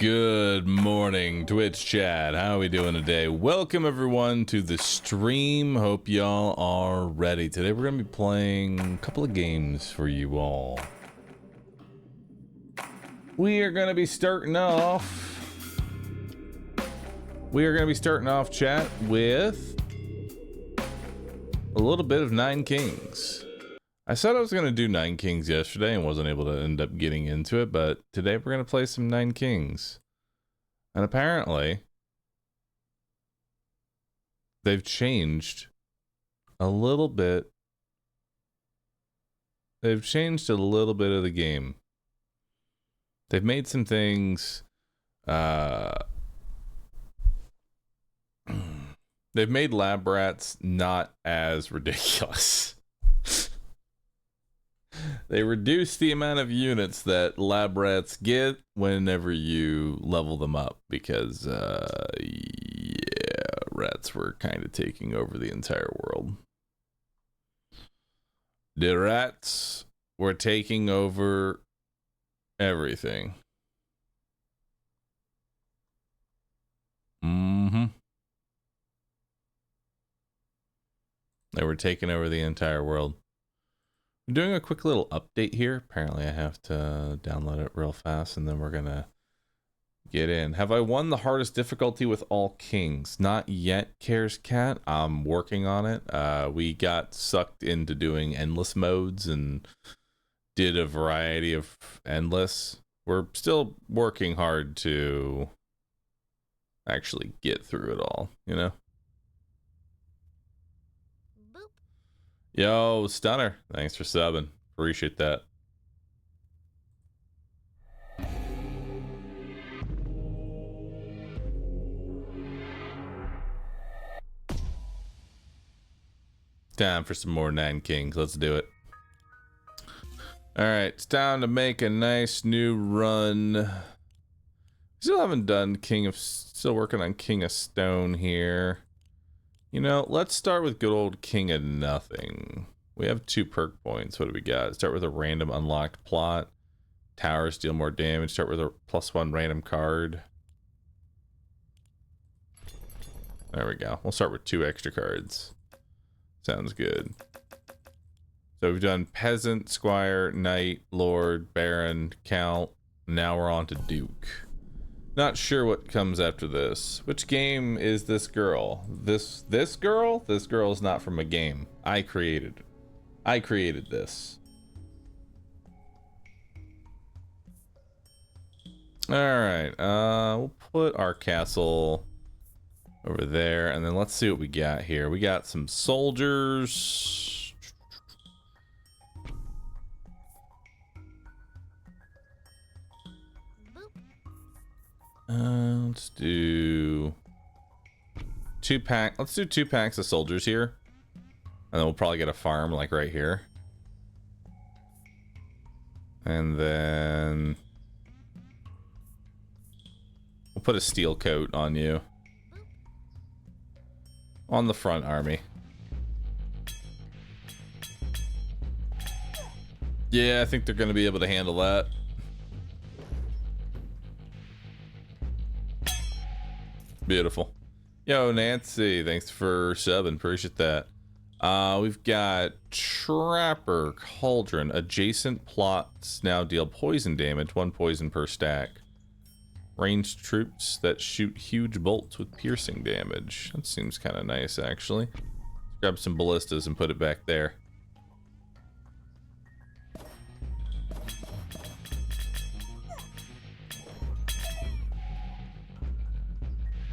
Good morning, Twitch chat. How are we doing today? Welcome everyone to the stream. Hope y'all are ready. Today we're going to be playing a couple of games for you all. We are going to be starting off. Chat with a little bit of Nine Kings. I said I was going to do Nine Kings yesterday and wasn't able to end up getting into it, but today we're going to play some Nine Kings. And apparently, they've changed a little bit. They've changed a little bit of the game. They've made some things, they've made lab rats not as ridiculous. They reduce the amount of units that lab rats get whenever you level them up because, yeah, rats were kind of taking over the entire world. The rats were taking over everything. They were taking over the entire world. I'm doing a quick little update here. Apparently I have to download it real fast and then we're gonna get in. Have I won the hardest difficulty with all kings? Not yet, Cares Cat. I'm working on it. We got sucked into doing endless modes and did a variety of endless. We're still working hard to actually get through it all, you know? Yo, Stunner, thanks for subbing. Appreciate that. Time for some more Nine Kings. Let's do it. Alright, it's time to make a nice new run. Still haven't done still working on King of Stone here. You know, let's start with good old King of Nothing. We have 2 perk points. What do we got? Start with a random unlocked plot. Towers deal more damage. Start with a +1 random card. There we go. We'll start with 2 extra cards. Sounds good. So we've done Peasant, Squire, Knight, Lord, Baron, Count. Now we're on to Duke. Not sure what comes after this. Which game is this girl? This girl? This girl is not from a game. I created this. Alright, we'll put our castle over there, and then let's see what we got here. We got some soldiers. Let's do 2 pack. Let's do 2 packs of soldiers here, and then we'll probably get a farm like right here, and then we'll put a steel coat on you on the front army. Yeah, I think they're going to be able to handle that. Beautiful. Yo, Nancy, thanks for subbing. Appreciate that. We've got Trapper, Cauldron. Adjacent plots now deal poison damage, 1 poison per stack. Ranged troops that shoot huge bolts with piercing damage. That seems kind of nice, actually. Let's grab some ballistas and put it back there.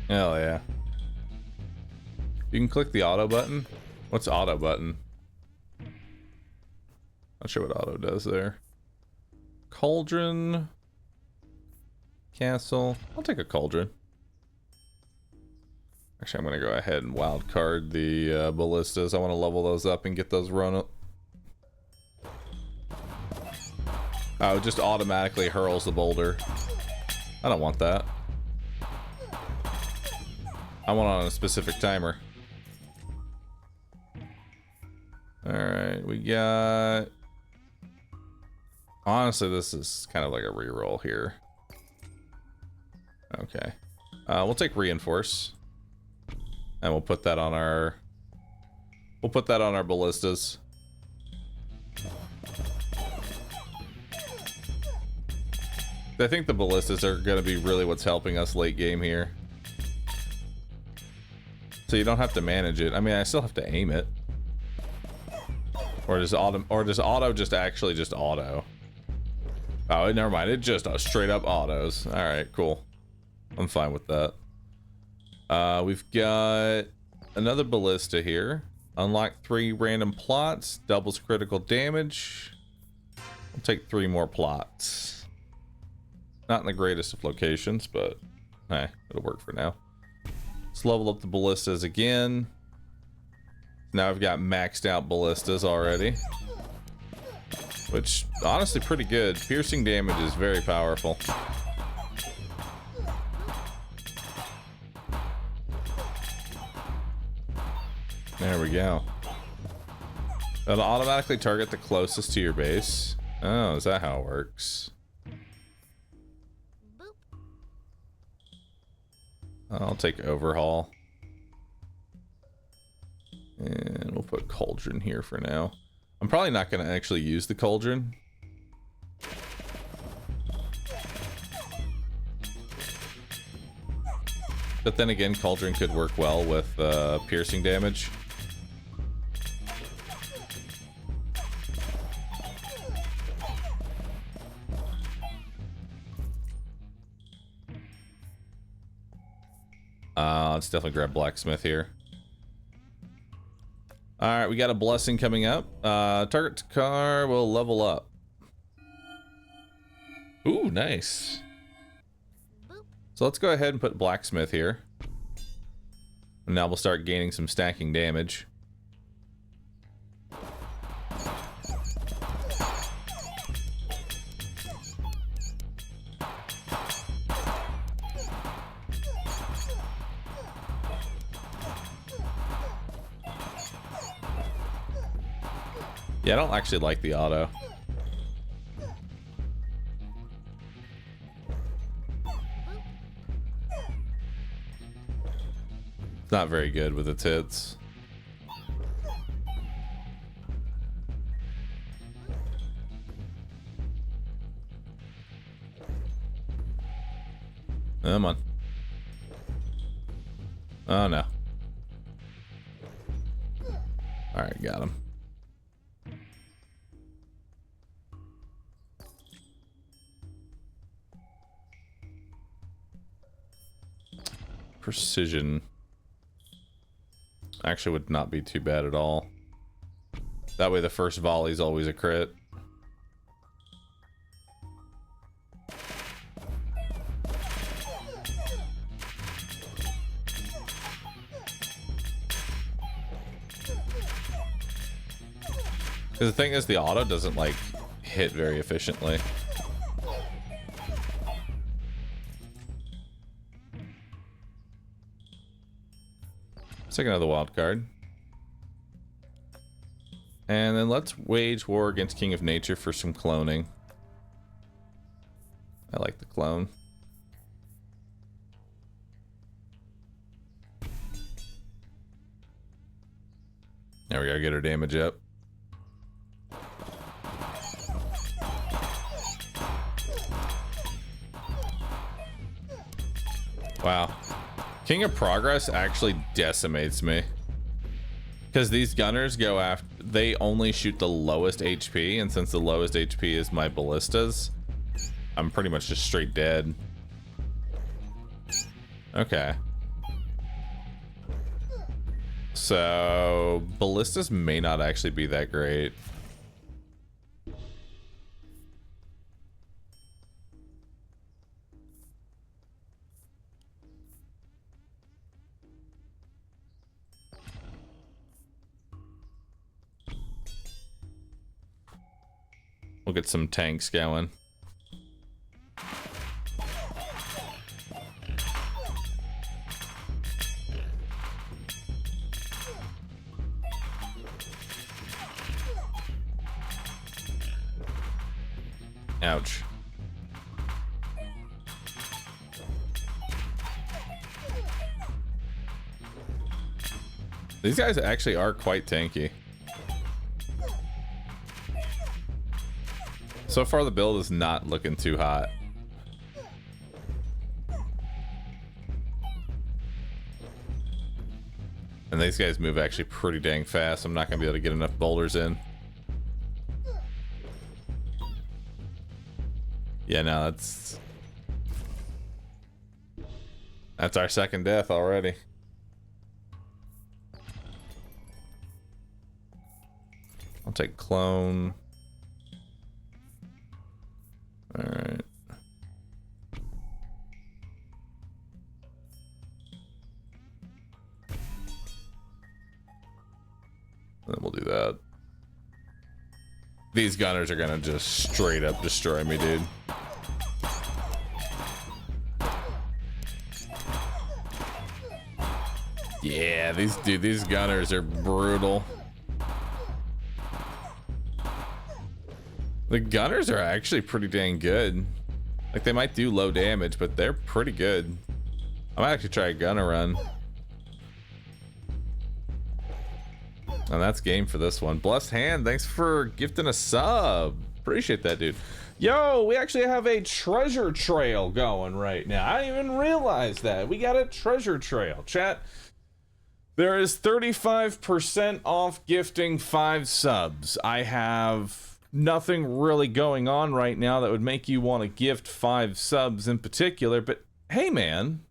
Hell yeah. You can click the auto button. What's auto button? Not sure what auto does there. Cauldron. Castle. I'll take a cauldron. Actually, I'm going to go ahead and wild card the ballistas. I want to level those up and get those run up. Oh, it just automatically hurls the boulder. I don't want that. I want on a specific timer. Alright, we got... Honestly, this is kind of like a reroll here. Okay. We'll take reinforce. And we'll put that on our... We'll put that on our ballistas. I think the ballistas are going to be really what's helping us late game here. So you don't have to manage it. I mean, I still have to aim it. Or does auto just actually just auto? Oh, never mind. It just straight up autos. All right, cool. I'm fine with that. We've got another ballista here. Unlock 3 random plots. Doubles critical damage. We'll take 3 more plots. Not in the greatest of locations, but hey, it'll work for now. Let's level up the ballistas again. Now I've got maxed out ballistas already. Which, honestly, pretty good. Piercing damage is very powerful. There we go. It'll automatically target the closest to your base. Oh, is that how it works? I'll take overhaul. And we'll put cauldron here for now. I'm probably not going to actually use the cauldron. But then again, cauldron could work well with piercing damage. Let's definitely grab blacksmith here. All right, we got a blessing coming up. Target to car will level up. Ooh, nice. So let's go ahead and put blacksmith here. And now we'll start gaining some stacking damage. Yeah, I don't actually like the auto. It's not very good with its hits. Come on. Oh no. Alright, got him. Precision actually would not be too bad at all. That way the first volley is always a crit. Because the thing is, the auto doesn't like hit very efficiently. Let's take another wild card. And then let's wage war against King of Nature for some cloning. I like the clone. There we go, get our damage up. Wow. King of Progress actually decimates me. Because these gunners go after... They only shoot the lowest HP, and since the lowest HP is my ballistas, I'm pretty much just straight dead. Okay. So... ballistas may not actually be that great. We'll get some tanks going. Ouch. These guys actually are quite tanky. So far, the build is not looking too hot. And these guys move actually pretty dang fast. I'm not going to be able to get enough boulders in. Yeah, no, that's our second death already. I'll take clone. All right. Then we'll do that. These gunners are gonna just straight up destroy me, dude. Yeah, these gunners are brutal. The gunners are actually pretty dang good. Like, they might do low damage, but they're pretty good. I might actually try a gunner run. And that's game for this one. Blessed Hand, thanks for gifting a sub. Appreciate that, dude. Yo, we actually have a treasure trail going right now. I didn't even realize that. We got a treasure trail. Chat, there is 35% off gifting 5 subs. I have nothing really going on right now that would make you want to gift 5 subs in particular, but hey, man.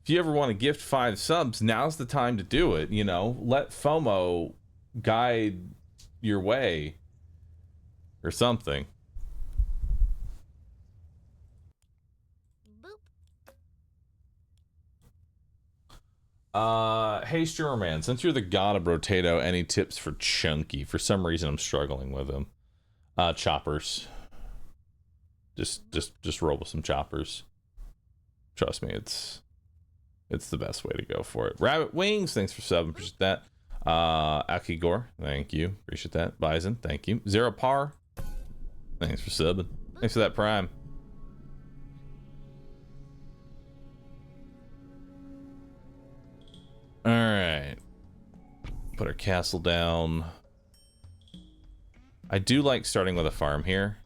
If you ever want to gift 5 subs, now's the time to do it, you know? Let FOMO guide your way. Or something. Hey, Sturman, since you're the god of Rotato, any tips for Chunky? For some reason, I'm struggling with him. Choppers. Just roll with some choppers. Trust me, it's the best way to go for it. Rabbit Wings, thanks for subbing. Appreciate that. Akigor, thank you. Appreciate that. Bison, thank you. Zero Par, thanks for subbing. Thanks for that Prime. All right. Put our castle down. I do like starting with a farm here.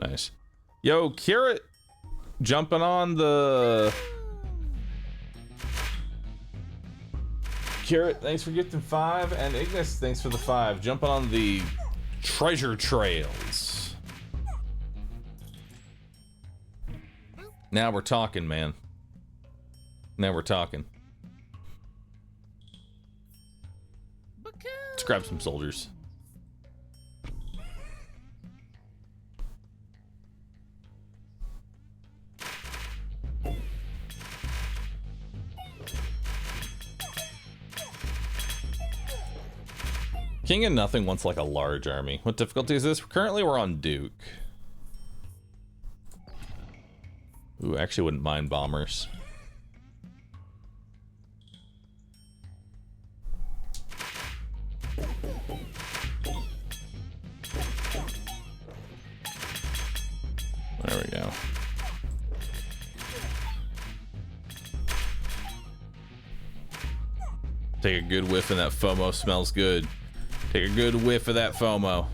Nice. Yo, Carrot, jumping on the... Carrot, thanks for gifting 5, and Ignis, thanks for the 5. Jumping on the treasure trails. Now we're talking, man. Now we're talking. Let's grab some soldiers. King of Nothing wants like a large army. What difficulty is this? Currently we're on Duke. Ooh, actually wouldn't mind bombers. There we go. Take a good whiff and that FOMO smells good. Take a good whiff of that FOMO.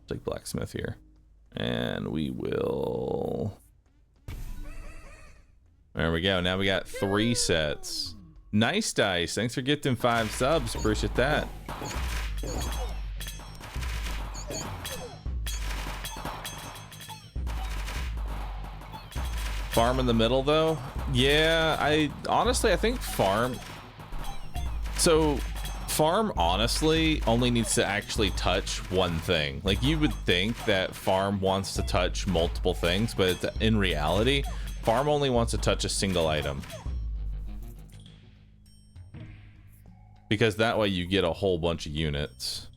Take blacksmith here. And we will... There we go. Now we got 3 sets. Nice Dice. Thanks for gifting 5 subs. Appreciate that. Farm in the middle, though? Yeah, I think farm... So, farm, honestly, only needs to actually touch one thing. Like, you would think that farm wants to touch multiple things, but in reality, farm only wants to touch a single item. Because that way you get a whole bunch of units.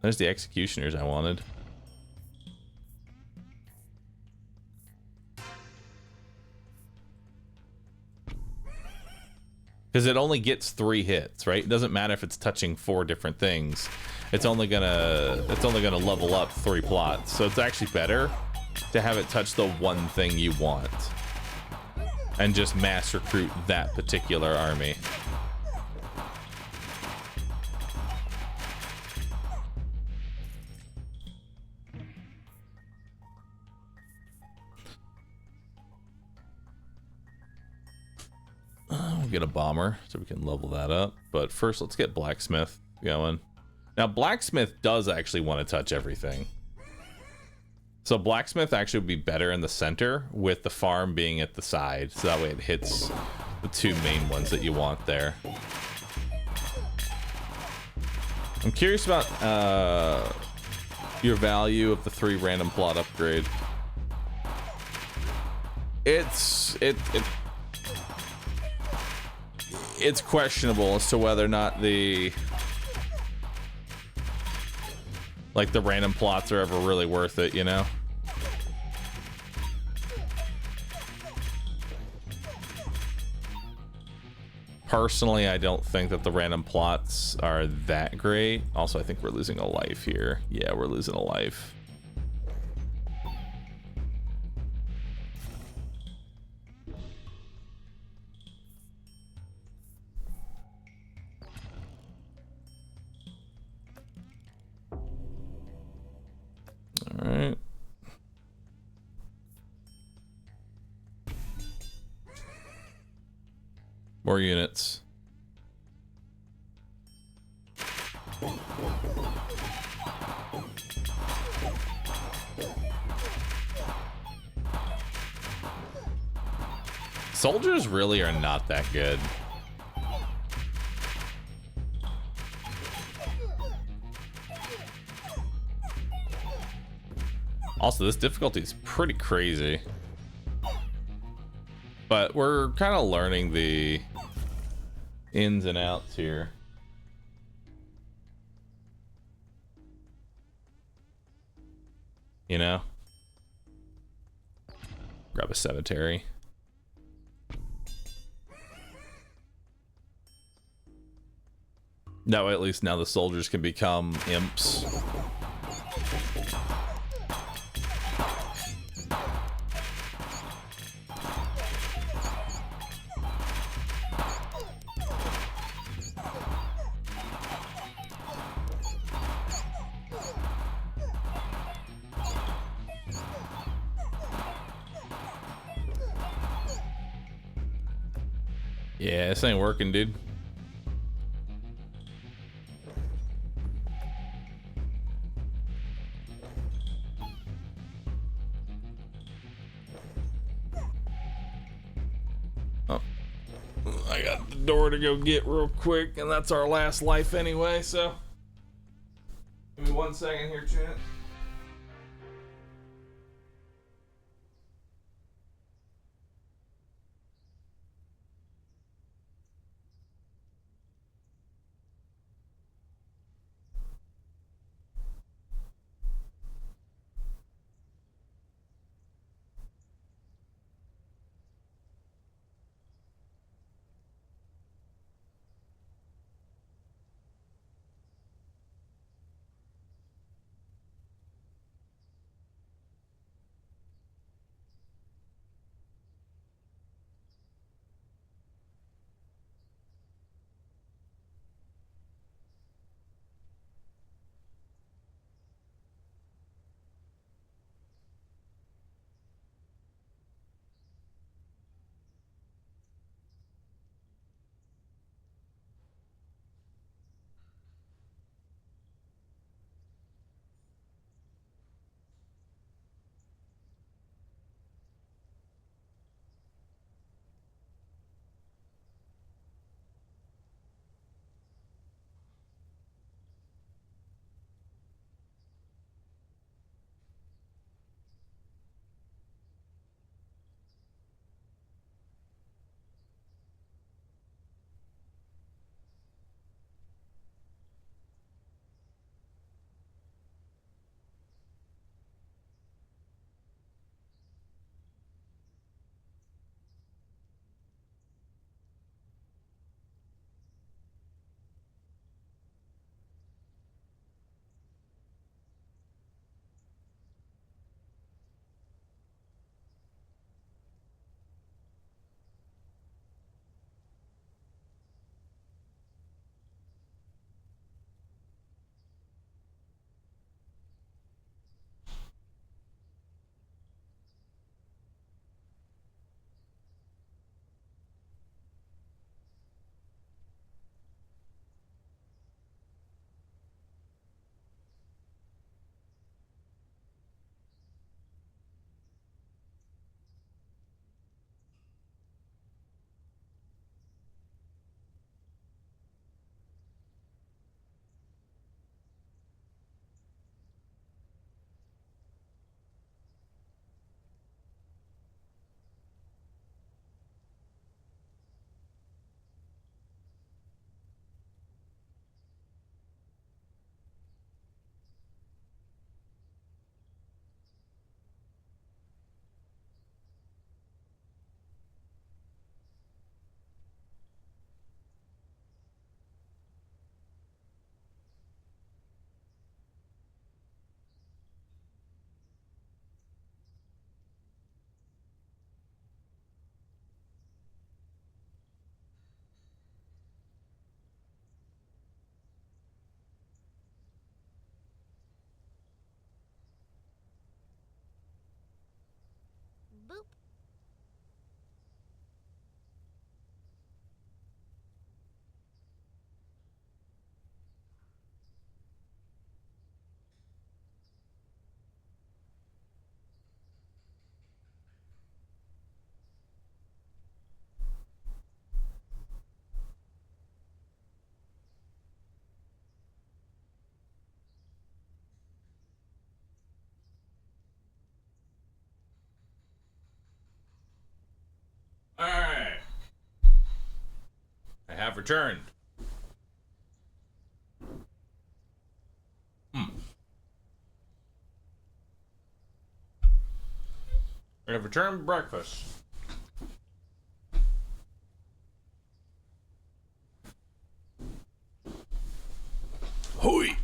There's the executioners I wanted. because it only gets 3 hits, right? It doesn't matter if it's touching 4 different things. It's only gonna level up 3 plots. So it's actually better to have it touch the one thing you want and just mass recruit that particular army. We'll get a bomber so we can level that up. But first, let's get blacksmith going. Now, blacksmith does actually want to touch everything. So blacksmith actually would be better in the center with the farm being at the side. So that way it hits the 2 main ones that you want there. I'm curious about your value of the 3 random plot upgrade. It's questionable as to whether or not the random plots are ever really worth it, you know? Personally, I don't think that the random plots are that great. Also, I think we're losing a life here. Yeah, we're losing a life. All right. More units. Soldiers really are not that good. Also, this difficulty is pretty crazy. But we're kind of learning the ins and outs here. You know? Grab a cemetery. That way, at least now the soldiers can become imps. Yeah, this ain't working, dude. Oh, I got the door to go get real quick, and that's our last life anyway, so give me 1 second here, chat. have returned. I have returned breakfast. Hoi!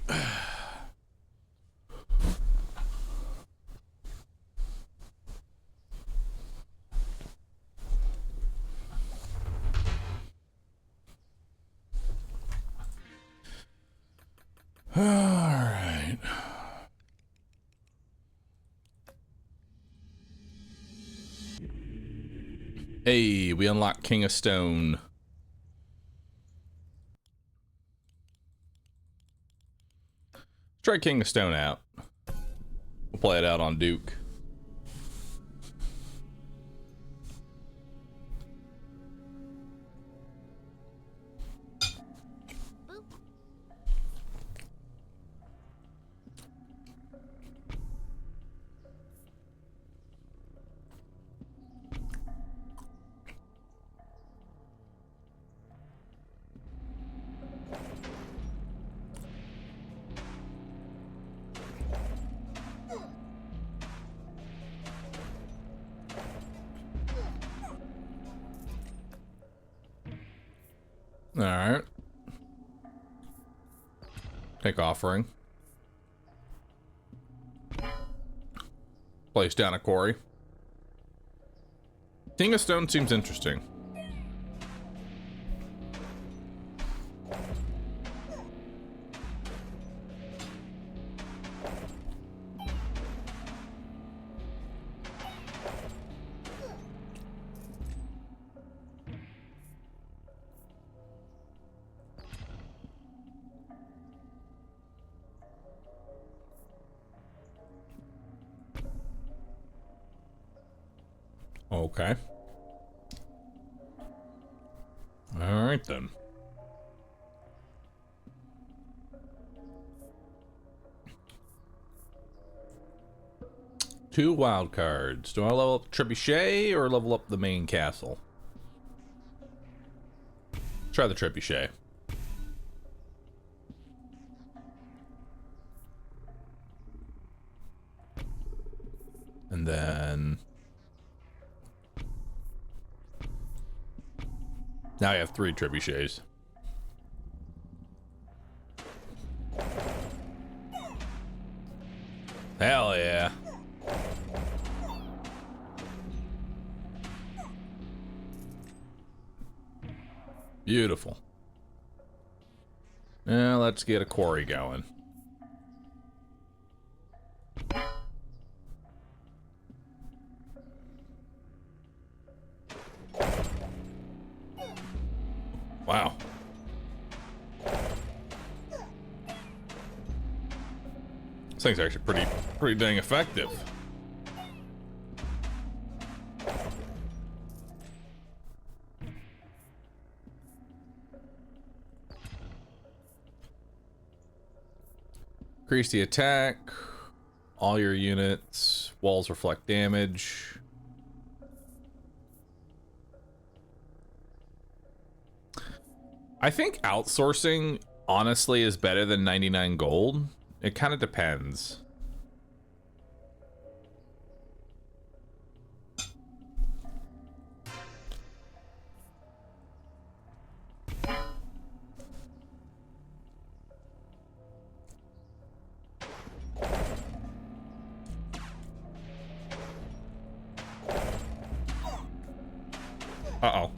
All right. Hey, we unlocked King of Stone. Let's try King of Stone out. We'll play it out on Duke. All right. Take offering. Place down a quarry. King of Stone seems interesting. Okay. All right then. Two wild cards. Do I level up Trebuchet or level up the main castle? Try the Trebuchet. And then now I have 3 Trebuchets. Hell yeah. Beautiful. Now let's get a quarry going. Wow. This thing's actually pretty dang effective. Increase the attack. All your units. Walls reflect damage. I think outsourcing, honestly, is better than 99 gold. It kind of depends. Uh-oh.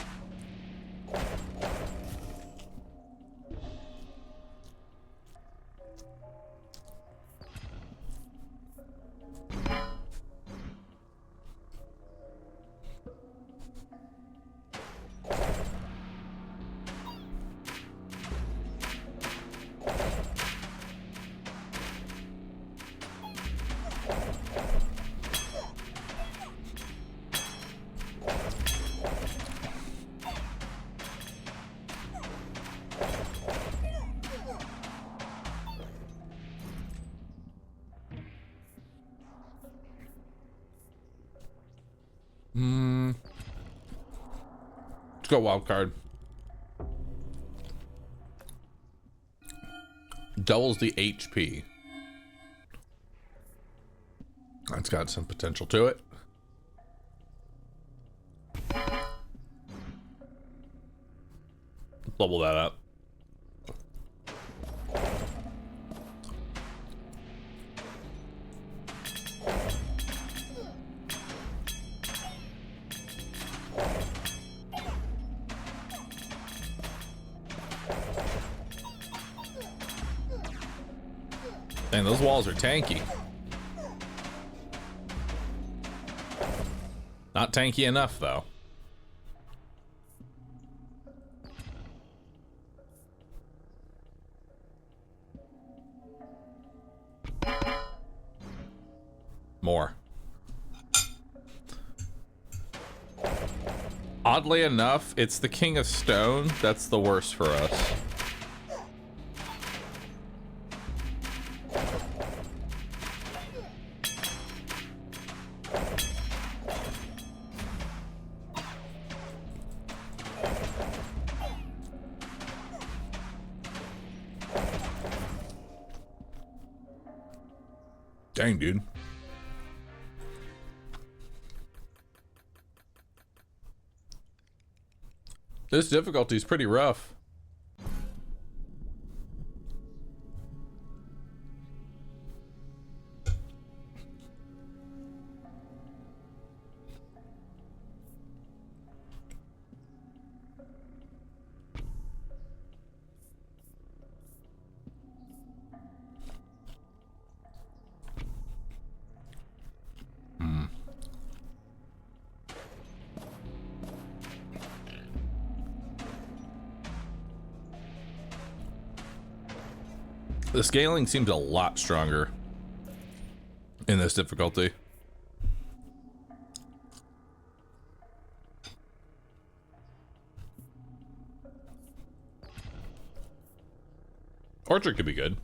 Let's go wild card. Doubles the HP. That's got some potential to it. Level that up. Dang, those walls are tanky. Not tanky enough, though. More. Oddly enough, it's the King of Stone that's the worst for us. Dang, dude. This difficulty is pretty rough. The scaling seems a lot stronger in this difficulty. Orchard could be good.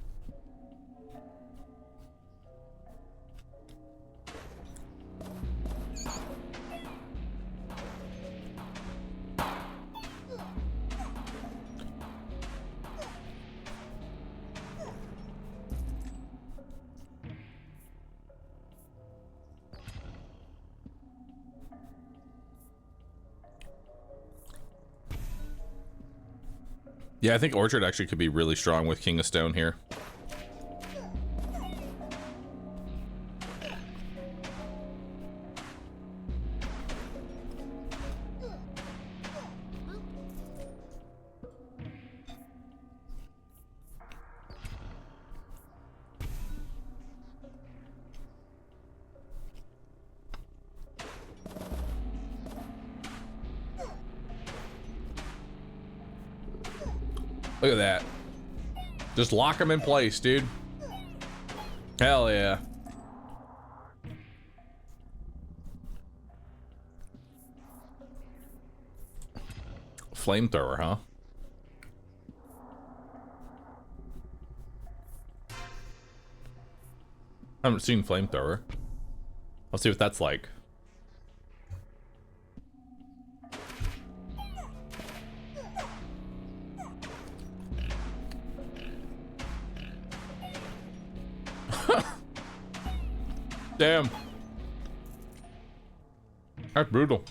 Yeah, I think Orchard actually could be really strong with King of Stone here. Look at that. Just lock them in place, dude. Hell yeah. Flamethrower, huh? I haven't seen Flamethrower. Let's see what that's like. Damn. That's brutal.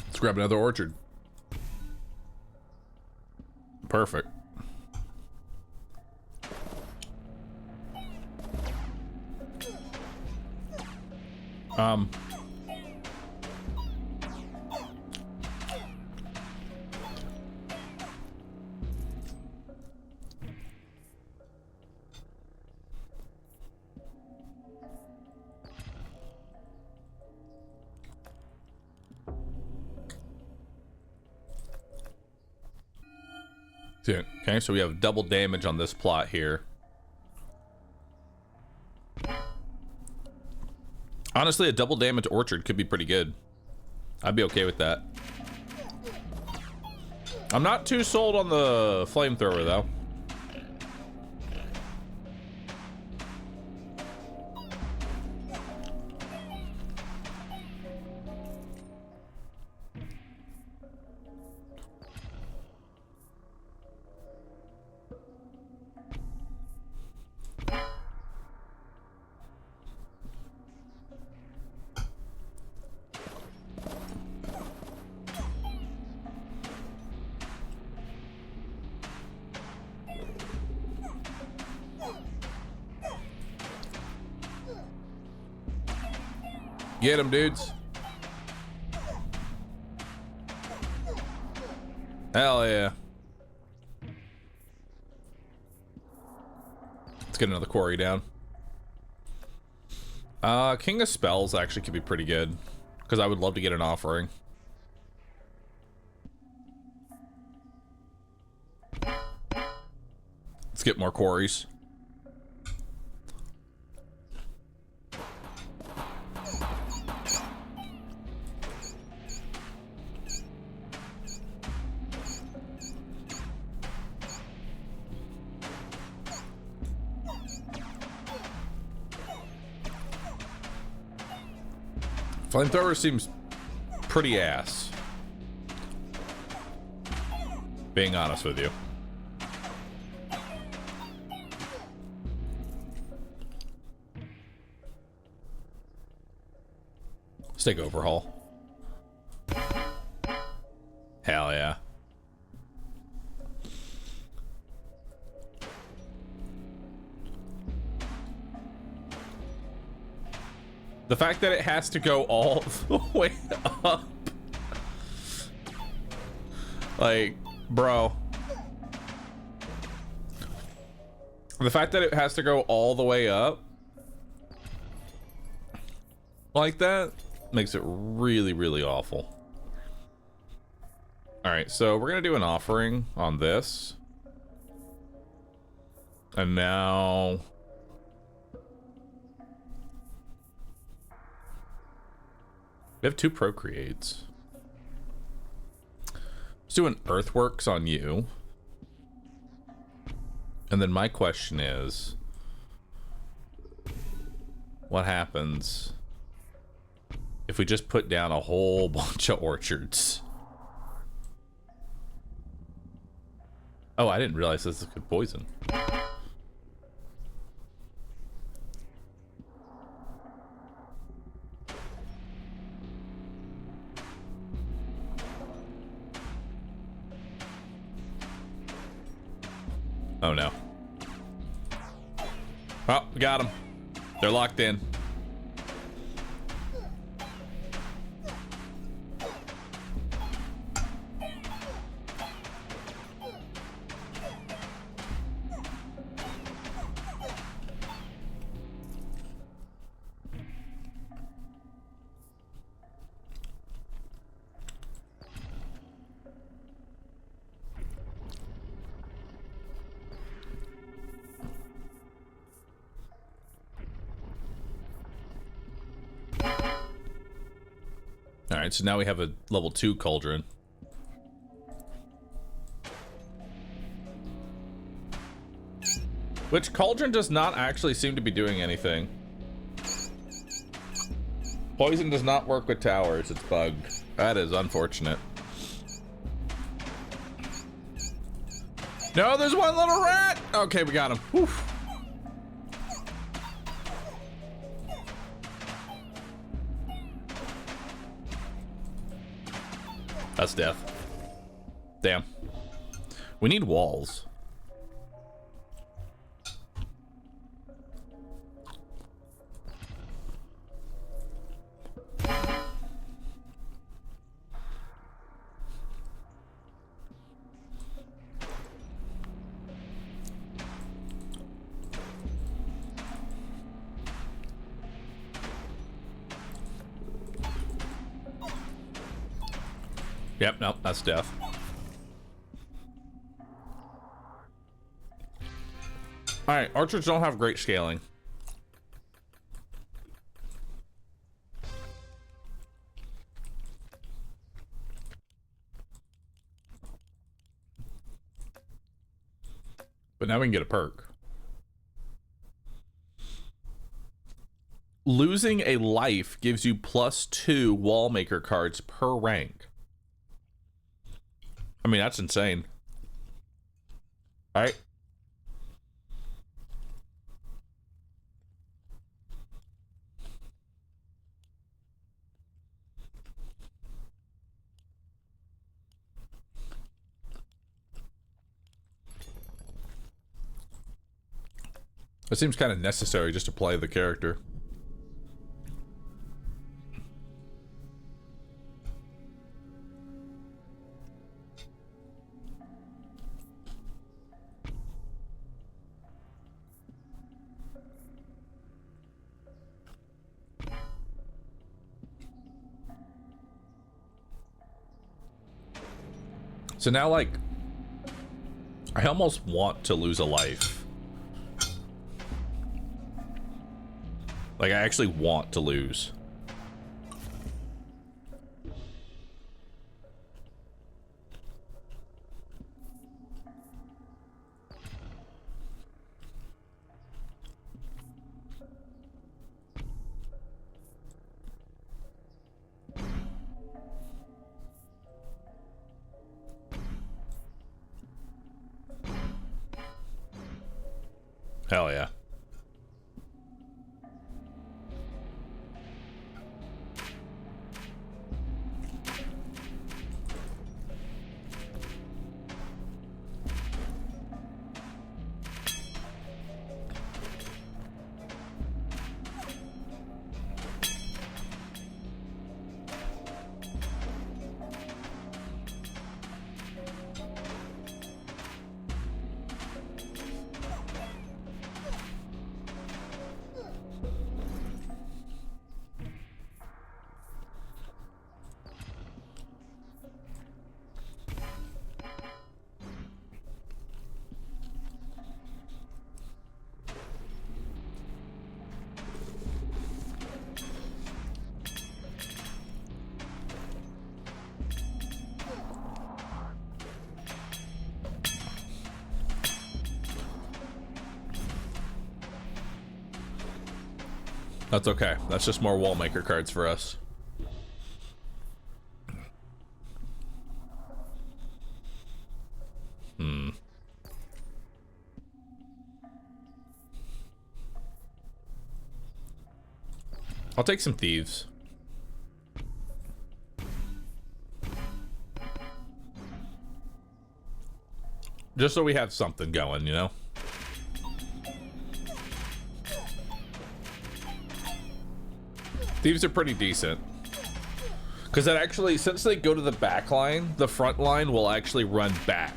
Let's grab another orchard. Perfect. Okay, so we have double damage on this plot here. Honestly, a double damage orchard could be pretty good. I'd be okay with that. I'm not too sold on the flamethrower though. Get him, dudes. Hell yeah. Let's get another quarry down. King of Spells actually could be pretty good, because I would love to get an offering. Let's get more quarries. Flamethrower seems pretty ass, being honest with you. Stick overhaul. Hell yeah. The fact that it has to go all the way up. Like, bro. The fact that it has to go all the way up like that makes it really, really awful. Alright, so we're gonna do an offering on this. And now... we have 2 procreates. Let's do an earthworks on you. And then my question is, what happens if we just put down a whole bunch of orchards? Oh, I didn't realize this could poison. Oh no. Oh, we got them. They're locked in. Alright, so now we have a level 2 cauldron. Which cauldron does not actually seem to be doing anything. Poison does not work with towers, it's bugged. That is unfortunate. No, there's one little rat! Okay, we got him. Whew. That's death. Damn. We need walls. Yep, nope, that's death. Alright, archers don't have great scaling. But now we can get a perk. Losing a life gives you +2 wallmaker cards per rank. I mean, that's insane. All right. It seems kind of necessary just to play the character. So now, like, I almost want to lose a life. Like, I actually want to lose. Hell yeah. That's okay. That's just more wall maker cards for us. I'll take some thieves. Just so we have something going, you know? Thieves are pretty decent. Because that actually, since they go to the back line, the front line will actually run back.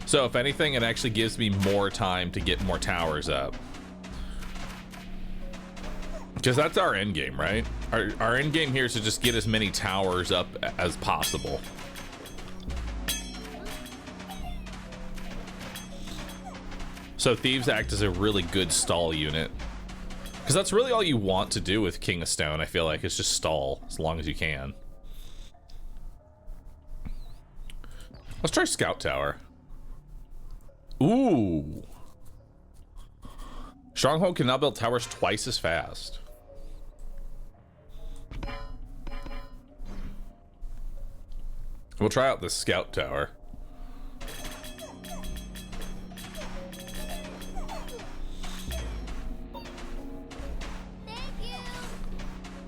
So if anything, it actually gives me more time to get more towers up. Because that's our end game, right? Our end game here is to just get as many towers up as possible. So thieves act as a really good stall unit. Because that's really all you want to do with King of Stone, I feel like, is just stall as long as you can. Let's try Scout Tower. Ooh. Stronghold can now build towers twice as fast. We'll try out this Scout Tower.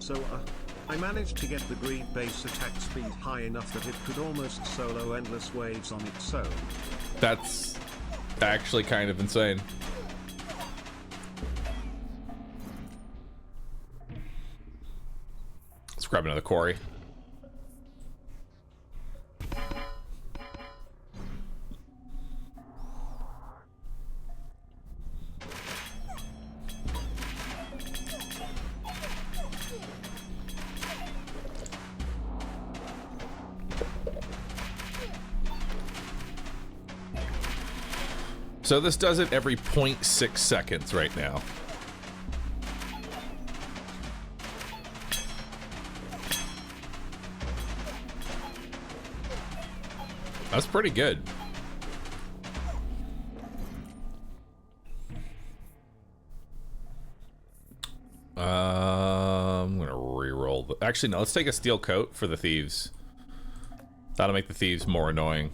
So, I managed to get the greed base attack speed high enough that it could almost solo endless waves on its own. That's actually kind of insane. Let's grab another quarry. So this does it every 0.6 seconds right now. That's pretty good. I'm gonna re-roll. Actually, no, let's take a steel coat for the thieves. That'll make the thieves more annoying.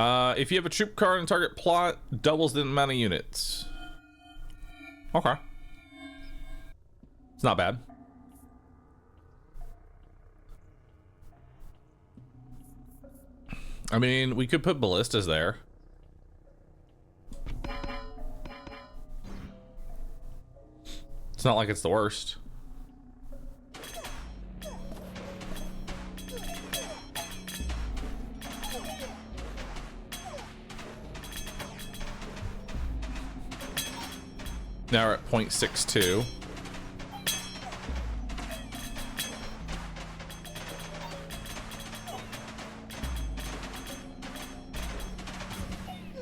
If you have a troop card and target plot, doubles the amount of units. Okay. It's not bad. I mean, we could put ballistas there. It's not like it's the worst. Now we're at 0.62.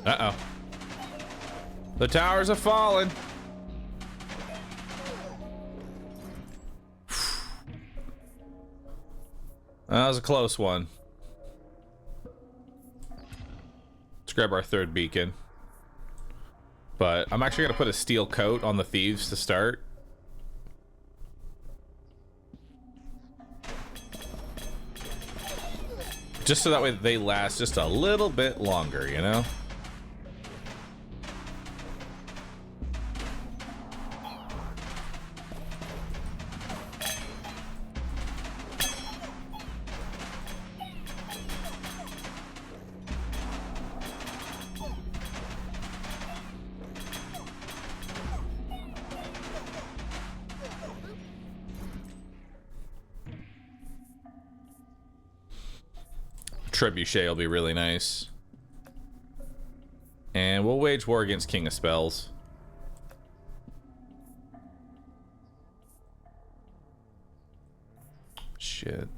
Uh-oh. The towers have fallen. That was a close one. Let's grab our third beacon. But I'm actually going to put a steel coat on the thieves to start. Just so that way they last just a little bit longer, you know? Trebuchet will be really nice. And we'll wage war against King of Spells. Shit.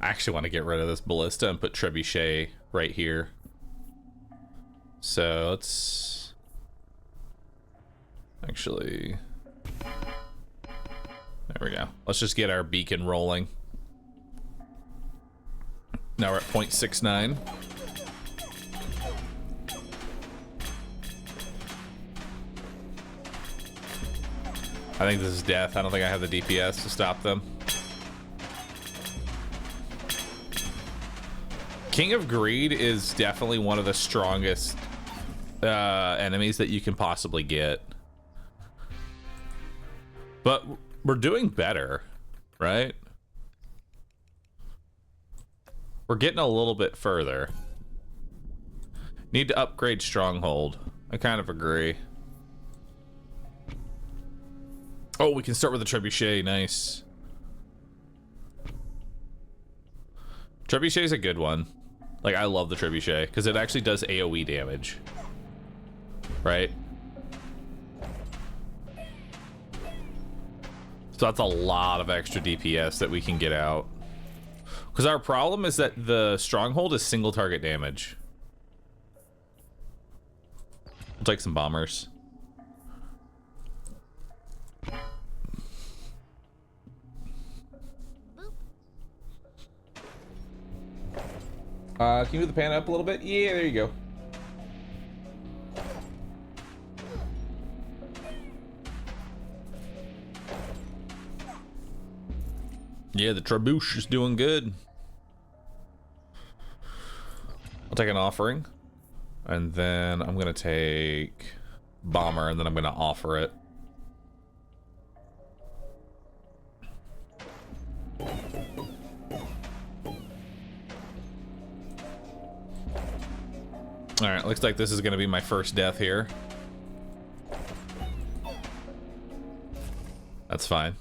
I actually want to get rid of this ballista and put Trebuchet right here. So let's actually... There we go. Let's just get our beacon rolling. Now we're at 0.69. I think this is death. I don't think I have the DPS to stop them. King of Greed is definitely one of the strongest enemies that you can possibly get. But we're doing better, right? We're getting a little bit further. Need to upgrade Stronghold. I kind of agree. Oh, we can start with the Trebuchet. Nice. Trebuchet is a good one. Like, I love the Trebuchet because it actually does AoE damage. Right? So that's a lot of extra DPS that we can get out. Because our problem is that the Stronghold is single target damage. We'll take some bombers. Can you move the pan up a little bit? Yeah, there you go. Yeah, the Trebuch is doing good. I'll take an offering. And then I'm going to take bomber, and then I'm going to offer it. Alright, looks like this is going to be my first death here. That's fine.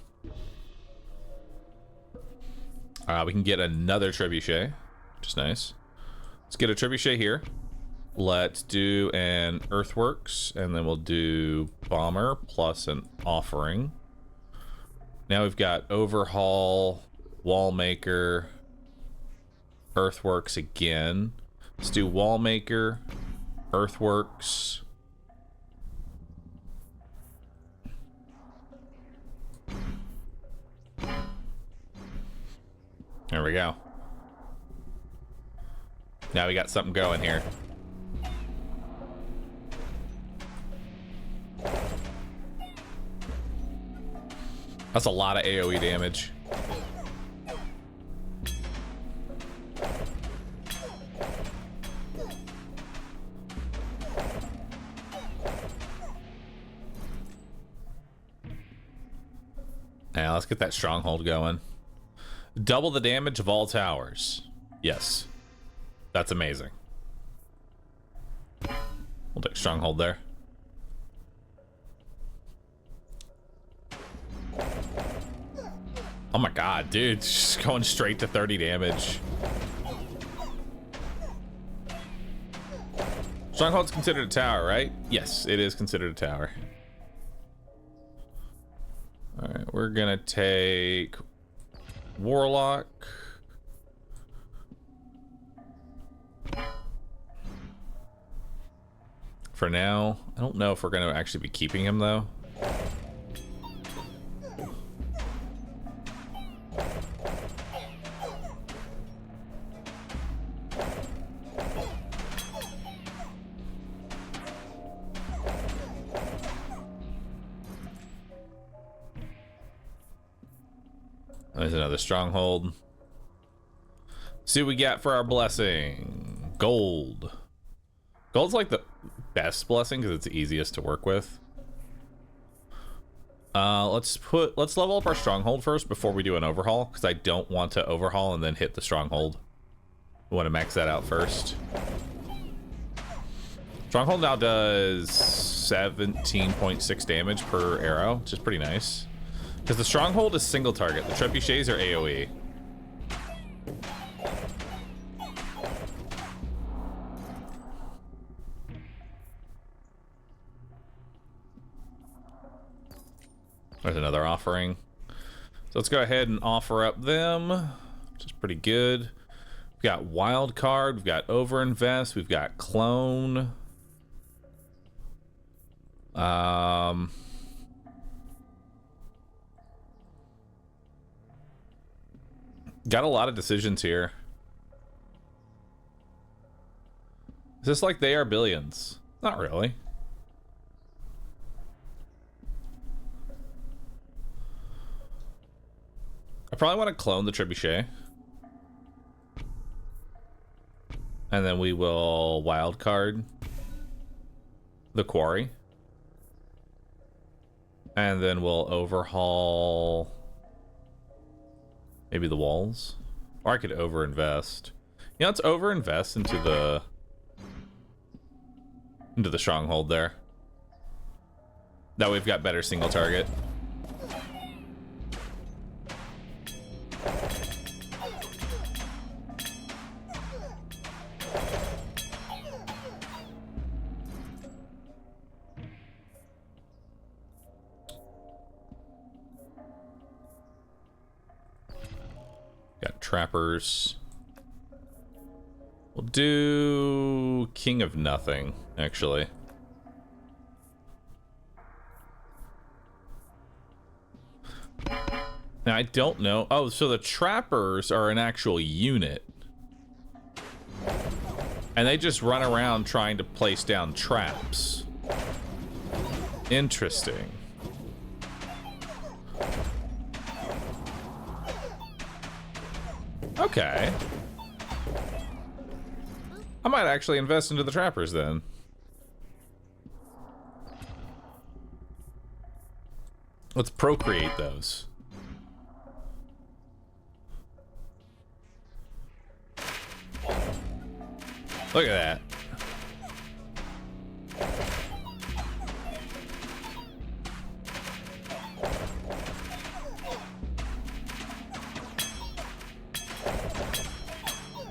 We can get another Trebuchet, which is nice. Let's get a Trebuchet here. Let's do an Earthworks, and then we'll do Bomber plus an Offering. Now we've got Overhaul, Wallmaker, Earthworks again. Let's do Wallmaker, Earthworks. There we go. Now we got something going here. That's a lot of AoE damage. Now let's get that Stronghold going. Double the damage of all towers. Yes. That's amazing. We'll take Stronghold there. Oh my god, dude. Just going straight to 30 damage. Stronghold's considered a tower, right? Yes, it is considered a tower. Alright, we're gonna take Warlock. for now. I don't know if we're going to actually be keeping him, though. There's another stronghold. See what we got for our blessing. Gold. Gold's like the best blessing because it's the easiest to work with. Let's level up our stronghold first before we do an overhaul, because I don't want to overhaul and then hit the stronghold. We want to max that out first. Stronghold now does 17.6 damage per arrow, which is pretty nice. Because the stronghold is single target. The trebuchets are AoE. There's another offering. So let's go ahead and offer up them, which is pretty good. We've got wild card, we've got overinvest, we've got clone. Got a lot of decisions here. Is this like they are billions? Not really. I probably want to clone the trebuchet. And then we will wildcard the quarry. And then we'll overhaul maybe the walls. Or I could overinvest. Yeah, let's overinvest into the stronghold there. That way we've got better single target. Got trappers. We'll do King of Nothing, actually. Now, I don't know. Oh, so the trappers are an actual unit. And they just run around trying to place down traps. Interesting. Okay. I might actually invest into the trappers then. Let's procreate those. Look at that.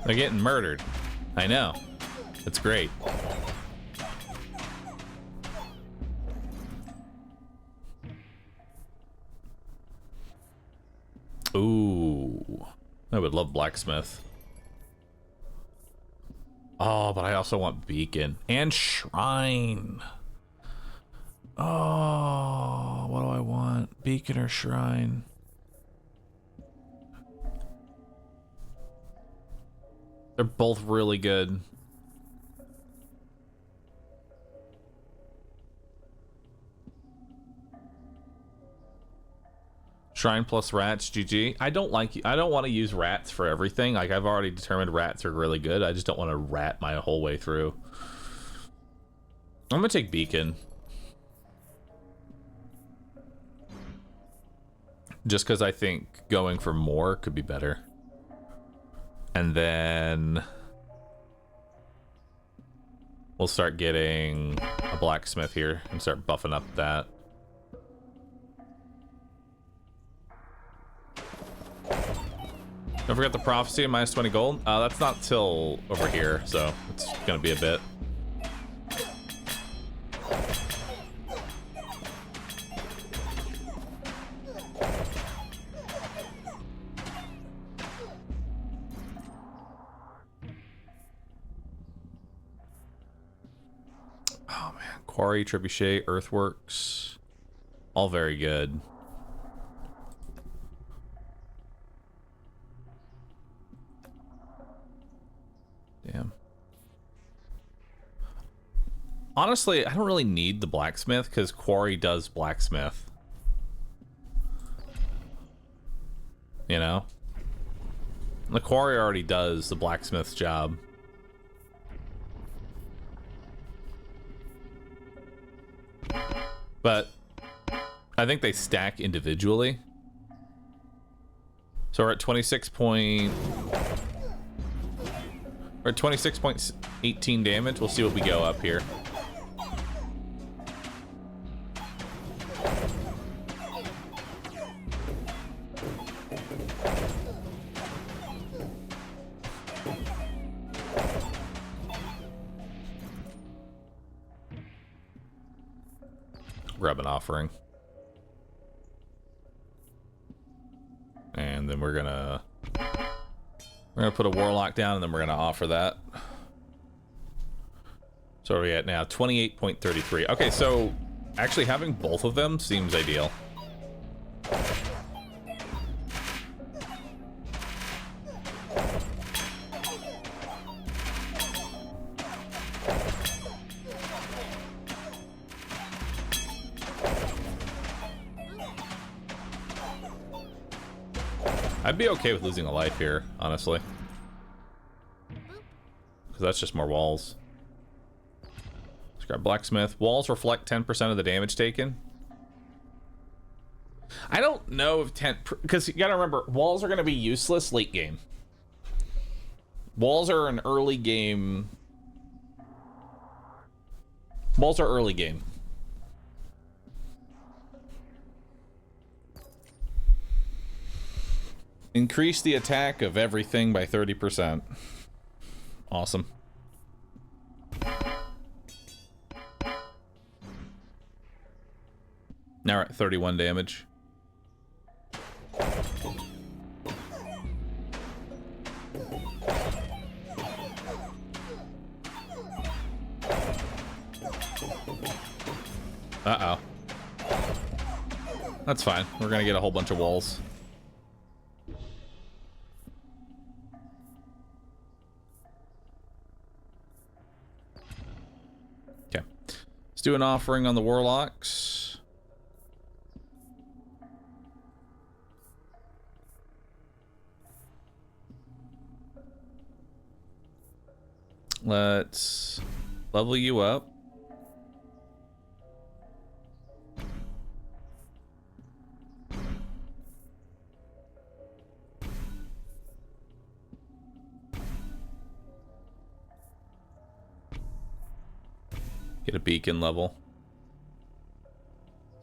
They're getting murdered. I know. It's great. Ooh. I would love blacksmith. Oh, but I also want beacon and shrine. Oh, what do I want? Beacon or shrine? They're both really good. Shrine plus rats, GG. I don't want to use rats for everything. Like, I've already determined rats are really good. I just don't want to rat my whole way through. I'm gonna take beacon. Just because I think going for more could be better. And then we'll start getting a blacksmith here and start buffing up that. Don't forget the prophecy of minus 20 gold. That's not till over here, so it's gonna be a bit. Oh man, Quarry, Trebuchet, Earthworks, all very good. Damn. Honestly, I don't really need the blacksmith because Quarry does blacksmith. You know? The Quarry already does the blacksmith's job. But I think they stack individually. So we're at 26.18 damage. We'll see what we go up here. Grab an offering. And then we're gonna put a warlock down, and then we're gonna offer that. So where are we at now? 28.33. Okay, so actually having both of them seems ideal. I'd be okay with losing a life here, honestly. Because that's just more walls. Let's grab blacksmith. Walls reflect 10% of the damage taken. I don't know if 10... Because you gotta remember, walls are going to be useless late game. Walls are an early game... Walls are early game. Increase the attack of everything by 30%. Awesome. Now we're at 31 damage. Uh-oh. That's fine. We're gonna get a whole bunch of walls. Okay. Let's do an offering on the warlocks. Let's level you up. Get a beacon level.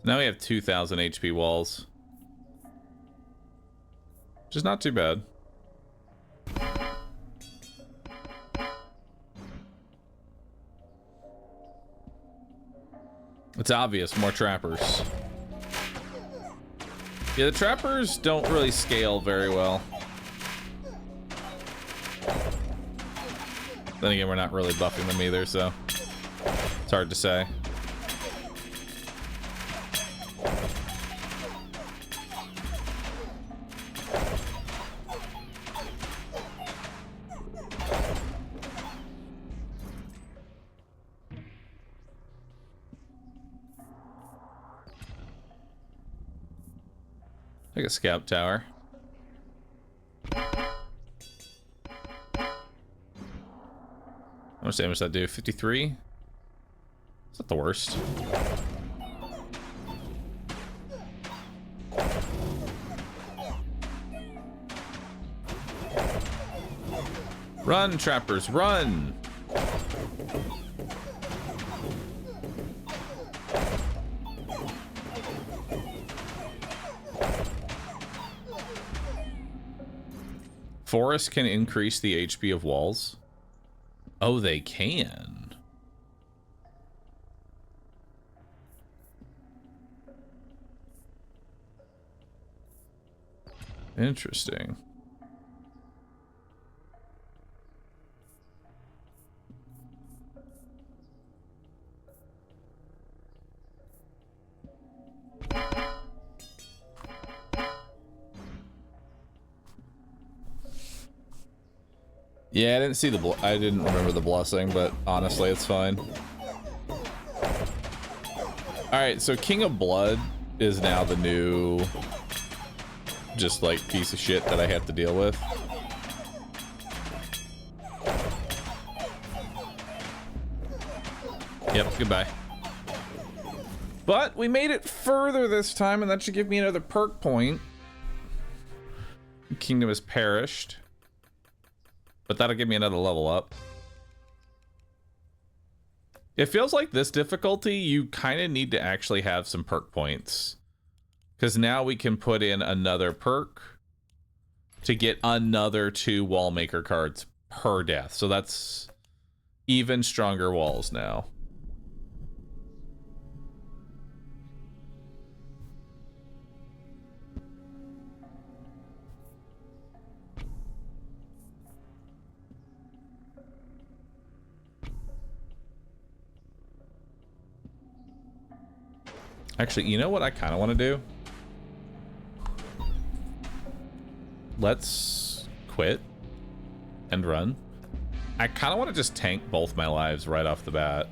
Now we have 2,000 HP walls. Which is not too bad. It's obvious, more trappers. Yeah, the trappers don't really scale very well. Then again, we're not really buffing them either, so it's hard to say. Like a scout tower. How much damage does that do? 53? It's not the worst. Run, trappers, run! Forests can increase the HP of walls. Oh, they can. Interesting. Yeah, I didn't see the I didn't remember the blessing, but honestly, it's fine. Alright, so King of Blood is now the new just like piece of shit that I have to deal with. Yep, goodbye. But we made it further this time, and that should give me another perk point. Kingdom has perished. But that'll give me another level up. It feels like this difficulty, you kind of need to actually have some perk points. Because now we can put in another perk to get another 2 wall maker cards per death. So that's even stronger walls now. Actually, you know what I kind of want to do? Let's quit and run. I kind of want to just tank both my lives right off the bat.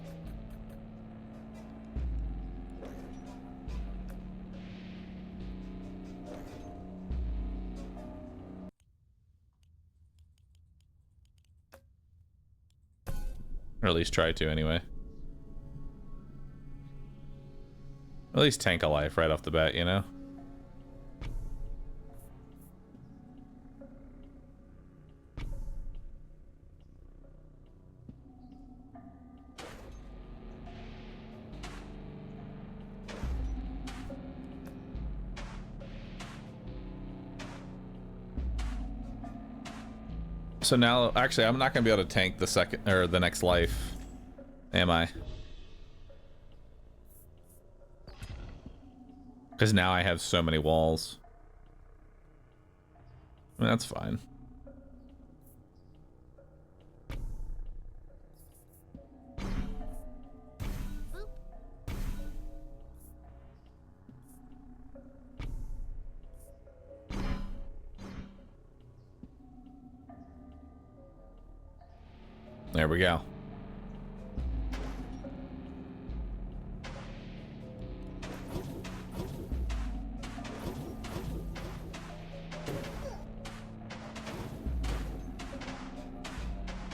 Or at least try to anyway. At least tank a life right off the bat, you know? So now, actually, I'm not going to be able to tank the second or the next life, am I? Because now I have so many walls. I mean, that's fine. There we go.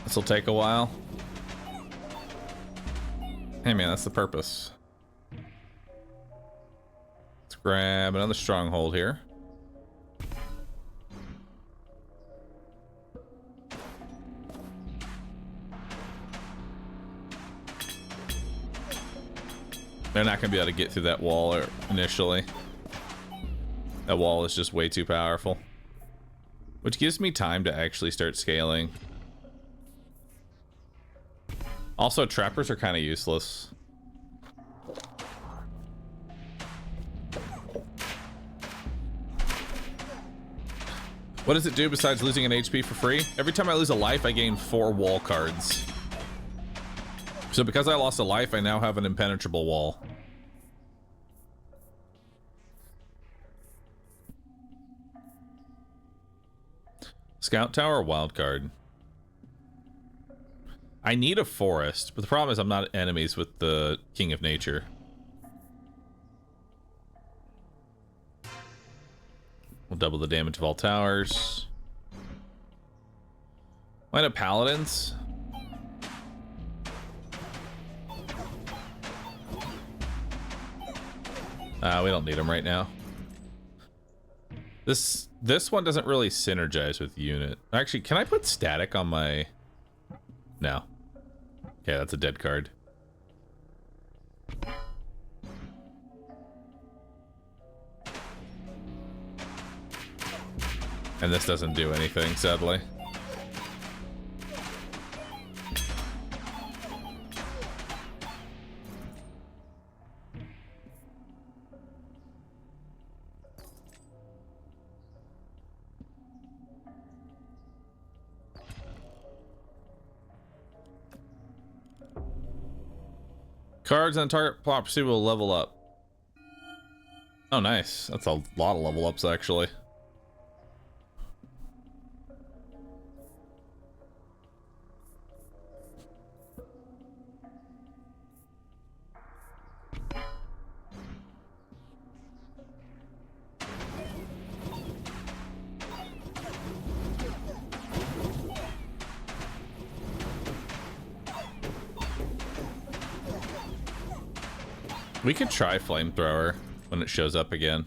This will take a while. Hey man, that's the purpose. Let's grab another stronghold here. They're not going to be able to get through that wall initially. That wall is just way too powerful. Which gives me time to actually start scaling. Also, trappers are kind of useless. What does it do besides losing an HP for free? Every time I lose a life, I gain 4 wall cards. So because I lost a life, I now have an impenetrable wall. Scout Tower, wild card. I need a forest, but the problem is I'm not enemies with the King of Nature. We'll double the damage of all towers. Why not paladins? We don't need them right now. This one doesn't really synergize with unit. Actually, can I put static on my... No. Okay, that's a dead card. And this doesn't do anything, sadly. Cards on target plot pursuit will level up. Oh, nice. That's a lot of level ups, actually. We could try flamethrower when it shows up again.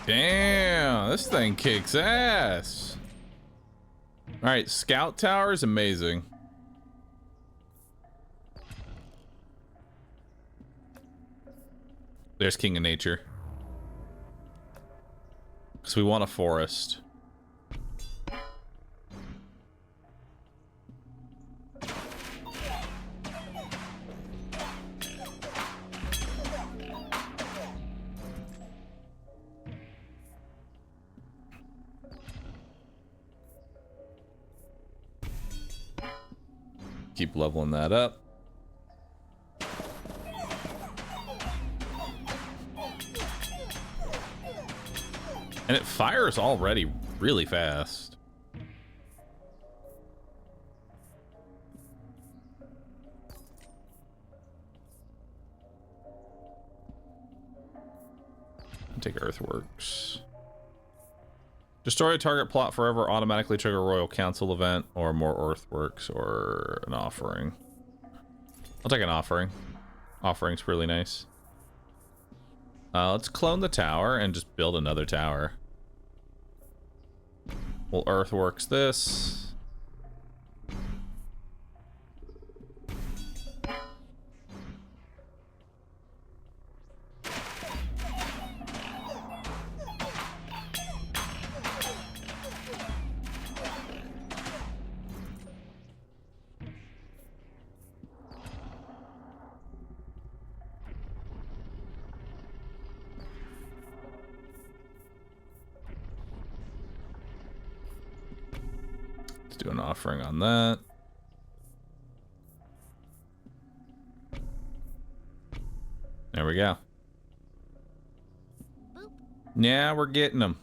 Damn, this thing kicks ass. All right, scout tower is amazing. There's King of Nature. Because we want a forest. Keep leveling that up. And it fires already really fast. I'll take Earthworks. Destroy a target plot forever, automatically trigger a Royal Council event, or more Earthworks, or an offering. I'll take an offering. Offering's really nice. Let's clone the tower and just build another tower. We'll Earthworks this. Do an offering on that. There we go. Boop. Yeah, we're getting them.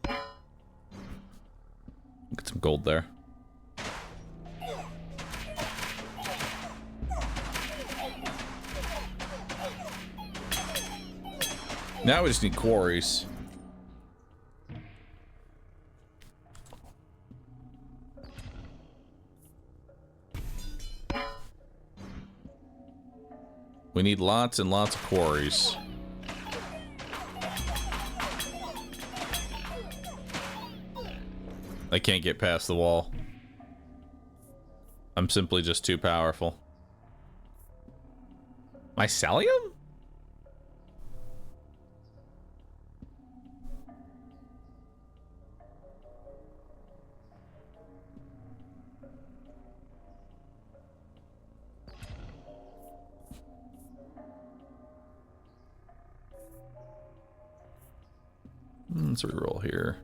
Get some gold there. Now we just need quarries. We need lots and lots of quarries. I can't get past the wall. I'm simply just too powerful. Mycelium? Let's reroll here.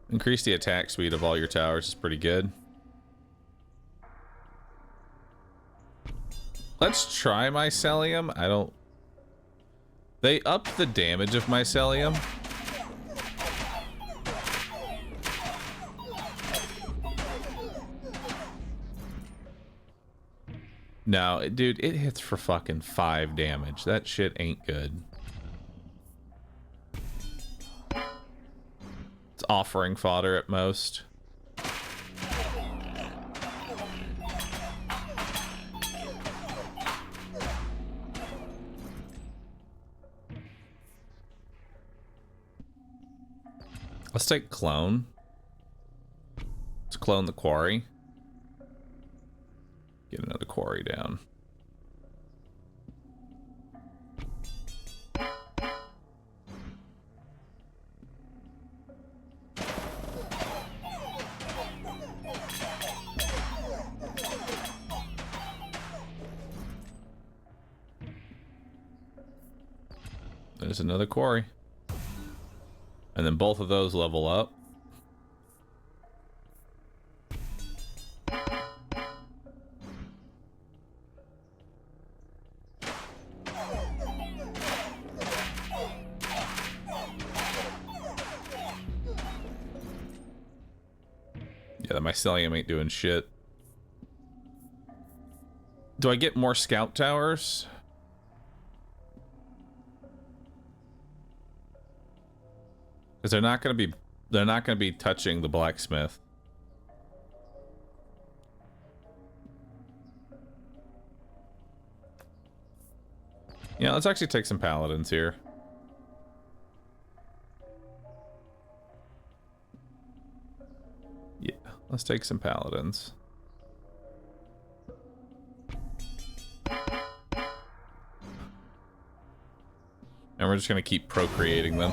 Increase the attack speed of all your towers is pretty good. Let's try Mycelium. I don't... They upped the damage of Mycelium. No, dude, it hits for fucking 5 damage. That shit ain't good. It's offering fodder at most. Let's take clone. Let's clone the quarry. Get another quarry down. There's another quarry. And then both of those level up. Yeah, the mycelium ain't doing shit. Do I get more scout towers? Because they're not gonna be touching the blacksmith. Yeah, let's actually take some paladins here. Yeah, let's take some paladins. And we're just gonna keep procreating them.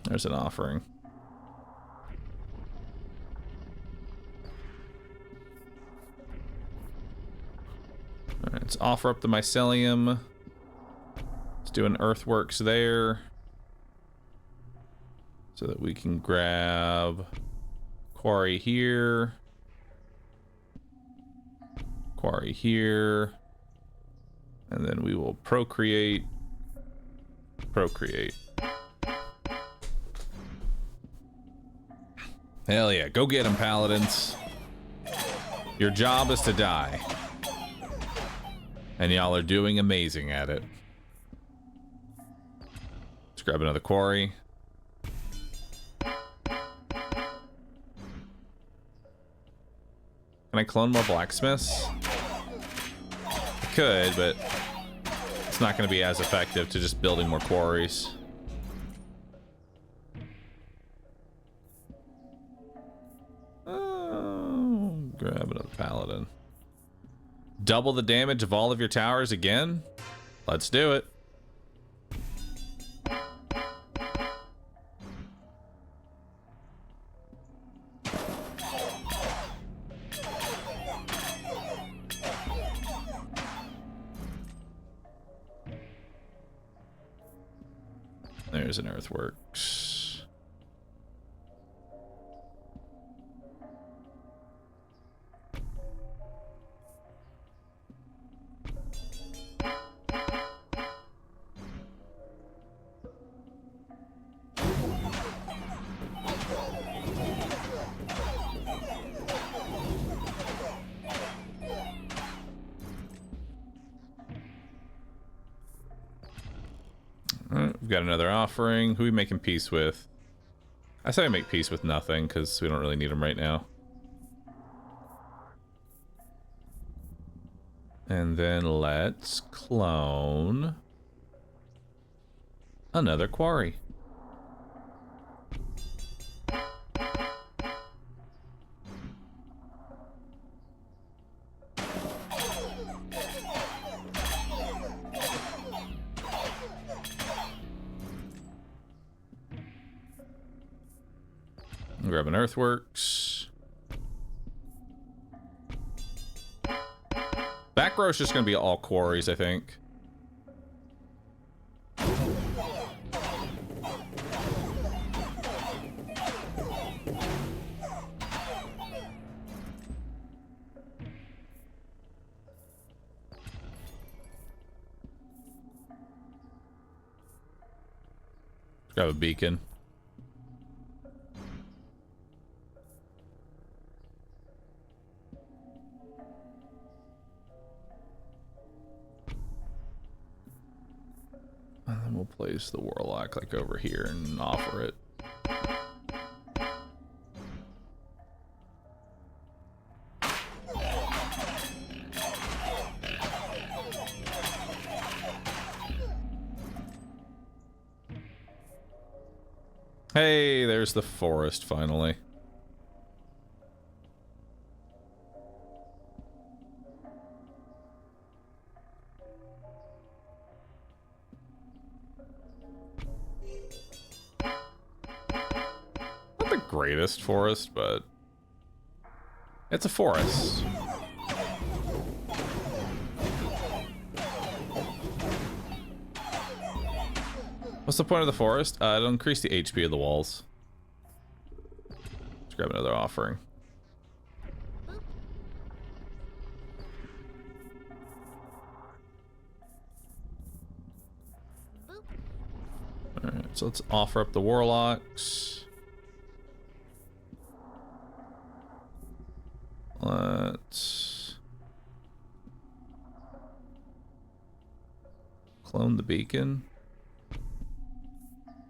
There's an offering. Alright, let's offer up the mycelium. Let's do an earthworks there. So that we can grab quarry here. Quarry here. And then we will procreate. Procreate. Hell yeah, go get them, paladins. Your job is to die. And y'all are doing amazing at it. Let's grab another quarry. Can I clone more blacksmiths? I could, but it's not going to be as effective to just building more quarries. Oh, grab another paladin. Double the damage of all of your towers again? Let's do it. There's an earthworks. Alright, we've got another offering. Who are we making peace with? I say I make peace with nothing, because we don't really need them right now. And then let's clone another quarry. Grab an earthworks. Back row is just going to be all quarries, I think. Grab a beacon. And then we'll place the warlock like over here and offer it. Hey, there's the forest finally. the greatest forest, but it's a forest. What's the point of the forest? It'll increase the HP of the walls. Let's grab another offering. Alright, so let's offer up the warlocks. Let's clone the beacon.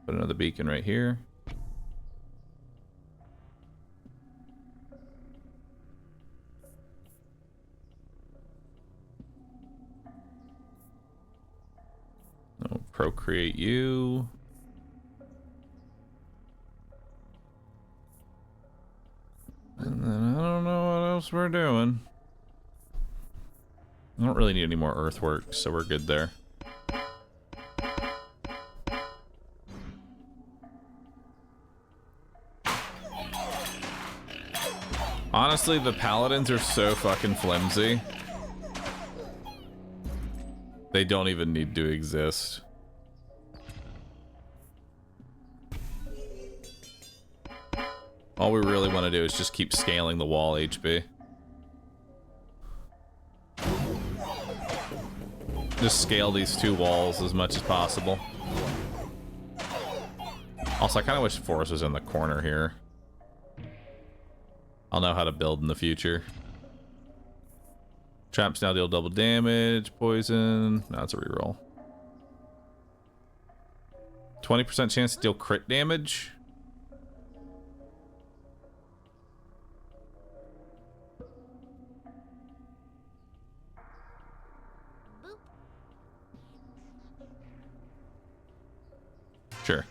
Put another beacon right here. I'll procreate you. And then I don't know what else we're doing. I don't really need any more earthworks, so we're good there. Honestly, the paladins are so fucking flimsy. They don't even need to exist. All we really want to do is just keep scaling the wall HP. Just scale these two walls as much as possible. Also, I kind of wish Forest was in the corner here. I'll know how to build in the future. Traps now deal double damage, poison. No, it's a reroll. 20% chance to deal crit damage. Sure.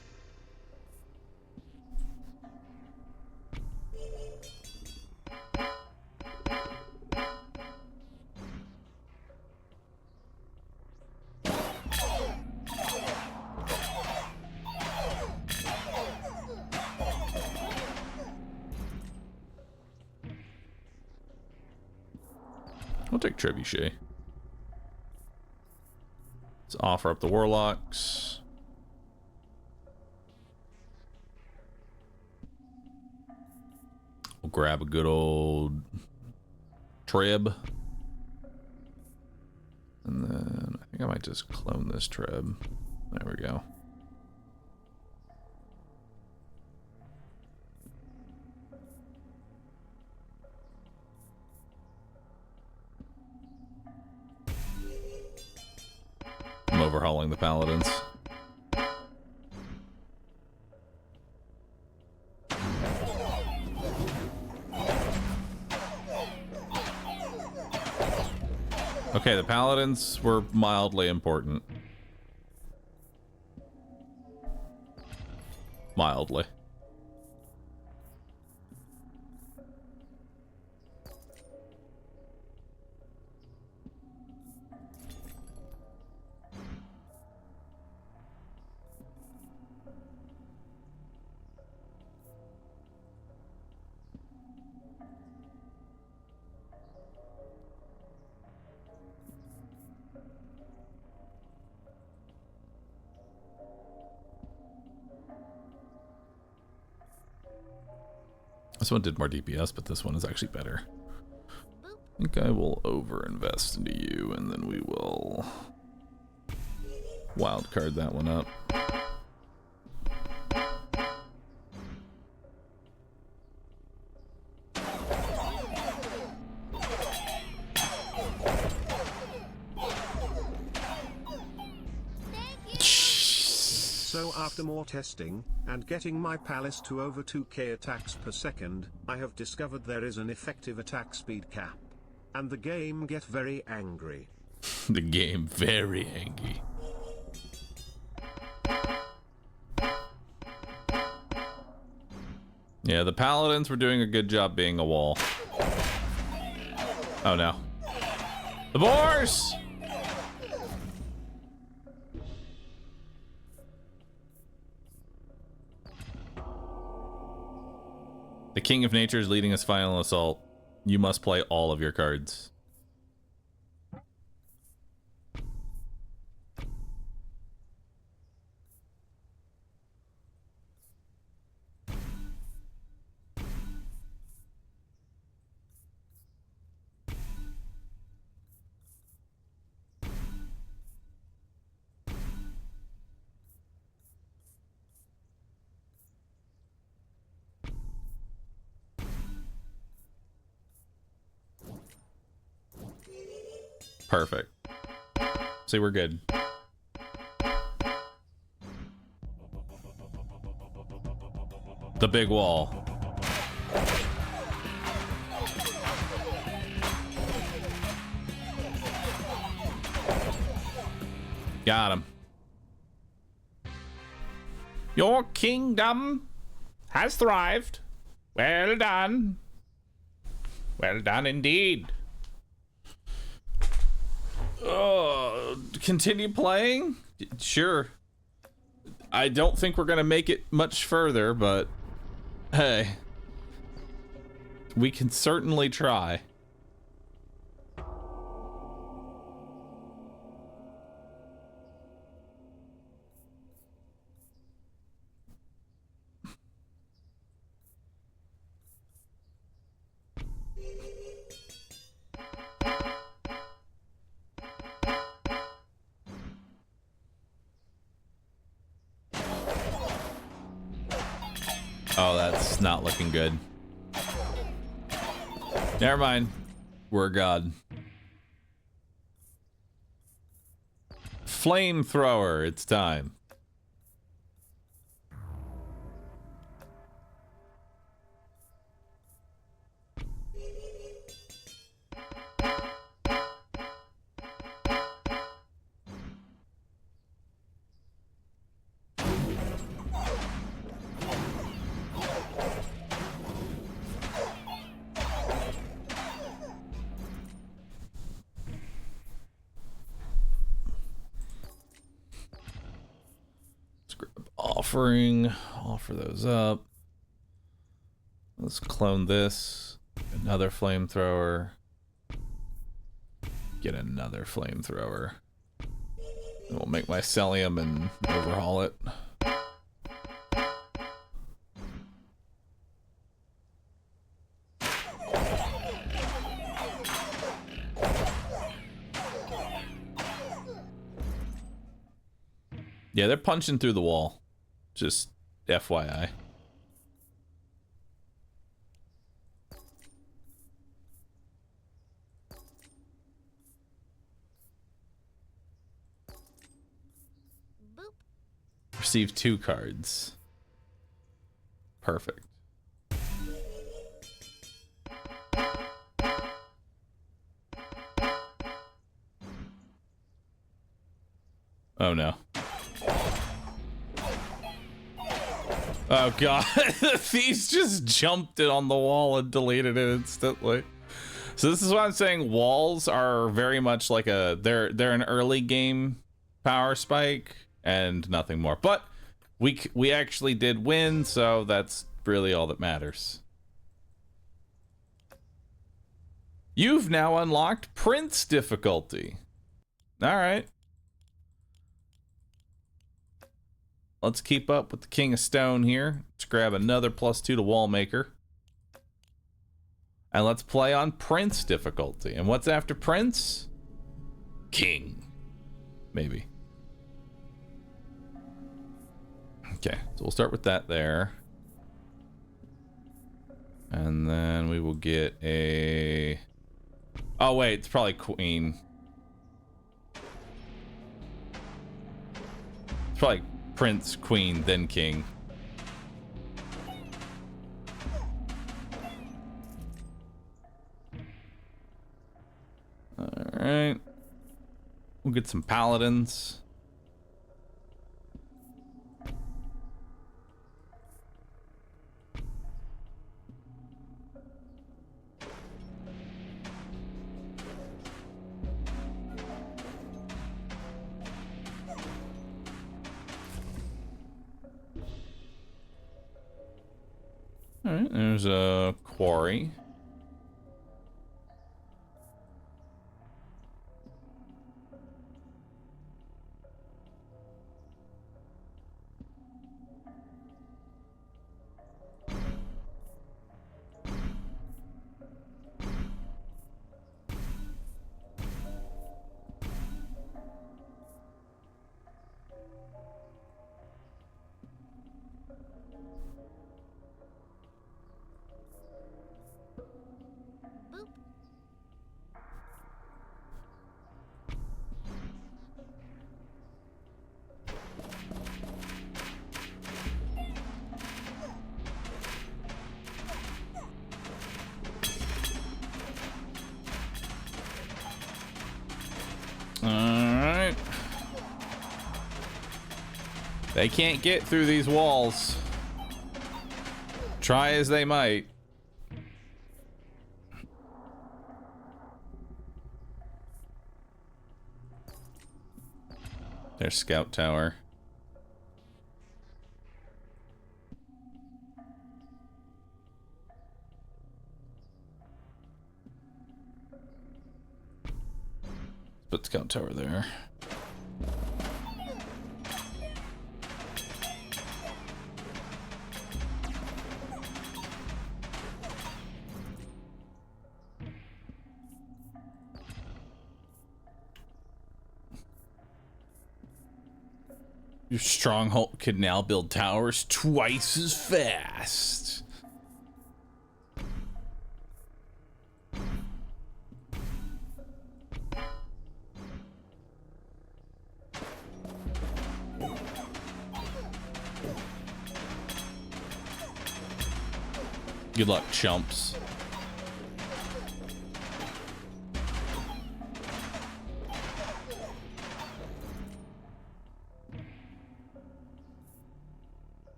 We'll take Trebuchet. Let's offer up the warlocks. We'll grab a good old Treb. And then I think I might just clone this Treb. There we go. I'm overhauling the paladins. Okay, the paladins were mildly important. Mildly. This one did more DPS, but this one is actually better. I think I will over-invest into you, and then we will wildcard that one up. So after more testing, and getting my palace to over 2k attacks per second, I have discovered there is an effective attack speed cap. And the game get very angry. The game very angry. Yeah, the paladins were doing a good job being a wall. Oh no. The boars! The King of Nature is leading his final assault. You must play all of your cards. Perfect. See, we're good. The big wall. Got him. Your kingdom has thrived. Well done. Well done indeed. Continue playing? Sure. I don't think we're gonna make it much further, but hey, we can certainly try. Oh, that's not looking good. Never mind. We're God. Flamethrower, it's time. Offer those up. Let's clone this. Another flamethrower. Get another flamethrower. And we'll make mycelium and overhaul it. Yeah, they're punching through the wall. Just FYI. Boop. Receive 2 cards. Perfect. Oh no. Oh god, the thieves just jumped it on the wall and deleted it instantly. So this is what I'm saying. Walls are very much like they're an early game power spike and nothing more. But we actually did win, so that's really all that matters. You've now unlocked Prince difficulty. All right. Let's keep up with the King of Stone here. Let's grab another +2 to Wallmaker. And let's play on Prince difficulty. And what's after Prince? King. Maybe. Okay, so we'll start with that there. And then we will get a... Oh wait, it's probably Queen. It's probably Prince, Queen, then King. Alright. We'll get some Paladins. Alright, there's a quarry. Alright. They can't get through these walls. Try as they might. There's Scout Tower. Put Scout Tower there. Your stronghold could now build towers twice as fast. Good luck, chumps.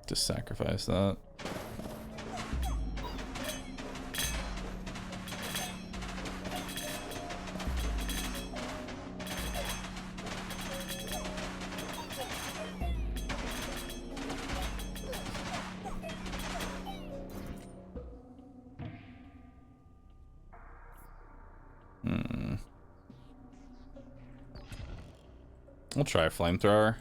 Just sacrifice that. We'll try a flamethrower.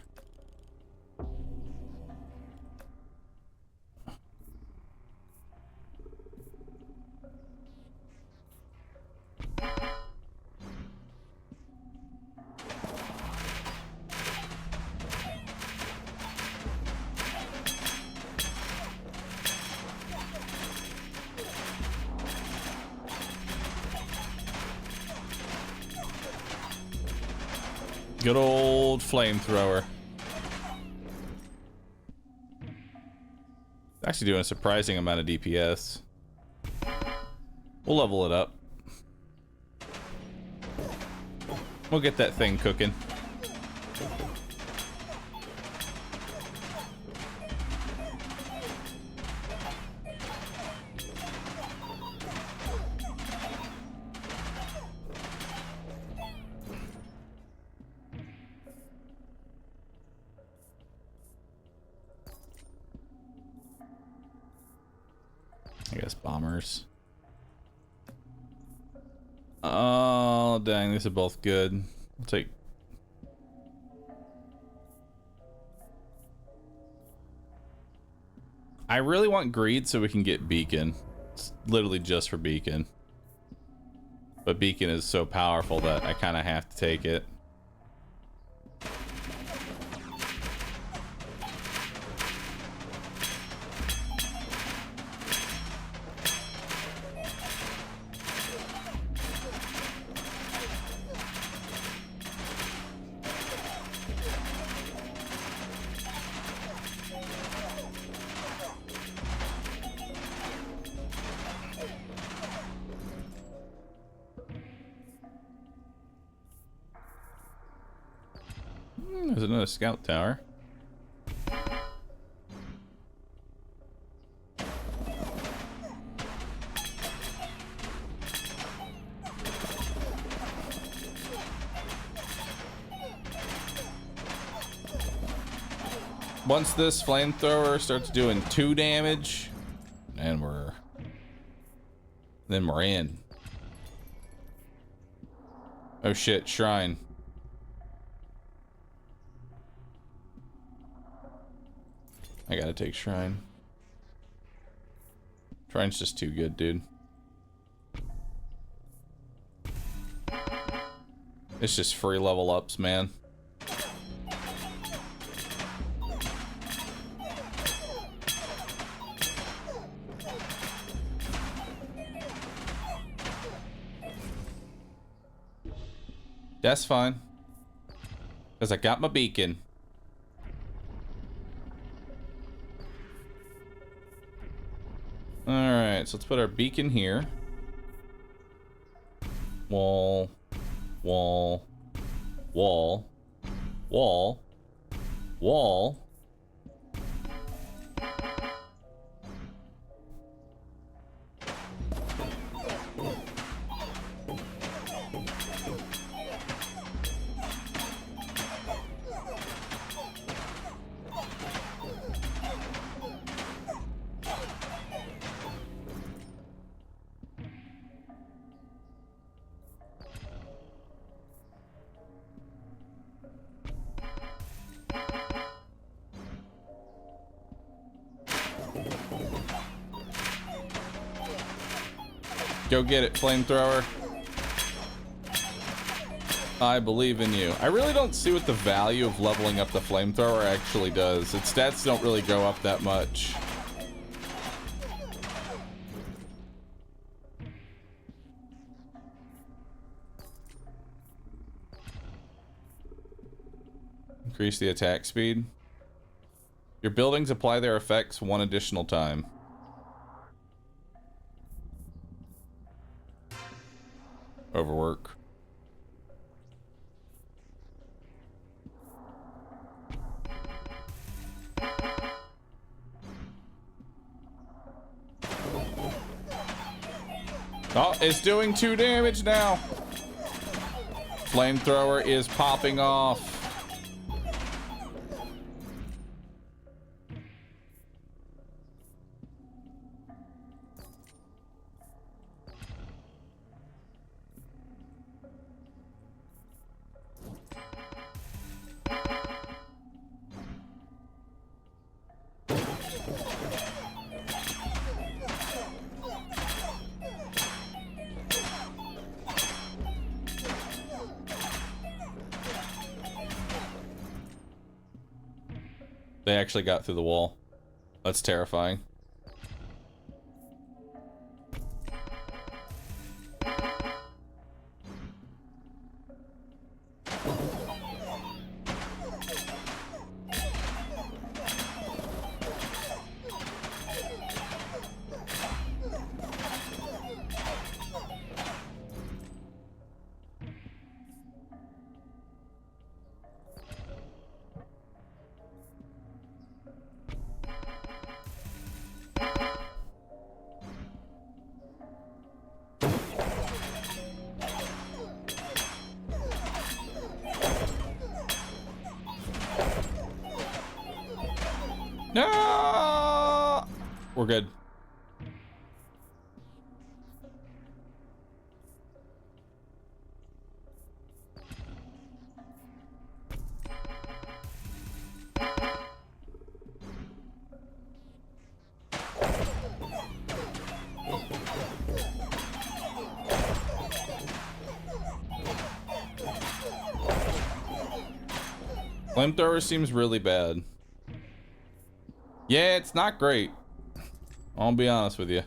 Good old flamethrower. Actually doing a surprising amount of DPS. We'll level it up. We'll get that thing cooking. I guess bombers. Oh, dang, these are both good. I'll take... I really want greed so we can get beacon. It's literally just for beacon. But beacon is so powerful that I kind of have to take it. There's another scout tower. Once this flamethrower starts doing 2 damage, and then we're in. Oh shit, shrine. I gotta take shrine. Shrine's just too good, dude. It's just free level ups, man. That's fine. Because I got my beacon. Alright, so let's put our beacon here. Wall. Wall. Wall. Wall. Wall. Go get it, flamethrower. I believe in you. I really don't see what the value of leveling up the flamethrower actually does. Its stats don't really go up that much. Increase the attack speed. Your buildings apply their effects 1 additional time. Overwork. Oh, it's doing 2 damage now. Flamethrower is popping off. They actually got through the wall. That's terrifying. No! We're good. Flamethrower seems really bad. Yeah, it's not great. I'll be honest with you.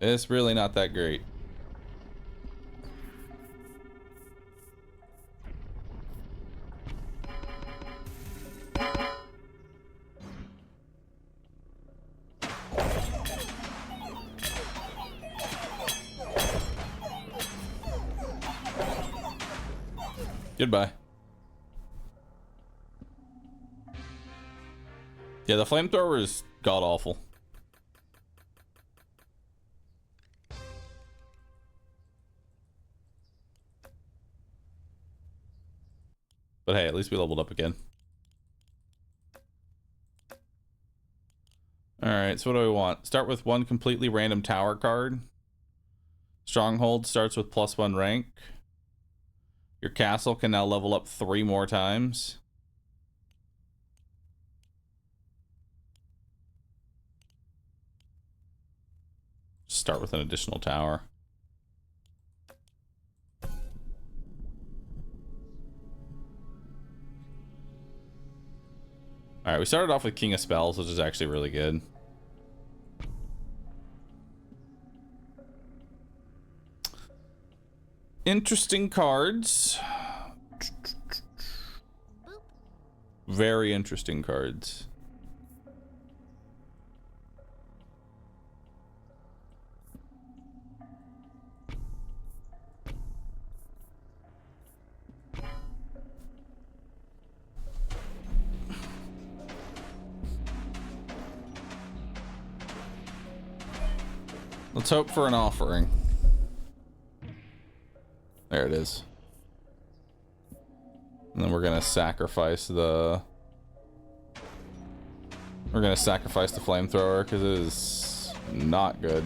It's really not that great. Goodbye. Yeah, the flamethrower is god-awful. But hey, at least we leveled up again. Alright, so what do we want? Start with one completely random tower card. Stronghold starts with +1 rank. Your castle can now level up 3 more times. Start with an additional tower. Alright, we started off with King of Spells, which is actually really good. Interesting cards. Very interesting cards. Let's hope for an offering. There it is. And then we're gonna sacrifice the... We're gonna sacrifice the flamethrower because it is not good.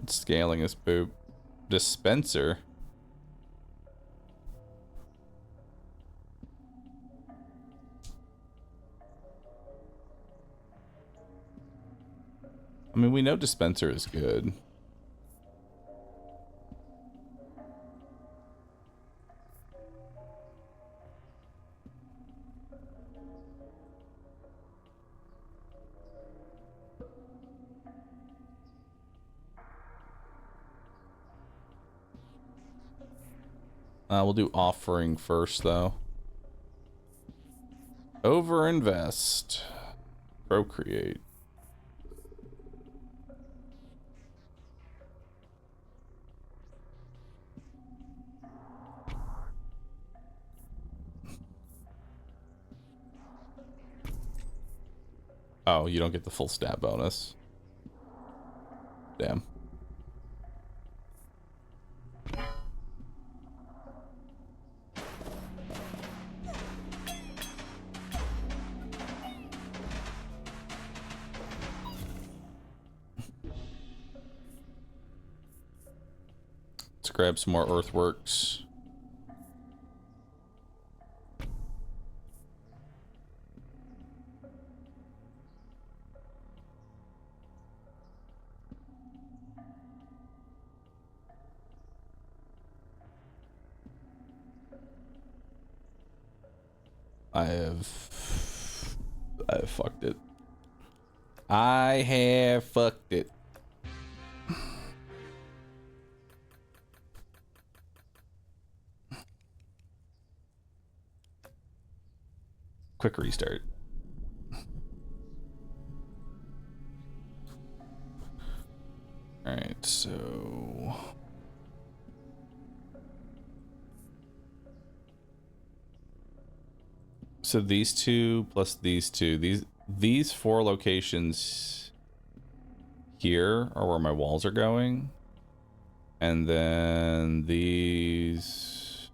It's scaling this poop. Dispenser. I mean, we know dispenser is good. We'll do offering first, though. Overinvest. Procreate. Oh, you don't get the full stat bonus. Damn. Let's grab some more earthworks. I have fucked it. I have fucked it. Quick restart. All right, so these two plus these two, these 4 locations here are where my walls are going, and then these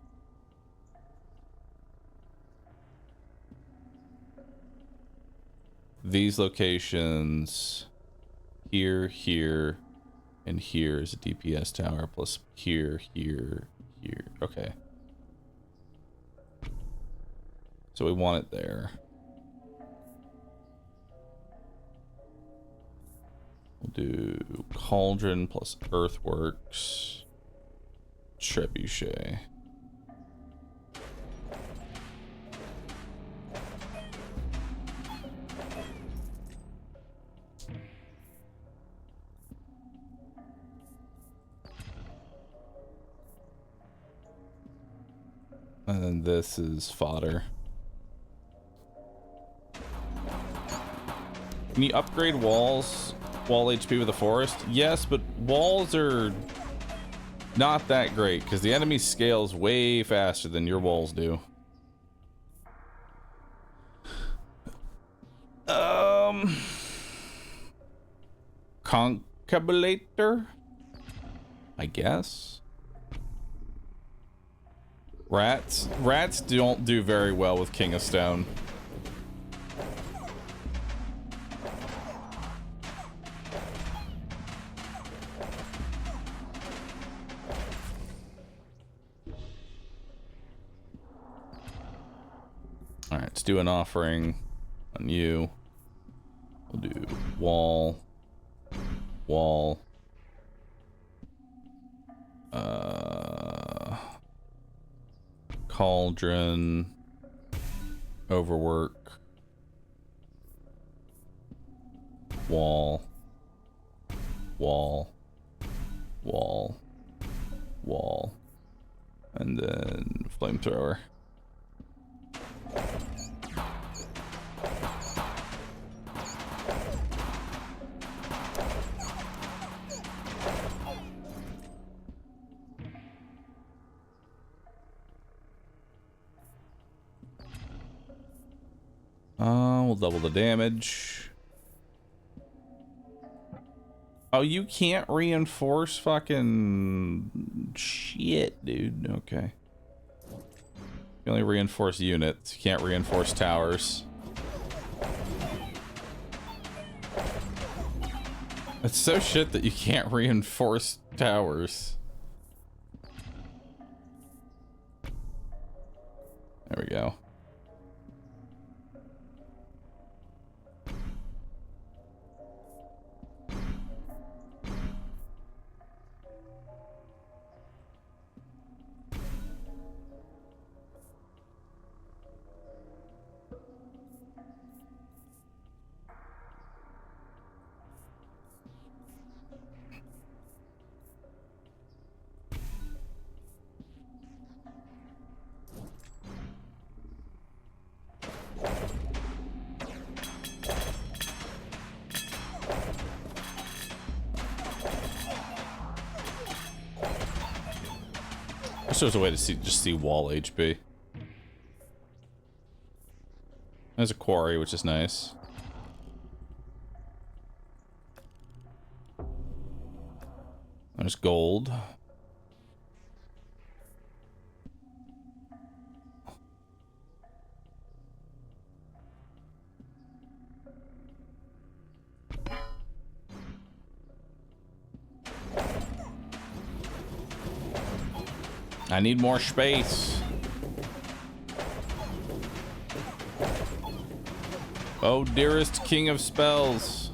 locations here, here, and here is a DPS tower, plus here, here, here. Okay. So we want it there. We'll do Cauldron plus Earthworks. Trebuchet. And then this is fodder. Can you upgrade walls, wall HP with the forest? Yes, but walls are not that great because the enemy scales way faster than your walls do. Concabulator? I guess. Rats don't do very well with King of Stone. Alright, let's do an offering on you. We'll do wall. Wall. Cauldron. Overwork. Wall. Wall. Wall. Wall. And then flamethrower. We'll double the damage. Oh, you can't reinforce fucking shit, dude. Okay. You only reinforce units. You can't reinforce towers. It's so shit that you can't reinforce towers. There we go. There's a way to see wall HP. There's a quarry, which is nice. There's gold. I need more space. Oh, dearest king of spells.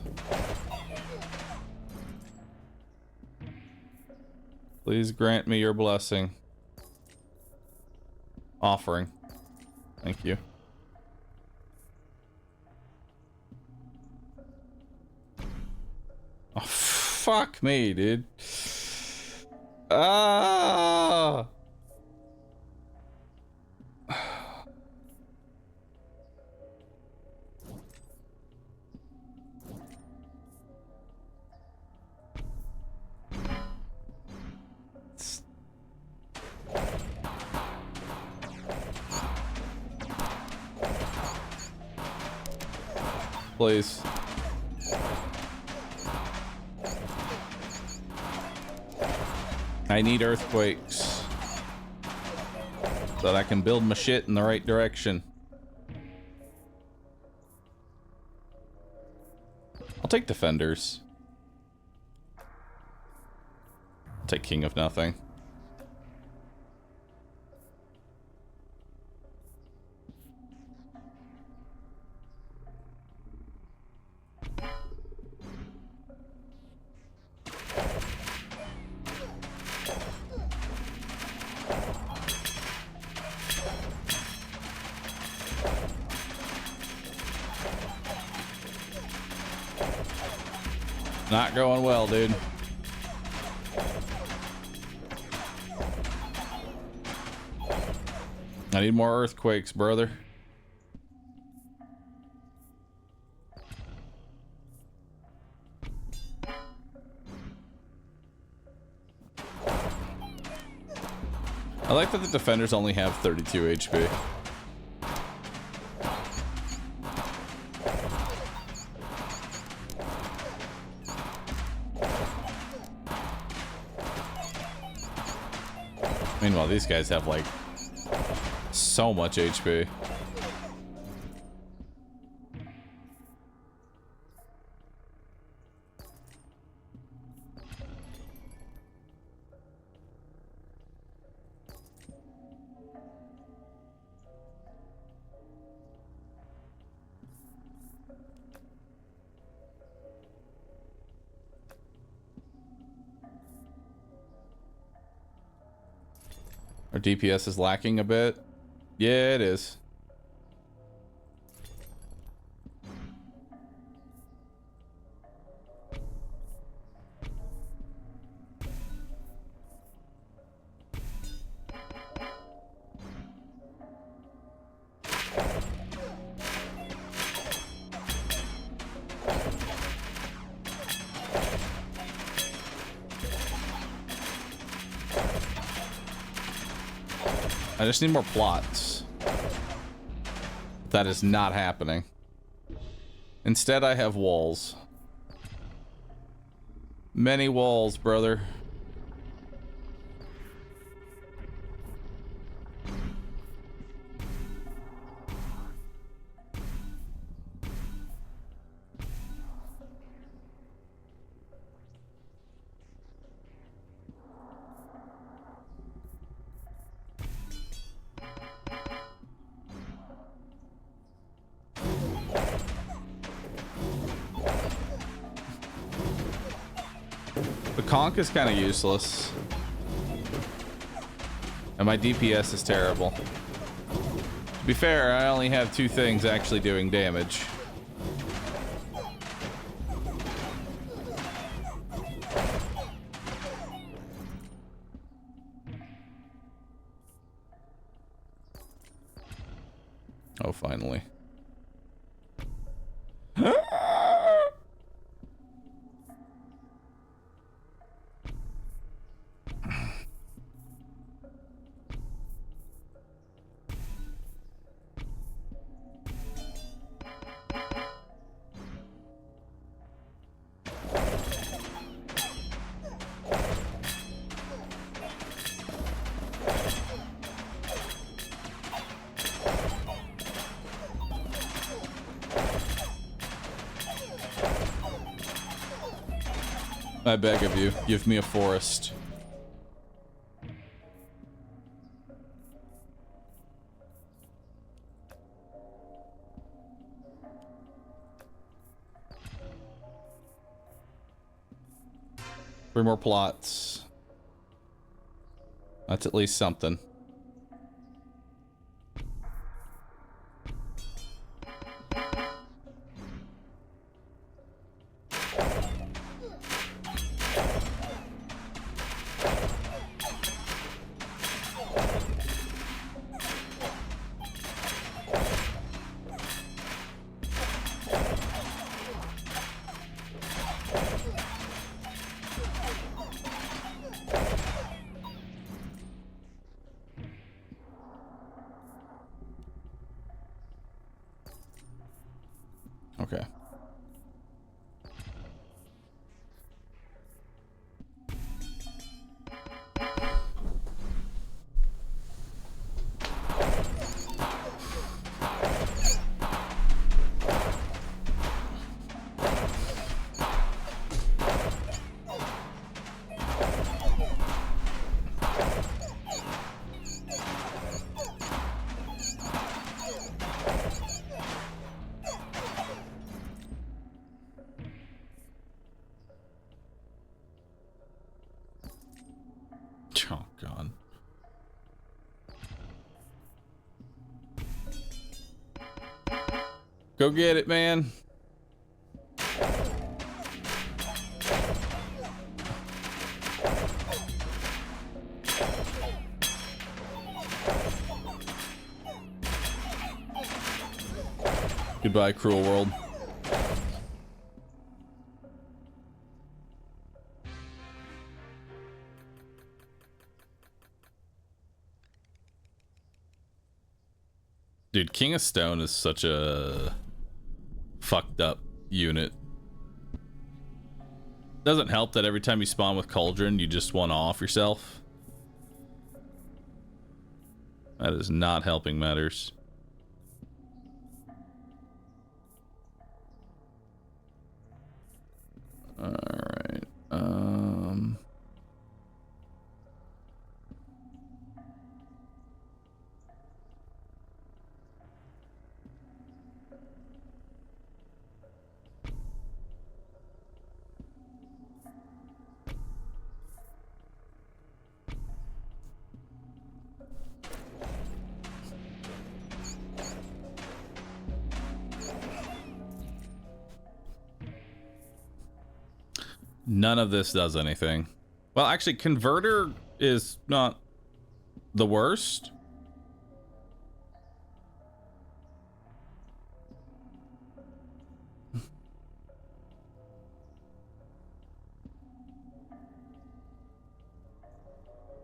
Please grant me your blessing. Offering. Thank you. Oh, fuck me, dude. Ah! Please. I need earthquakes so that I can build my shit in the right direction. I'll take defenders. I'll take king of nothing. Not going well, dude. I need more earthquakes, brother. I like that the defenders only have 32 HP. Meanwhile, these guys have like So much HP. Our DPS is lacking a bit. Yeah, it is. I just need more plots. That is not happening. Instead, I have walls. Many walls, brother. Conk is kind of useless. And my DPS is terrible. To be fair, I only have 2 things actually doing damage. Oh, finally. I beg of you, give me a forest. Three more plots. That's at least something. Okay. Oh, God. Go get it, man. Goodbye, cruel world. Dude, King of Stone is such a fucked up unit. Doesn't help that every time you spawn with Cauldron, you just one off yourself. That is not helping matters. All right. None of this does anything. Well, actually, converter is not the worst.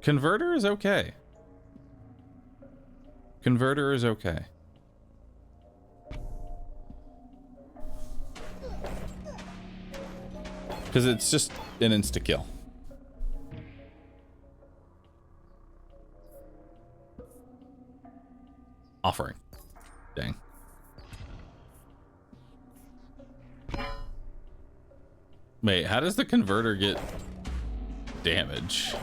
Converter is okay. Converter is okay. Because it's just an insta-kill. Offering. Dang. Wait, how does the converter get damage?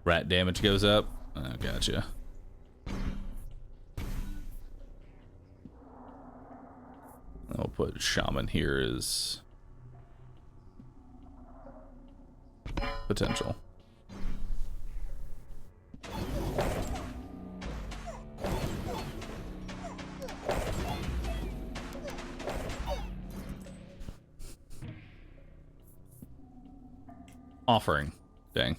Rat damage goes up? Oh, gotcha. I'll put shaman here as potential. Offering. Dang.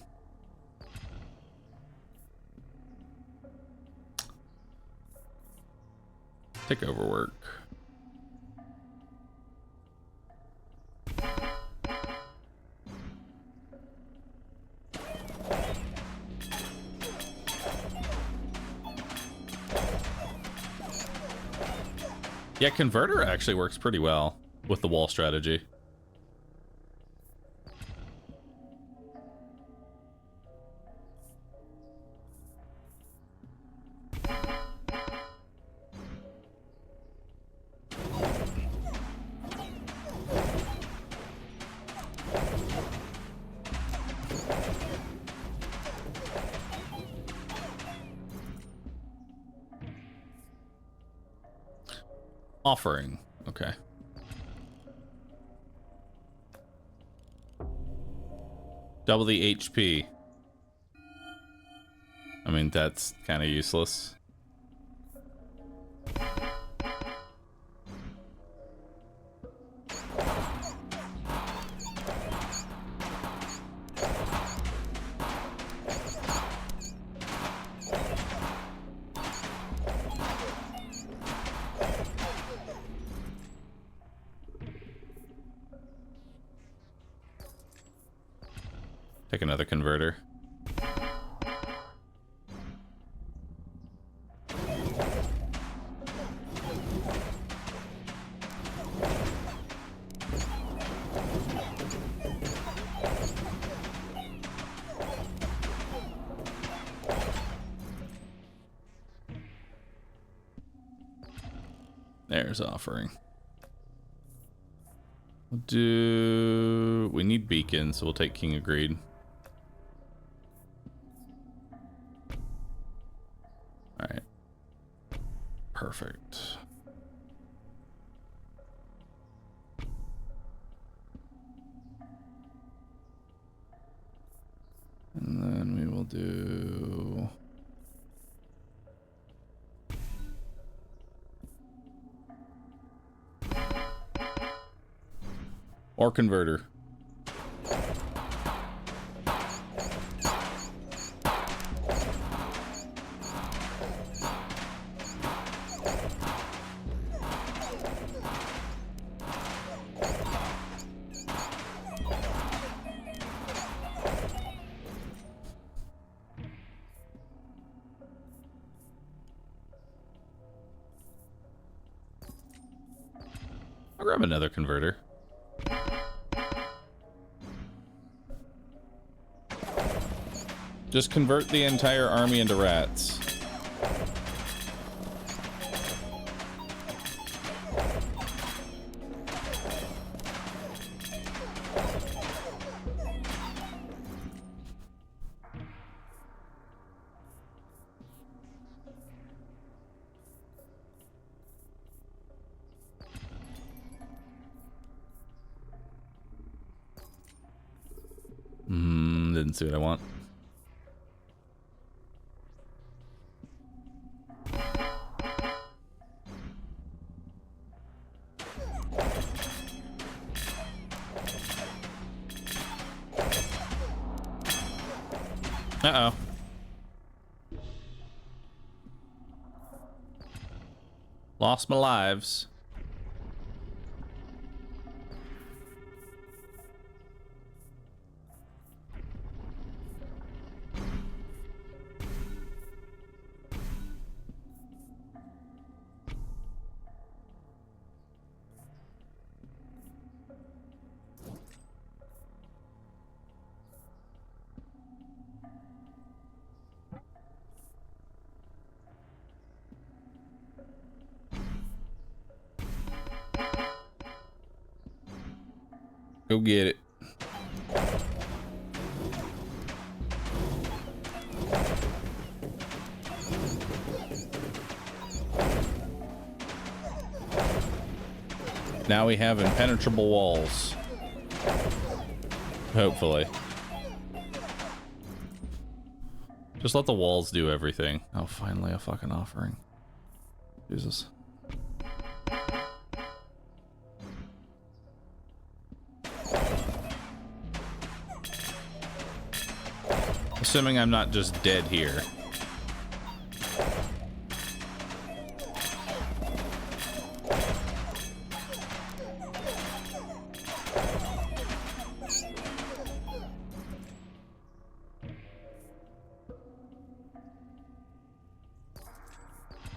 Take over work. Yeah, converter actually works pretty well with the wall strategy. Offering. Okay. Double the HP. I mean, that's kind of useless. Take another converter. There's offering. We need beacon, so we'll take King of Greed. All right. Perfect. And then we will do... or converter. grab another converter. Just convert the entire army into rats. Didn't see what I want. Uh-oh. Lost my lives. Go get it. Now we have impenetrable walls. Hopefully. Just let the walls do everything. Oh, finally a fucking offering. Jesus. Assuming I'm not just dead here.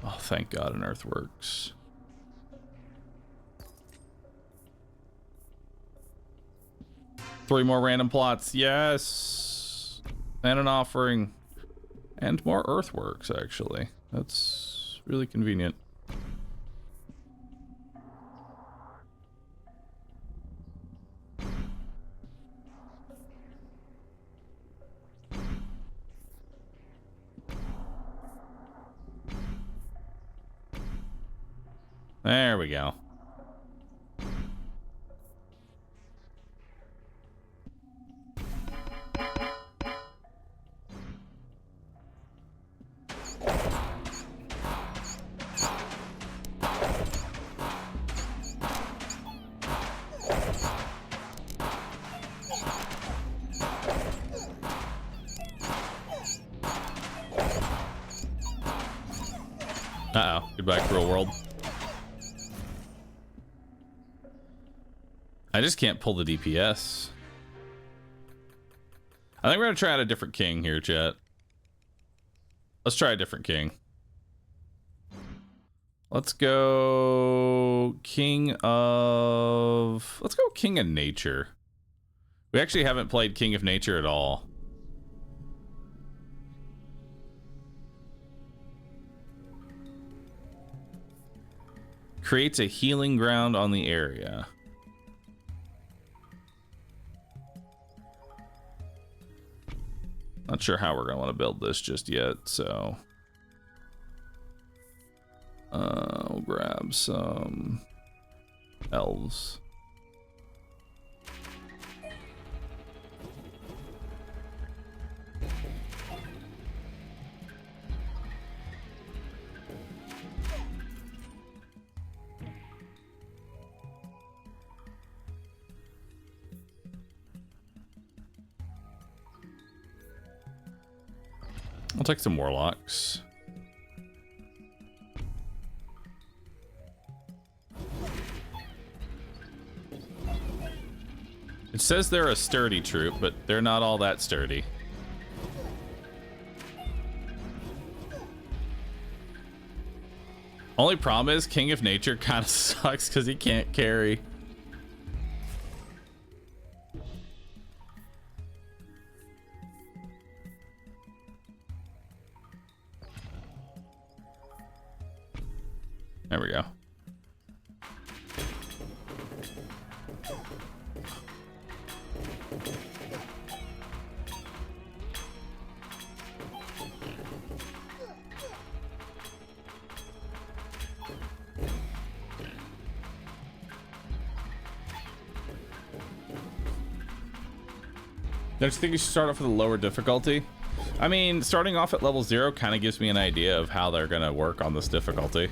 Oh, thank God an earthworks. Three more random plots. Yes. And an offering. And more earthworks, actually. That's really convenient. There we go. Uh-oh. Goodbye, cruel world. I just can't pull the DPS. I think we're gonna try out a different king here, chat. Let's try a different king. Let's go King of... Let's go King of Nature. We actually haven't played King of Nature at all. Creates a healing ground on the area. Not sure how we're gonna want to build this just yet, so we'll grab some elves. I'll take some warlocks. It says they're a sturdy troop, but they're not all that sturdy. Only problem is King of Nature kind of sucks because he can't carry. There we go. Don't you think you should start off with a lower difficulty? I mean, starting off at level 0 kind of gives me an idea of how they're going to work on this difficulty.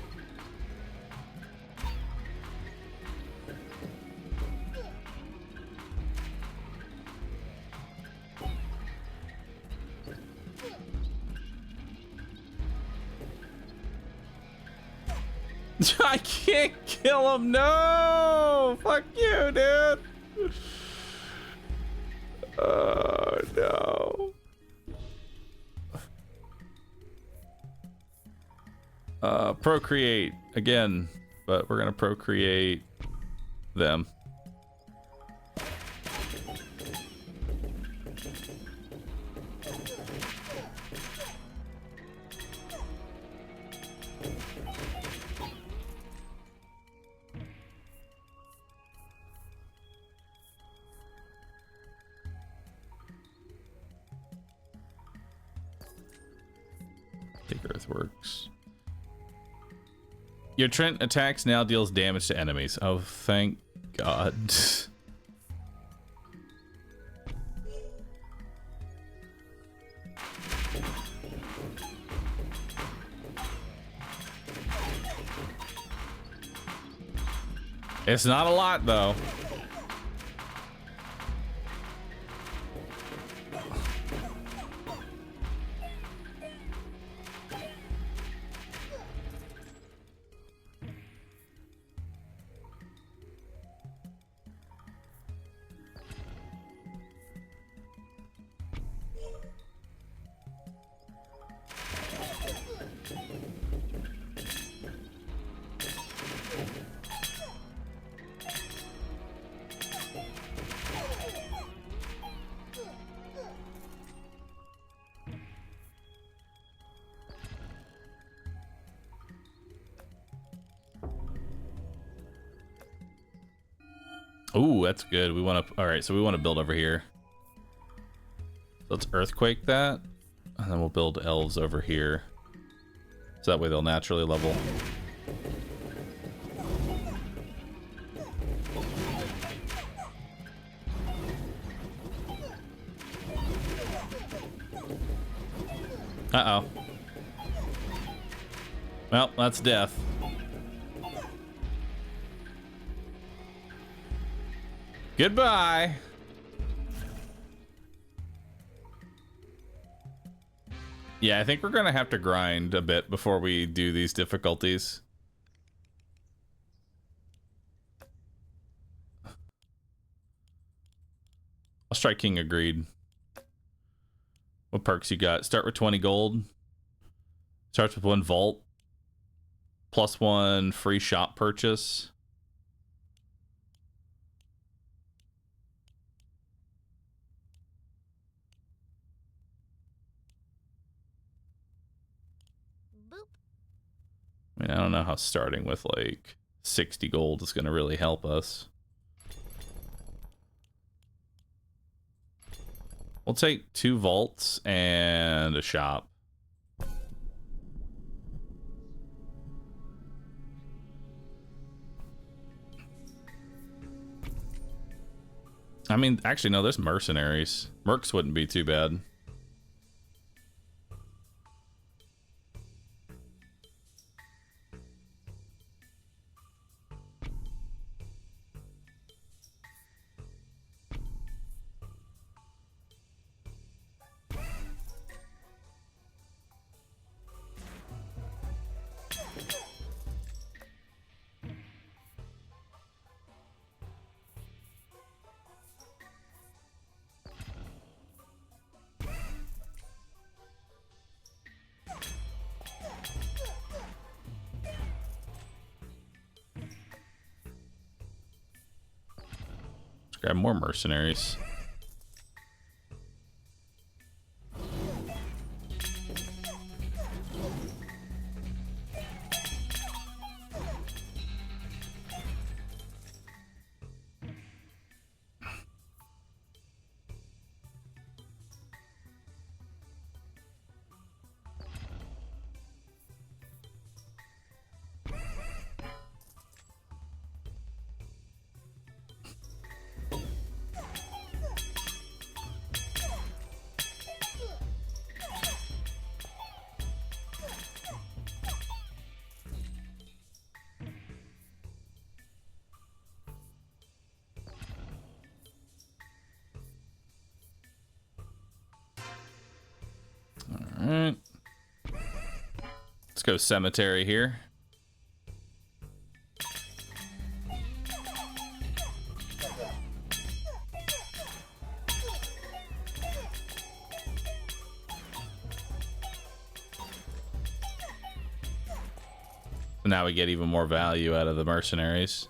I can't kill him. No! Fuck you, dude. Oh, no. Procreate again, but we're gonna procreate them. Take Earthworks. Your Trent attacks now deals damage to enemies. Oh, thank God. It's not a lot, though. Ooh, that's good. We want to. All right, so we want to build over here. Let's earthquake that, and then we'll build elves over here, so that way they'll naturally level. Uh-oh. Well, that's death. Goodbye. Yeah, I think we're gonna have to grind a bit before we do these difficulties. Let's try King of Greed. What perks you got? Start with 20 gold. Starts with 1 vault. +1 free shop purchase. I mean, I don't know how starting with like 60 gold is going to really help us. We'll take 2 vaults and a shop. I mean, actually, no, there's mercenaries. Mercs wouldn't be too bad. Grab more mercenaries. Alright. Let's go cemetery here. So now we get even more value out of the mercenaries.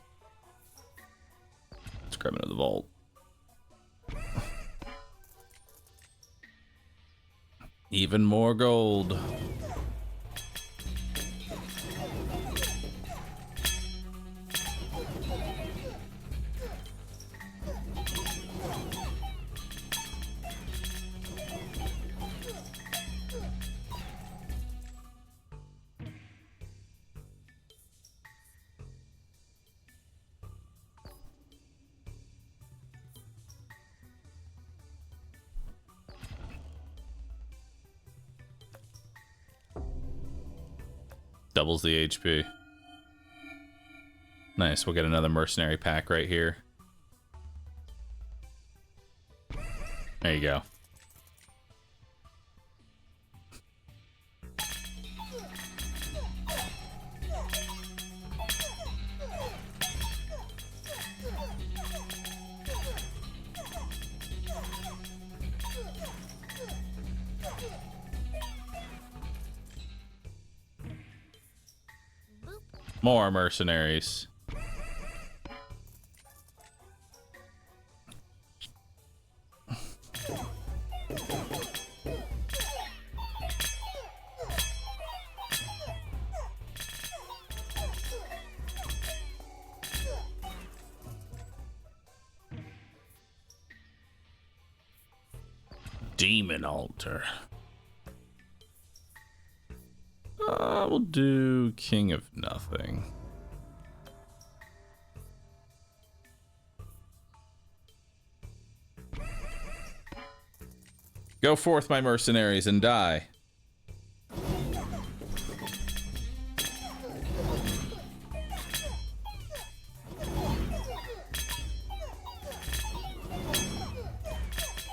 Let's grab into the vault. Even more gold. Doubles the HP. Nice, we'll get another mercenary pack right here. There you go. More mercenaries. Demon altar. We'll do King of Nothing. Go forth, my mercenaries, and die.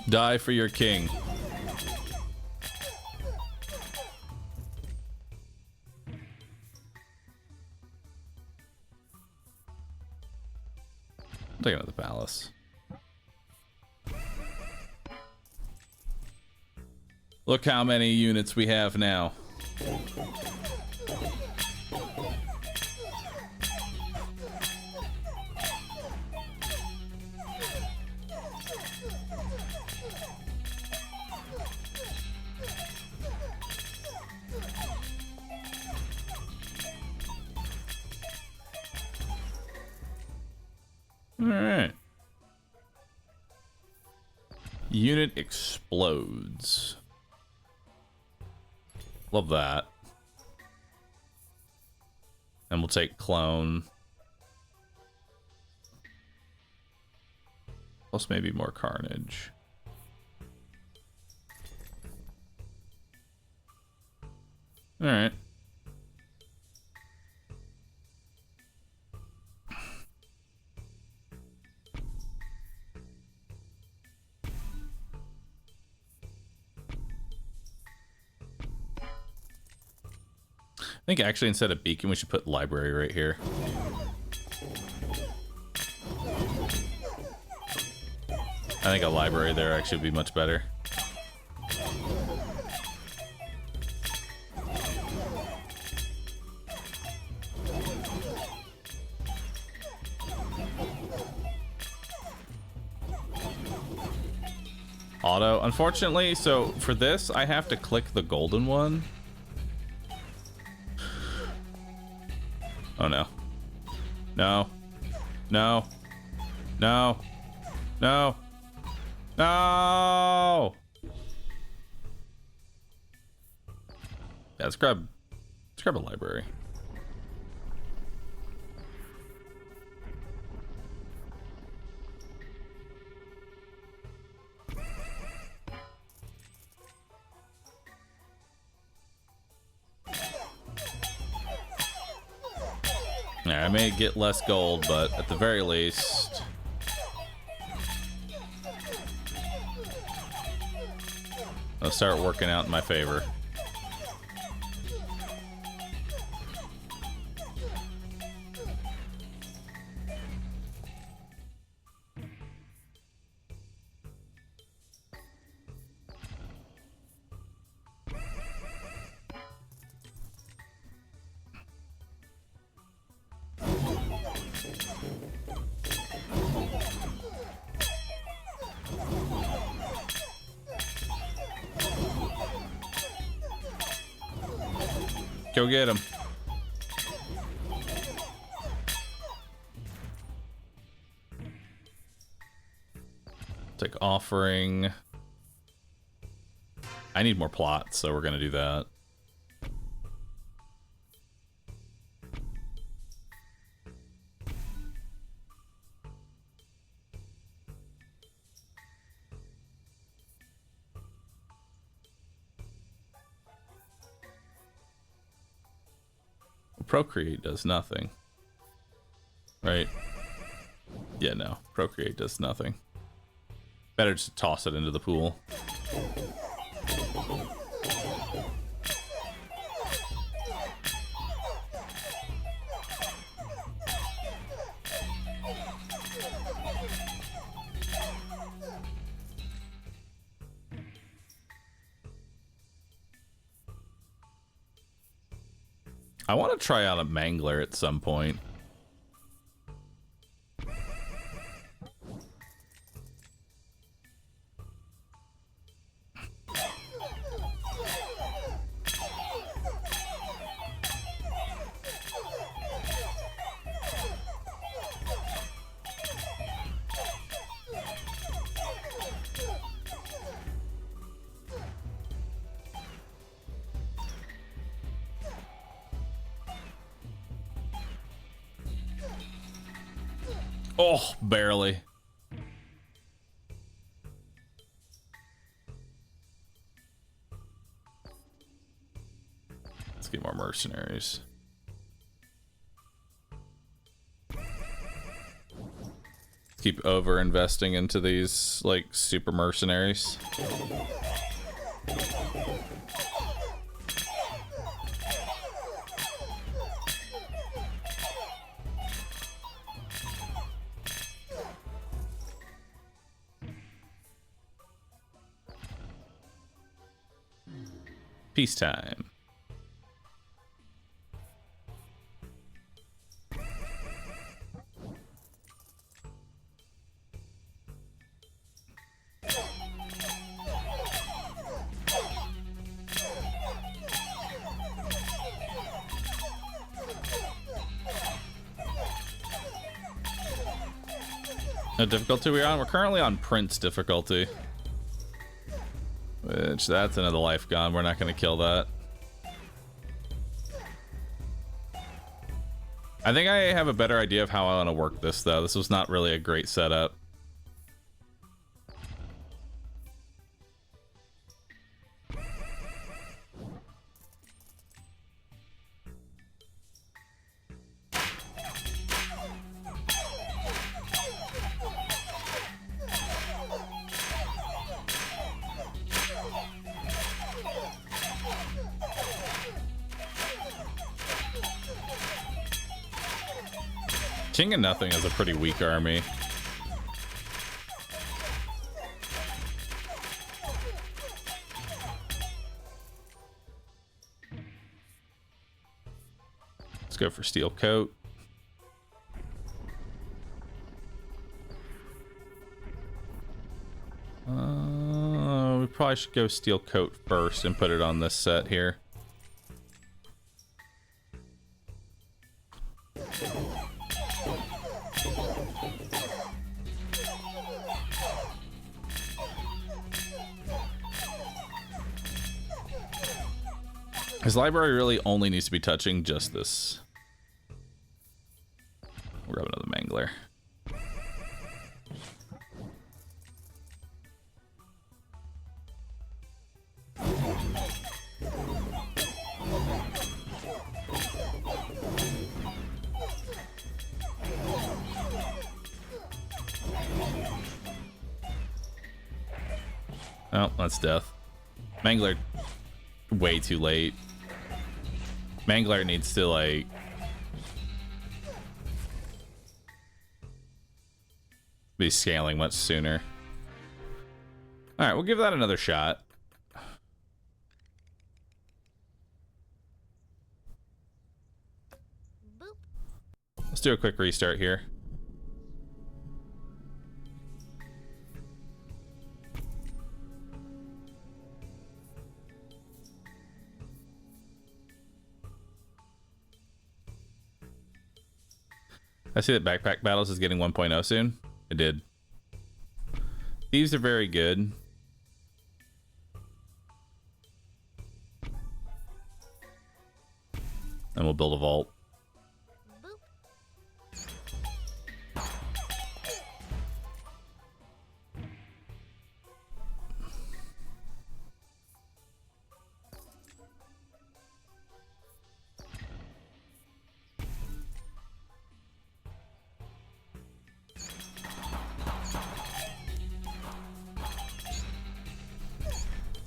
Die for your king. Take another palace. Look how many units we have now. All right. Unit explodes. Love that. And we'll take clone. Plus maybe more carnage. All right. I think actually instead of beacon, we should put library right here. I think a library there actually would be much better. auto. Unfortunately, so for this, I have to click the golden one. Oh no. No. No. No. No. No! Yeah, let's grab a library. Yeah, I may get less gold, but at the very least... I'll start working out in my favor. Go get him. Take offering. I need more plots, so we're gonna do that. Procreate does nothing. Right? Yeah, no. Procreate does nothing. Better just toss it into the pool. I want to try out a mangler at some point. Oh, barely. Let's get more mercenaries. Keep over investing into these, like, super mercenaries. Peacetime. No difficulty we're on? We're currently on Prince difficulty. Which, that's another life gone. We're not going to kill that. I think I have a better idea of how I want to work this, though. This was not really a great setup. King of Nothing is a pretty weak army. Let's go for Steel Coat. probably should go steel coat first and put it on this set here. His library really only needs to be touching just this. We'll grab another mangler. Oh, that's death. Mangler, way too late. Mangler needs to, like... be scaling much sooner. Alright, we'll give that another shot. Boop. Let's do a quick restart here. I see that Backpack Battles is getting 1.0 soon. It did. Thieves are very good. And we'll build a vault. Boop.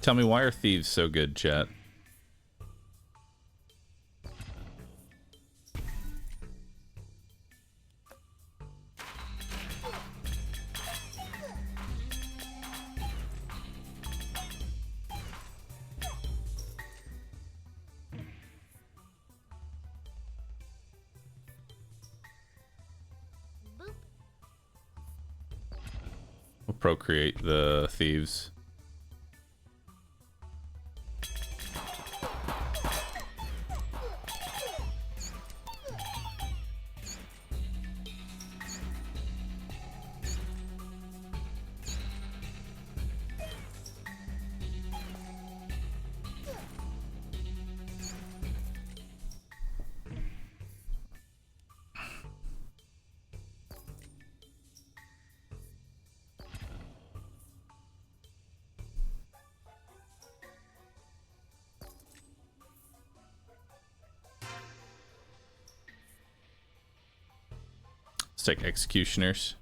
Tell me, why are thieves so good, chat? Boop. We'll procreate the thieves. Let's take executioners.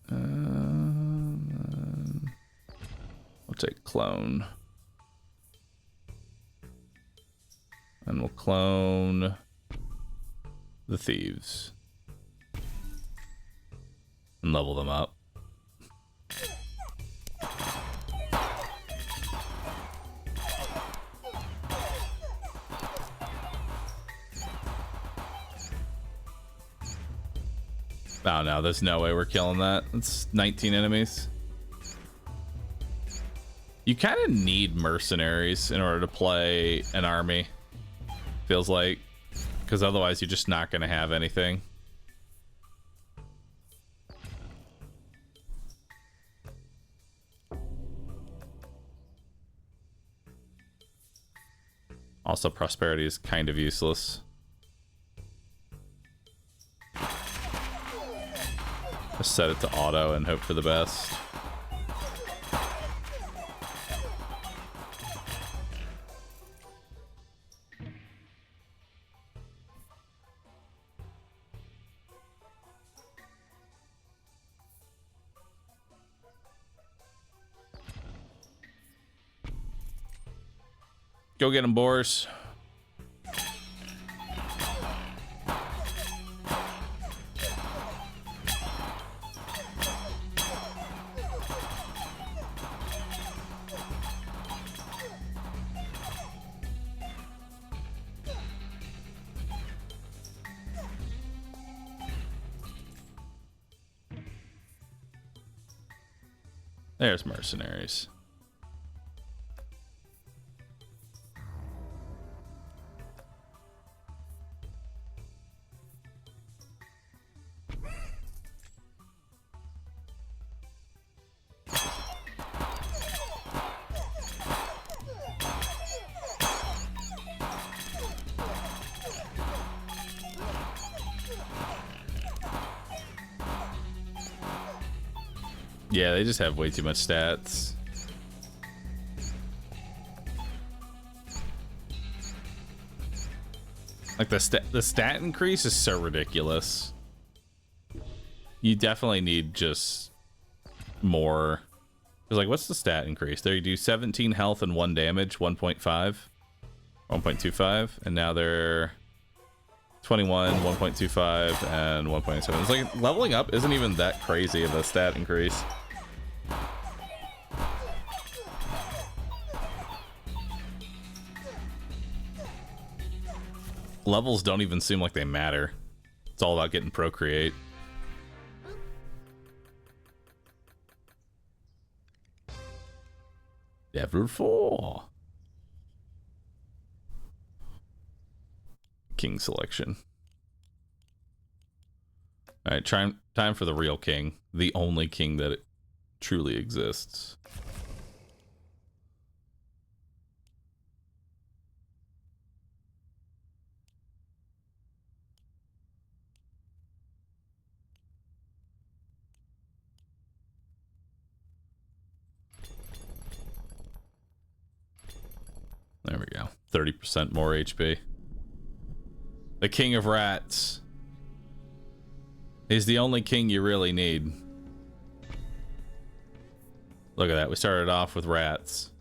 We'll take clone. And we'll clone the thieves. And level them up. Oh no, there's no way we're killing that. It's 19 enemies. You kind of need mercenaries in order to play an army. Feels like. Because otherwise you're just not going to have anything. Also, prosperity is kind of useless. Just set it to auto and hope for the best. Go get them, Boars. There's mercenaries. Yeah, they just have way too much stats. Like the stat increase is so ridiculous. You definitely need just more. Cause like, what's the stat increase? They do 17 health and 1 damage, 1.5, 1.25, and now they're 21, 1.25, and 1.7. It's like leveling up isn't even that crazy of a stat increase. Levels don't even seem like they matter. It's all about getting procreate. Level 4. King selection. All right, time for the real king. The only king that truly exists. There we go. 30% more HP. The king of rats. He's the only king you really need. Look at that. We started off with rats.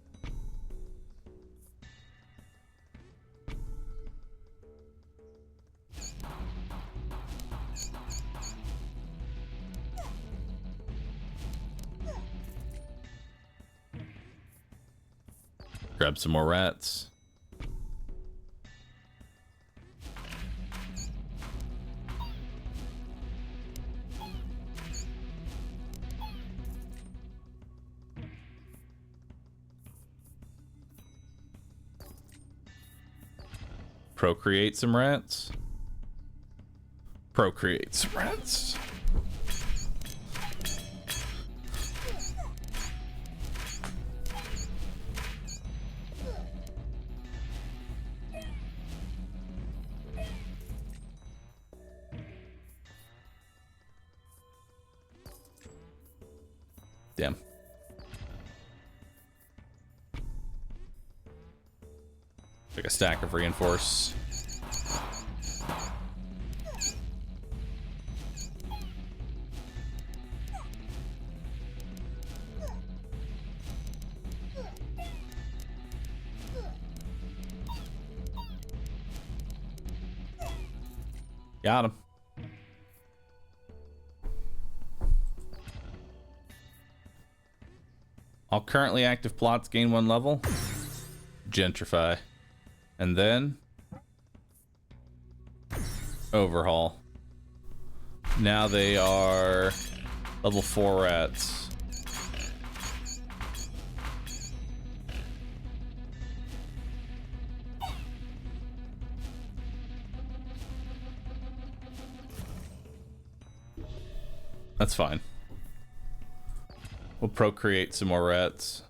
Grab some more rats. Procreate some rats. Procreate some rats. Damn. Like a stack of reinforce. Got him. All currently active plots gain 1 level. Gentrify. And then overhaul. Now they are level 4 rats. That's fine. We'll procreate some more rats.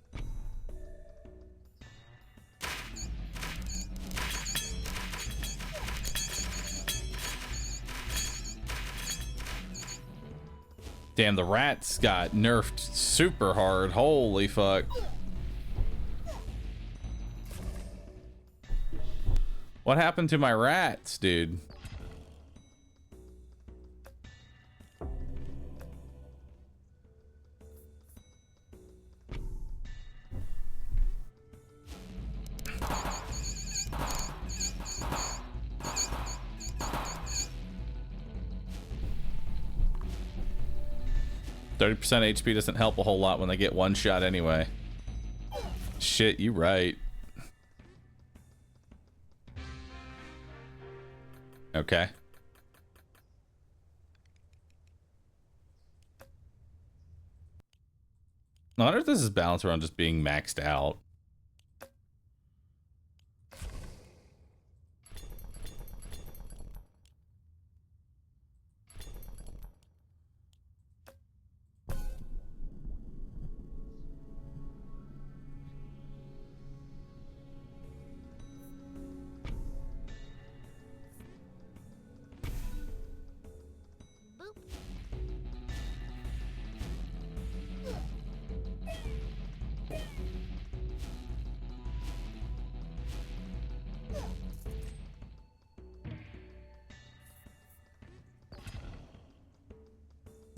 Damn, the rats got nerfed super hard. Holy fuck. What happened to my rats, dude? %, HP doesn't help a whole lot when they get 1 shot anyway. Shit, you right. Okay. I wonder if this is balanced around just being maxed out.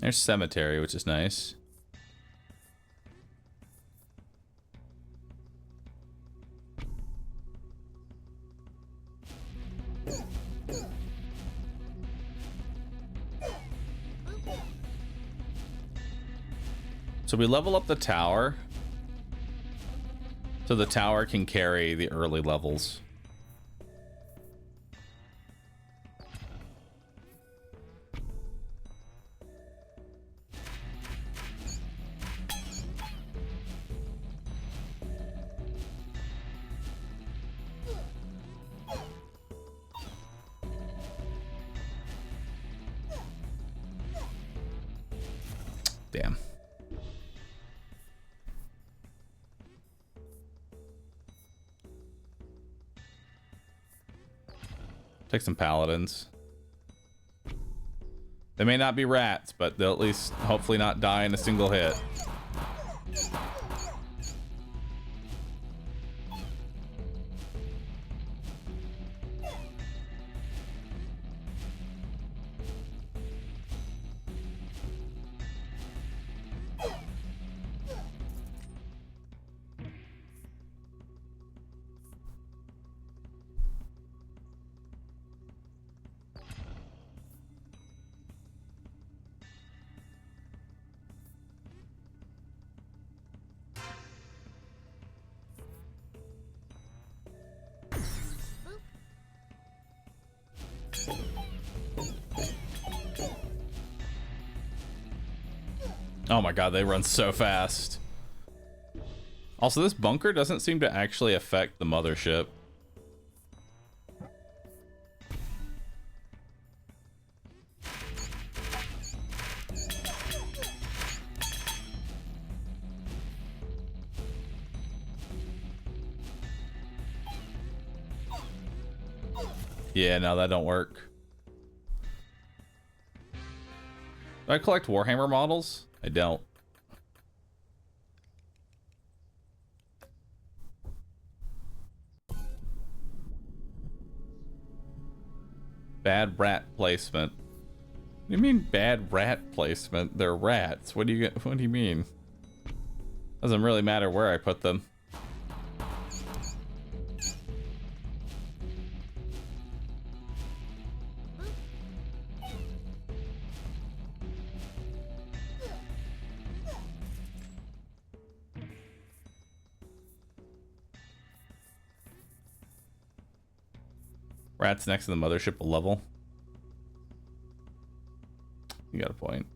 There's cemetery, which is nice. So we level up the tower, so the tower can carry the early levels. Damn. Take some paladins. They may not be rats, but they'll at least hopefully not die in a single hit. Oh my god, they run so fast. Also, this bunker doesn't seem to actually affect the mothership. Yeah, no, that don't work. Do I collect Warhammer models? I don't. Bad rat placement. What do you mean bad rat placement? They're rats. What do you mean? Doesn't really matter where I put them. Rats next to the mothership will level. You got a point.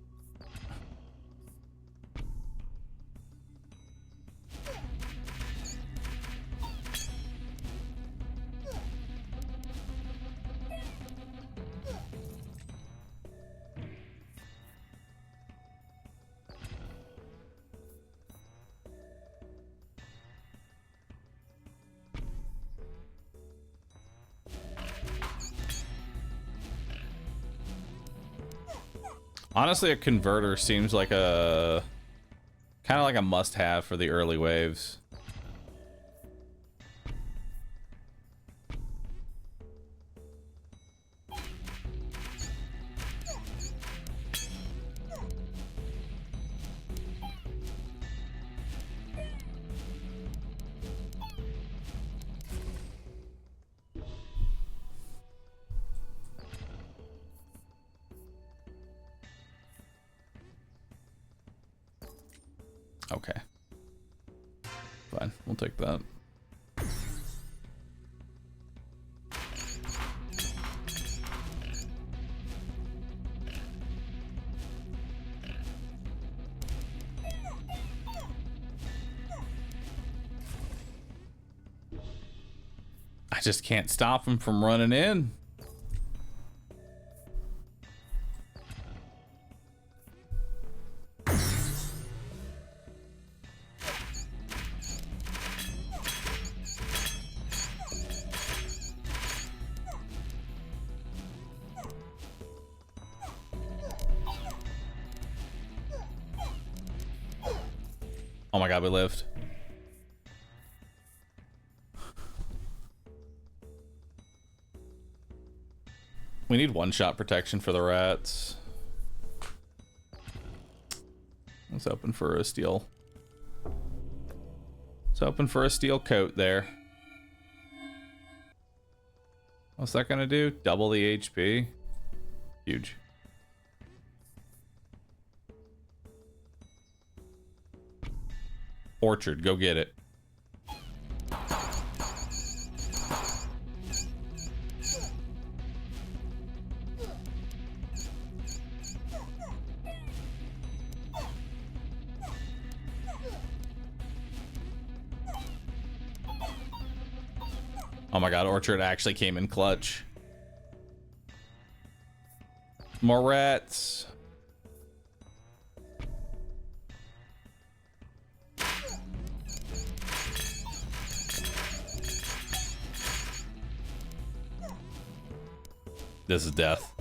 Honestly, a converter seems like a kind of like a must-have for the early waves. Okay. Fine, we'll take that. just can't stop him from running in. Oh my god, we lived. We need one-shot protection for the rats. Let's open for a steel. Let's open for a steel coat there. What's that gonna do? Double the HP? Huge. Orchard, go get it. Oh my god, Orchard actually came in clutch. More rats. This is death.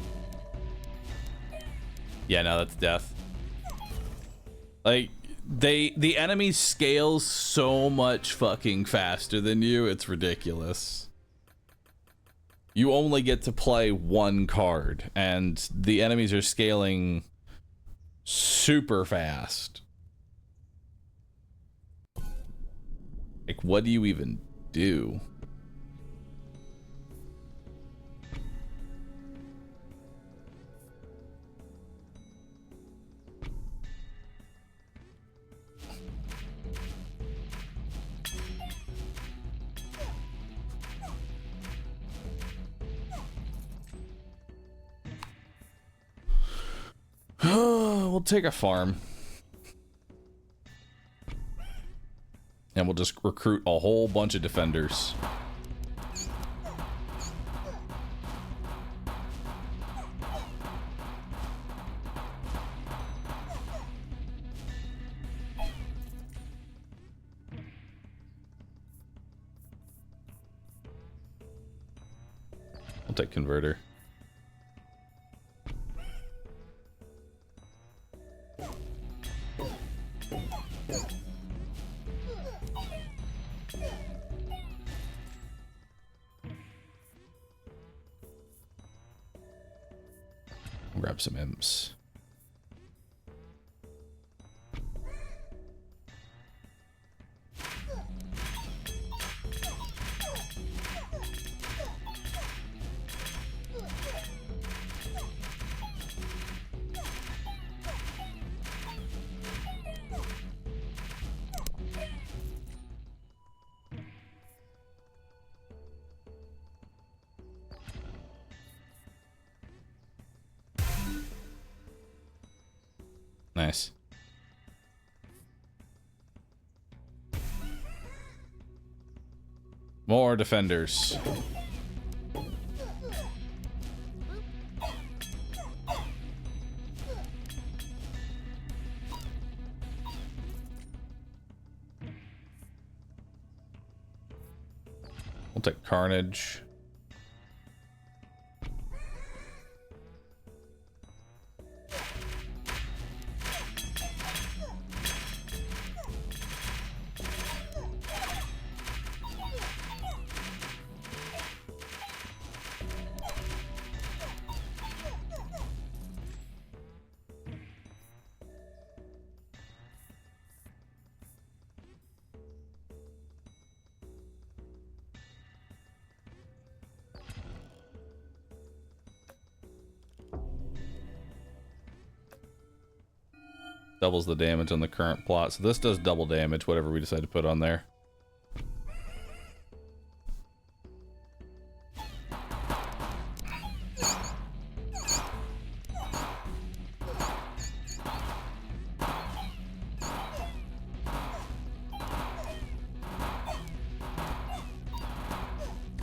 Yeah, no, that's death. Like, the enemy scales so much fucking faster than you, it's ridiculous. You only get to play one card, and the enemies are scaling super fast. Like, what do you even do? We'll take a farm. And we'll just recruit a whole bunch of defenders. We'll take converter. Grab some imps. Nice. More defenders. We'll take Carnage. Doubles the damage on the current plot. So this does double damage, whatever we decide to put on there.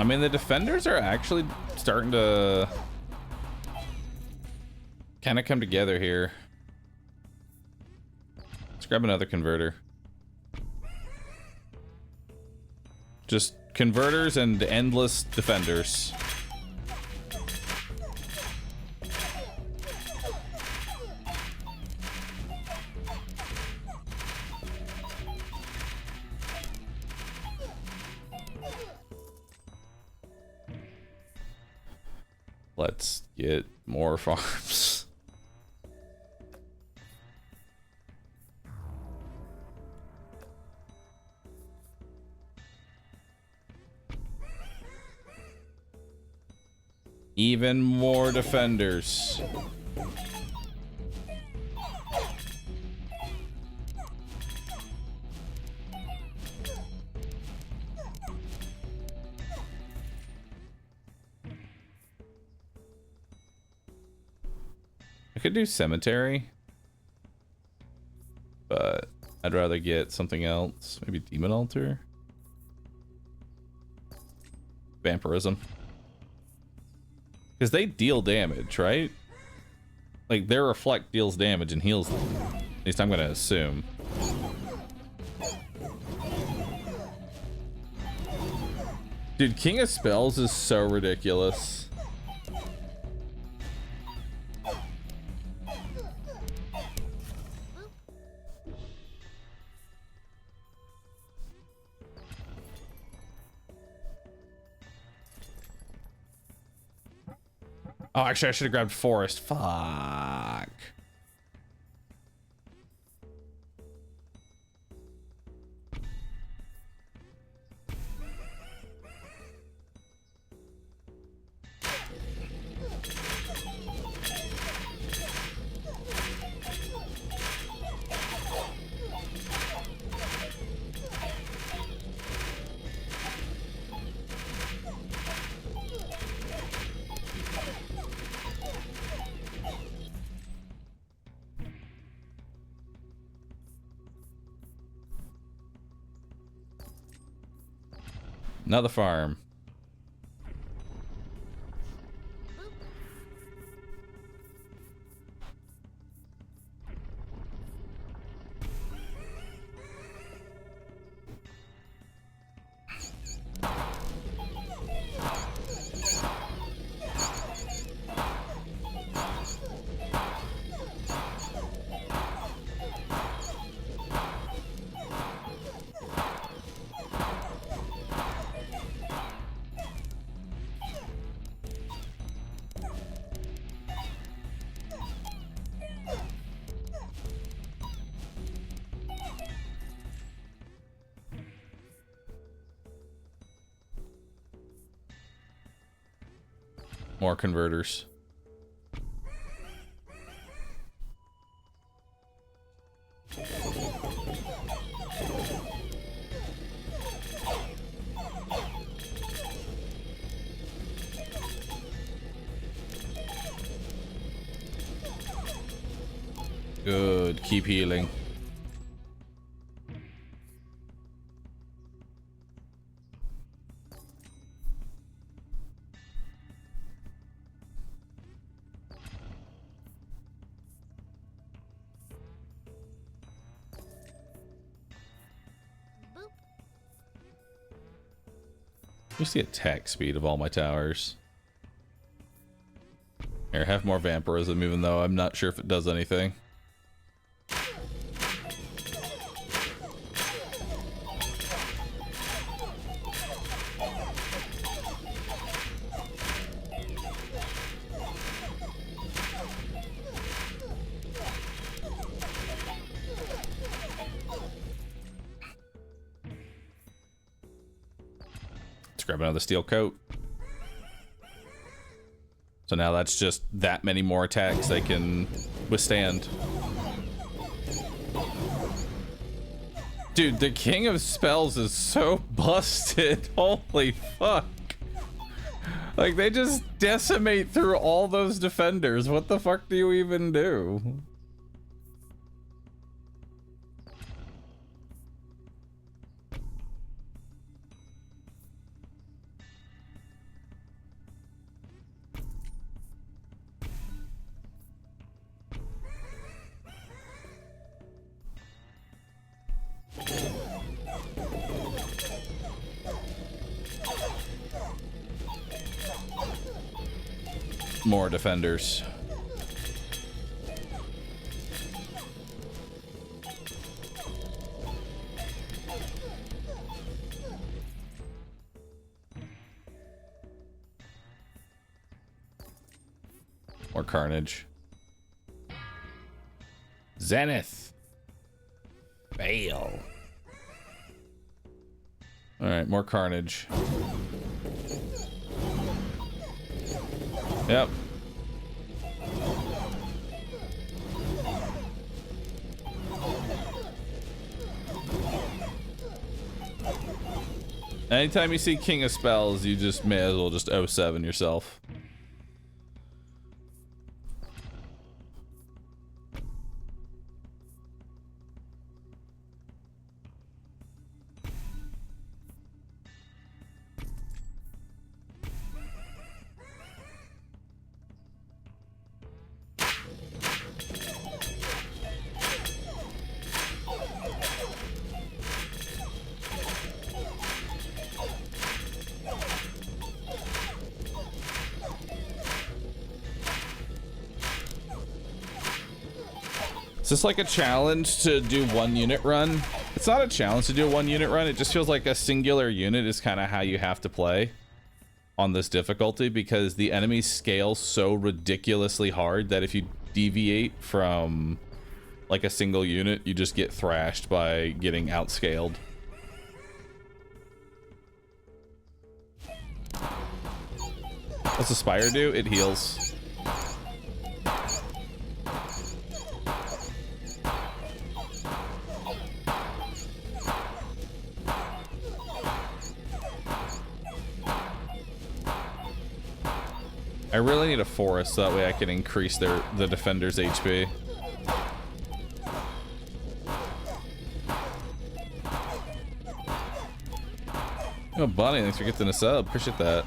I mean, the defenders are actually starting to kind of come together here. Let's grab another converter. Just converters and endless defenders. Let's get more farms. Even more defenders. I could do cemetery, but I'd rather get something else. Maybe demon altar, vampirism, because they deal damage, right? Like their reflect deals damage and heals them. At least I'm gonna assume. Dude, King of Spells is so ridiculous. Oh, actually, I should have grabbed Forest. Fuck. Another farm. More converters. Good. Keep healing. What's the attack speed of all my towers? Here, have more vampirism, even though I'm not sure if it does anything. Grab another steel coat. So now that's just that many more attacks they can withstand. Dude, the King of Spells is so busted. Holy fuck. Like, they just decimate through all those defenders. What the fuck do you even do? more defenders. More carnage. Zenith. Fail. Alright, more carnage. Yep. Anytime you see King of Spells, you just may as well just 07 yourself. Is this like a challenge to do one unit run? It's not a challenge to do a one unit run. It just feels like a singular unit is kind of how you have to play on this difficulty, because the enemies scale so ridiculously hard that if you deviate from like a single unit, you just get thrashed by getting outscaled. What's the Spire do? It heals. I really need a forest so that way I can increase the defender's HP. Oh, Bunny, thanks for getting a sub. Appreciate that.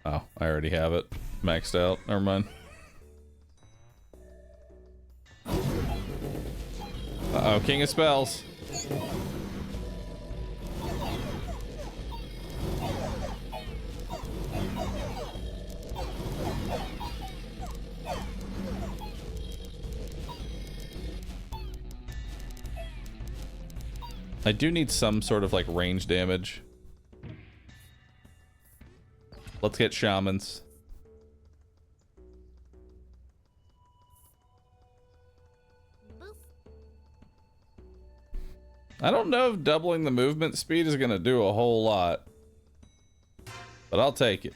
Oh, I already have it maxed out. Never mind. Uh-oh, King of Spells. I do need some sort of like range damage. Let's get shamans. I don't know if doubling the movement speed is gonna do a whole lot, but I'll take it.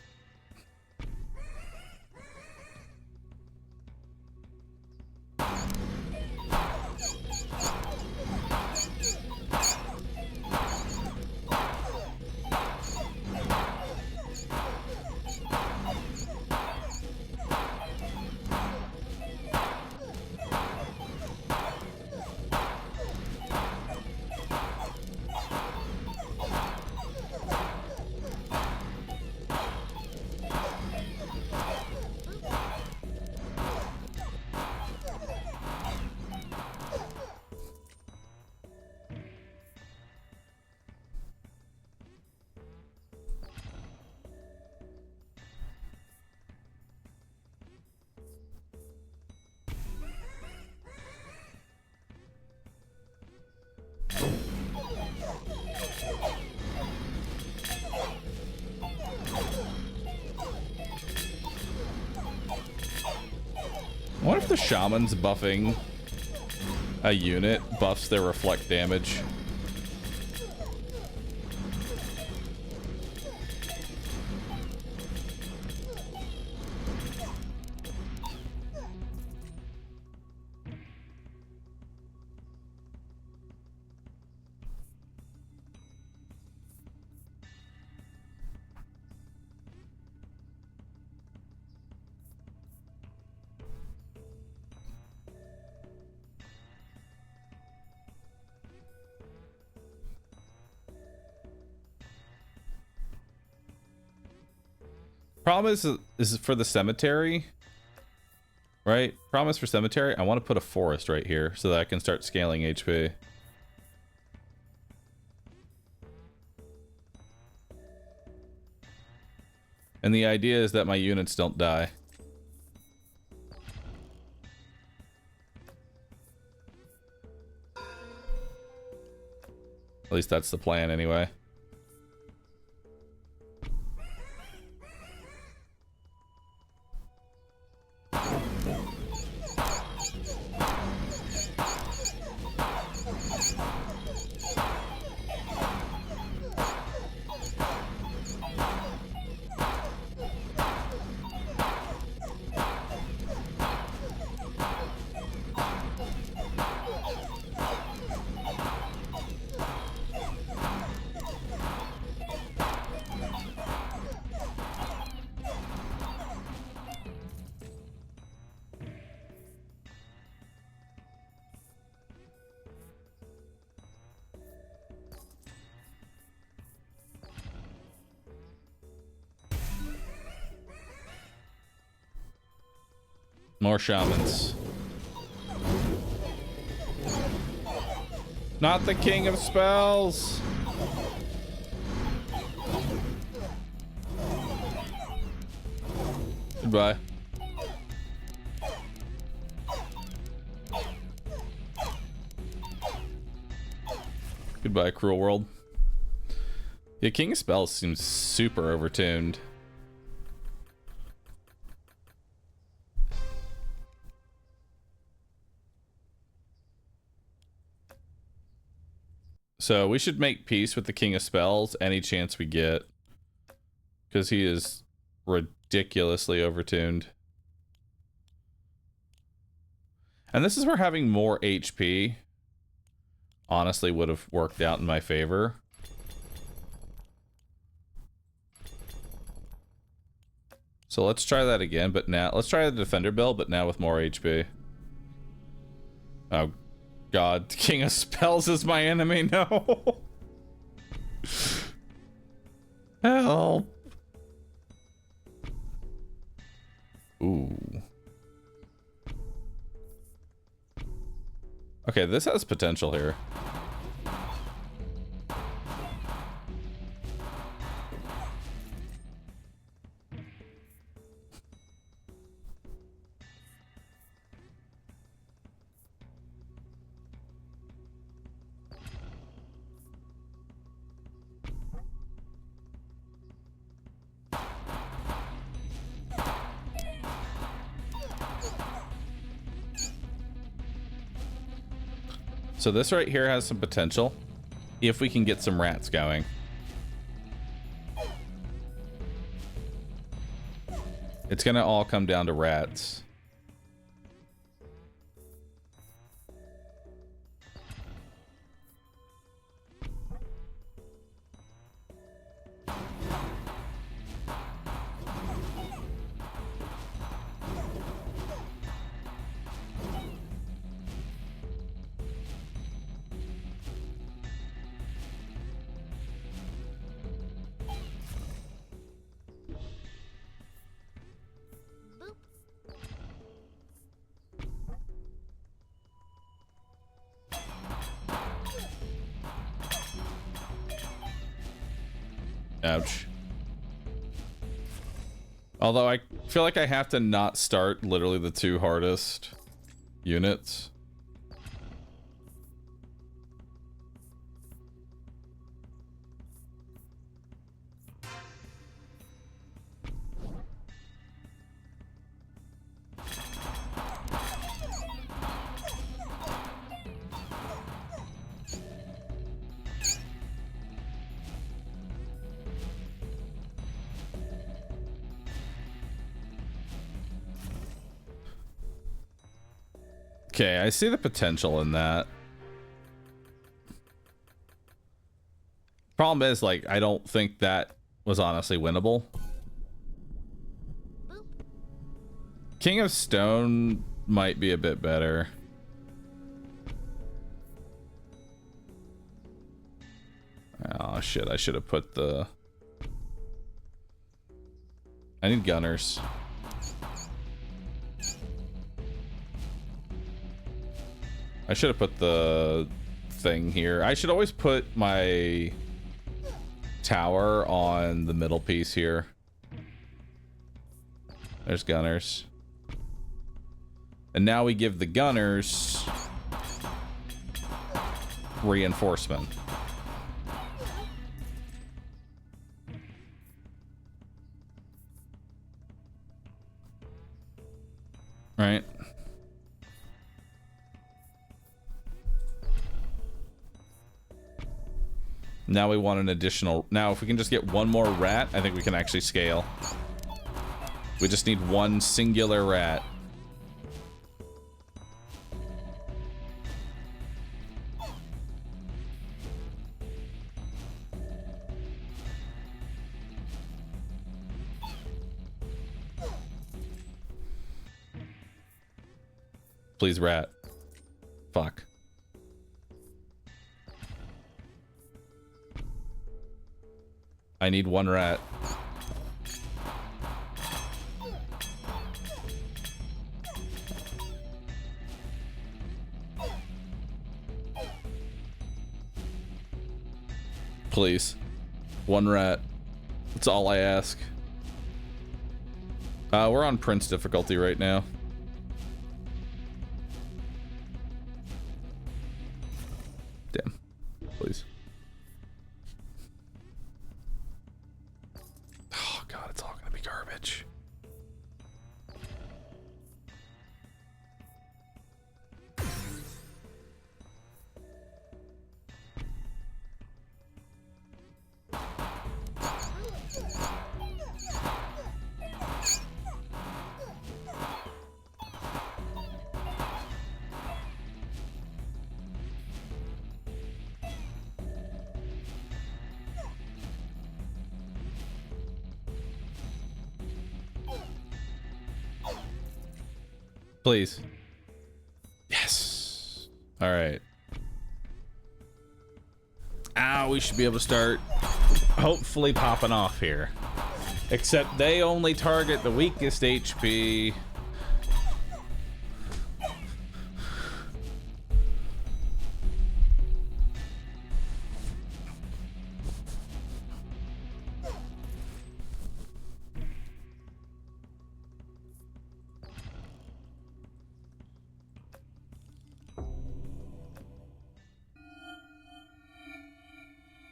I wonder if the shaman's buffing a unit buffs their reflect damage. Problem is for the cemetery, Right? Promise for cemetery. I want to put a forest right here so that I can start scaling HP. And the idea is that my units don't die. At least that's the plan anyway. More shamans. Not the king of spells. Goodbye. Goodbye, cruel world. Yeah, king of spells seems super overtuned. So we should make peace with the King of Spells any chance we get. Because he is ridiculously overtuned. And this is where having more HP honestly would have worked out in my favor. So let's try that again, but now let's try the defender build, but now with more HP. Oh God, King of Spells is my enemy. No. Help. Ooh. Okay, this has potential here. So this right here has some potential if we can get some rats going. It's gonna all come down to rats. Ouch. Although I feel like I have to not start literally the two hardest units. Okay, I see the potential in that. Problem is, like, I don't think that was honestly winnable. King of Stone might be a bit better. Oh shit, I should have put the... I need gunners. I should have put the thing here. I should always put my tower on the middle piece here. There's gunners. And now we give the gunners reinforcement. Right. Now we want an additional... Now, if we can just get one more rat, I think we can actually scale. We just need one singular rat. Please, rat. Fuck. I need one rat. Please. One rat. That's all I ask. We're on Prince difficulty right now. Damn. Please. Oh god, it's all gonna be garbage. Please. Yes. All right. We should be able to start hopefully popping off here. Except they only target the weakest HP.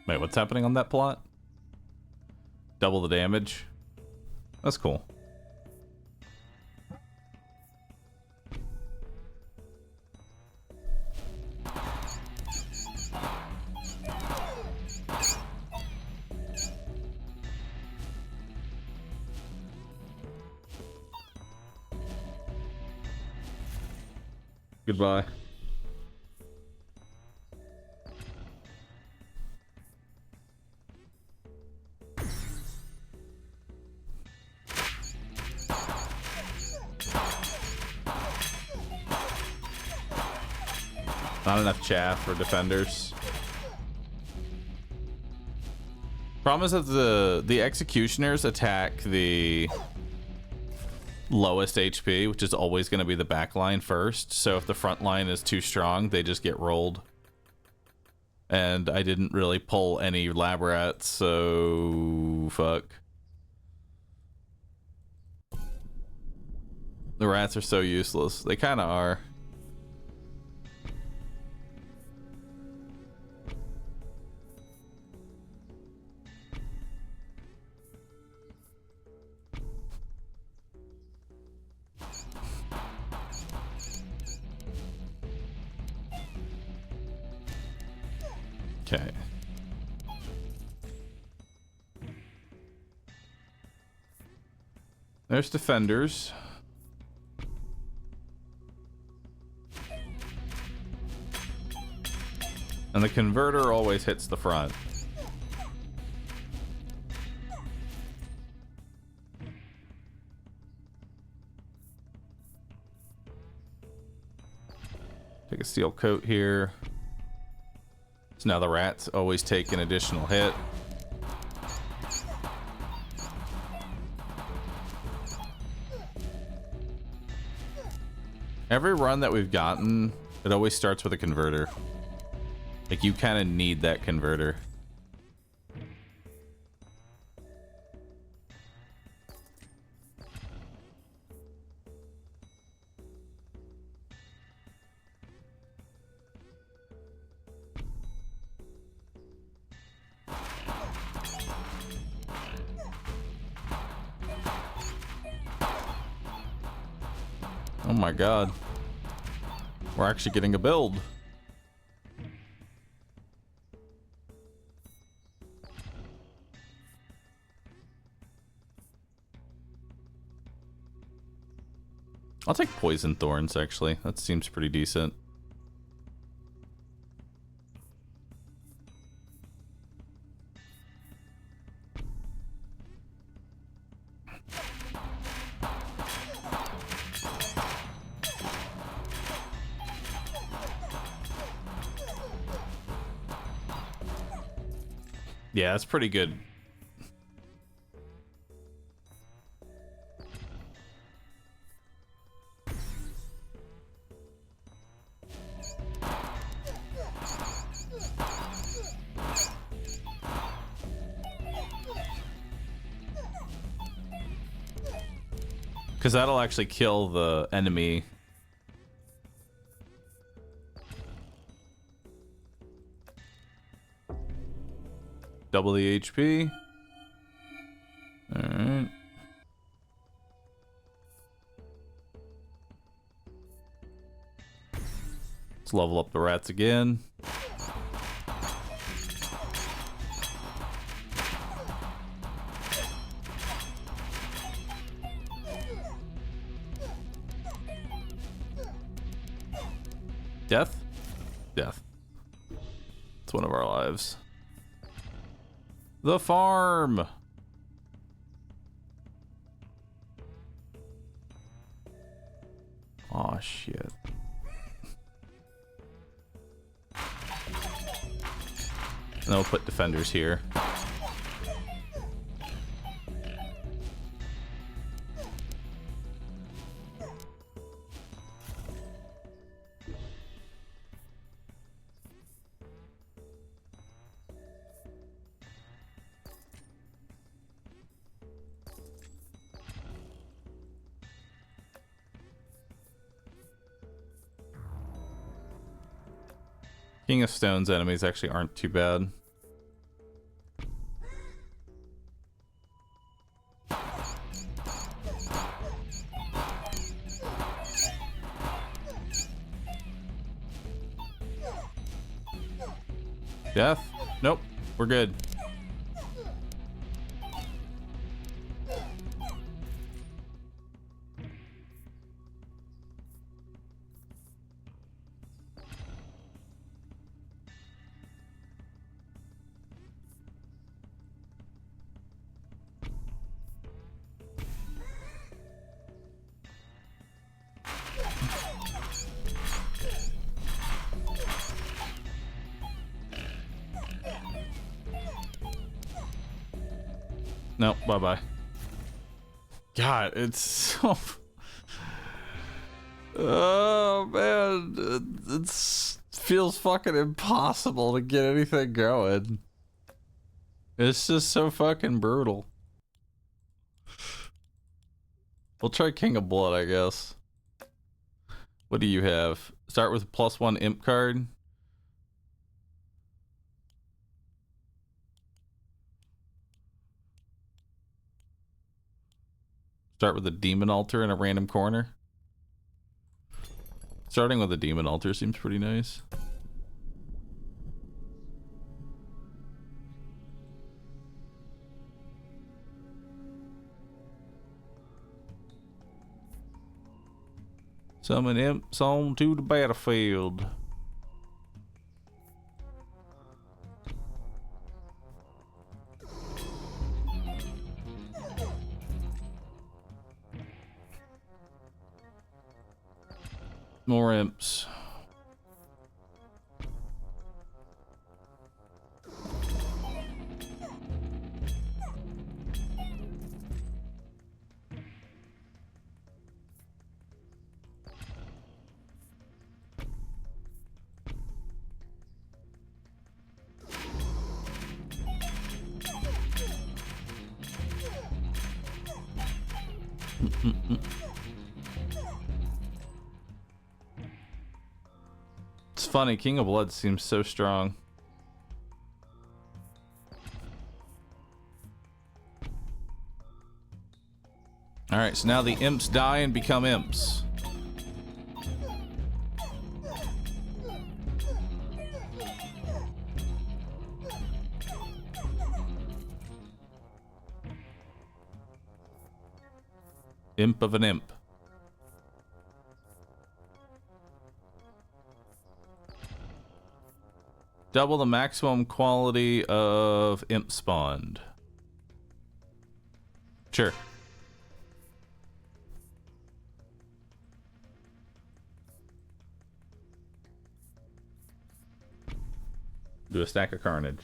Wait, what's happening on that plot? Double the damage? That's cool. Goodbye. Not enough chaff for defenders. Problem is that the executioners attack the lowest HP, which is always going to be the back line first. So if the front line is too strong, they just get rolled. And I didn't really pull any lab rats, so fuck. The rats are so useless. They kind of are. Okay. There's defenders. And the converter always hits the front. Take a steel coat here. So now the rats always take an additional hit. Every run that we've gotten, it always starts with a converter. Like, you kind of need that converter. Oh my god. We're actually getting a build. I'll take Poison Thorns, actually. That seems pretty decent. Yeah, that's pretty good. Because that'll actually kill the enemy. Double the HP. Alright. Let's level up the rats again. Death? Death. It's one of our lives. The farm! Aw, shit. And then we'll put defenders here. King of Stone's enemies actually aren't too bad. Death? Nope, we're good. Nope, bye-bye. God, it's so... Oh, man. It feels fucking impossible to get anything going. It's just so fucking brutal. We'll try King of Blood, I guess. What do you have? Start with a +1 imp card. Start with a demon altar in a random corner. Starting with a demon altar seems pretty nice. Summon imps onto the battlefield. More imps. It's funny, King of Blood seems so strong. Alright, so now the imps die and become imps. Imp of an imp. Double the maximum quality of imp spawned. Sure. Do a stack of carnage.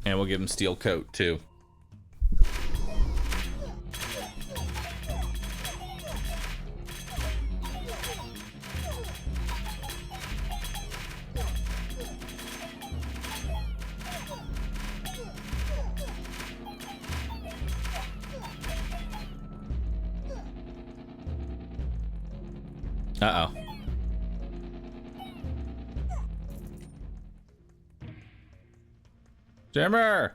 And we'll give him steel coat too. Uh-oh. Jimmer!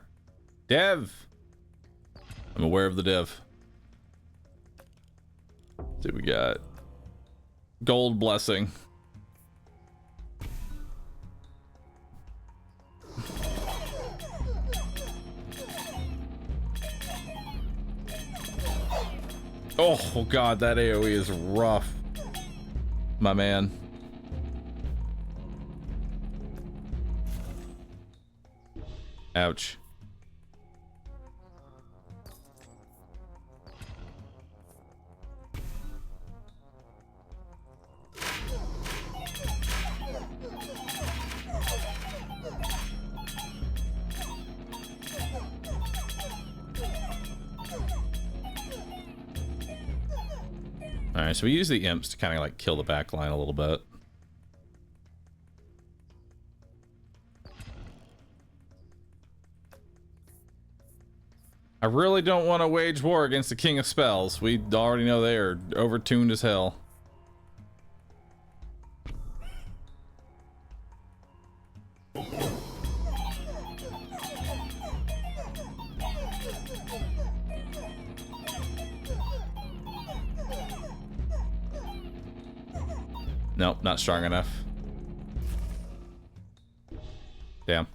Dev! I'm aware of the dev. Let's see what we got. Gold blessing. Oh god, that AoE is rough. My man. Ouch. Alright, so we use the imps to kind of like kill the back line a little bit. I really don't want to wage war against the King of Spells. We already know they are overtuned as hell. Nope, not strong enough. Damn.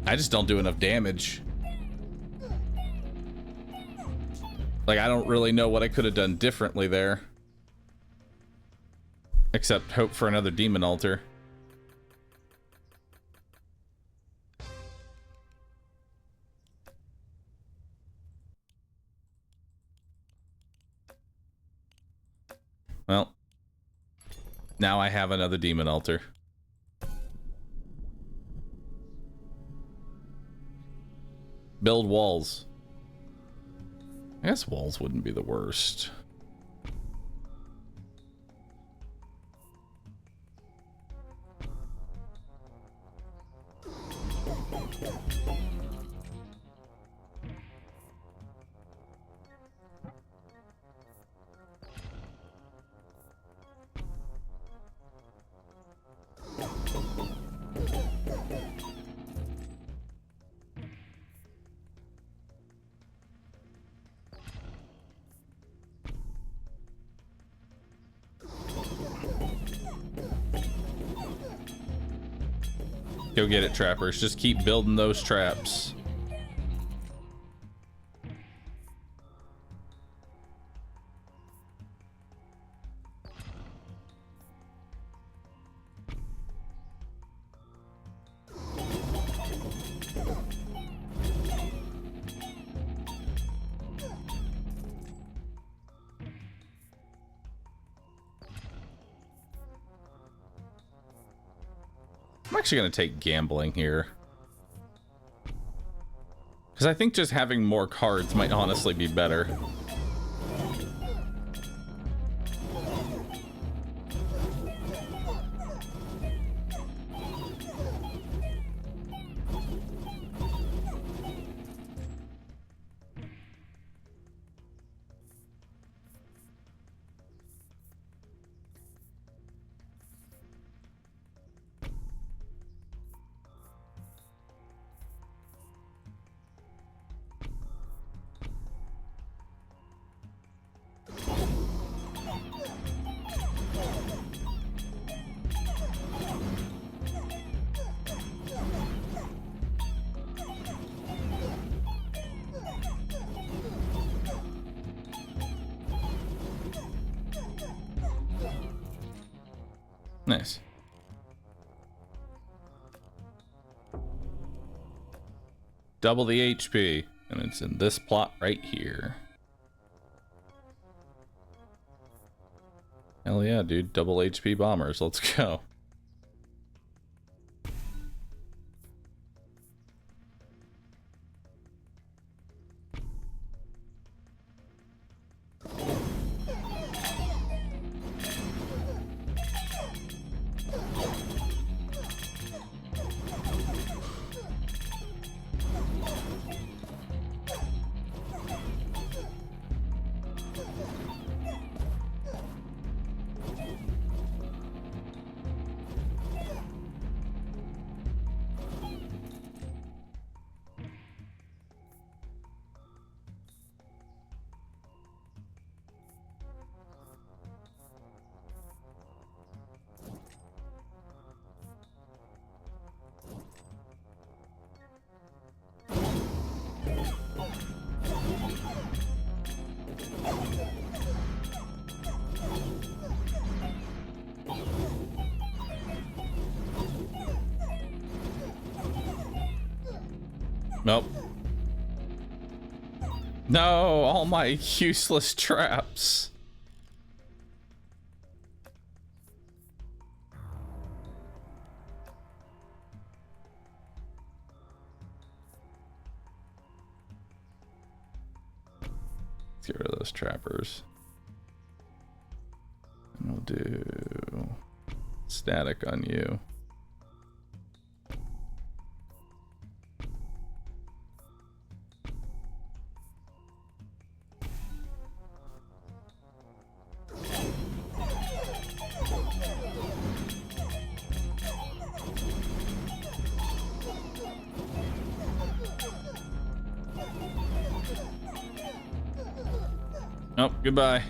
I just don't do enough damage. Like, I don't really know what I could have done differently there. Except hope for another demon altar. Well, now I have another demon altar. Build walls. I guess walls wouldn't be the worst. Go get it, trappers. Just keep building those traps. I'm actually going to take gambling here. Because I think just having more cards might honestly be better. Nice. Double the HP, and it's in this plot right here. Hell yeah, dude. Double HP bombers. Let's go. Nope. No, all my useless traps. Let's get rid of those trappers. And we'll do static on you. Oh, goodbye.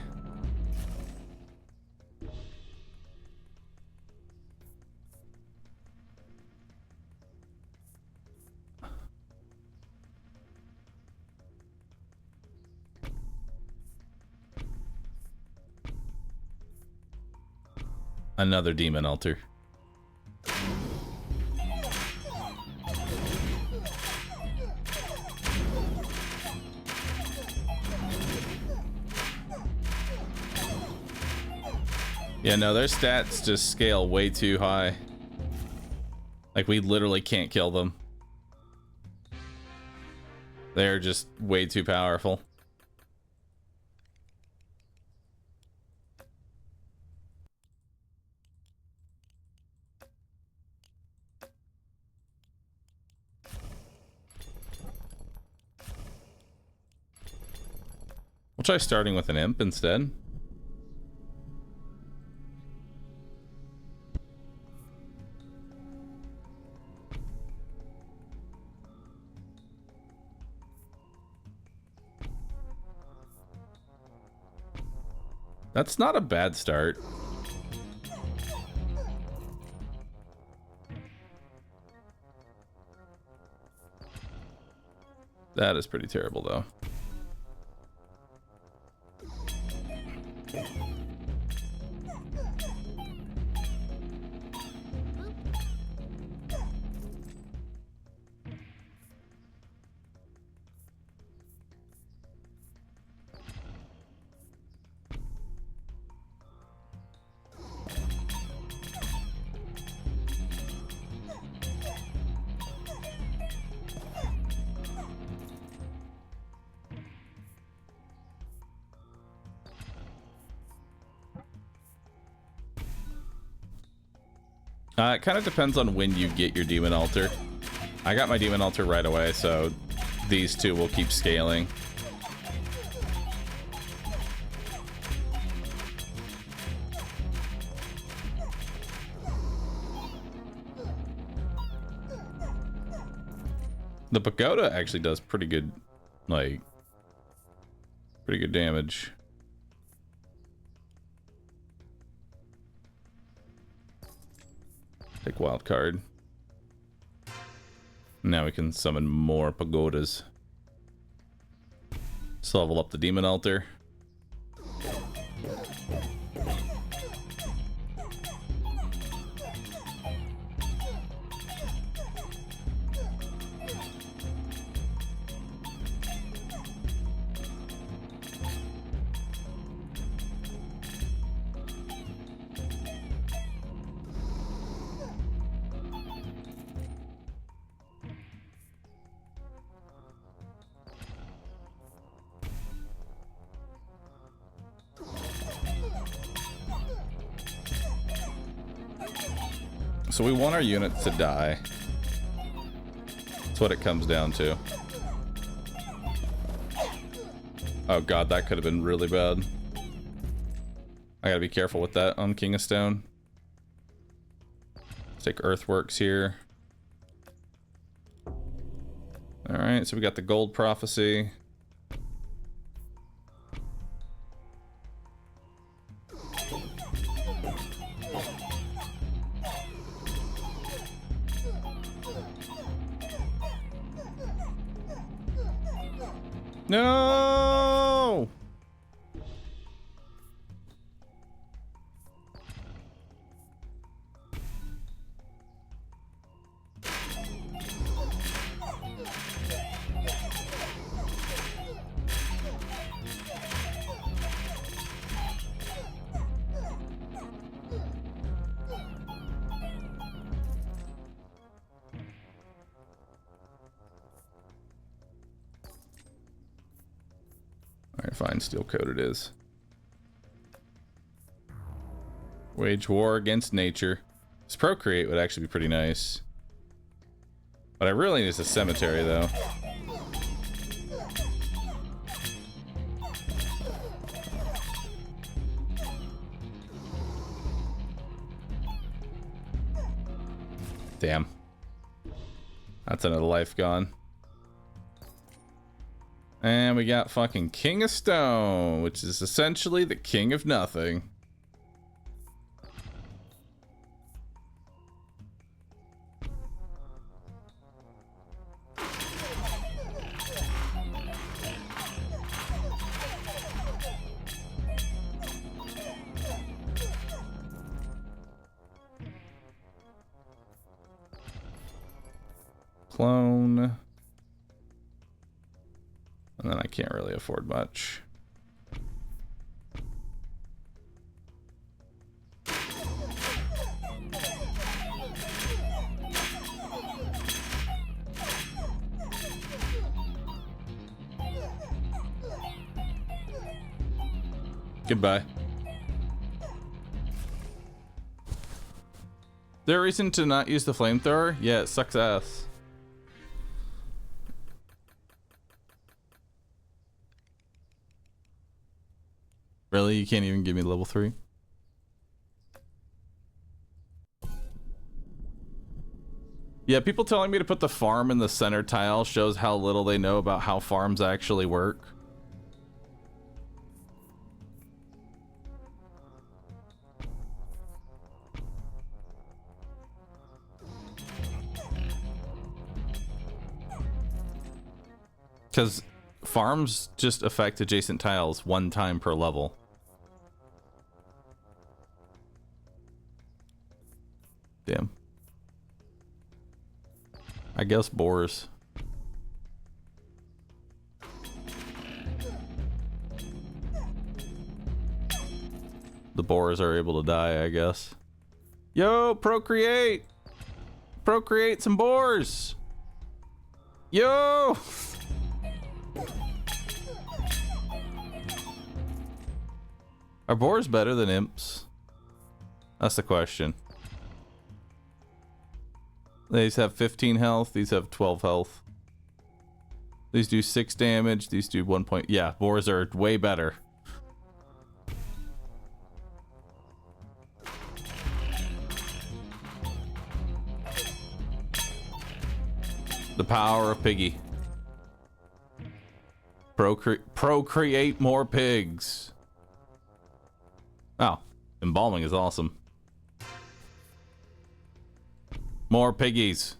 Another demon altar. Yeah, no, their stats just scale way too high. Like, we literally can't kill them. They're just way too powerful. We'll try starting with an imp instead. That's not a bad start. That is pretty terrible, though. It kind of depends on when you get your demon altar. I got my demon altar right away, so these two will keep scaling. The pagoda actually does pretty good, like, pretty good damage. Take wild card. Now we can summon more pagodas. Let's level up the demon altar. So we want our units to die. That's what it comes down to. Oh god, that could have been really bad. I gotta be careful with that on King of Stone. Let's take Earthworks here. Alright, so we got the Gold Prophecy. No! Alright, fine, steel coat it is. Wage war against nature. This procreate would actually be pretty nice. But I really need a cemetery though. Damn. That's another life gone. And we got fucking King of Stone, which is essentially the king of nothing. Clone. And then I can't really afford much. Goodbye. Is there a reason to not use the flamethrower? Yeah, it sucks ass. Really? You can't even give me level 3? Yeah, people telling me to put the farm in the center tile shows how little they know about how farms actually work. Because farms just affect adjacent tiles one time per level. Damn. I guess boars. The boars are able to die, I guess. Yo, procreate! Procreate some boars! Yo! Are boars better than imps? That's the question. These have 15 health. These have 12 health. These do 6 damage. These do 1 point. Yeah, boars are way better. The power of piggy. Procreate more pigs. Oh, embalming is awesome. More piggies.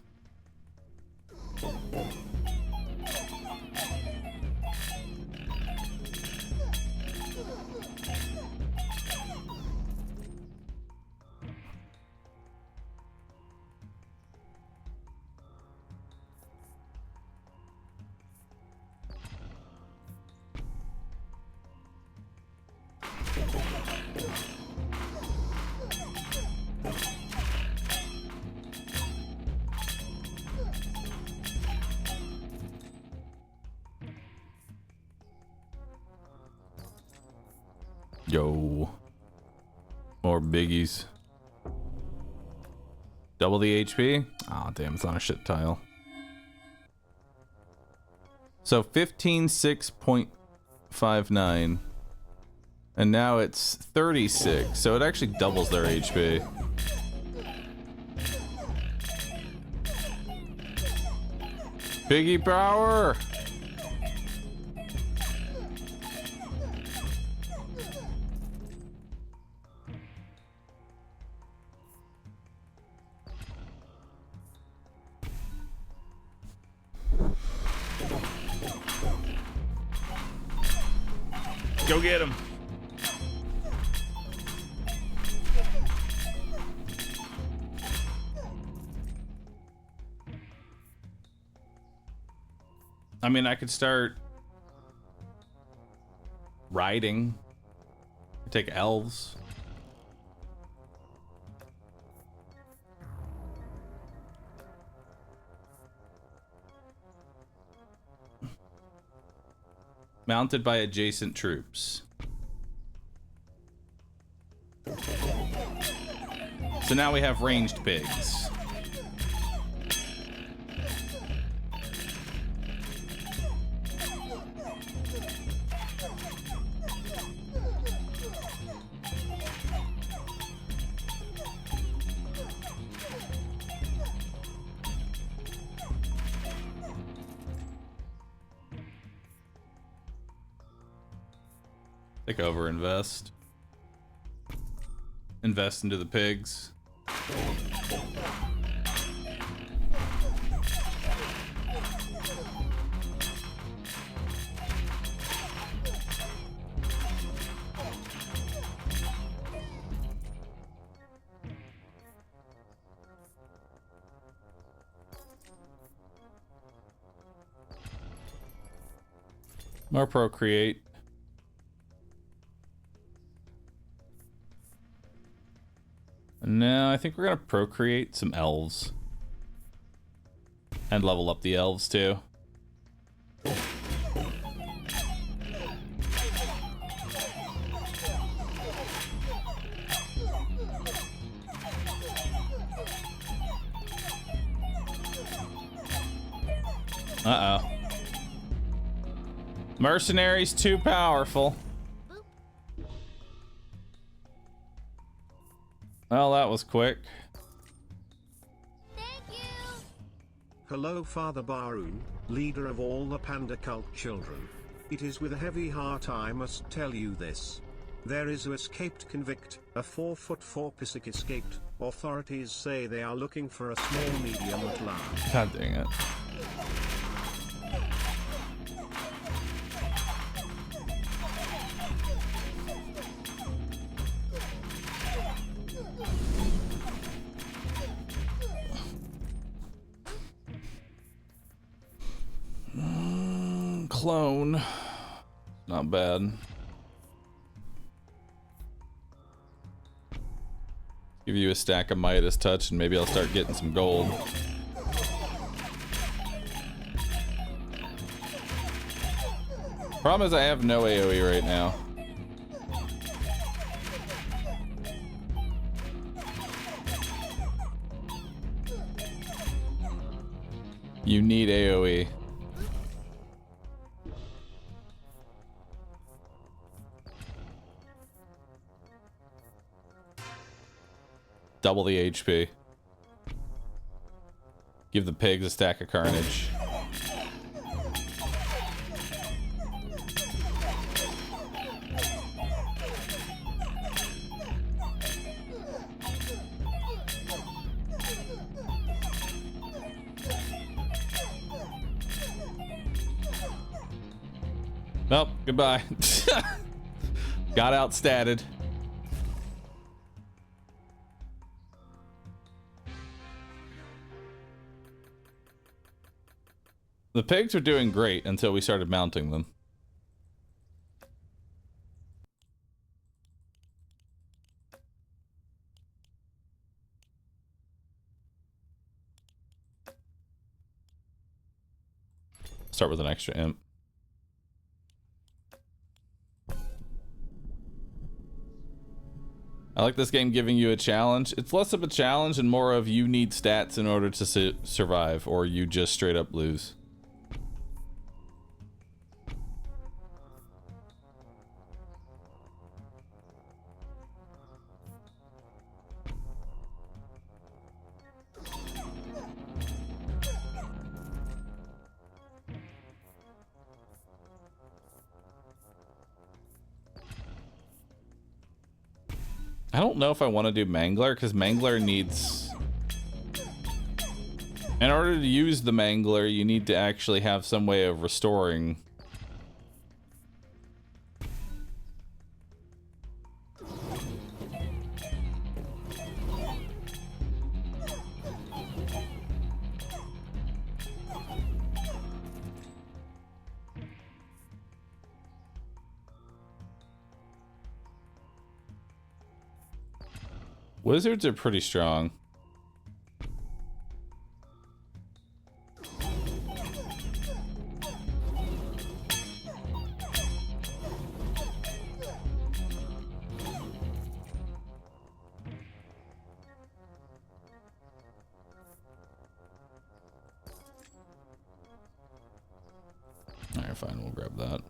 Yo. More biggies. Double the HP? Oh, damn, it's on a shit tile. So 15.6.59. And now it's 36. So it actually doubles their HP. Piggy power! Go get him. I mean, I could start riding. Take elves. Mounted by adjacent troops. So now we have ranged pigs. Take over, invest. Invest into the pigs. More procreate. No, I think we're gonna procreate some elves. And level up the elves too. Uh-oh. Mercenaries too powerful. Well, that was quick. Thank you. Hello, Father Bahroo, leader of all the panda cult children. It is with a heavy heart I must tell you this. There is an escaped convict, a 4'4" Pisik escaped. Authorities say they are looking for a small medium at large. God dang it. Clone. Not bad. Give you a stack of Midas Touch and maybe I'll start getting some gold. Problem is I have no AoE right now. You need AoE. Double the HP. Give the pigs a stack of carnage. Nope, goodbye. Got outstatted. The pigs were doing great until we started mounting them. Start with an extra imp. I like this game giving you a challenge. It's less of a challenge and more of you need stats in order to survive, or you just straight up lose. I don't know if I want to do Mangler, because Mangler needs... In order to use the Mangler, you need to actually have some way of restoring. Wizards are pretty strong. Alright, fine, we'll grab that.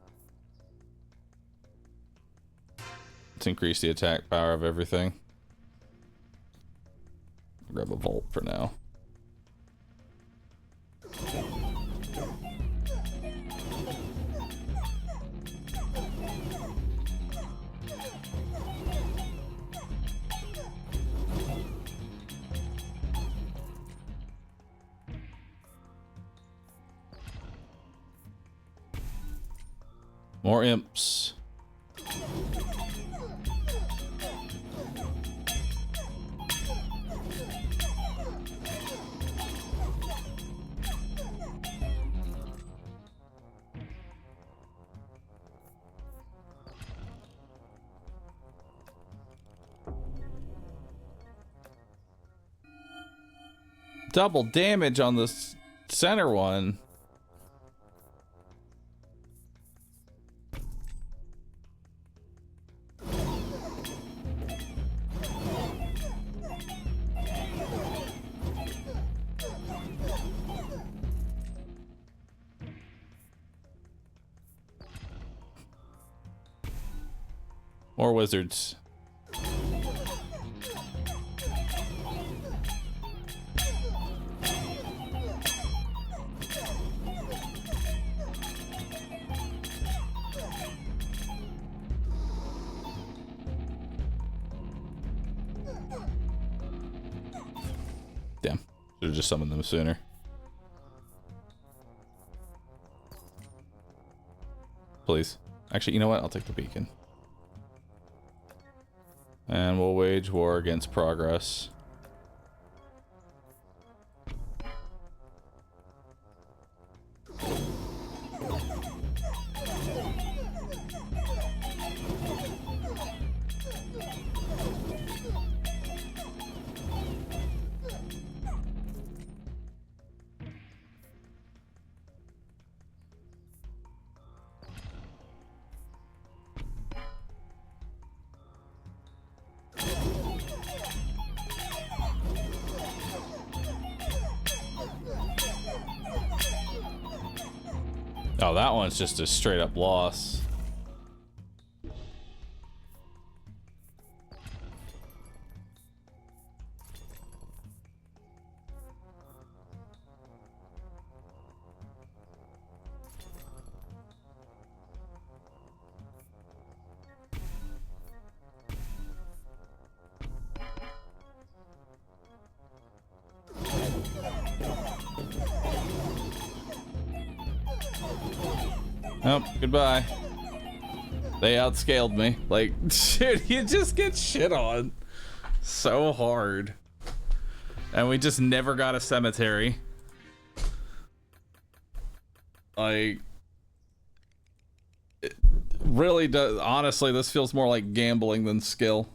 Let's increase the attack power of everything. Grab a vault for now. More imps. Double damage on the center one. More wizards. Damn. Should have just summoned them sooner. Please. Actually, you know what? I'll take the beacon. And we'll wage war against progress. Oh, that one's just a straight up loss. Oh, goodbye. They outscaled me. Like, dude, you just get shit on so hard. And we just never got a cemetery. Like, it really does. Honestly, this feels more like gambling than skill.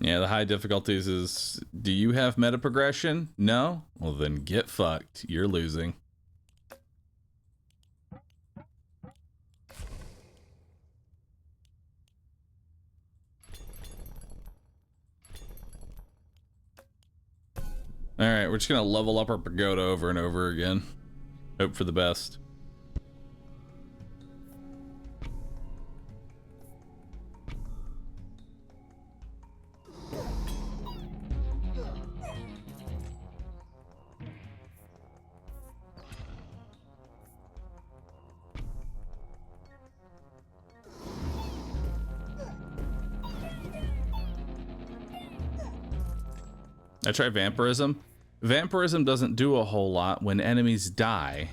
Yeah, the high difficulties is, do you have meta progression? No? Well, then get fucked. You're losing. Alright, we're just gonna level up our pagoda over and over again. Hope for the best. I tried vampirism. Vampirism doesn't do a whole lot when enemies die.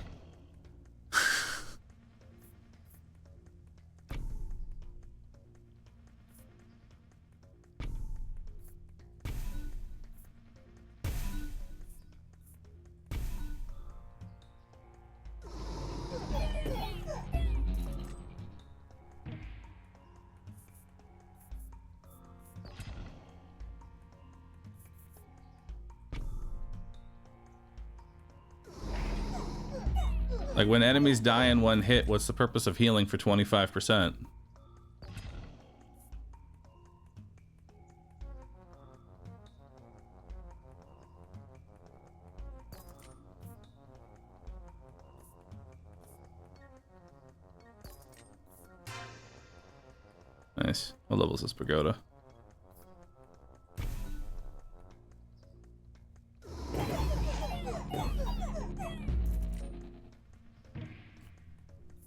Like, when enemies die in one hit, what's the purpose of healing for 25%? Nice. What level is this pagoda?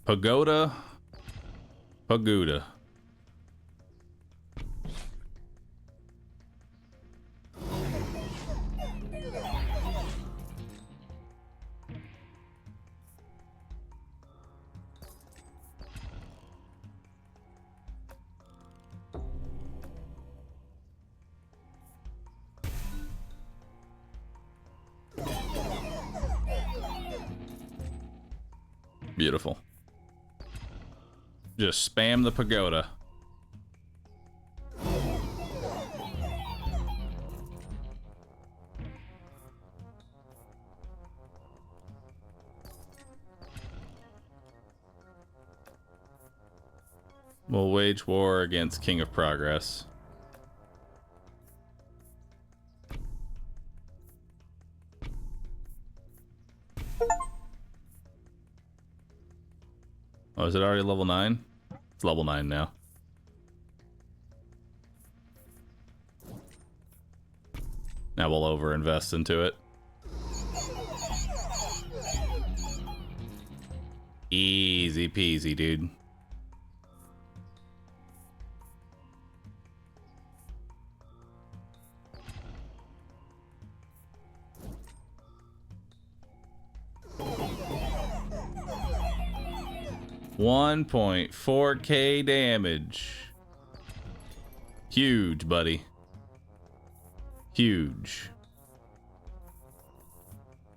Pagoda. Pagoda. Beautiful. Just spam the pagoda. We'll wage war against King of Progress. Oh, is it already level 9? It's level 9 now. Now we'll over-invest into it. Easy peasy, dude. $1.4K damage. Huge, buddy. Huge.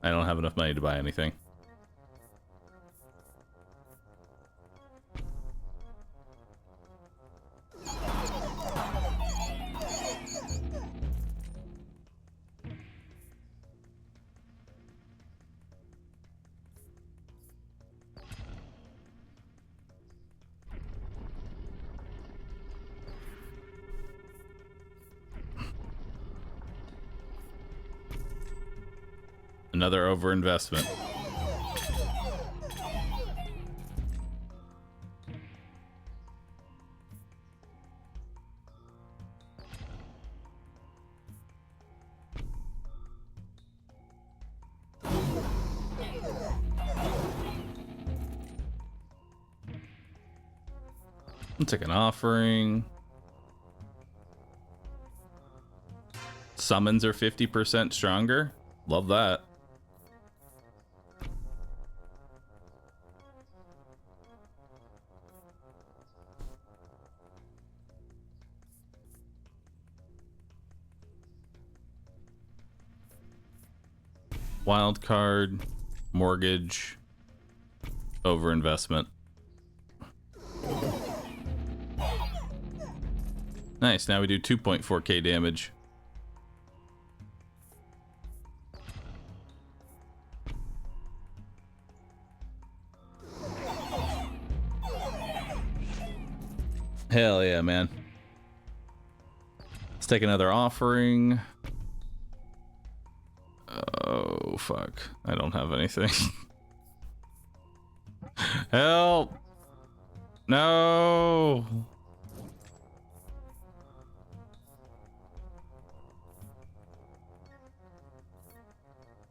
I don't have enough money to buy anything. Another overinvestment. I'll take an offering. Summons are 50% stronger. Love that. Wild card, mortgage, overinvestment. Nice, now we do 2.4k damage. Hell yeah, man. Let's take another offering. Oh, fuck. I don't have anything. Help! No!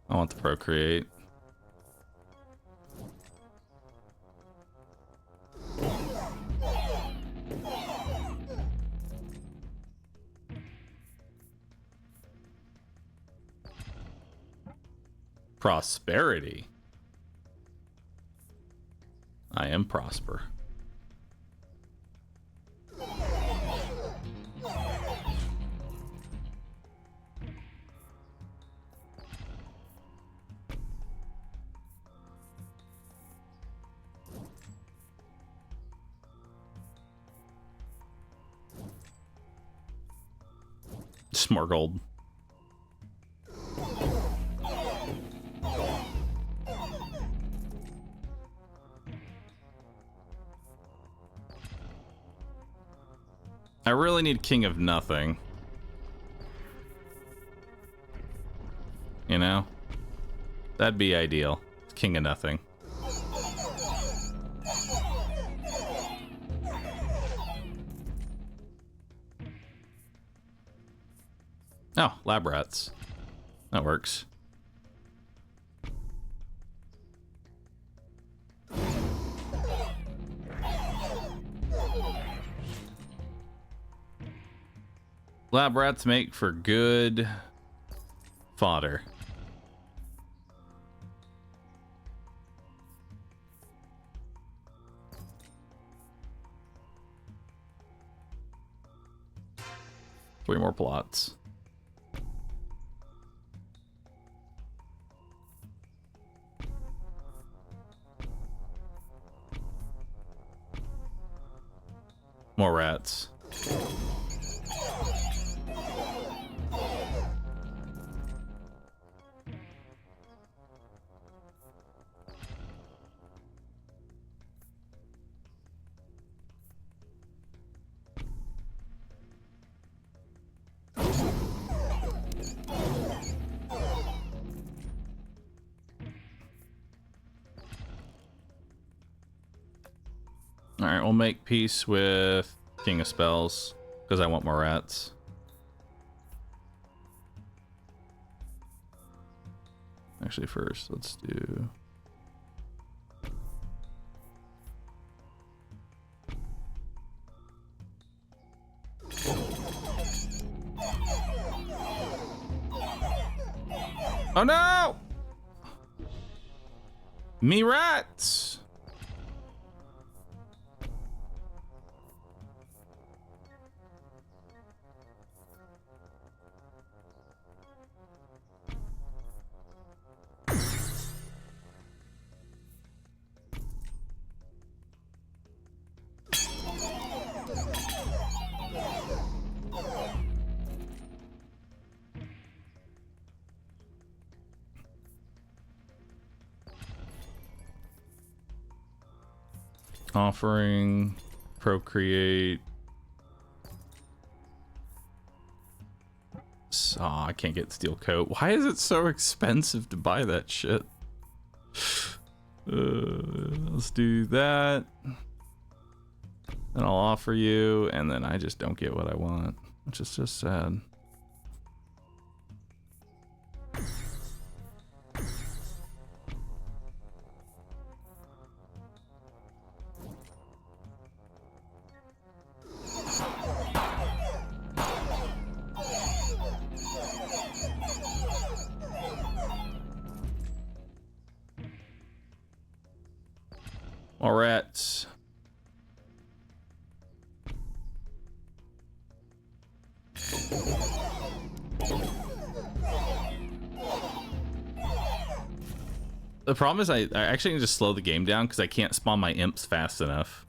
I want the procreate. Prosperity. I am prosper. Just more gold. I really need King of Nothing. You know? That'd be ideal. King of Nothing. Oh, lab rats. That works. Lab rats make for good fodder. Three more plots. More rats. Alright, we'll make peace with King of Spells, because I want more rats. Actually, first, let's do... Oh no! Me rats! Offering, procreate. I can't get steel coat. Why is it so expensive to buy that shit? Let's do that. Then I'll offer you, and then I just don't get what I want, which is just sad. All right. The problem is I actually need to slow the game down because I can't spawn my imps fast enough.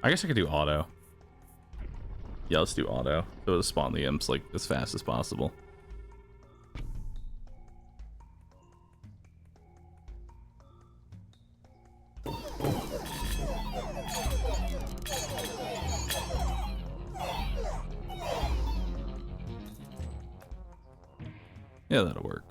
I guess I could do auto. Yeah, let's do auto. So it'll spawn the imps like as fast as possible. Yeah, that'll work.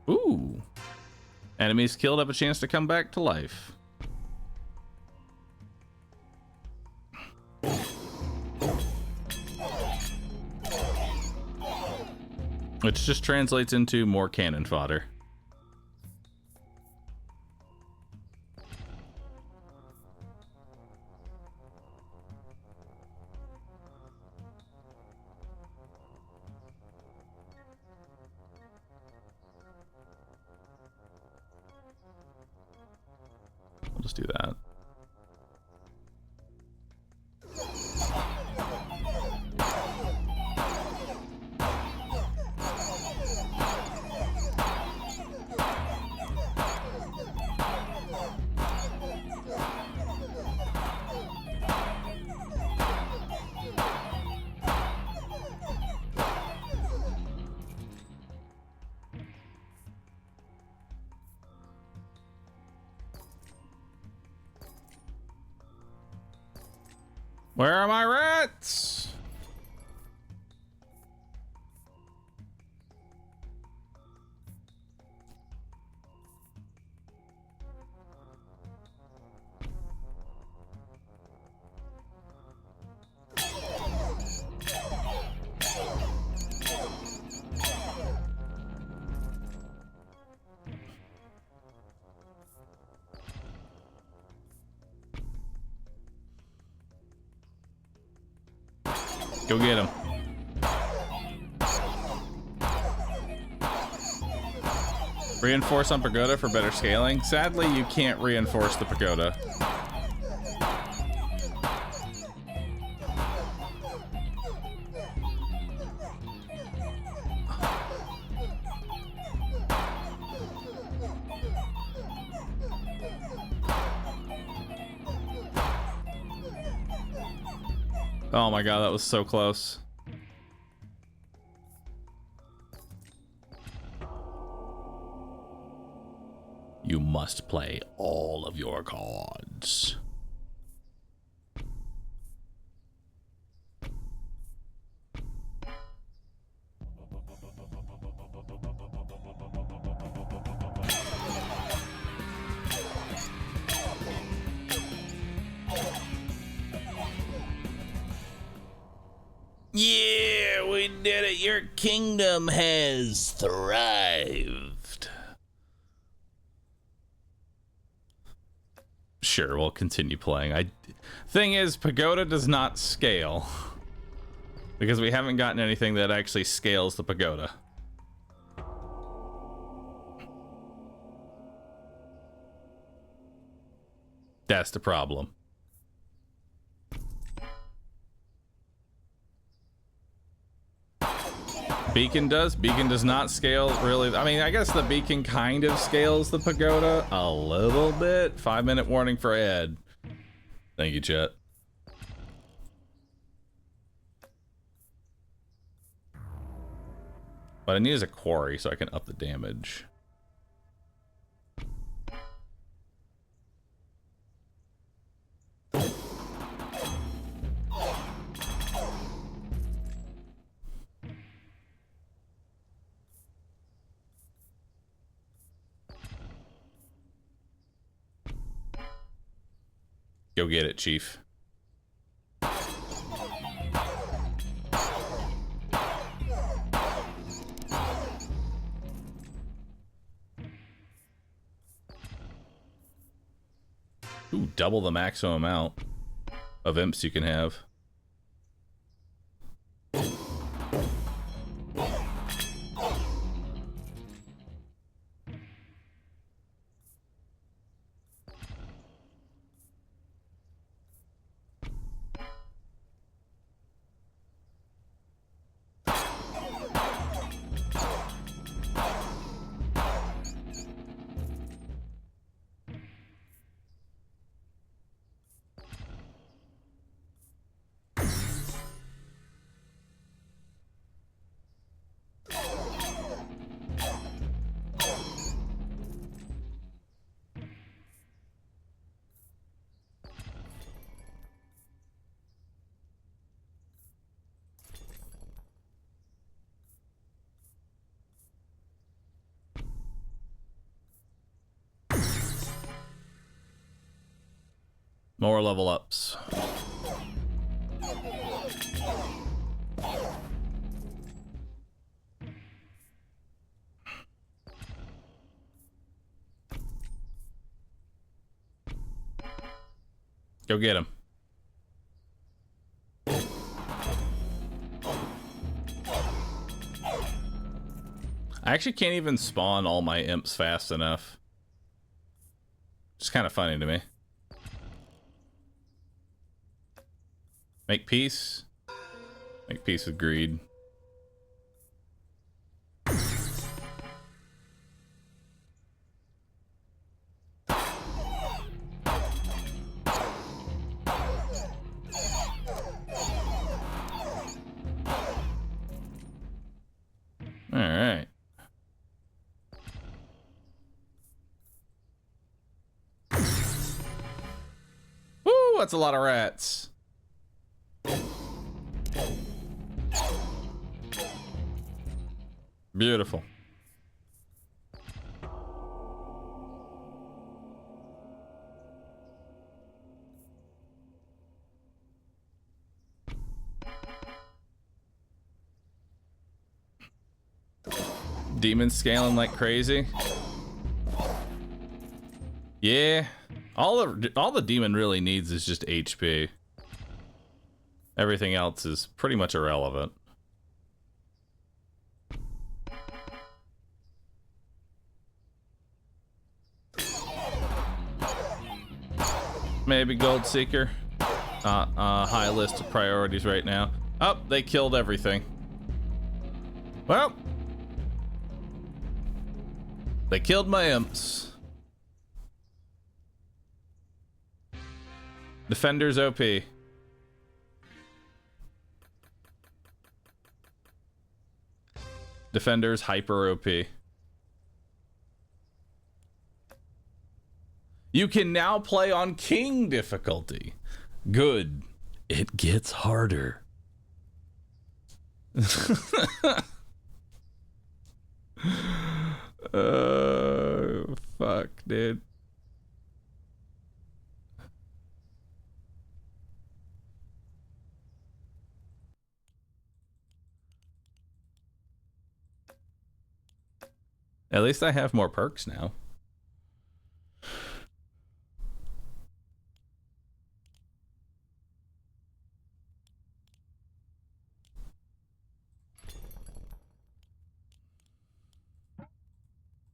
Ooh. Enemies killed have a chance to come back to life. Which just translates into more cannon fodder. We'll just do that. Where are my rats? Go get him. Reinforce on pagoda for better scaling. Sadly, you can't reinforce the pagoda. Oh my god, that was so close. You must play all of your cards. Yeah, we did it. Your kingdom has thrived. Sure, we'll continue playing. Thing is, pagoda does not scale. Because we haven't gotten anything that actually scales the pagoda. That's the problem. Beacon does. Beacon does not scale really. I mean, I guess the beacon kind of scales the pagoda a little bit. 5-minute warning for Ed. Thank you, chat. What I need is a quarry so I can up the damage. Go get it, Chief. Ooh, double the maximum amount of imps you can have. More level ups. Go get him. I actually can't even spawn all my imps fast enough. It's kind of funny to me. Make peace. Make peace with greed. All right. Woo, that's a lot of rats. Beautiful. Demons scaling like crazy. Yeah. All the demon really needs is just HP. Everything else is pretty much irrelevant. Maybe Gold Seeker. High list of priorities right now. Oh, they killed everything. Well, they killed my imps. Defender's OP. Defender's hyper OP. You can now play on King difficulty. Good. It gets harder. Fuck, dude. At least I have more perks now.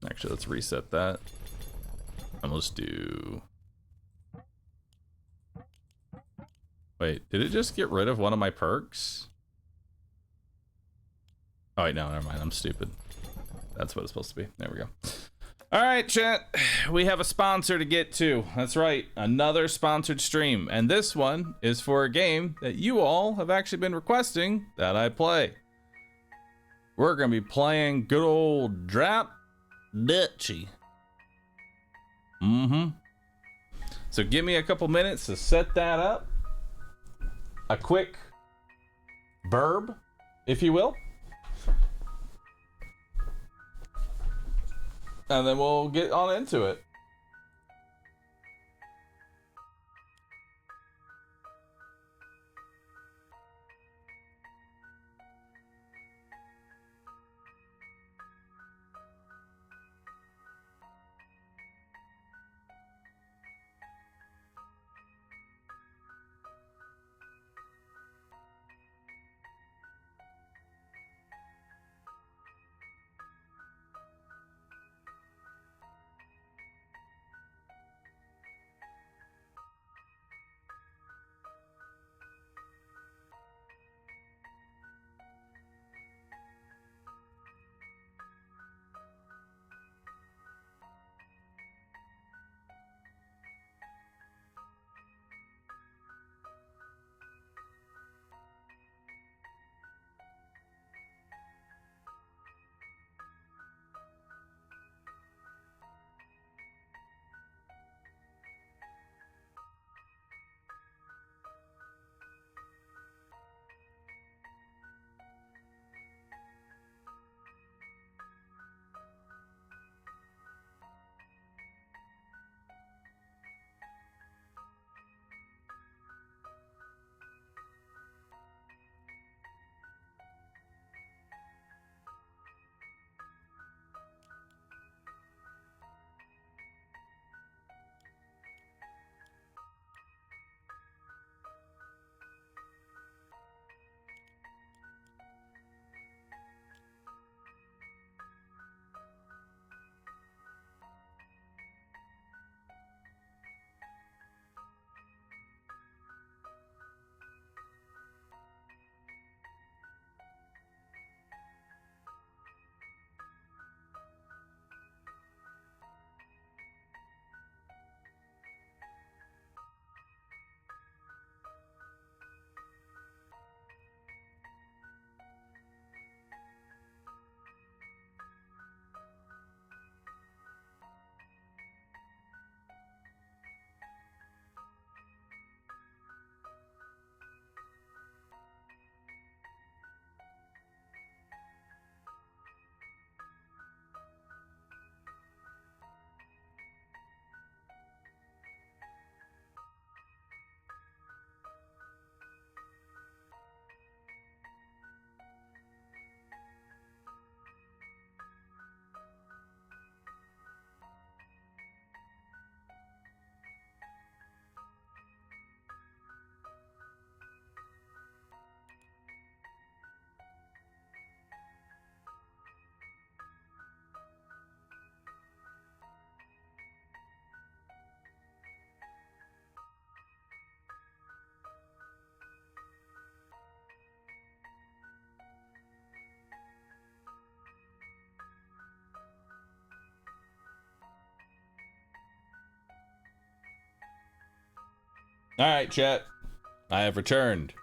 Actually, let's reset that. And let's do Wait, did it just get rid of one of my perks? Oh, wait, no, never mind. I'm stupid. That's what it's supposed to be. There we go. All right, chat. We have a sponsor to get to. That's right. Another sponsored stream. And this one is for a game that you all have actually been requesting that I play. We're going to be playing good old Duchy. So give me a couple minutes to set that up. A quick verb, if you will. And then we'll get on into it. All right, chat. I have returned.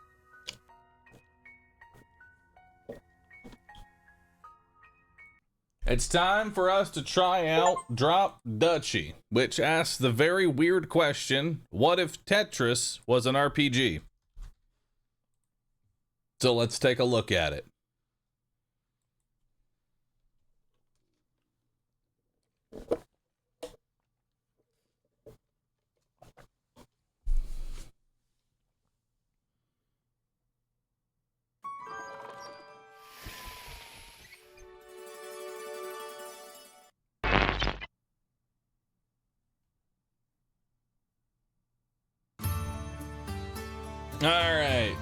It's time for us to try out Drop Duchy, which asks the very weird question, what if Tetris was an RPG? So let's take a look at it. All right.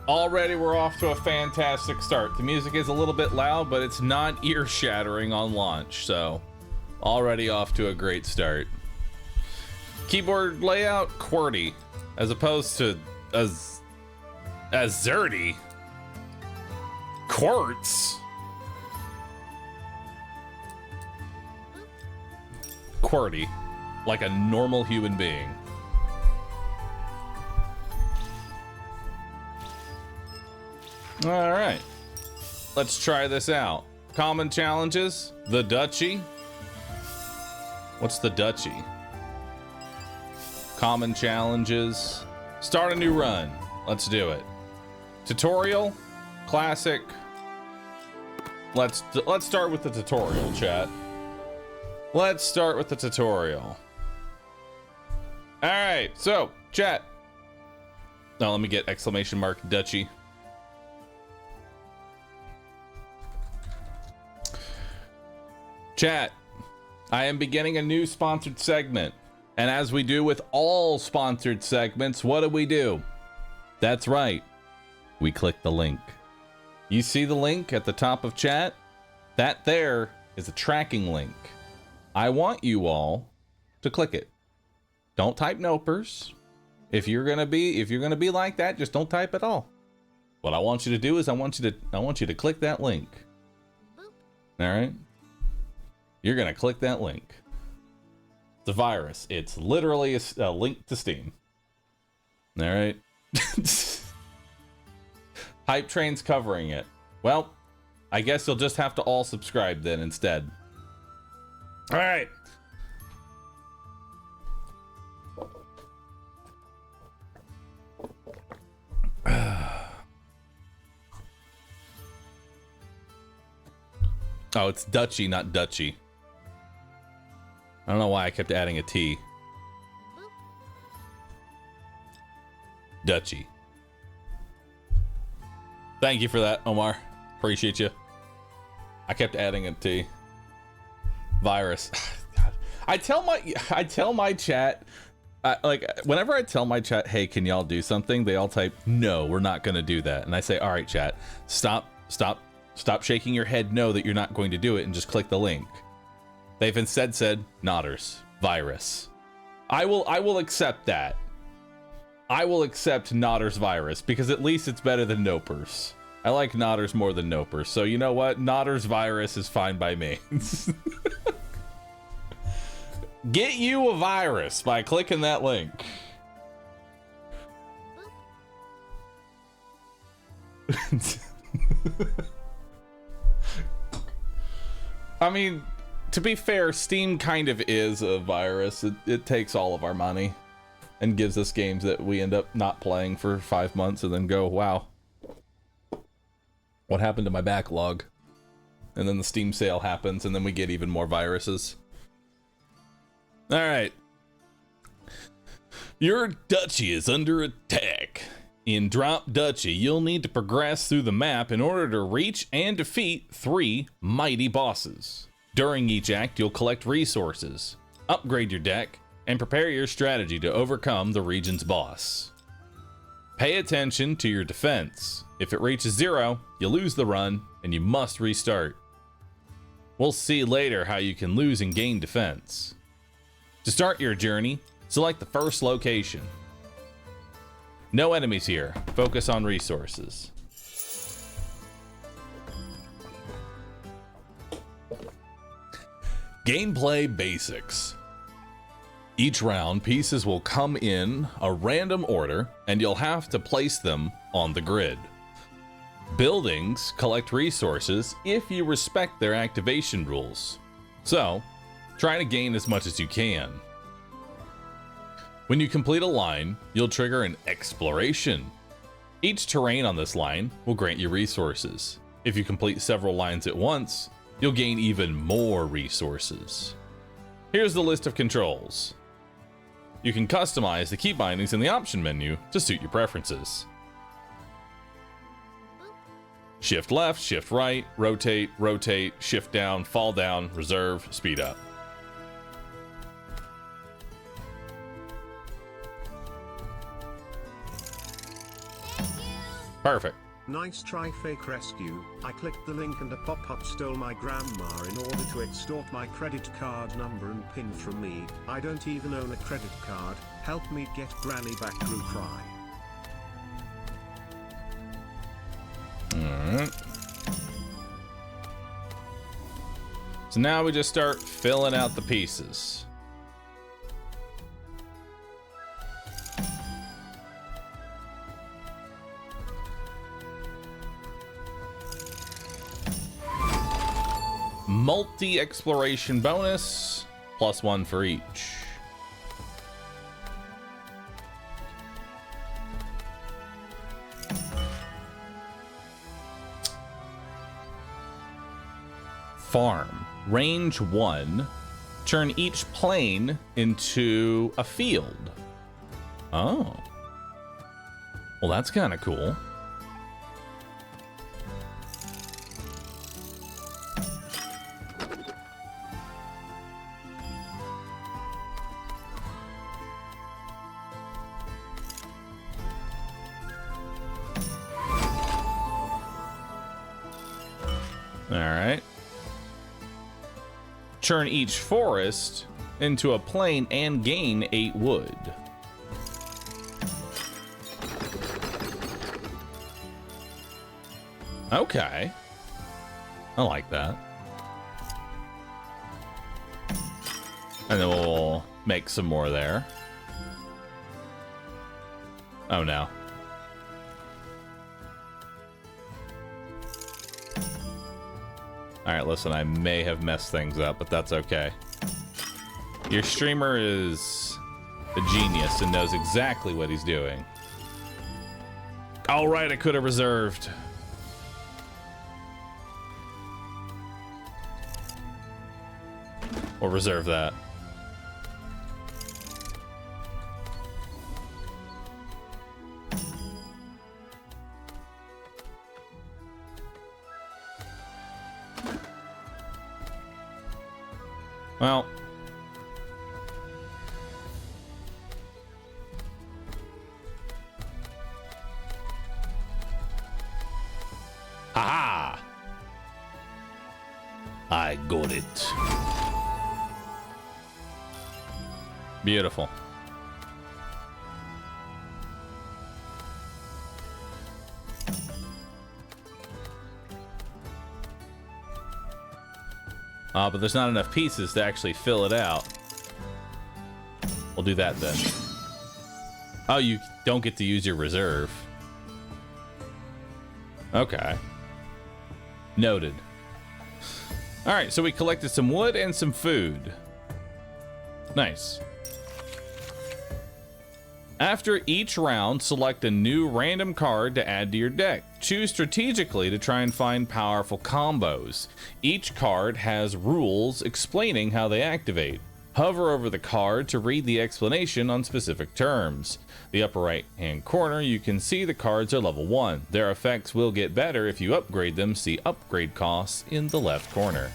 Already we're off to a fantastic start. The music is a little bit loud, but it's not ear-shattering on launch, so already off to a great start. Keyboard layout, QWERTY, as opposed to Azerty. Quartz. QWERTY, like a normal human being. All right, let's try this out. Common challenges, the Duchy. What's the Duchy? Common challenges, start a new run. Let's do it. Tutorial, classic. Let's start with the tutorial, chat. Let's start with the tutorial. All right, so chat. Now let me get exclamation mark Duchy. Chat, I am beginning a new sponsored segment. And as we do with all sponsored segments, what do? That's right. We click the link. You see the link at the top of chat? That there is a tracking link. I want you all to click it. Don't type nopers. If you're gonna be like that, just don't type at all. What I want you to do is I want you to click that link. All right? You're gonna click that link. It's a virus. It's literally a link to Steam. All right. Hype Train's covering it. Well, I guess you'll just have to all subscribe then instead. All right. Oh, it's Duchy, not Duchy. I don't know why I kept adding a T. Duchy. Thank you for that, Omar. Appreciate you. I kept adding a T. Virus. God. I tell my chat, like whenever I tell my chat, hey, can y'all do something? They all type, no, we're not gonna do that. And I say, all right, chat, stop shaking your head no that you're not going to do it and just click the link. They've instead said, nodders, virus. I will accept that. I will accept nodders virus because at least it's better than nopers. I like nodders more than nopers. So you know what? Nodders virus is fine by me. Get you a virus by clicking that link. I mean, to be fair, Steam kind of is a virus. It takes all of our money and gives us games that we end up not playing for 5 months and then go, wow, what happened to my backlog? And then the Steam sale happens and then we get even more viruses. All right. Your Duchy is under attack. In Drop Duchy, you'll need to progress through the map in order to reach and defeat 3 mighty bosses. During each act, you'll collect resources, upgrade your deck, and prepare your strategy to overcome the region's boss. Pay attention to your defense. If it reaches 0, you lose the run, and you must restart. We'll see later how you can lose and gain defense. To start your journey, select the first location. No enemies here. Focus on resources. Gameplay basics. Each round, pieces will come in a random order, and you'll have to place them on the grid. Buildings collect resources if you respect their activation rules. So, try to gain as much as you can. When you complete a line, you'll trigger an exploration. Each terrain on this line will grant you resources. If you complete several lines at once, you'll gain even more resources. Here's the list of controls. You can customize the key bindings in the option menu to suit your preferences. Shift left, shift right, rotate, rotate, shift down, fall down, reserve, speed up. Perfect. Nice try, fake rescue. I clicked the link and a pop-up stole my grandma in order to extort my credit card number and PIN from me. I don't even own a credit card. Help me get Granny Bahroo cry. Alright. So now we just start filling out the pieces. Multi-exploration bonus, +1 for each. Farm. Range 1. Turn each plane into a field. Oh. Well, that's kind of cool. Alright. Turn each forest into a plain and gain 8 wood. Okay. I like that. And then we'll make some more there. Oh no. Alright, listen, I may have messed things up, but that's okay. Your streamer is a genius and knows exactly what he's doing. Alright, I could have reserved. Or reserve that. Well, aha! I got it. Beautiful. But there's not enough pieces to actually fill it out. We'll do that then. Oh, you don't get to use your reserve. Okay. Noted. Alright, so we collected some wood and some food. Nice. After each round, select a new random card to add to your deck. Choose strategically to try and find powerful combos. Each card has rules explaining how they activate. Hover over the card to read the explanation on specific terms. The upper right hand corner, you can see the cards are level 1. Their effects will get better if you upgrade them. See upgrade costs in the left corner.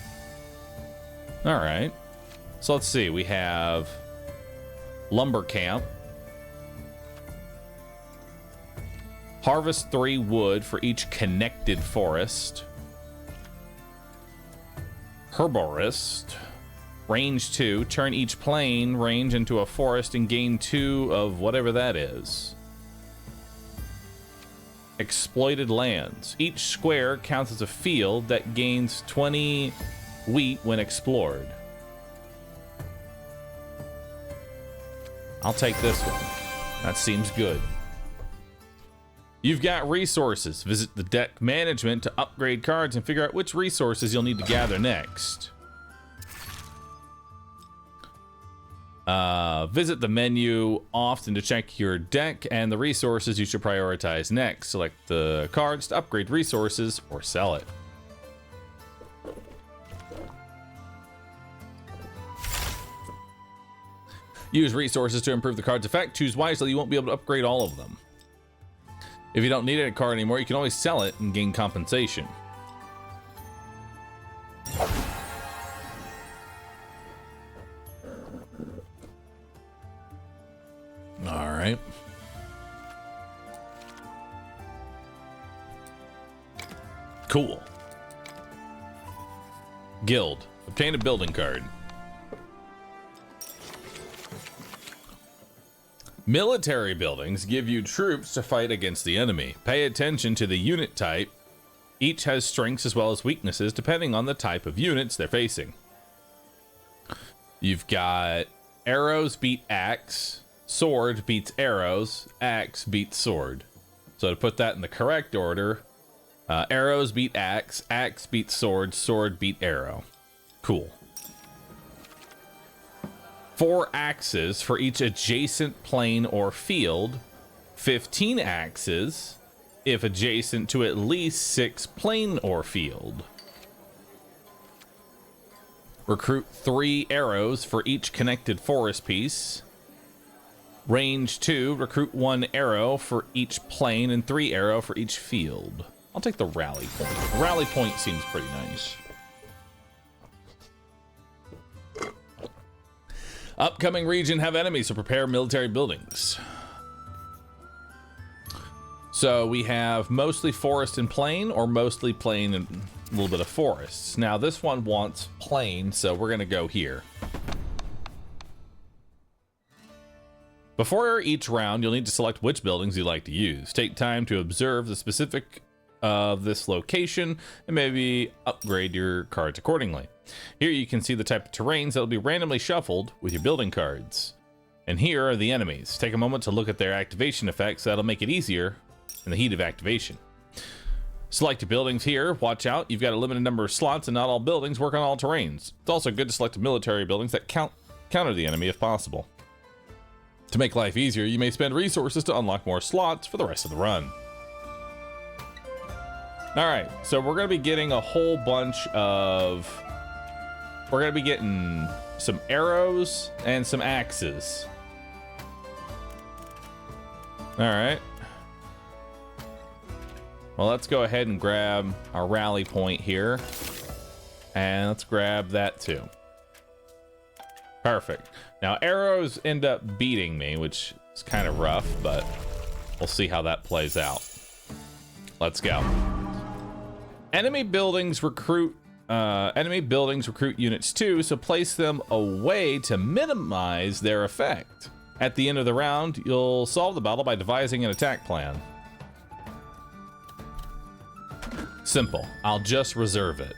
Alright. So let's see, we have Lumber Camp. Harvest 3 wood for each connected forest. Herborist. Range 2. Turn each plane range into a forest and gain 2 of whatever that is. Exploited lands. Each square counts as a field that gains 20 wheat when explored. I'll take this one. That seems good. You've got resources. Visit the deck management to upgrade cards and figure out which resources you'll need to gather next. Visit the menu often to check your deck and the resources you should prioritize next. Select the cards to upgrade resources or sell it. Use resources to improve the card's effect. Choose wisely, you won't be able to upgrade all of them. If you don't need a card anymore, you can always sell it and gain compensation. All right. Cool. Guild. Obtain a building card. Military buildings give you troops to fight against the enemy. Pay attention to the unit type. Each has strengths as well as weaknesses depending on the type of units they're facing. You've got arrows beat axe, sword beats arrows, axe beats sword. So to put that in the correct order, arrows beat axe, axe beats sword, sword beat arrow. Cool. 4 axes for each adjacent plane or field. 15 axes if adjacent to at least 6 plane or field. Recruit 3 arrows for each connected forest piece. Range 2, recruit 1 arrow for each plane and 3 arrow for each field. I'll take the rally point. Rally point seems pretty nice. Upcoming region have enemies, so prepare military buildings. So we have mostly forest and plain, or mostly plain and a little bit of forests. Now this one wants plain, so we're gonna go here. Before each round, you'll need to select which buildings you'd like to use. Take time to observe the specific of this location and maybe upgrade your cards accordingly. Here you can see the type of terrains that will be randomly shuffled with your building cards. And here are the enemies. Take a moment to look at their activation effects. That'll make it easier in the heat of activation. Select your buildings here. Watch out, you've got a limited number of slots and not all buildings work on all terrains. It's also good to select military buildings that counter the enemy if possible. To make life easier, you may spend resources to unlock more slots for the rest of the run. All right, so we're gonna be getting a whole bunch of... We're gonna be getting some arrows and some axes. All right. Well, let's go ahead and grab our rally point here. And let's grab that too. Perfect. Now, arrows end up beating me, which is kind of rough, but we'll see how that plays out. Let's go. Enemy buildings recruit units too, so place them away to minimize their effect. At the end of the round, you'll solve the battle by devising an attack plan. Simple. I'll just reserve it.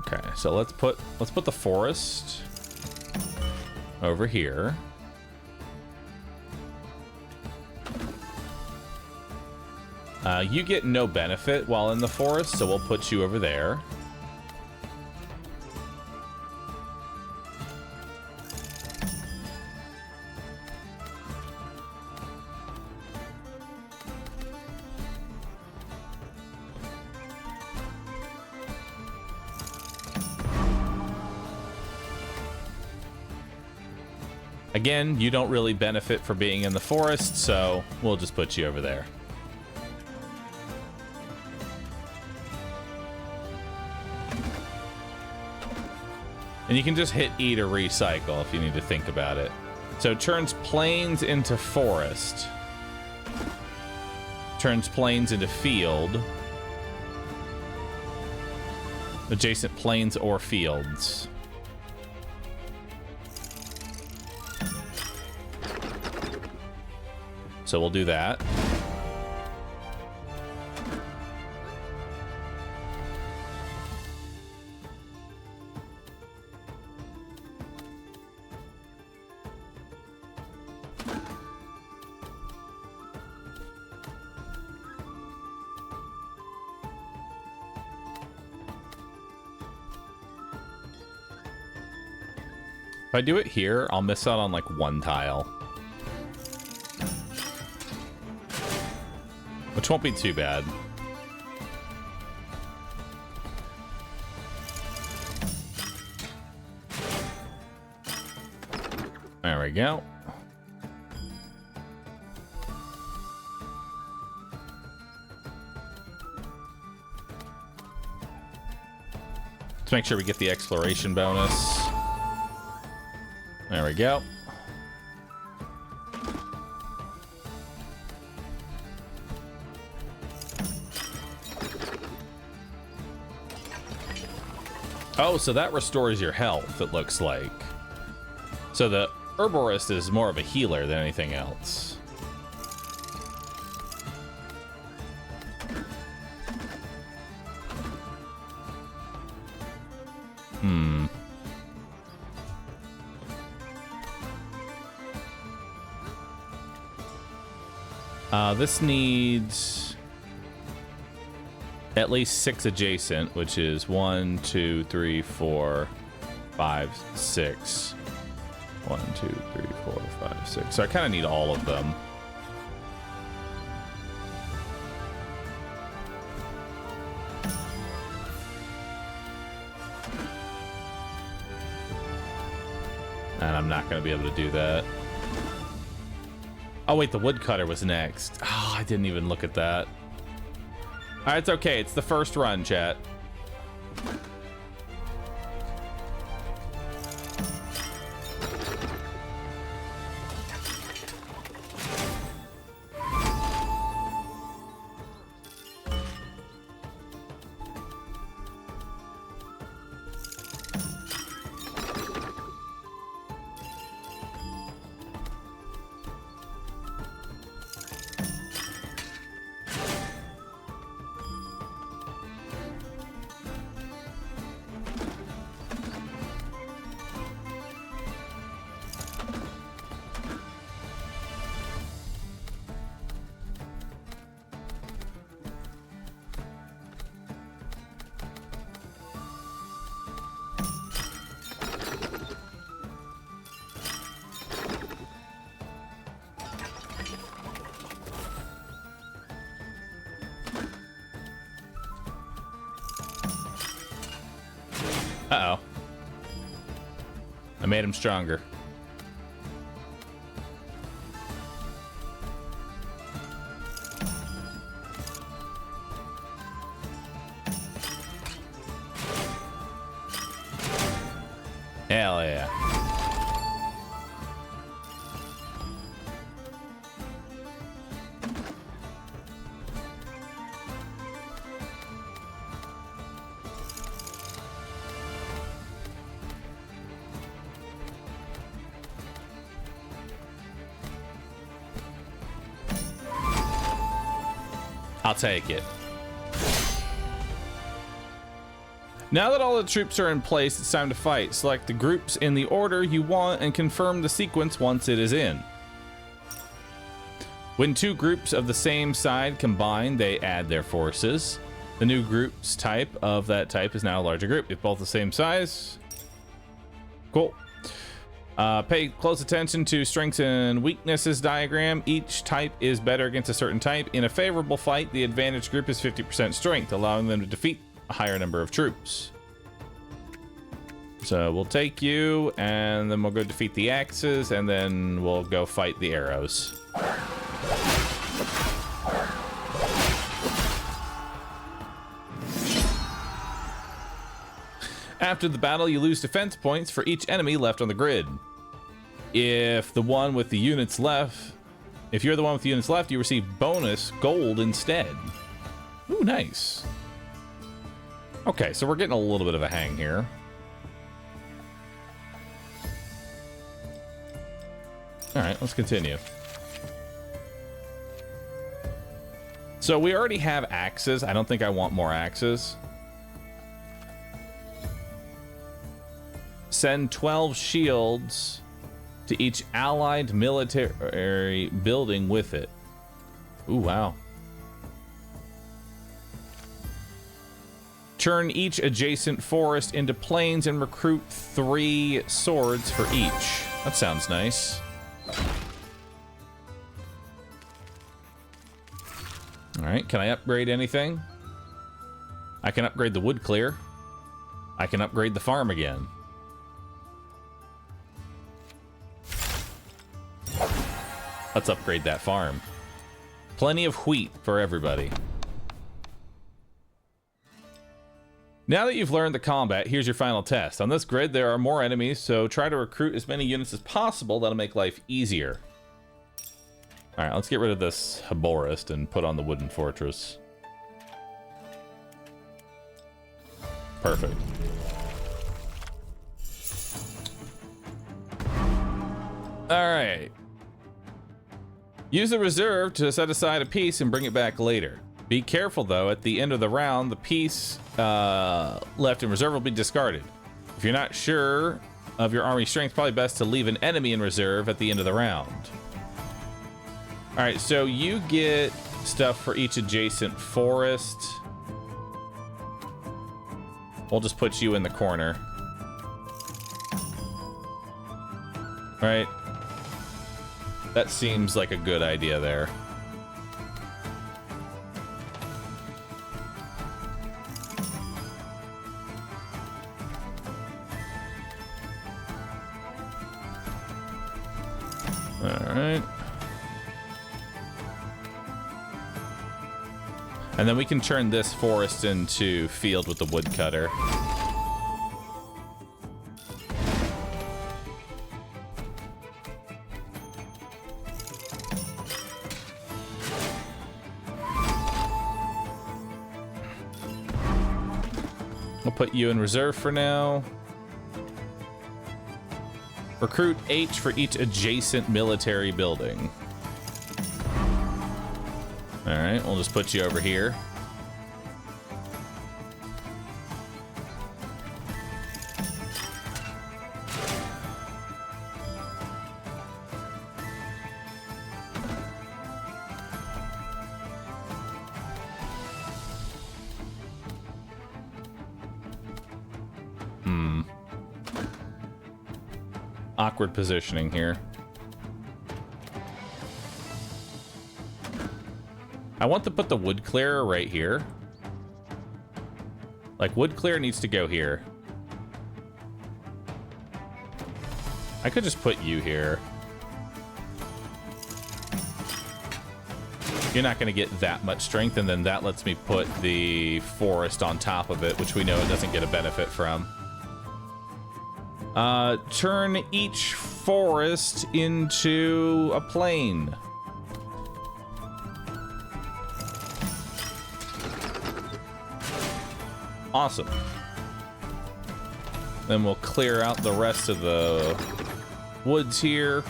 Okay, so let's put the forest over here. You get no benefit while in the forest, so we'll put you over there. Again, you don't really benefit for being in the forest, so we'll just put you over there. And you can just hit E to recycle if you need to think about it. So it turns plains into forest. Turns plains into field. Adjacent plains or fields. So we'll do that. If I do it here, I'll miss out on like one tile. Which won't be too bad. There we go. Let's make sure we get the exploration bonus. There we go. Oh, so that restores your health, it looks like. So the herborist is more of a healer than anything else. This needs at least 6 adjacent, which is 1, 2, 3, 4, 5, 6. 1, 2, 3, 4, 5, 6. So I kind of need all of them. And I'm not going to be able to do that. Oh, wait, the woodcutter was next. Oh, I didn't even look at that. All right, it's okay. It's the first run, chat. Uh-oh. I made him stronger. Hell yeah. I'll take it. Now that all the troops are in place, it's time to fight. Select the groups in the order you want and confirm the sequence once it is in. When two groups of the same side combine, they add their forces. The new group's type of that type is now a larger group. If both the same size, cool. Pay close attention to strengths and weaknesses diagram. Each type is better against a certain type. In a favorable fight, the advantage group is 50% strength, allowing them to defeat a higher number of troops. So we'll take you, and then we'll go defeat the axes, and then we'll go fight the arrows. After the battle, you lose defense points for each enemy left on the grid. If you're the one with the units left, you receive bonus gold instead. Ooh, nice. Okay, so we're getting a little bit of a hang here. All right, let's continue. So we already have axes. I don't think I want more axes. Send 12 shields to each allied military building with it. Ooh, wow. Turn each adjacent forest into plains and recruit 3 swords for each. That sounds nice. All right, can I upgrade anything? I can upgrade the wood clear. I can upgrade the farm again. Let's upgrade that farm. Plenty of wheat for everybody. Now that you've learned the combat, here's your final test. On this grid, there are more enemies, so try to recruit as many units as possible. That'll make life easier. All right, let's get rid of this herborist and put on the wooden fortress. Perfect. Alright. Use the reserve to set aside a piece and bring it back later. Be careful though, at the end of the round, the piece left in reserve will be discarded. If you're not sure of your army strength, probably best to leave an enemy in reserve at the end of the round. Alright, so you get stuff for each adjacent forest. We'll just put you in the corner. Right? That seems like a good idea there. All right. And then we can turn this forest into field with the woodcutter. We'll put you in reserve for now. Recruit H for each adjacent military building. All right, we'll just put you over here. Awkward positioning here. I want to put the wood clearer right here. Like, wood clear needs to go here. I could just put you here. You're not going to get that much strength, and then that lets me put the forest on top of it, which we know it doesn't get a benefit from. Turn each forest into a plain. Awesome. Then we'll clear out the rest of the woods here.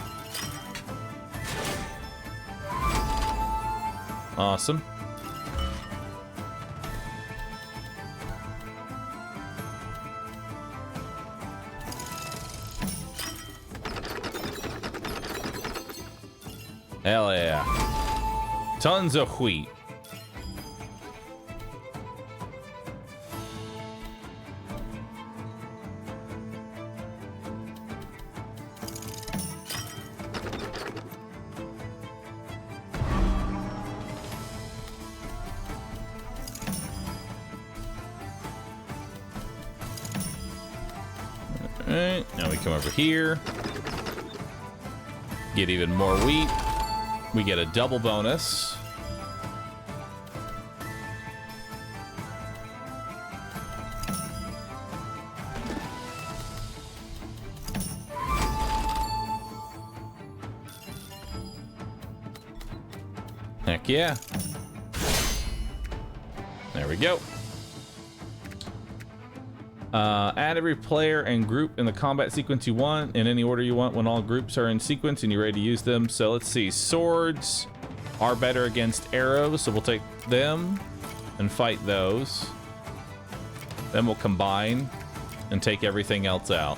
Awesome. Hell yeah. Tons of wheat. Alright, now we come over here. Get even more wheat. We get a double bonus. Heck yeah. There we go. Add every player and group in the combat sequence you want, in any order you want when all groups are in sequence and you're ready to use them. So let's see, swords are better against arrows, so we'll take them and fight those. Then we'll combine and take everything else out.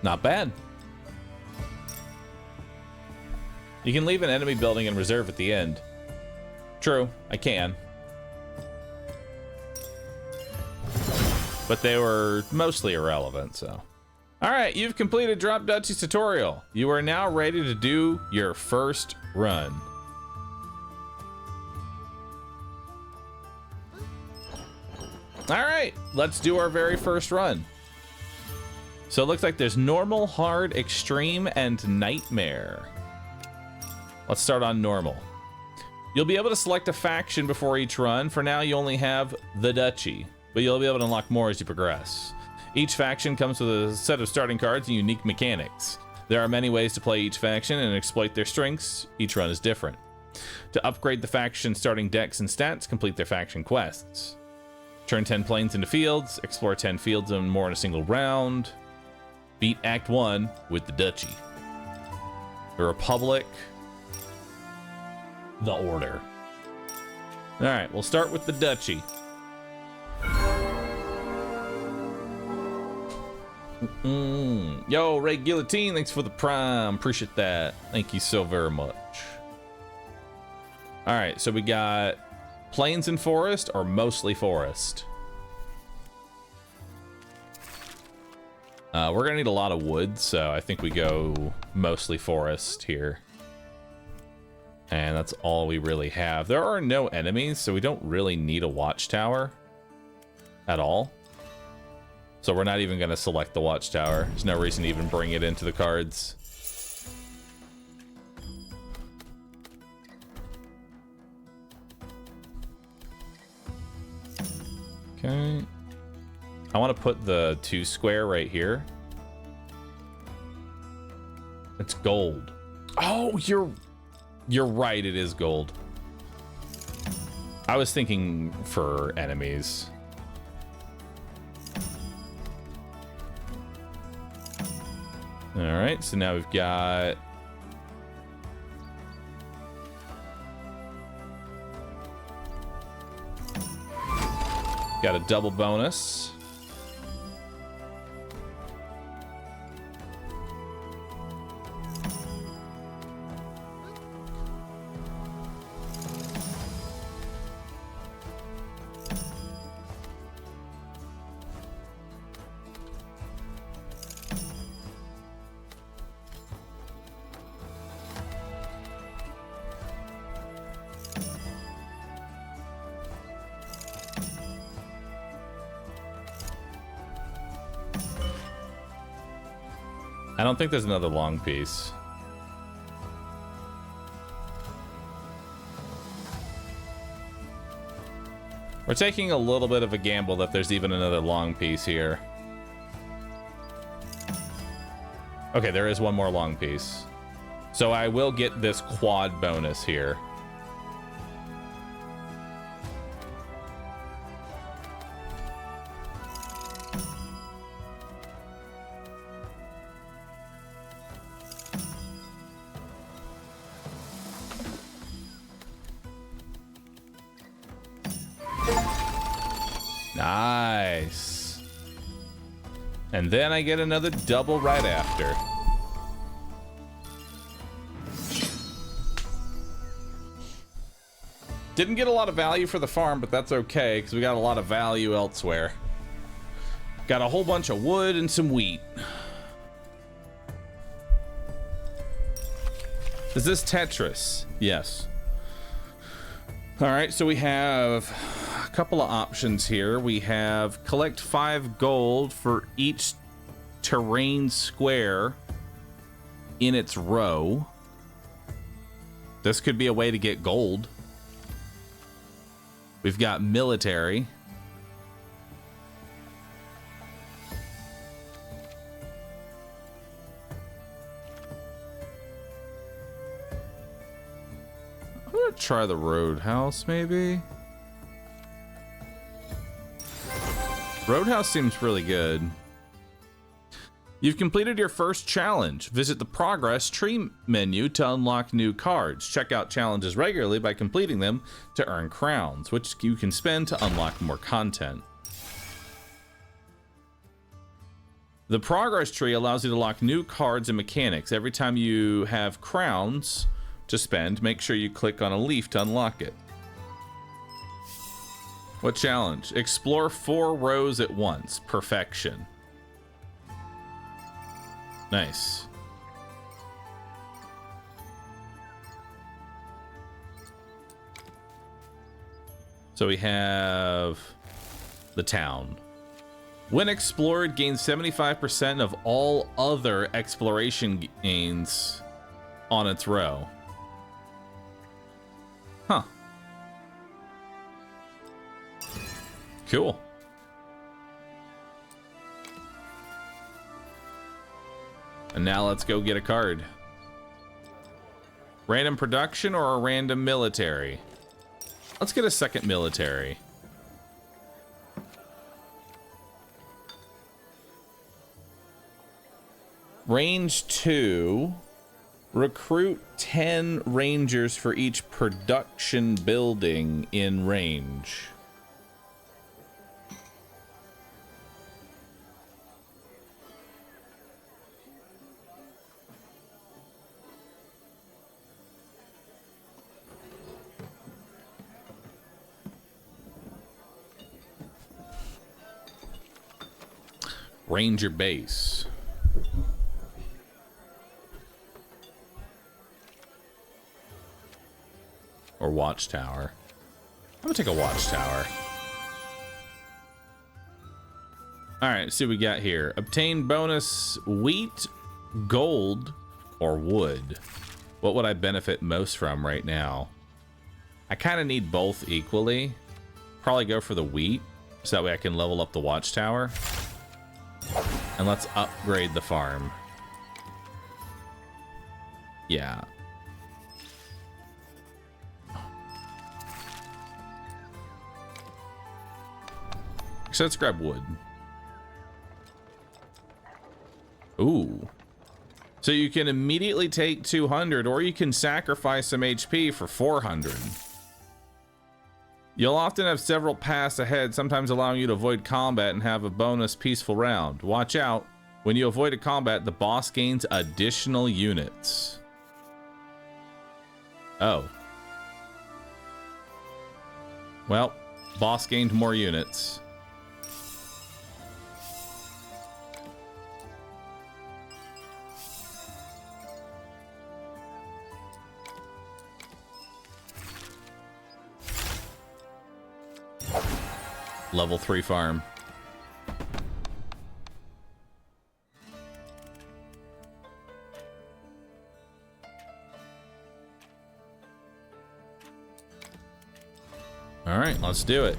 Not bad. You can leave an enemy building in reserve at the end. True, I can. But they were mostly irrelevant, so. Alright, you've completed Drop Duchy's tutorial. You are now ready to do your first run. Alright, let's do our very first run. So it looks like there's normal, hard, extreme, and nightmare. Let's start on normal. You'll be able to select a faction before each run. For now, you only have the Duchy, but you'll be able to unlock more as you progress. Each faction comes with a set of starting cards and unique mechanics. There are many ways to play each faction and exploit their strengths. Each run is different. To upgrade the faction starting decks and stats, complete their faction quests. Turn 10 planes into fields, explore 10 fields and more in a single round. Beat Act 1 with the Duchy. The Republic. The Order. Alright, we'll start with the Duchy. Yo, Ray Guillotine, thanks for the prime. Appreciate that. Thank you so very much. Alright, so we got plains and forest or mostly forest. We're gonna need a lot of wood, so I think we go mostly forest here. And that's all we really have. There are no enemies, so we don't really need a watchtower at all. So we're not even gonna select the watchtower. There's no reason to even bring it into the cards. Okay. I want to put the 2 square right here. It's gold. Oh, you're right, it is gold. I was thinking for enemies. All right, so now we've got a double bonus. I don't think there's another long piece. We're taking a little bit of a gamble that there's even another long piece here. Okay, there is one more long piece. So I will get this quad bonus here. Nice. And then I get another double right after. Didn't get a lot of value for the farm, but that's okay, because we got a lot of value elsewhere. Got a whole bunch of wood and some wheat. Is this Tetris? Yes. All right, so we have a couple of options here. We have collect 5 gold for each terrain square in its row. This could be a way to get gold. We've got military. I'm gonna try the roadhouse, maybe. Roadhouse seems really good. You've completed your first challenge. Visit the progress tree menu to unlock new cards. Check out challenges regularly by completing them to earn crowns, which you can spend to unlock more content. The progress tree allows you to lock new cards and mechanics. Every time you have crowns to spend, make sure you click on a leaf to unlock it. What challenge? Explore 4 rows at once. Perfection. Nice. So we have the town. When explored, gain 75% of all other exploration gains on its row. Huh. And now let's go get a card. Random production or a random military? Let's get a second military. Range 2. Recruit 10 rangers for each production building in range. Ranger base. Or watchtower. I'm gonna take a watchtower. Alright, see what we got here. Obtain bonus wheat, gold, or wood. What would I benefit most from right now? I kind of need both equally. Probably go for the wheat, so that way I can level up the watchtower. And let's upgrade the farm. Yeah. So let's grab wood. Ooh. So you can immediately take 200, or you can sacrifice some HP for 400. You'll often have several paths ahead, sometimes allowing you to avoid combat and have a bonus peaceful round. Watch out. When you avoid a combat, the boss gains additional units. Oh. Well, boss gained more units. Level 3 farm. All right, let's do it.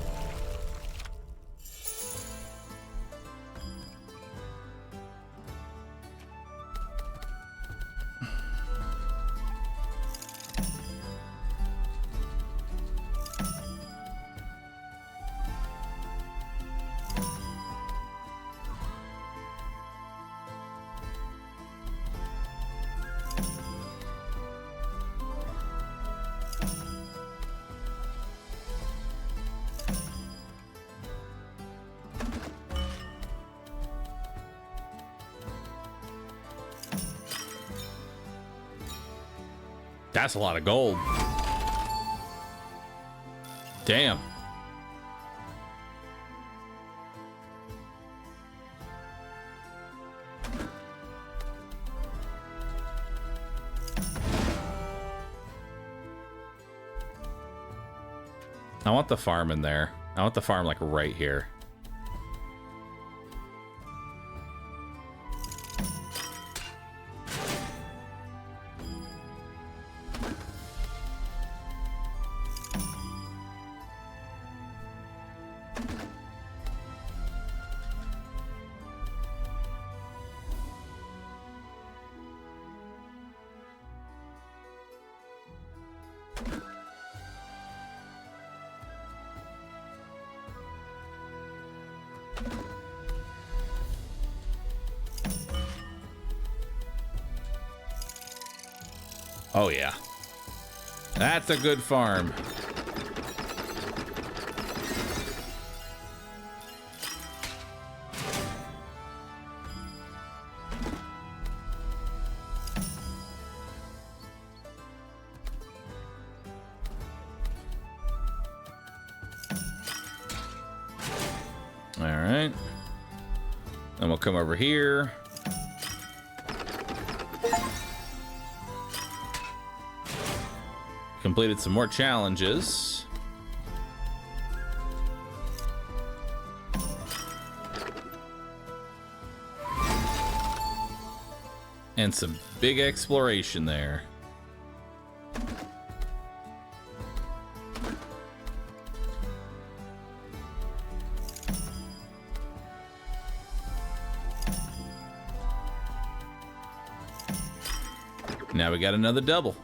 That's a lot of gold. Damn. I want the farm in there. I want the farm like right here. Oh yeah. That's a good farm. All right. Then we'll come over here. Completed some more challenges. And some big exploration there. Now we got another double.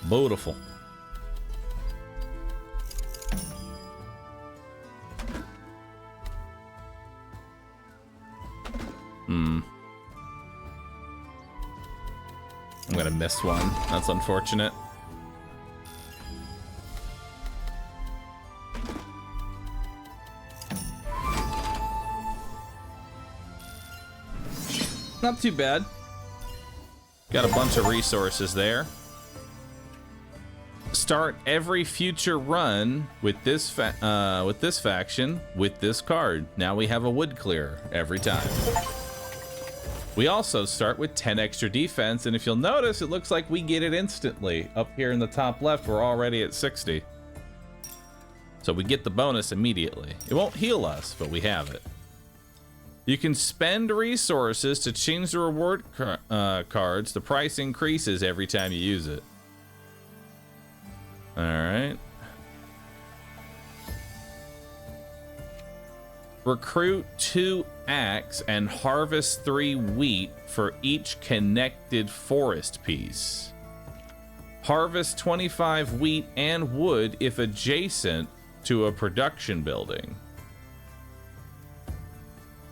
Beautiful. I'm gonna miss one. That's unfortunate. Not too bad. Got a bunch of resources there. Start every future run with this faction with this card. Now we have a wood clearer every time. We also start with 10 extra defense, and if you'll notice, it looks like we get it instantly. Up here in the top left, we're already at 60. So we get the bonus immediately. It won't heal us, but we have it. You can spend resources to change the reward cards. The price increases every time you use it. All right. Recruit 2 axe and harvest 3 wheat for each connected forest piece. Harvest 25 wheat and wood if adjacent to a production building.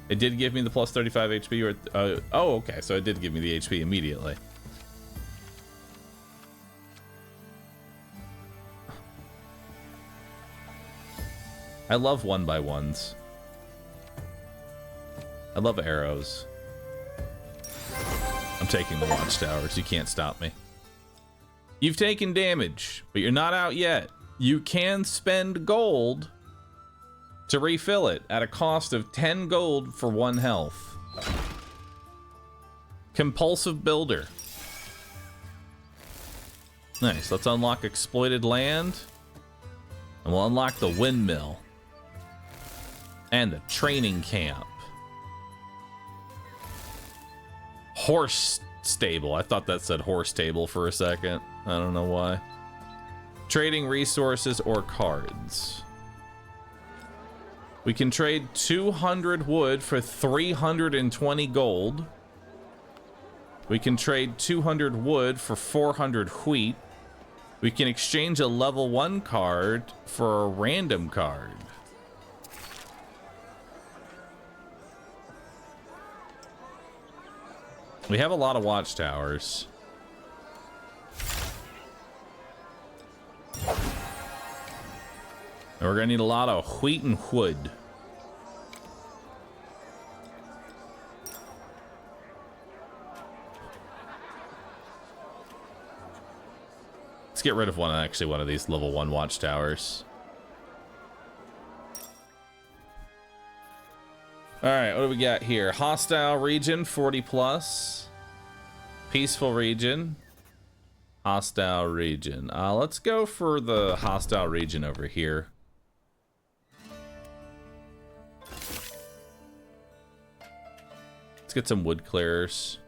It did give me the plus 35 HP, or oh, okay, so it did give me the HP immediately. I love 1x1s. I love arrows. I'm taking the watchtowers. You can't stop me. You've taken damage, but you're not out yet. You can spend gold to refill it at a cost of 10 gold for 1 health. Compulsive Builder. Nice. Let's unlock exploited land. And we'll unlock the windmill. And the training camp. Horse stable. I thought that said horse table for a second. I don't know why. Trading resources or cards. We can trade 200 wood for 320 gold. We can trade 200 wood for 400 wheat. We can exchange a level 1 card for a random card. We have a lot of watchtowers. And we're gonna need a lot of wheat and wood. Let's get rid of one of these level 1 watchtowers. All right, what do we got here? Hostile region, 40 plus. Peaceful region. Hostile region. Let's go for the hostile region over here. Let's get some wood clearers.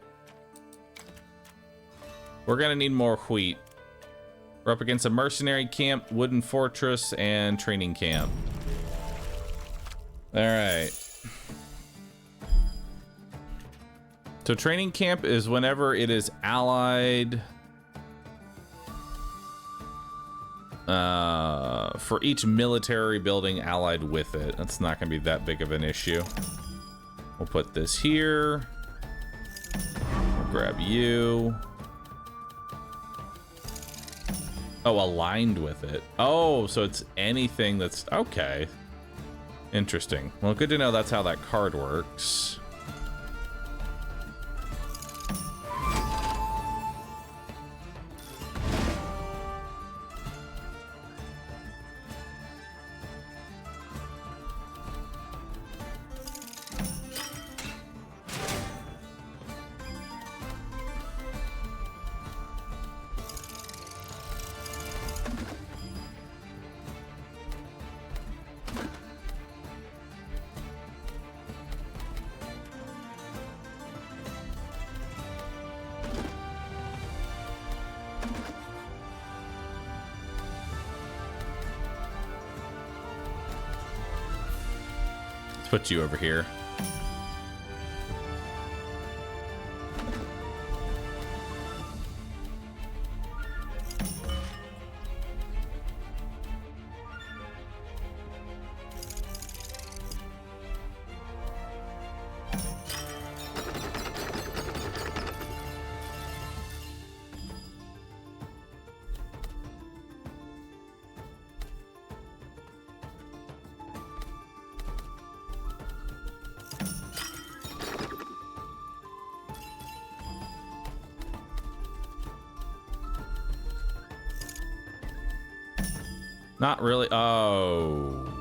We're gonna need more wheat. We're up against a mercenary camp, wooden fortress, and training camp. All right. So training camp is whenever it is allied for each military building allied with it. That's not going to be that big of an issue. We'll put this here. We'll grab you. Oh, aligned with it. Oh, so it's anything that's... Okay. Interesting. Well, good to know that's how that card works. Put you over here. Not really. Oh.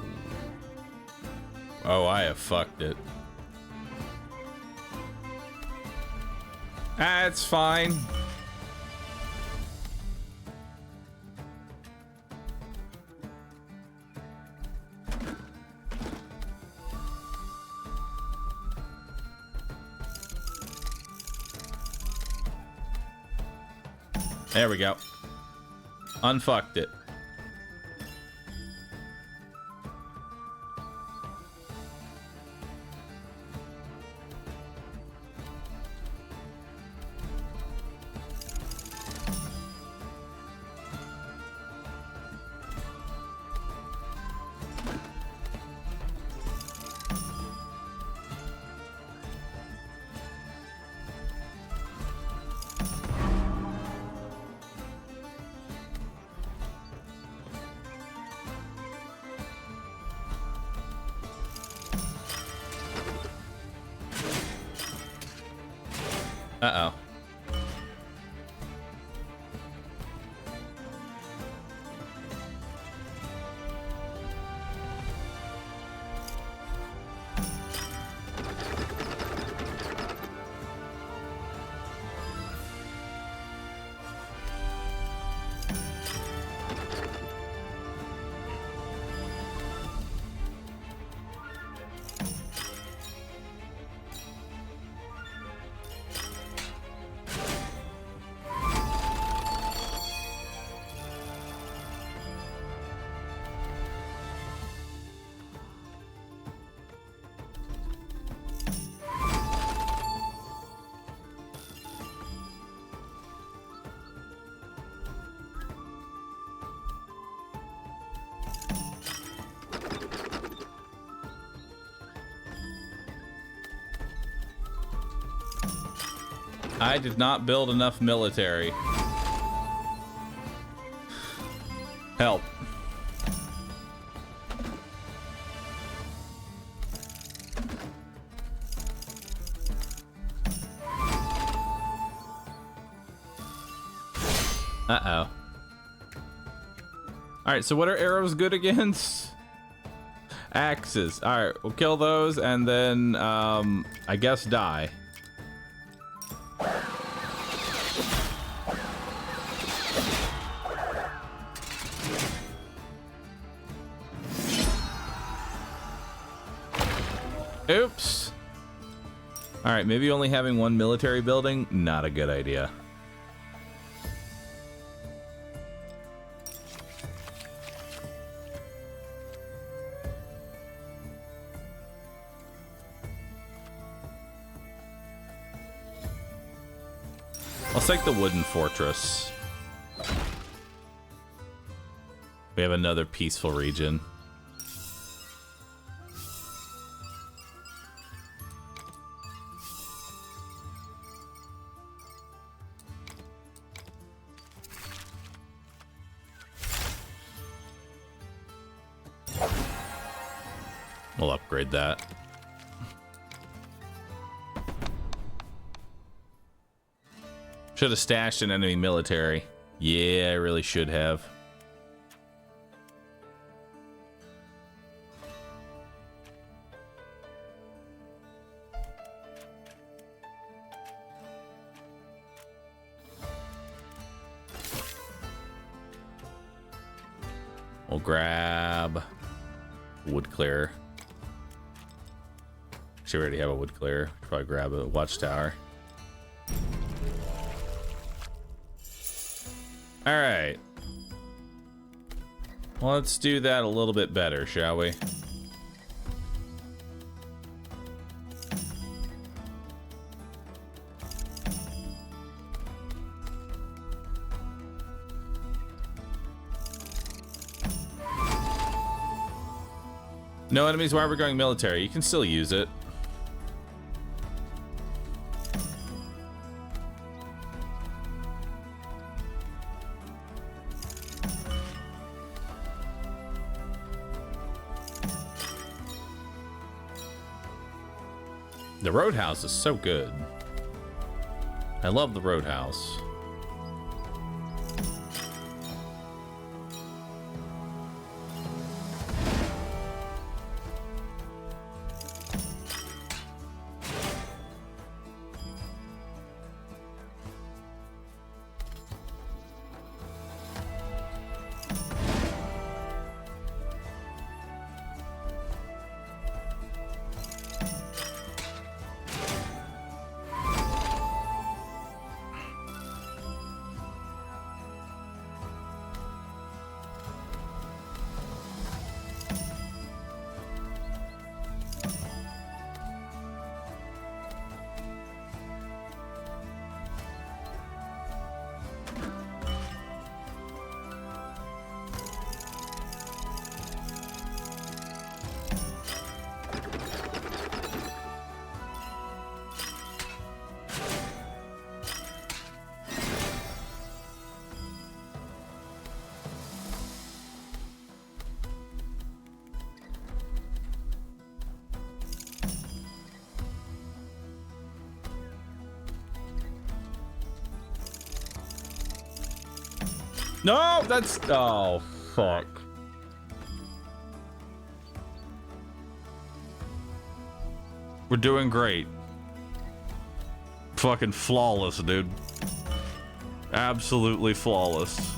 Oh, I have fucked it. Ah, it's fine. There we go. Unfucked it. Uh-oh. I did not build enough military. Help. Uh-oh. Alright, so what are arrows good against? Axes. Alright, we'll kill those and then, I guess die. Oops. Alright, maybe only having one military building, not a good idea. Let's take the wooden fortress. We have another peaceful region. We'll upgrade that. Should have stashed an enemy military. Yeah, I really should have. We'll grab wood clearer. Actually, we already have a wood clearer. Probably grab a watchtower. All right. Well, let's do that a little bit better, shall we? No enemies while we're going military. You can still use it. The roadhouse is so good. I love the roadhouse. No, that's... Oh, fuck. We're doing great. Fucking flawless, dude. Absolutely flawless.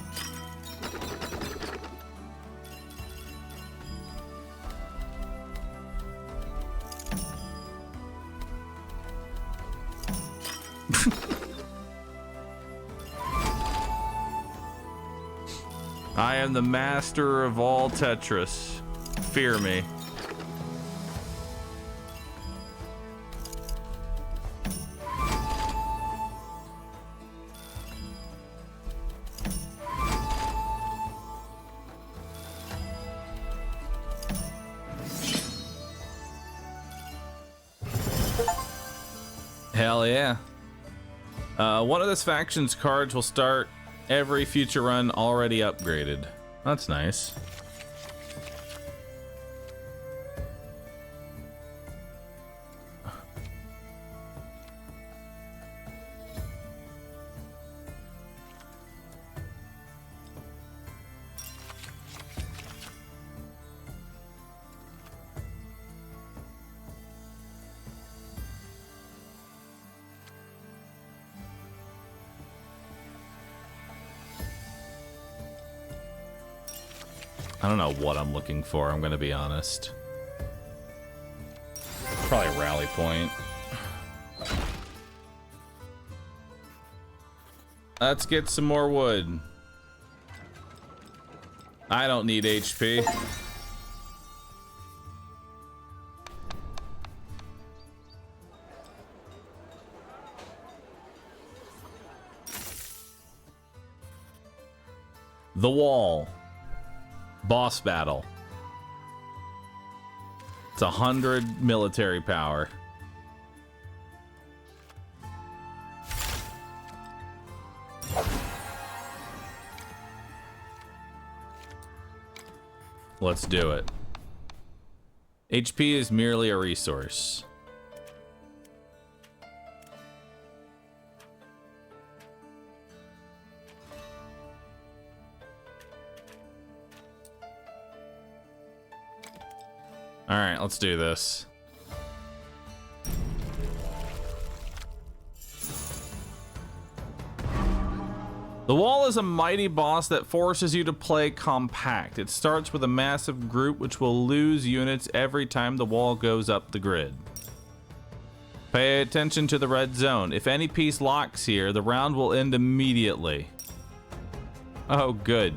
I am the master of all Tetris. Fear me. Hell yeah. One of this faction's cards will start every future run already upgraded. That's nice. I don't know what I'm looking for, I'm gonna be honest. Probably rally point. Let's get some more wood. I don't need HP. The wall. Boss battle. It's 100 military power. Let's do it. HP is merely a resource. All right, let's do this. The wall is a mighty boss that forces you to play compact. It starts with a massive group which will lose units every time the wall goes up the grid. Pay attention to the red zone. If any piece locks here, the round will end immediately. Oh, good.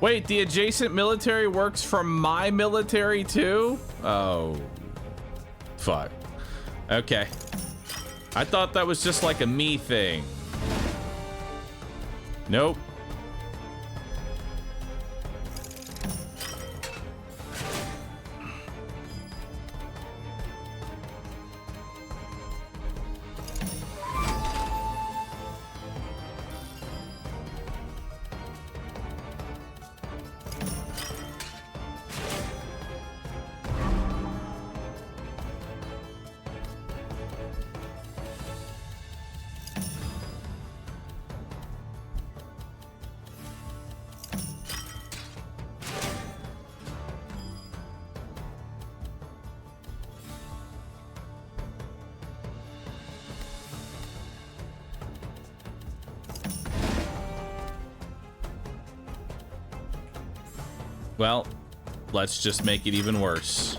Wait, the adjacent military works for my military too? Oh, fuck. Okay. I thought that was just like a me thing. Nope. Well, let's just make it even worse.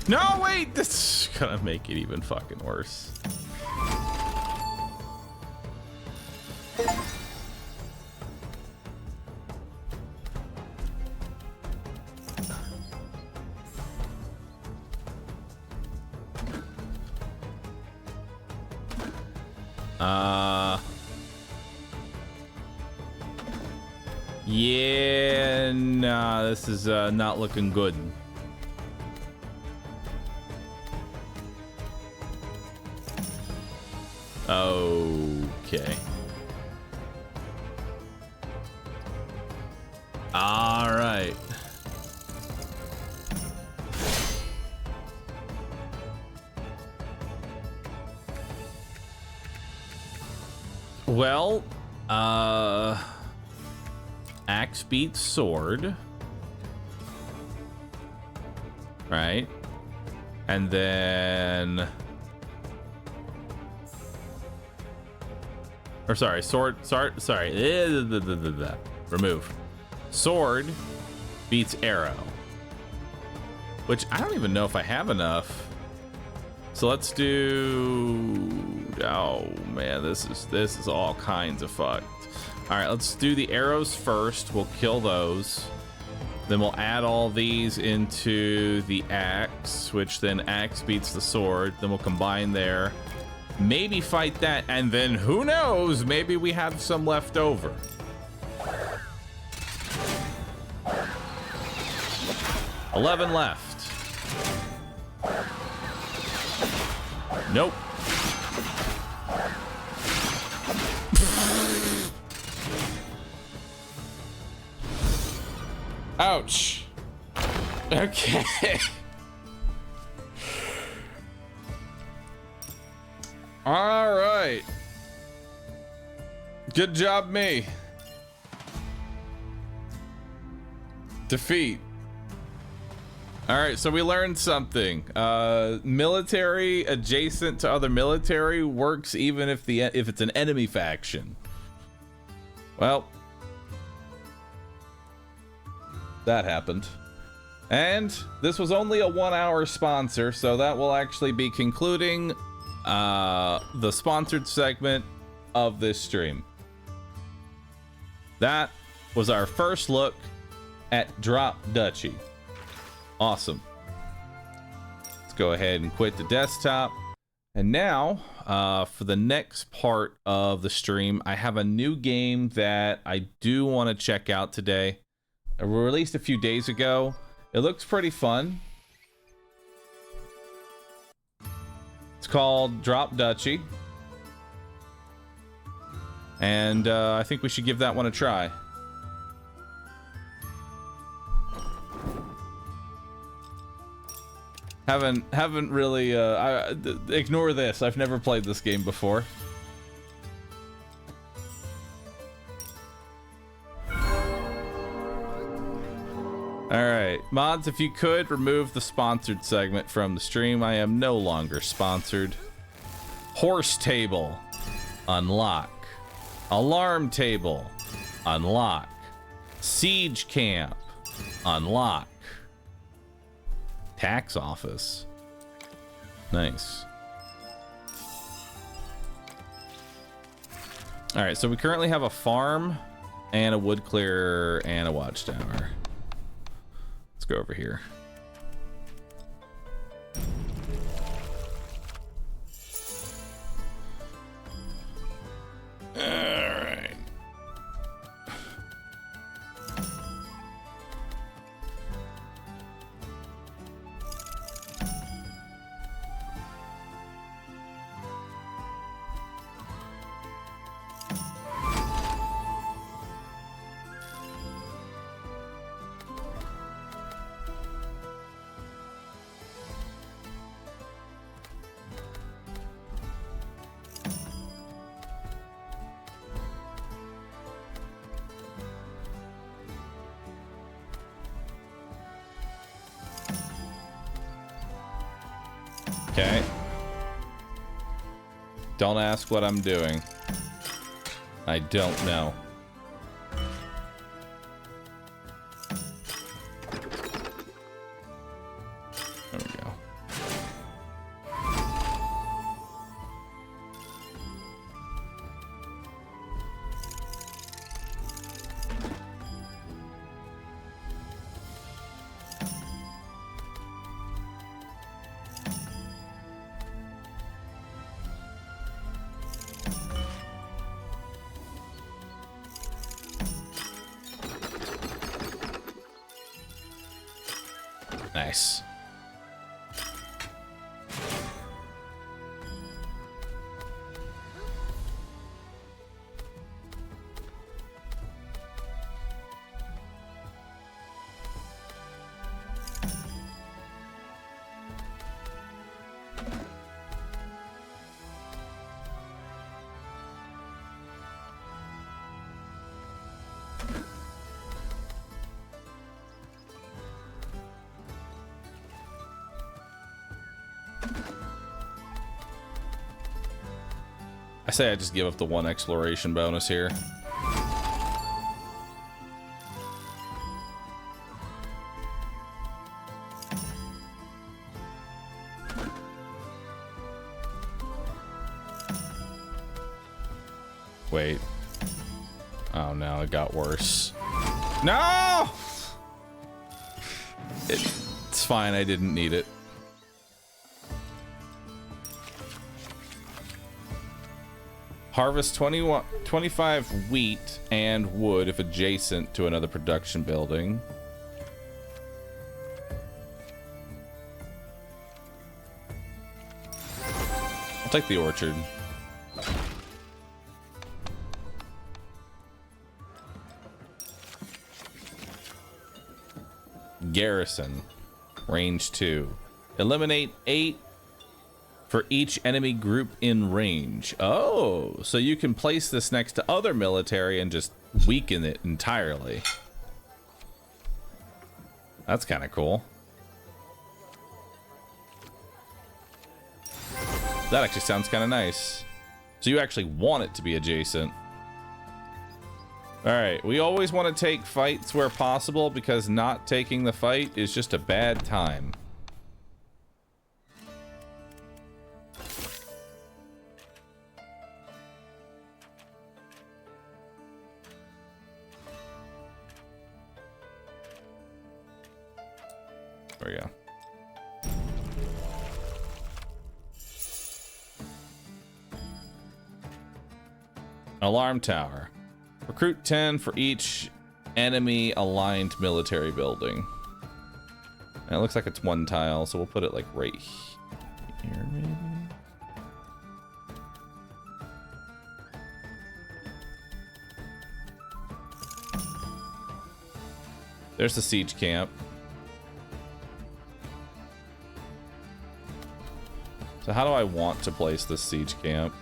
No, wait, this is gonna make it even fucking worse. Yeah, nah, this is not looking good. Okay. All right. Well, axe beats sword. Right? And then... Or sorry, sorry. Remove. Sword beats arrow. Which I don't even know if I have enough. So let's do... Oh man, this is all kinds of fucked. All right, let's do the arrows first. We'll kill those. Then we'll add all these into the axe, which then axe beats the sword. Then we'll combine there. Maybe fight that, and then who knows? Maybe we have some left over. $11 left. Nope. Ouch. Okay. All right. Good job, me. Defeat. All right, so we learned something. Military adjacent to other military works even if it's an enemy faction. Well, that happened. And this was only a 1-hour sponsor, so that will actually be concluding the sponsored segment of this stream. That was our first look at Drop Duchy. Awesome. Let's go ahead and quit the desktop. And now, for the next part of the stream, I have a new game that I do want to check out today. It was released a few days ago. It looks pretty fun. It's called Drop Duchy. And I think we should give that one a try. Haven't really ignore this. I've never played this game before. Alright, mods, if you could remove the sponsored segment from the stream. I am no longer sponsored. Horse table, unlock. Alarm table, unlock. Siege camp, unlock. Tax office, nice. Alright, so we currently have a farm and a wood clearer and a watchtower. Let's go over here. All right. Okay. Don't ask what I'm doing. I don't know. There we go. Nice. I say I just give up the 1 exploration bonus here. Wait. Oh no, it got worse. No! It's fine, I didn't need it. Harvest 25 wheat and wood if adjacent to another production building. I'll take the orchard. Garrison. Range 2. Eliminate 8 for each enemy group in range. Oh, so you can place this next to other military and just weaken it entirely. That's kind of cool. That actually sounds kind of nice. So you actually want it to be adjacent. All right, we always want to take fights where possible because not taking the fight is just a bad time. There we go. Alarm tower. Recruit 10 for each enemy aligned military building. And it looks like it's 1 tile, so we'll put it like right here, maybe. There's the siege camp. So how do I want to place this siege camp?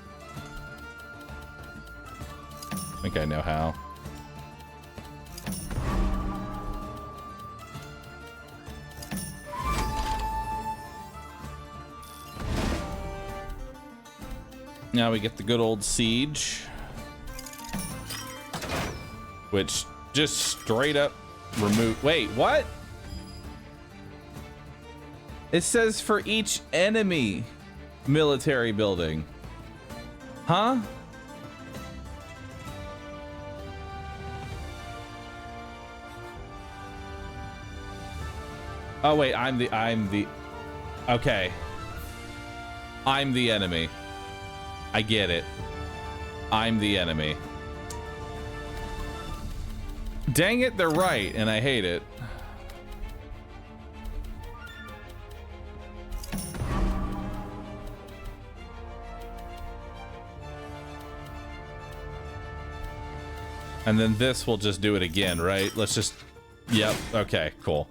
I think I know how. Now we get the good old siege, which just straight up remove. Wait, what? It says for each enemy military building. Huh? Oh wait, I'm the okay. I'm the enemy. I get it. I'm the enemy. Dang it, they're right, and I hate it. And then this will just do it again, right? Let's just... Yep, okay, cool.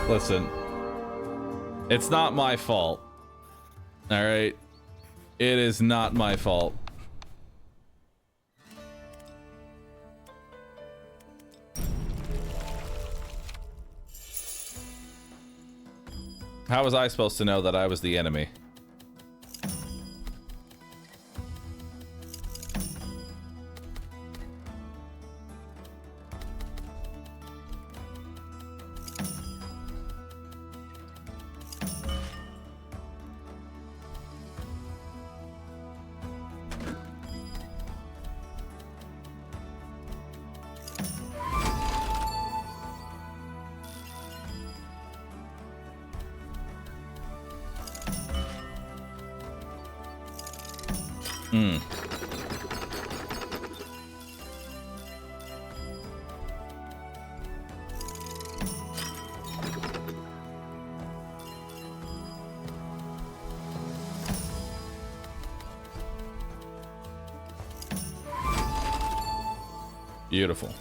Listen, it's not my fault. All right, it is not my fault. How was I supposed to know that I was the enemy? Mm. Beautiful.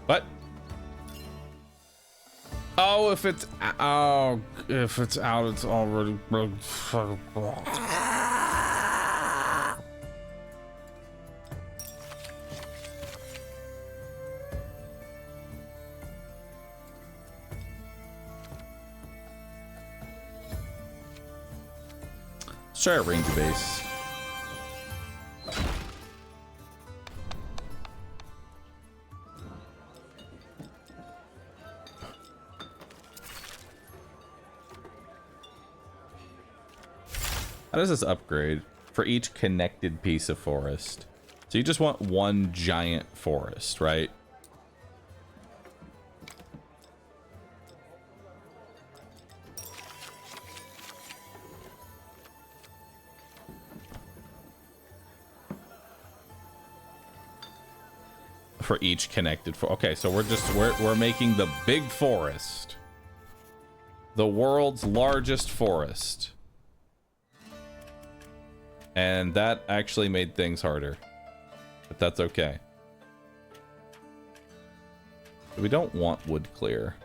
What? Oh, if it's out, it's already. Let's try a ranger base. How does this upgrade? For each connected piece of forest. So you just want one giant forest, right? For each connected okay, so we're making the big forest. The world's largest forest. And that actually made things harder. But that's okay. We don't want wood clear.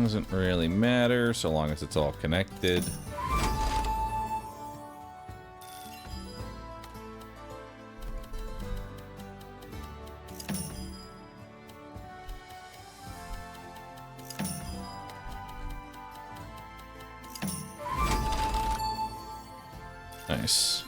Doesn't really matter so long as it's all connected. Nice.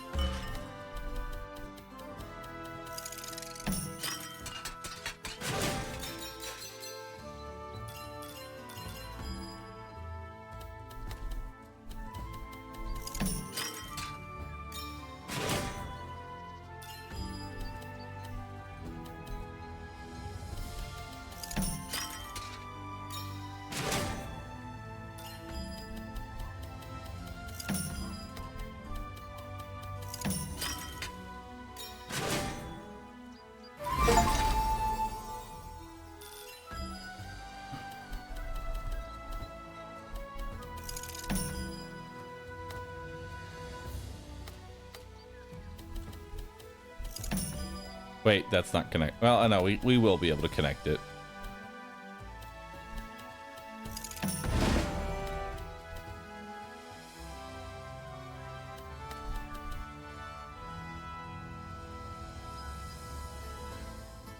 Wait, that's not connect. Well, no, we will be able to connect it.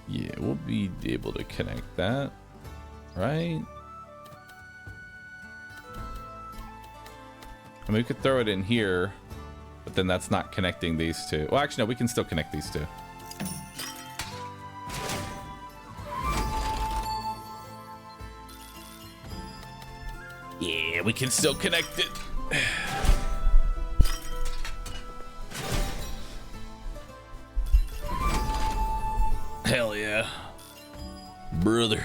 Yeah, we'll be able to connect that, right? I mean, we could throw it in here, but then that's not connecting these two. Well, actually, no, we can still connect these two. Yeah, we can still connect it. Hell yeah. Brother.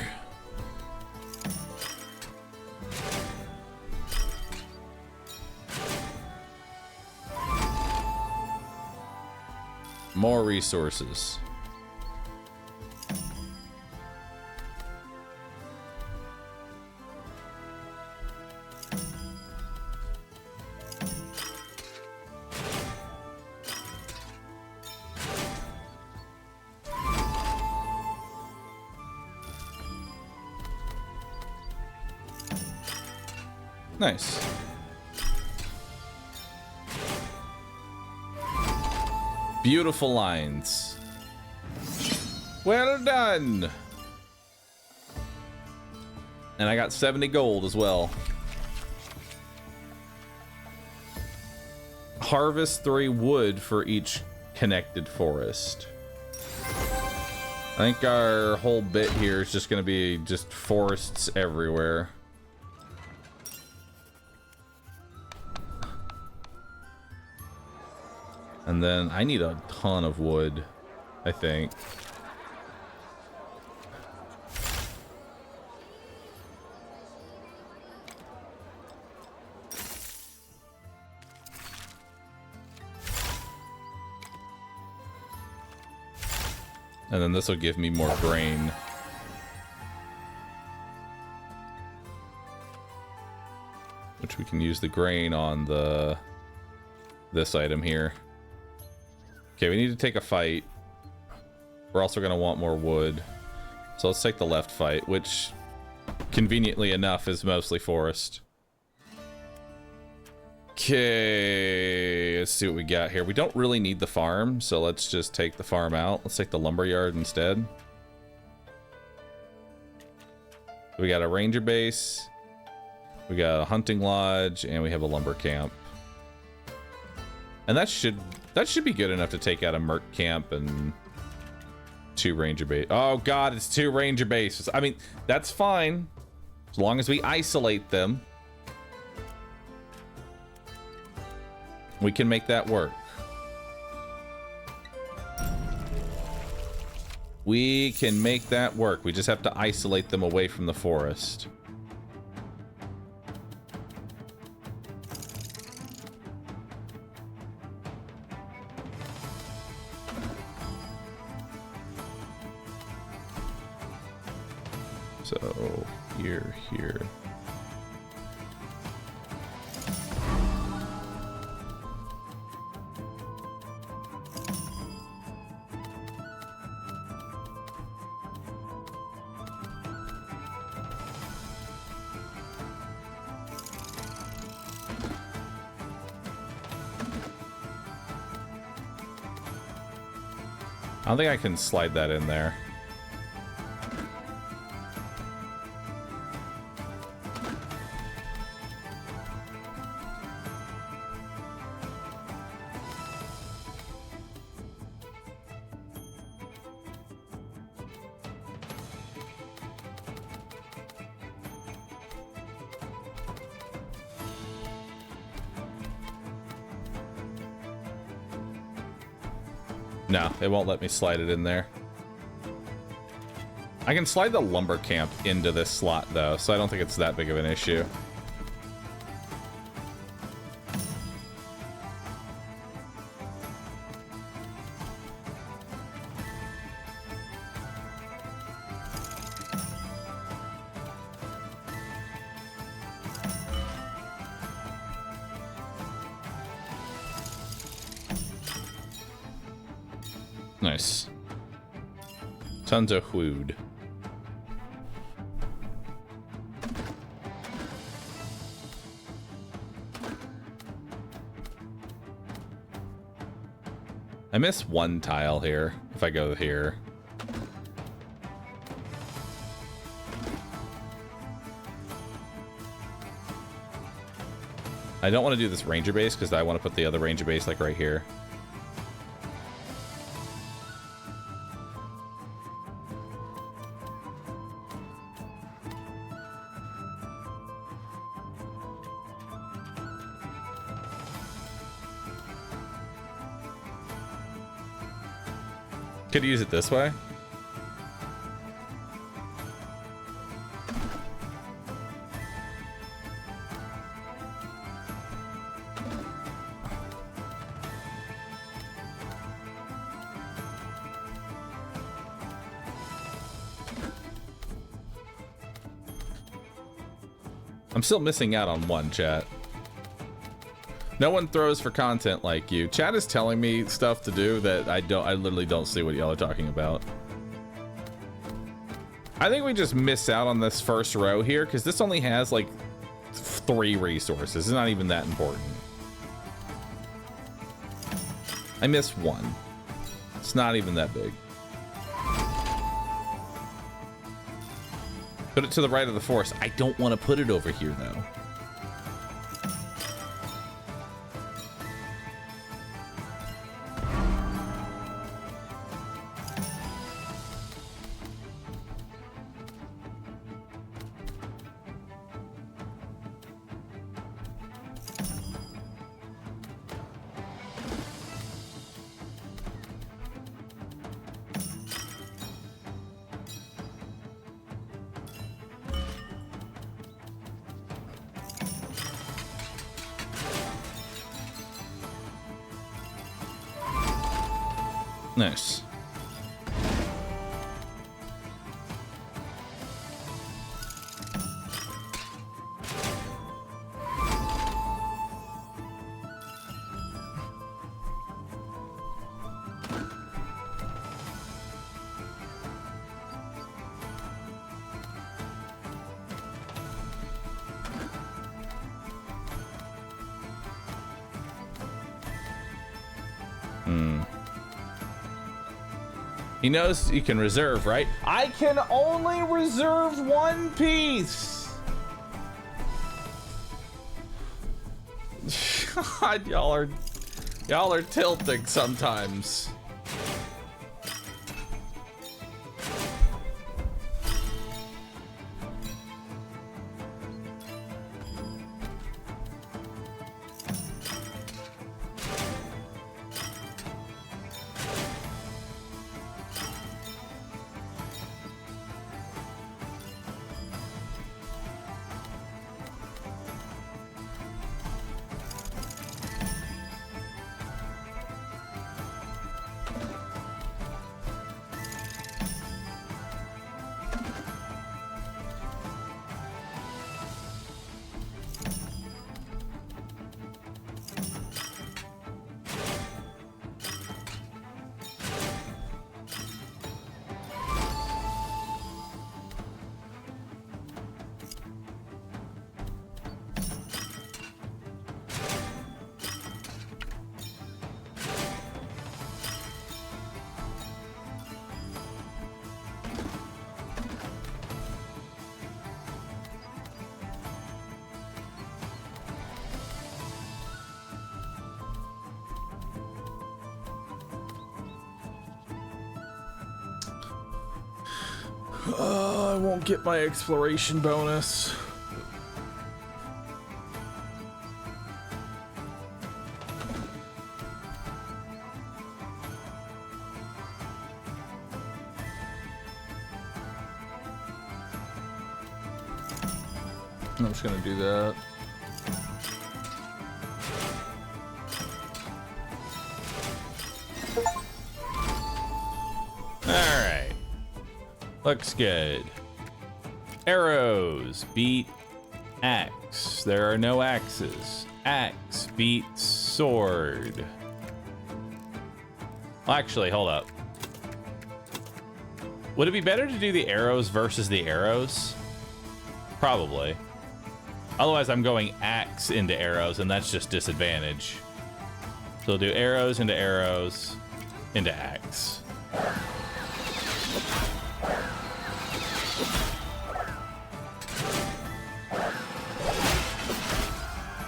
More resources. Nice. Beautiful lines. Well done. And I got 70 gold as well. Harvest 3 wood for each connected forest. I think our whole bit here is just going to be just forests everywhere. And then I need a ton of wood, I think. And then this will give me more grain. Which we can use the grain on this item here. Okay, we need to take a fight. We're also going to want more wood. So let's take the left fight, which conveniently enough is mostly forest. Okay, let's see what we got here. We don't really need the farm, so let's just take the farm out. Let's take the lumberyard instead. We got a ranger base, we got a hunting lodge, and we have a lumber camp. And that should be good enough to take out a merc camp and 2 ranger base. Oh god, it's 2 ranger bases. I mean, that's fine as long as we isolate them. We can make that work. We can make that work. We just have to isolate them away from the forest. So, here. I don't think I can slide that in there. No, it won't let me slide it in there. I can slide the lumber camp into this slot, though, so I don't think it's that big of an issue. Nice. Tons of wood. I miss one tile here, if I go here. I don't want to do this ranger base because I want to put the other ranger base like right here. Could use it this way. I'm still missing out on one, chat. No one throws for content like you. Chat is telling me stuff to do that I literally don't see what y'all are talking about. I think we just miss out on this first row here because this only has like 3 resources. It's not even that important. I missed 1. It's not even that big. Put it to the right of the forest. I don't want to put it over here though. Nice. He knows you can reserve, right? I can only reserve 1 piece. God, y'all are tilting sometimes. I won't get my exploration bonus. I'm just gonna do that. Alright. Looks good. Arrows beat axe. There are no axes. Axe beats sword. Well, actually, hold up. Would it be better to do the arrows versus the arrows? Probably. Otherwise, I'm going axe into arrows, and that's just disadvantage. So we'll do arrows into axe.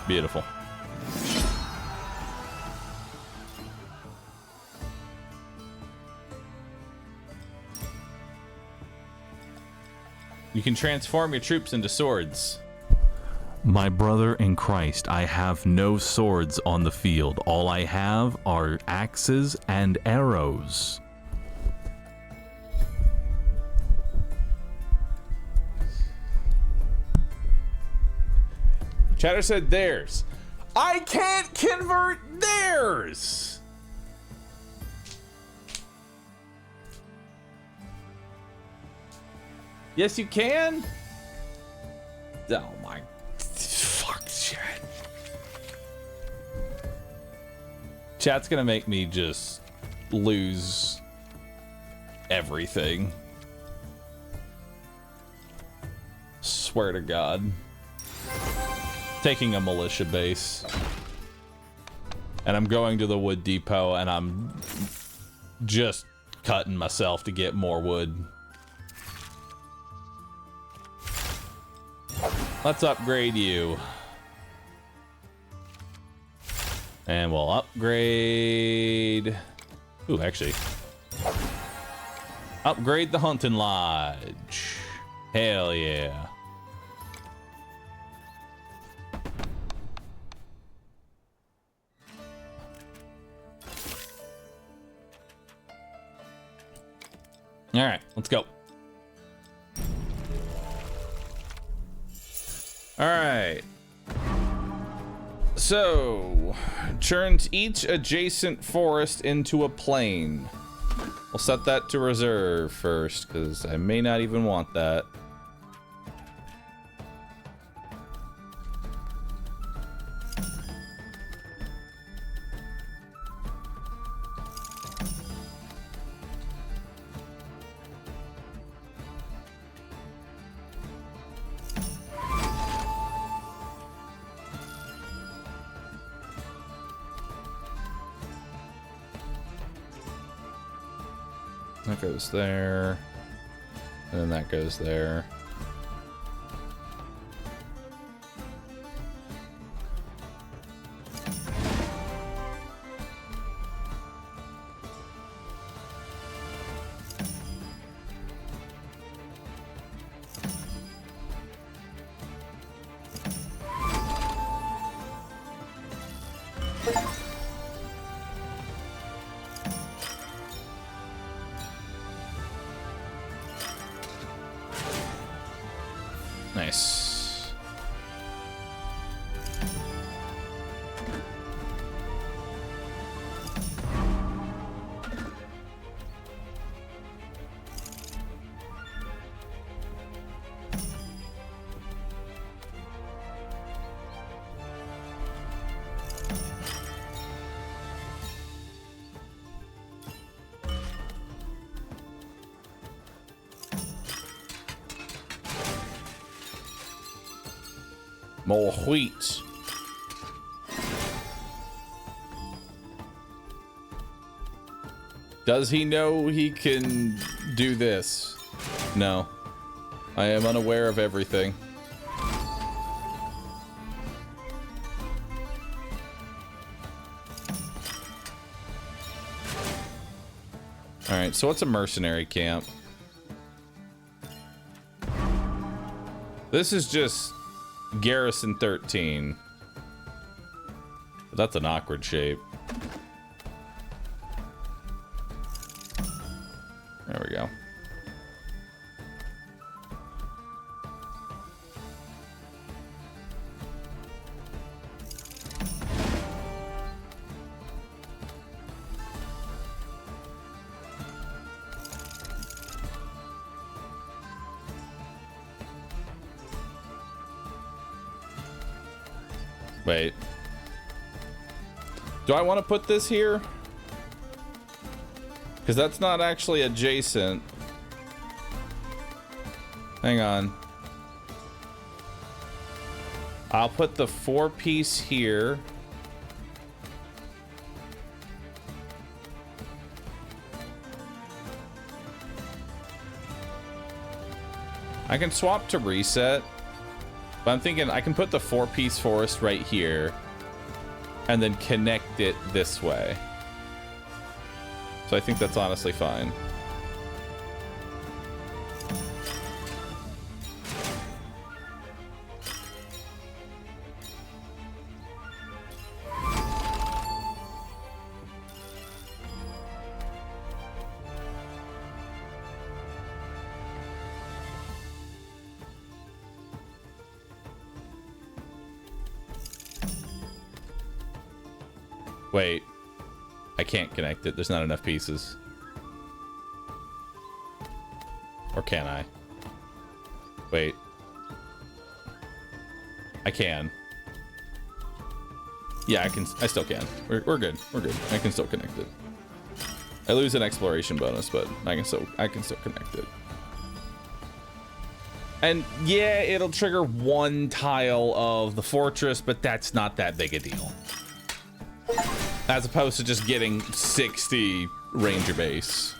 Beautiful. You can transform your troops into swords. My brother in Christ, I have no swords on the field. All I have are axes and arrows. Chatter said theirs. I can't convert theirs! Yes, you can? Oh my... Fuck, chat. Chat's gonna make me just lose everything. Swear to God. Taking a militia base. And I'm going to the wood depot and I'm just cutting myself to get more wood. Let's upgrade you. And we'll upgrade... Ooh, actually. Upgrade the hunting lodge. Hell yeah. All right, let's go. All right. So, turns each adjacent forest into a plain. We'll set that to reserve first, because I may not even want that. That goes there, and then that goes there. Nice. More wheat. Does he know he can do this? No. I am unaware of everything. Alright, so what's a mercenary camp? This is just Garrison 13. But that's an awkward shape. There we go. Wait. Do I want to put this here? Because that's not actually adjacent. Hang on. I'll put the 4-piece here. I can swap to reset. But I'm thinking I can put the 4-piece forest right here and then connect it this way. So I think that's honestly fine. Wait. I can't connect it. There's not enough pieces. Or can I? Wait. I can. Yeah, I still can. We're good. We're good. I can still connect it. I lose an exploration bonus, but I can still connect it. And yeah, it'll trigger one tile of the fortress, but that's not that big a deal. As opposed to just getting 60 ranger base.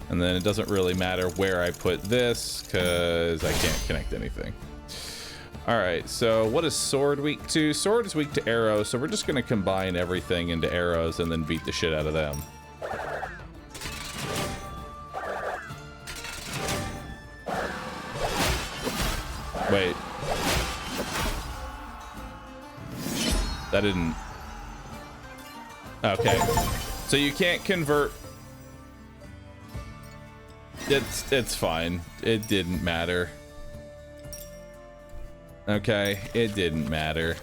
And then it doesn't really matter where I put this because I can't connect anything. All right, so what is sword weak to? Sword is weak to arrows, so we're just gonna combine everything into arrows and then beat the shit out of them. Wait. That didn't... Okay. So you can't convert... It's fine. It didn't matter. Okay, it didn't matter.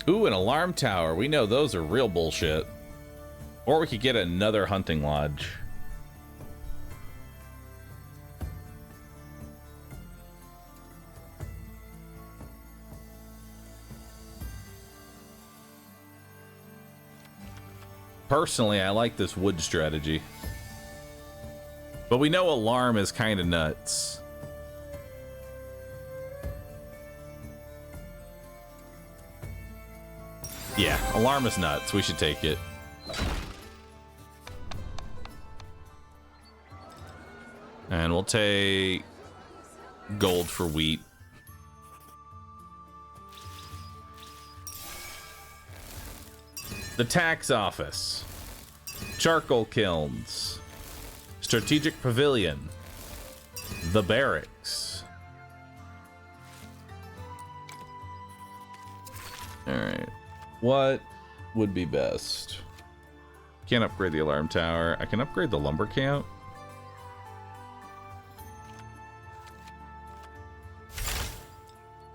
Ooh, an alarm tower. We know those are real bullshit. Or we could get another hunting lodge. Personally, I like this wood strategy. But we know alarm is kind of nuts. Yeah, alarm is nuts. We should take it. And we'll take gold for wheat. The tax office. Charcoal kilns. Strategic pavilion. The barracks. Alright. What would be best? Can't upgrade the alarm tower. I can upgrade the lumber camp.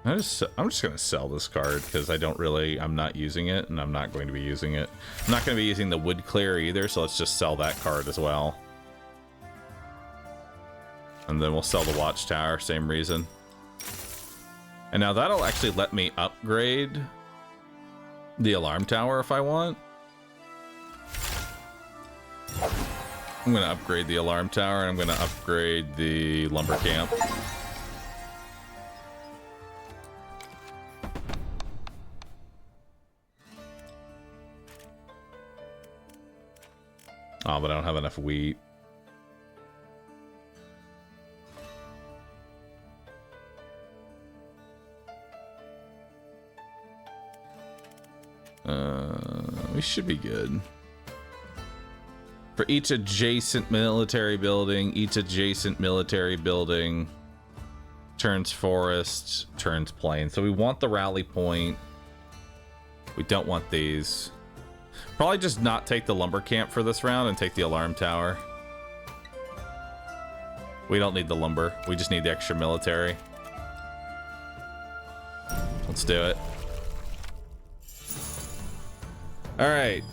I'm just gonna sell this card because I'm not using it, and I'm not going to be using it. I'm not going to be using the wood clear either, so let's just sell that card as well. And then we'll sell the watchtower, same reason. And now that'll actually let me upgrade the alarm tower if I want. I'm going to upgrade the alarm tower, and I'm going to upgrade the lumber camp. Oh, but I don't have enough wheat. We should be good. For each adjacent military building, turns forest, turns plain. So we want the rally point. We don't want these. Probably just not take the lumber camp for this round and take the alarm tower. We don't need the lumber. We just need the extra military. Let's do it. All right.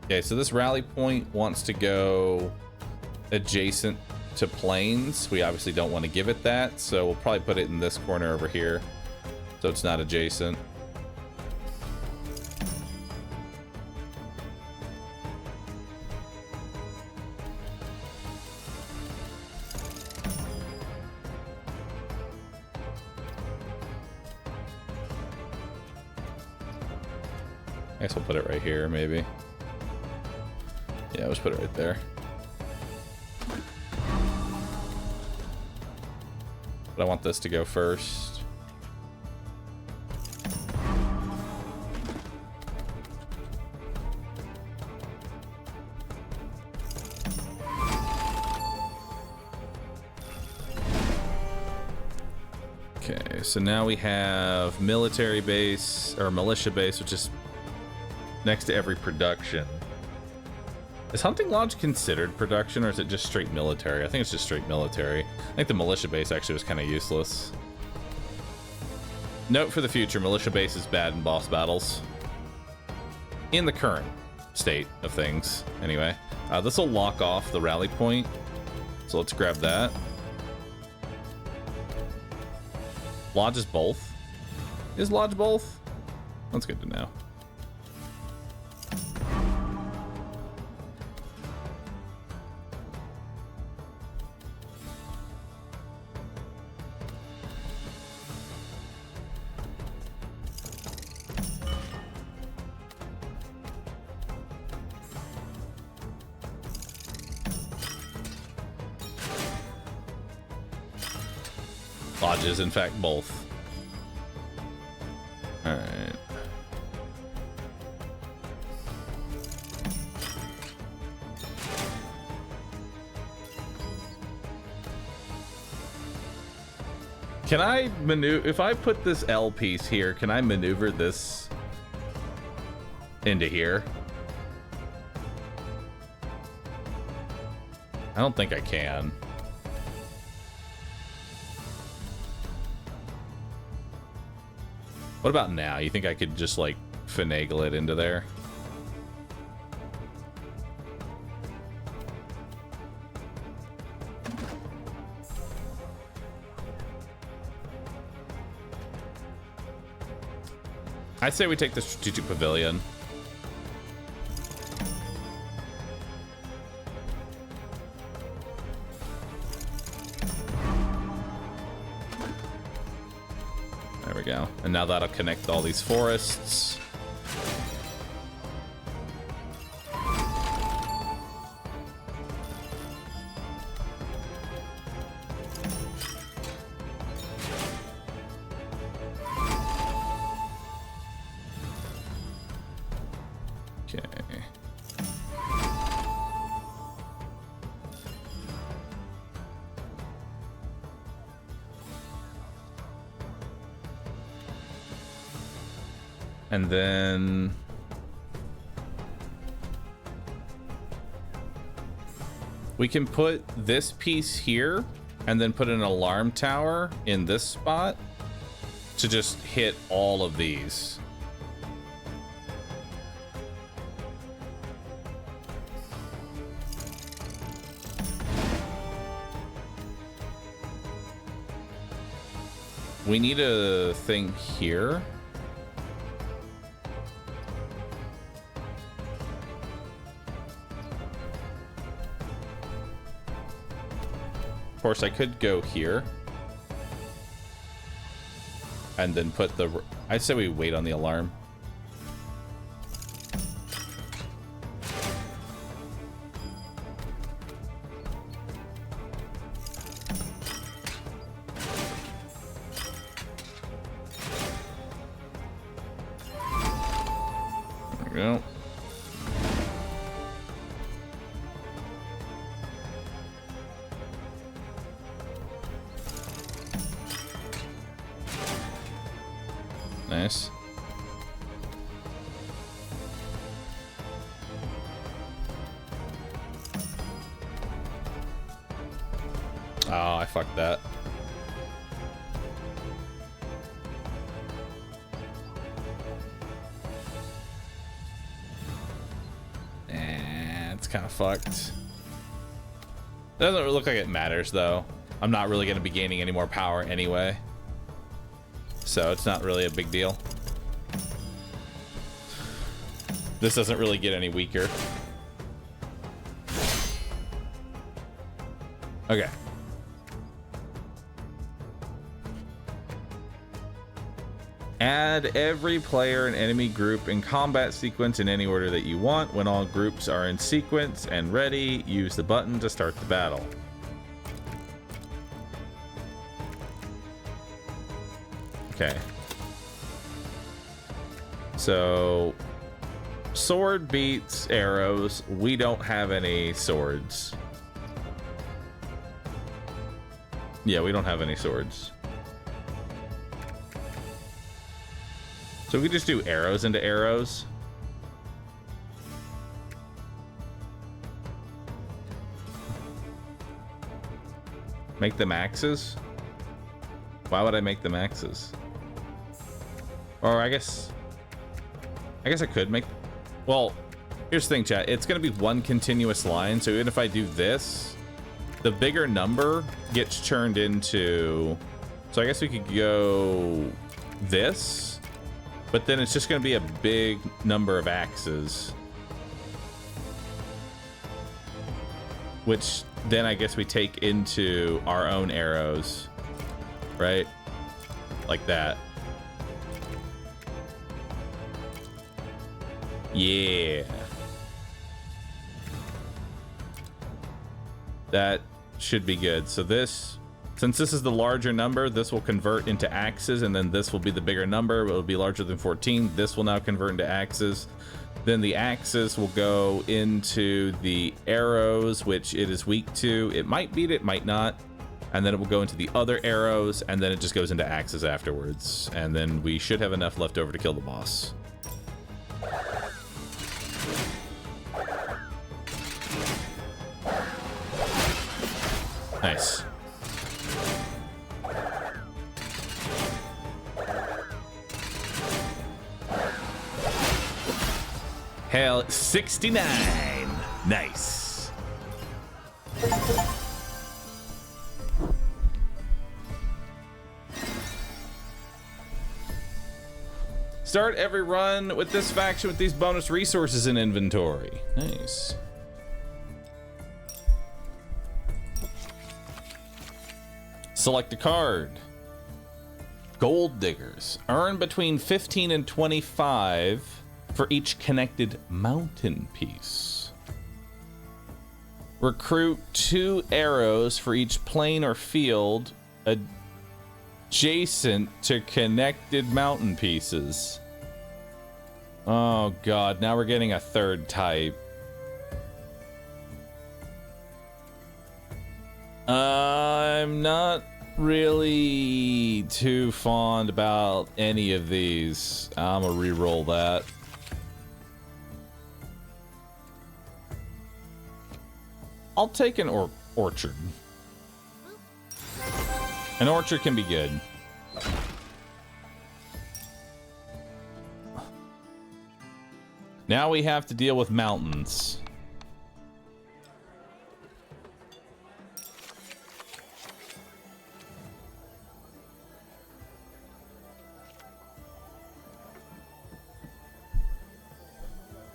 Okay, so this rally point wants to go adjacent to plains. We obviously don't want to give it that, so we'll probably put it in this corner over here so it's not adjacent. I guess we'll put it right here, maybe. Yeah, let's put it right there. But I want this to go first. Okay, so now we have military base, or militia base, which is next to every production. Is Hunting Lodge considered production, or is it just straight military? I think it's just straight military. I think the militia base actually was kind of useless. Note for the future, militia base is bad in boss battles. In the current state of things, anyway. This will lock off the rally point, so let's grab that. Lodge is both? Is Lodge both? That's good to know. Lodges, in fact, both. Alright. Can I maneuver, if I put this L piece here, can I maneuver this into here? I don't think I can. What about now? You think I could just, like, finagle it into there? I'd say we take the strategic pavilion. There we go. And now that'll connect all these forests. Okay. And then we can put this piece here and then put an alarm tower in this spot to just hit all of these. We need a thing here. Of course, I could go here and then put the... I say we wait on the alarm. There we go. Nice. Oh, I fucked that. It's kind of fucked. Doesn't really look like it matters, though. I'm not really going to be gaining any more power anyway. So it's not really a big deal. This doesn't really get any weaker. Okay. Add every player and enemy group in combat sequence in any order that you want. When all groups are in sequence and ready, use the button to start the battle. Okay. So, sword beats arrows. We don't have any swords. Yeah, we don't have any swords. So we just do arrows into arrows. Make them axes? Why would I make them axes? Or I guess I could make... Well, here's the thing, chat. It's going to be one continuous line, so even if I do this, the bigger number gets turned into... So I guess we could go this, but then it's just going to be a big number of axes. Which then I guess we take into our own arrows, right? Like that. Yeah. That should be good. So this, since this is the larger number, this will convert into axes, and then this will be the bigger number. It will be larger than 14. This will now convert into axes. Then the axes will go into the arrows, which it is weak to. It might beat it, might not. And then it will go into the other arrows, and then it just goes into axes afterwards. And then we should have enough left over to kill the boss. Nice. Hell, 69. Nice. Start every run with this faction with these bonus resources in inventory. Nice. Select a card. Gold Diggers. Earn between 15 and 25 for each connected mountain piece. Recruit 2 arrows for each plane or field adjacent to connected mountain pieces. Oh god, now we're getting a third type. I'm not really too fond about any of these. I'm gonna re-roll that. I'll take an orchard. An orchard can be good. Now we have to deal with mountains.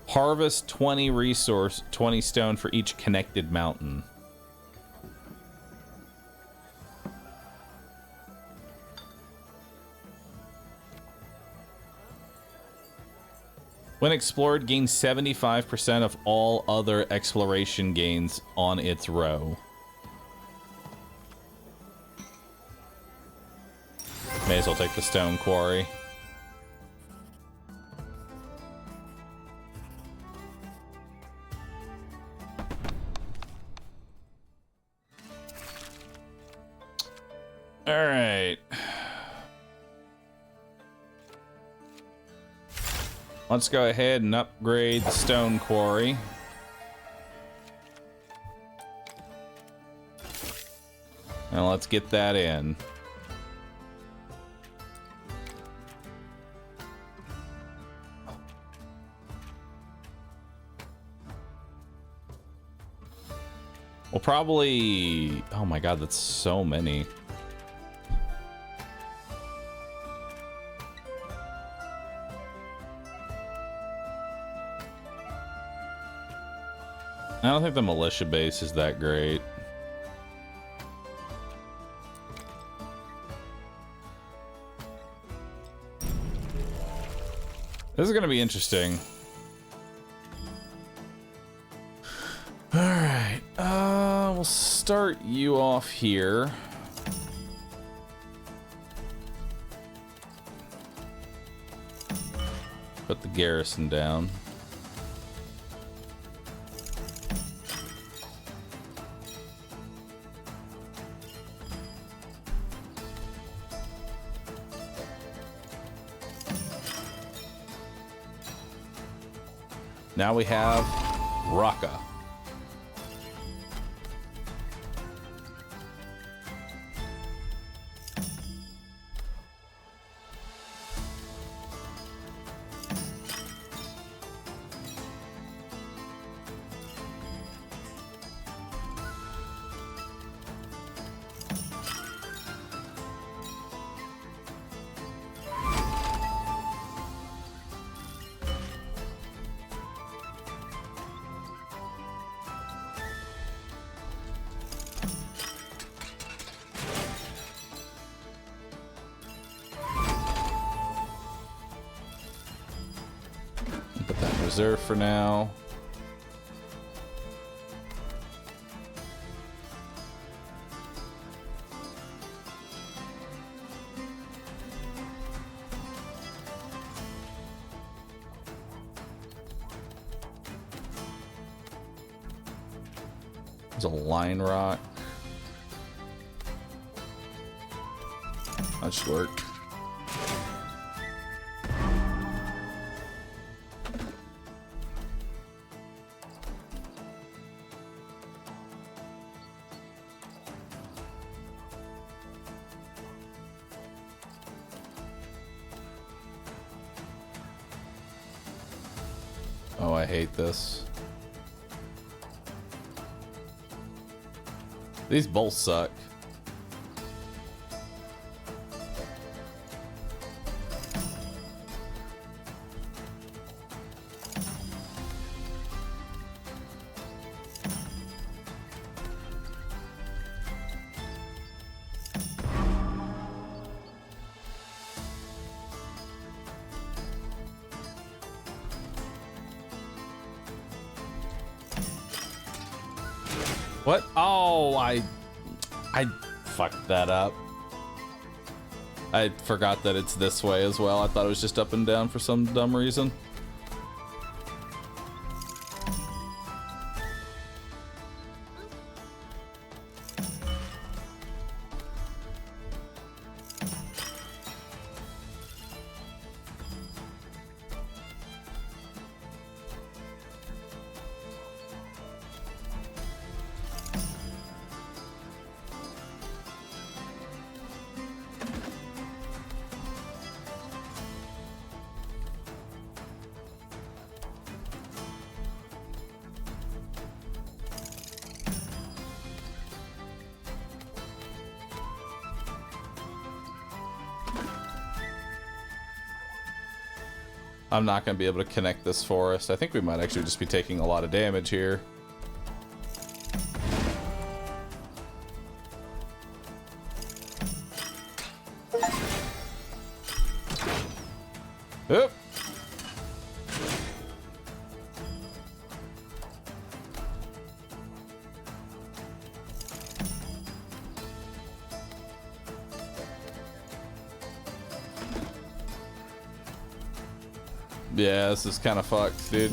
Harvest 20 resource, 20 stone for each connected mountain. When explored, gain 75% of all other exploration gains on its row. May as well take the stone quarry. All right. Let's go ahead and upgrade the stone quarry. Now let's get that in. We'll probably... Oh my god, that's so many. I don't think the militia base is that great. This is going to be interesting. Alright, we'll start you off here. Put the garrison down. Now we have Raqqa. Put that in reserve for now. There's a line rock. That should work. Oh, I hate this. These both suck. What? Oh, I fucked that up. I forgot that it's this way as well. I thought it was just up and down for some dumb reason. I'm not going to be able to connect this forest. I think we might actually just be taking a lot of damage here. Oop. Yeah, this is kind of fucked, dude.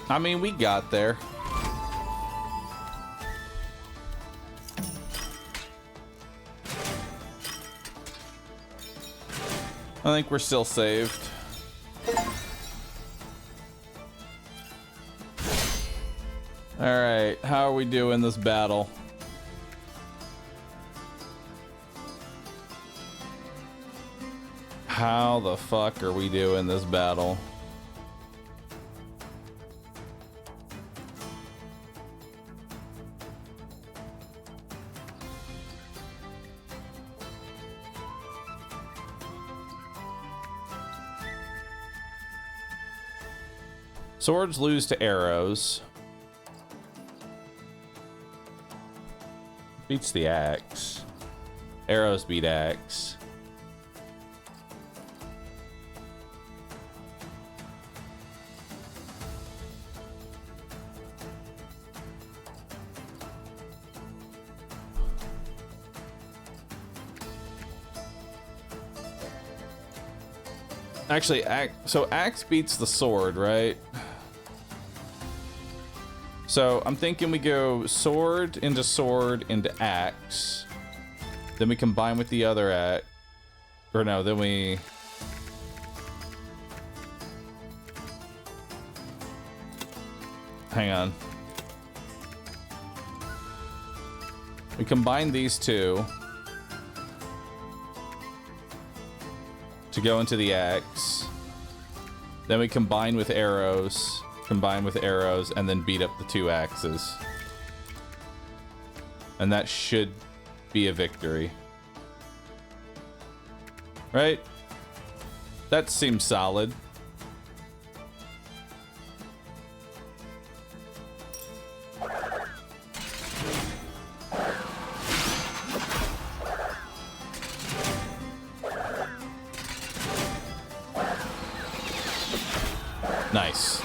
I mean, we got there. I think we're still saved. All right, how are we doing this battle? How the fuck are we doing this battle? Swords lose to arrows. Beats the axe. Arrows beat axe. Actually, so axe beats the sword, right? So I'm thinking we go sword into axe. Then we combine with the other axe. Or no, then we... Hang on. We combine these two to go into the axe. Then we combine with arrows, and then beat up the two axes. And that should be a victory. Right? That seems solid. Nice.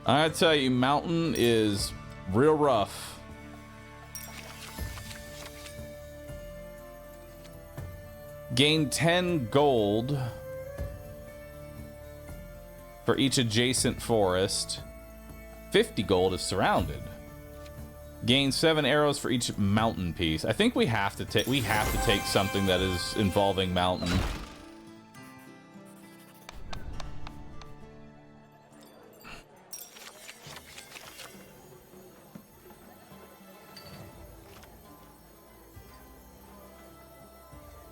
I tell you, mountain is real rough. Gain 10 gold for each adjacent forest. 50 gold if surrounded. Gain 7 arrows for each mountain piece. I think we have to take something that is involving mountain.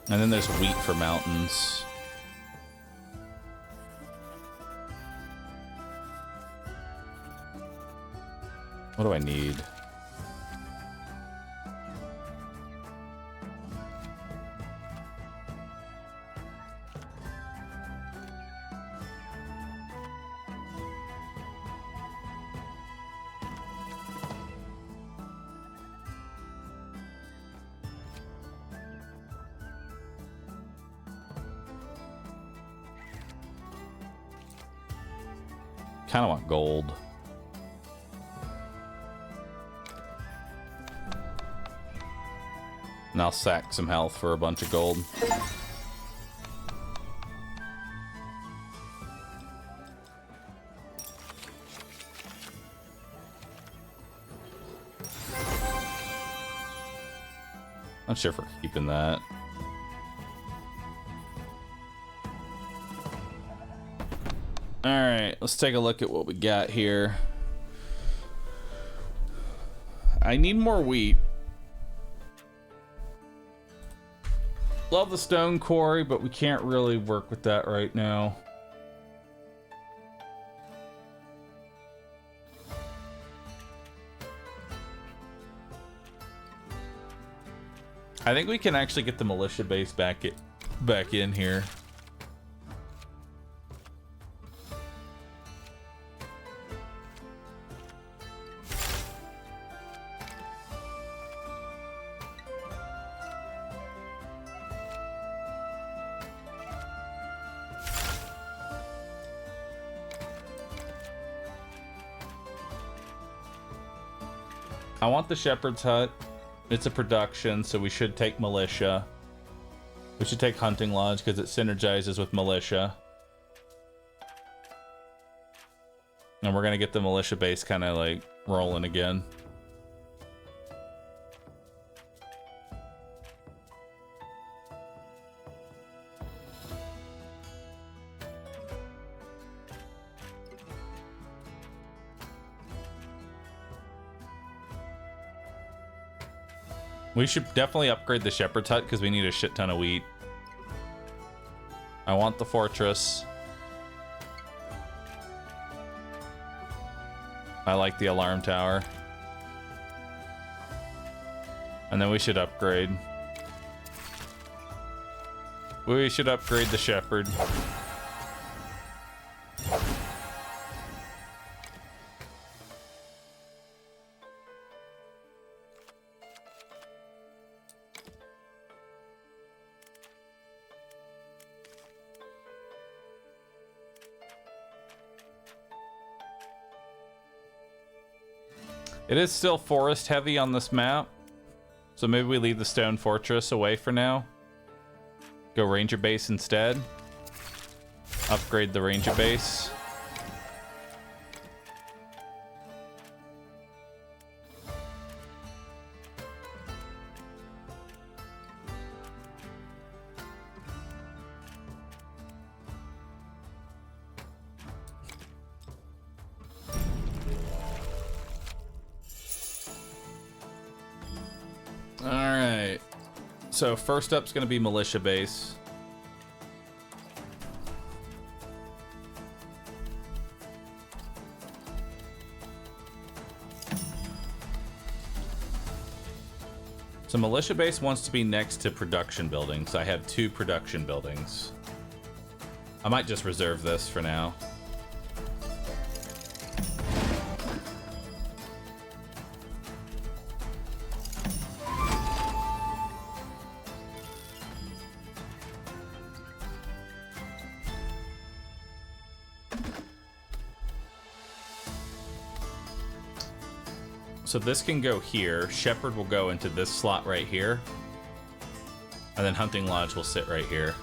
And then there's wheat for mountains. What do I need? Kind of want gold. And I'll sack some health for a bunch of gold. Not sure if we're keeping that. Alright, let's take a look at what we got here. I need more wheat. Love the stone quarry, but we can't really work with that right now. I think we can actually get the militia base back in here. I want the shepherd's hut. It's a production, so we should take militia. We should take hunting lodge because it synergizes with militia. And we're gonna get the militia base kind of like rolling again. We should definitely upgrade the shepherd's hut because we need a shit ton of wheat. I want the fortress. I like the alarm tower. And then we should upgrade. We should upgrade the shepherd. It is still forest heavy on this map, so maybe we leave the stone fortress away for now. Go ranger base instead. Upgrade the ranger base. Alright. So first up's gonna be militia base. So militia base wants to be next to production buildings. I have 2 production buildings. I might just reserve this for now. So this can go here. Shepherd will go into this slot right here. And then Hunting Lodge will sit right here.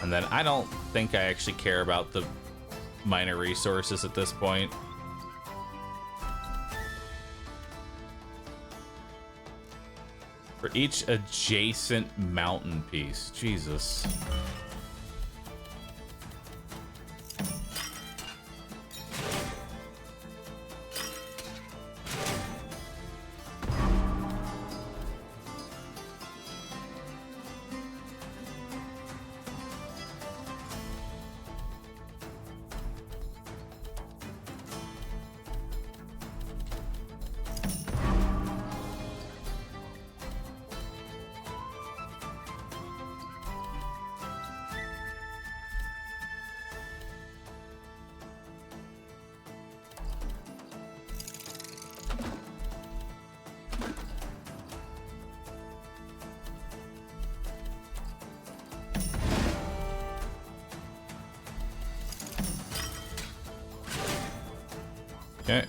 And then I don't think I actually care about the minor resources at this point. For each adjacent mountain piece. Jesus. Okay.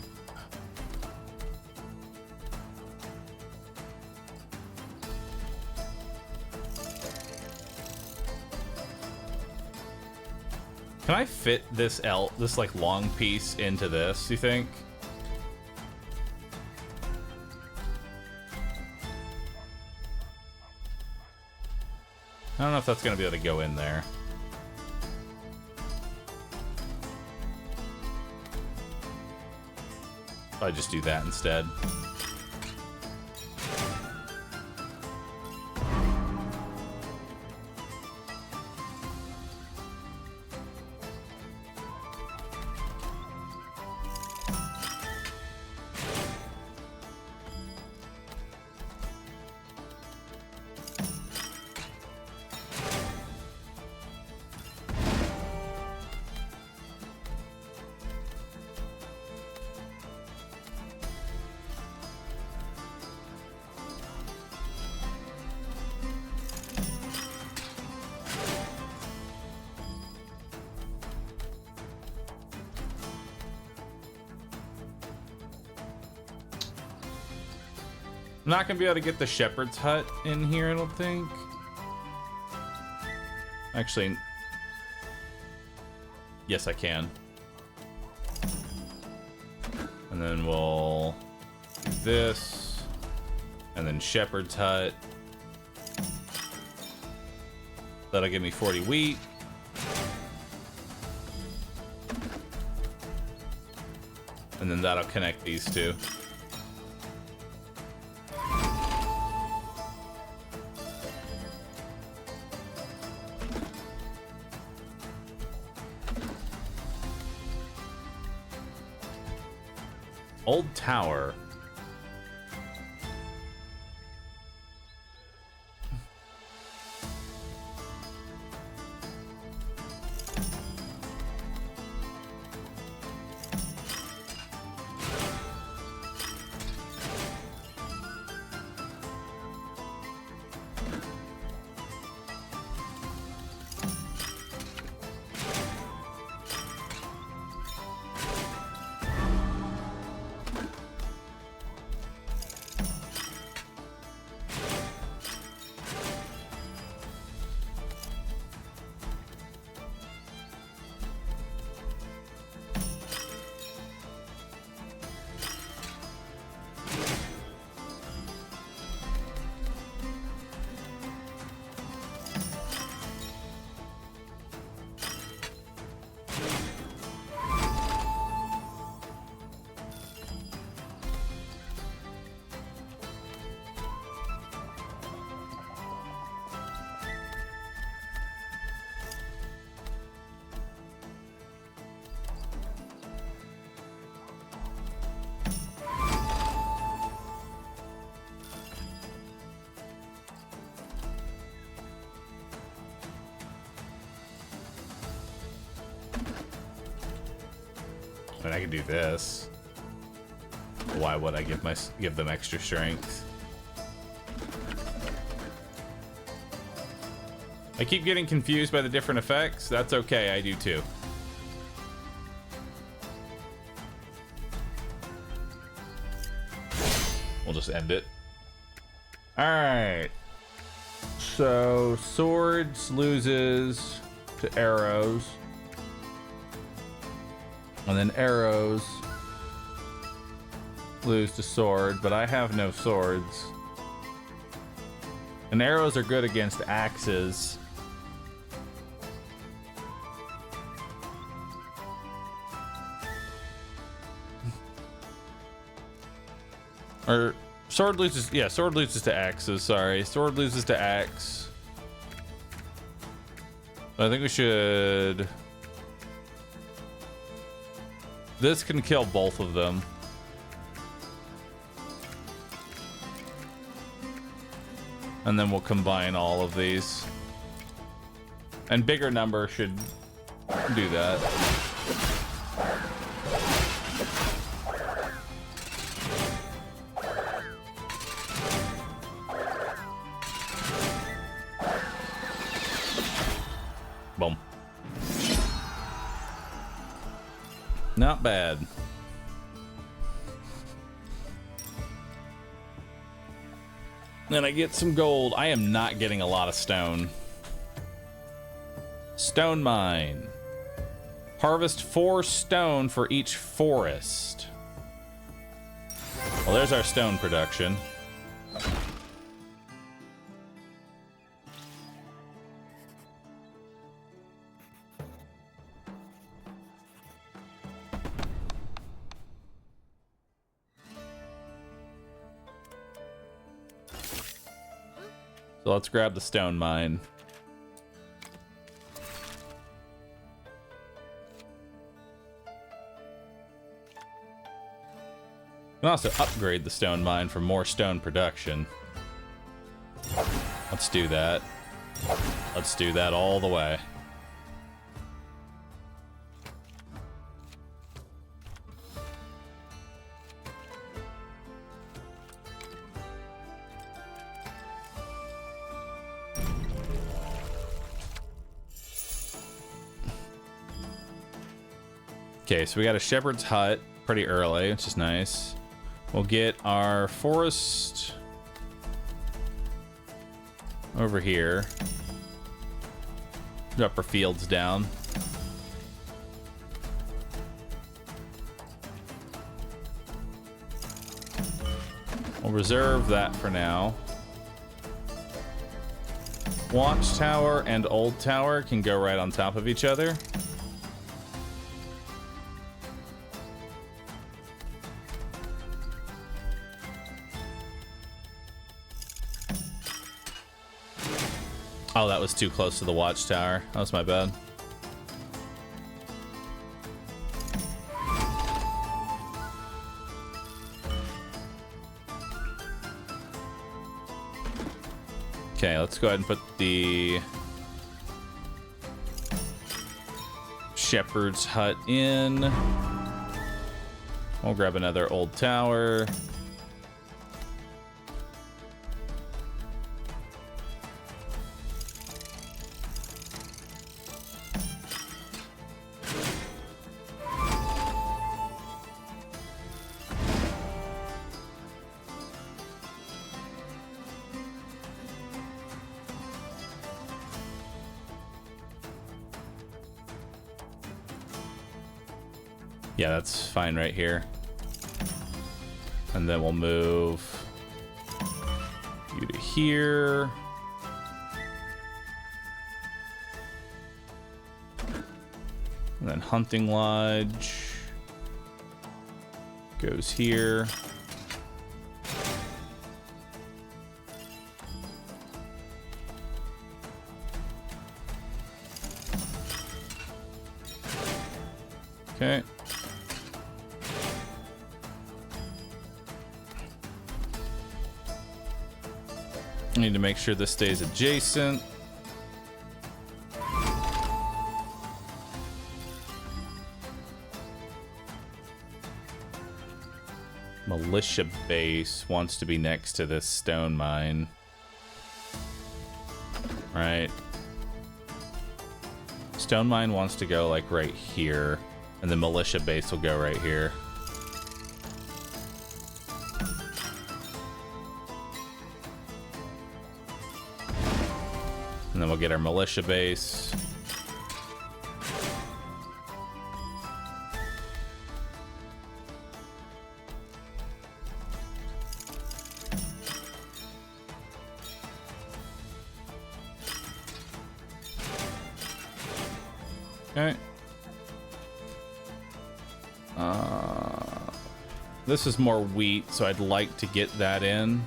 Can I fit this this like long piece into this, you think? I don't know if that's gonna be able to go in there. I just do that instead. I'm not gonna be able to get the shepherd's hut in here, I don't think. Actually, yes, I can. And then we'll do this, and then shepherd's hut. That'll give me 40 wheat. And then that'll connect these two. Old tower. I mean, I could do this. Why would I give them extra strength? I keep getting confused by the different effects. That's okay, I do too. We'll just end it. Alright. So, swords loses to arrows. And then arrows lose to sword, but I have no swords. And arrows are good against axes. Or sword loses, yeah, sword loses to axes, sorry. Sword loses to axe. I think we should... This can kill both of them. And then we'll combine all of these. And bigger number should do that. Boom. Not bad. Then I get some gold. I am not getting a lot of stone. Stone mine. Harvest 4 stone for each forest. Well, there's our stone production. So let's grab the stone mine. We can also upgrade the stone mine for more stone production. Let's do that. Let's do that all the way. Okay, so we got a shepherd's hut pretty early, which is nice. We'll get our forest over here. Drop our fields down. We'll reserve that for now. Watchtower and old tower can go right on top of each other. Oh, that was too close to the watchtower. That was my bad. Okay, let's go ahead and put the shepherd's hut in. We'll grab another old tower. Yeah, that's fine right here. And then we'll move you to here. And then hunting lodge goes here. Okay. I need to make sure this stays adjacent. militia base wants to be next to this stone mine. Right. Stone mine wants to go like right here, and the militia base will go right here. And then we'll get our militia base. Okay. This is more wheat, so I'd like to get that in.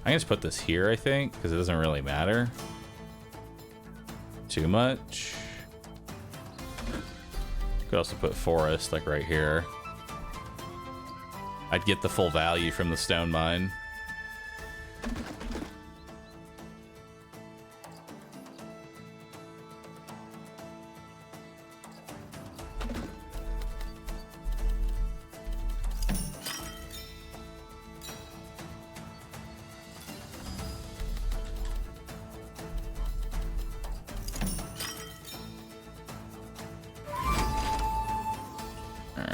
I can just put this here, I think, because it doesn't really matter too much. Could also put forest, like right here. I'd get the full value from the stone mine.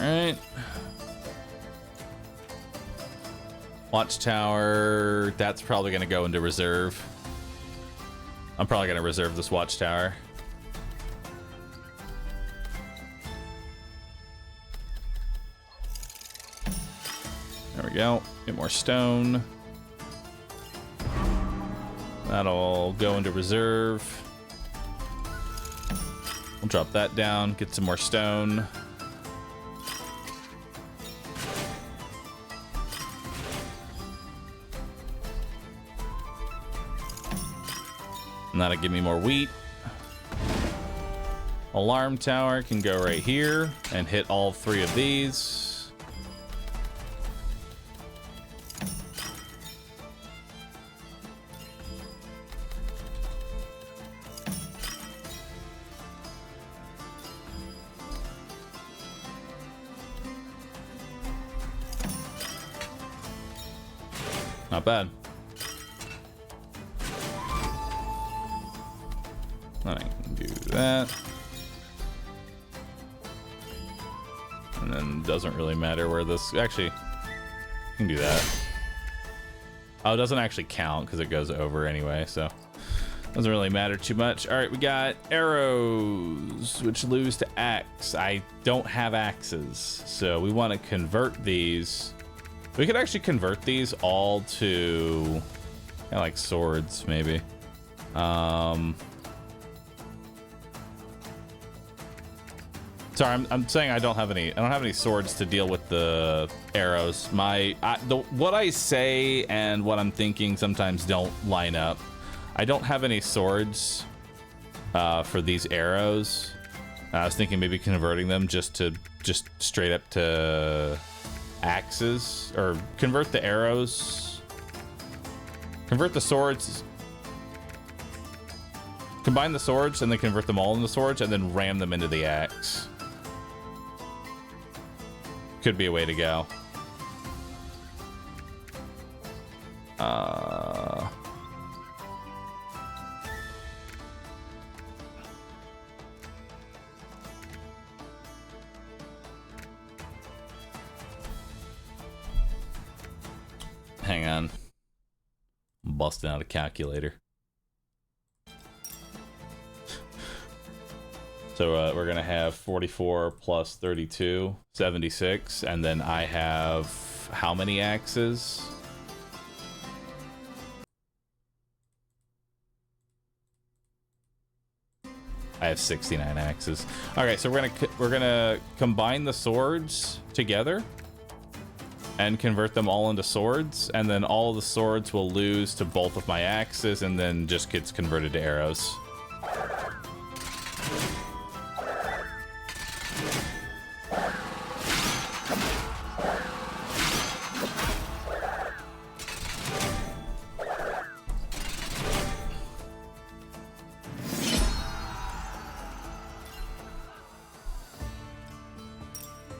Alright. Watchtower, that's probably going to go into reserve. I'm probably going to reserve this watchtower. There we go. Get more stone. That'll go into reserve. We'll drop that down, get some more stone. And that'll give me more wheat. Alarm tower can go right here and hit all three of these. Not bad. I can do that. And then doesn't really matter where this... Actually, you can do that. Oh, it doesn't actually count because it goes over anyway, so... Doesn't really matter too much. Alright, we got arrows, which lose to axe. I don't have axes, so we want to convert these. We could actually convert these all to... kind of like swords, maybe. Sorry, I'm saying I don't have any swords to deal with the arrows. What I say and what I'm thinking sometimes don't line up. I don't have any swords for these arrows. I was thinking maybe converting them just straight up to axes, or convert the arrows, convert the swords, combine the swords and then convert them all into swords and then ram them into the axe. Could be a way to go. Hang on. I'm busting out a calculator. So we're going to have 44 plus 32, 76. And then I have how many axes? I have 69 axes. Okay, so we're gonna combine the swords together and convert them all into swords, and then all of the swords will lose to both of my axes and then just gets converted to arrows.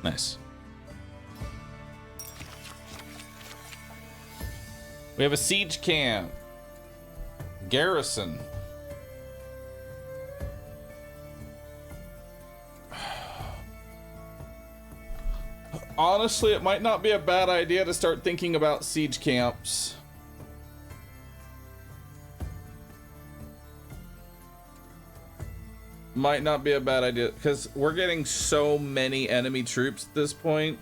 Nice. We have a siege camp. Garrison. Honestly, it might not be a bad idea to start thinking about siege camps. Might not be a bad idea, because we're getting so many enemy troops at this point.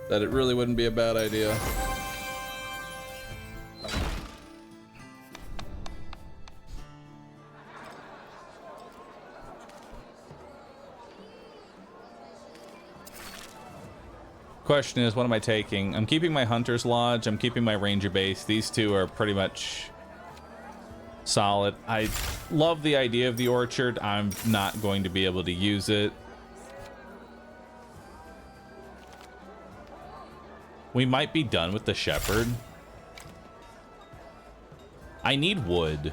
That it really wouldn't be a bad idea. Question is, what am I taking? I'm keeping my Hunter's Lodge. I'm keeping my Ranger Base. These two are pretty much solid. I love the idea of the Orchard. I'm not going to be able to use it. We might be done with the Shepherd. I need wood.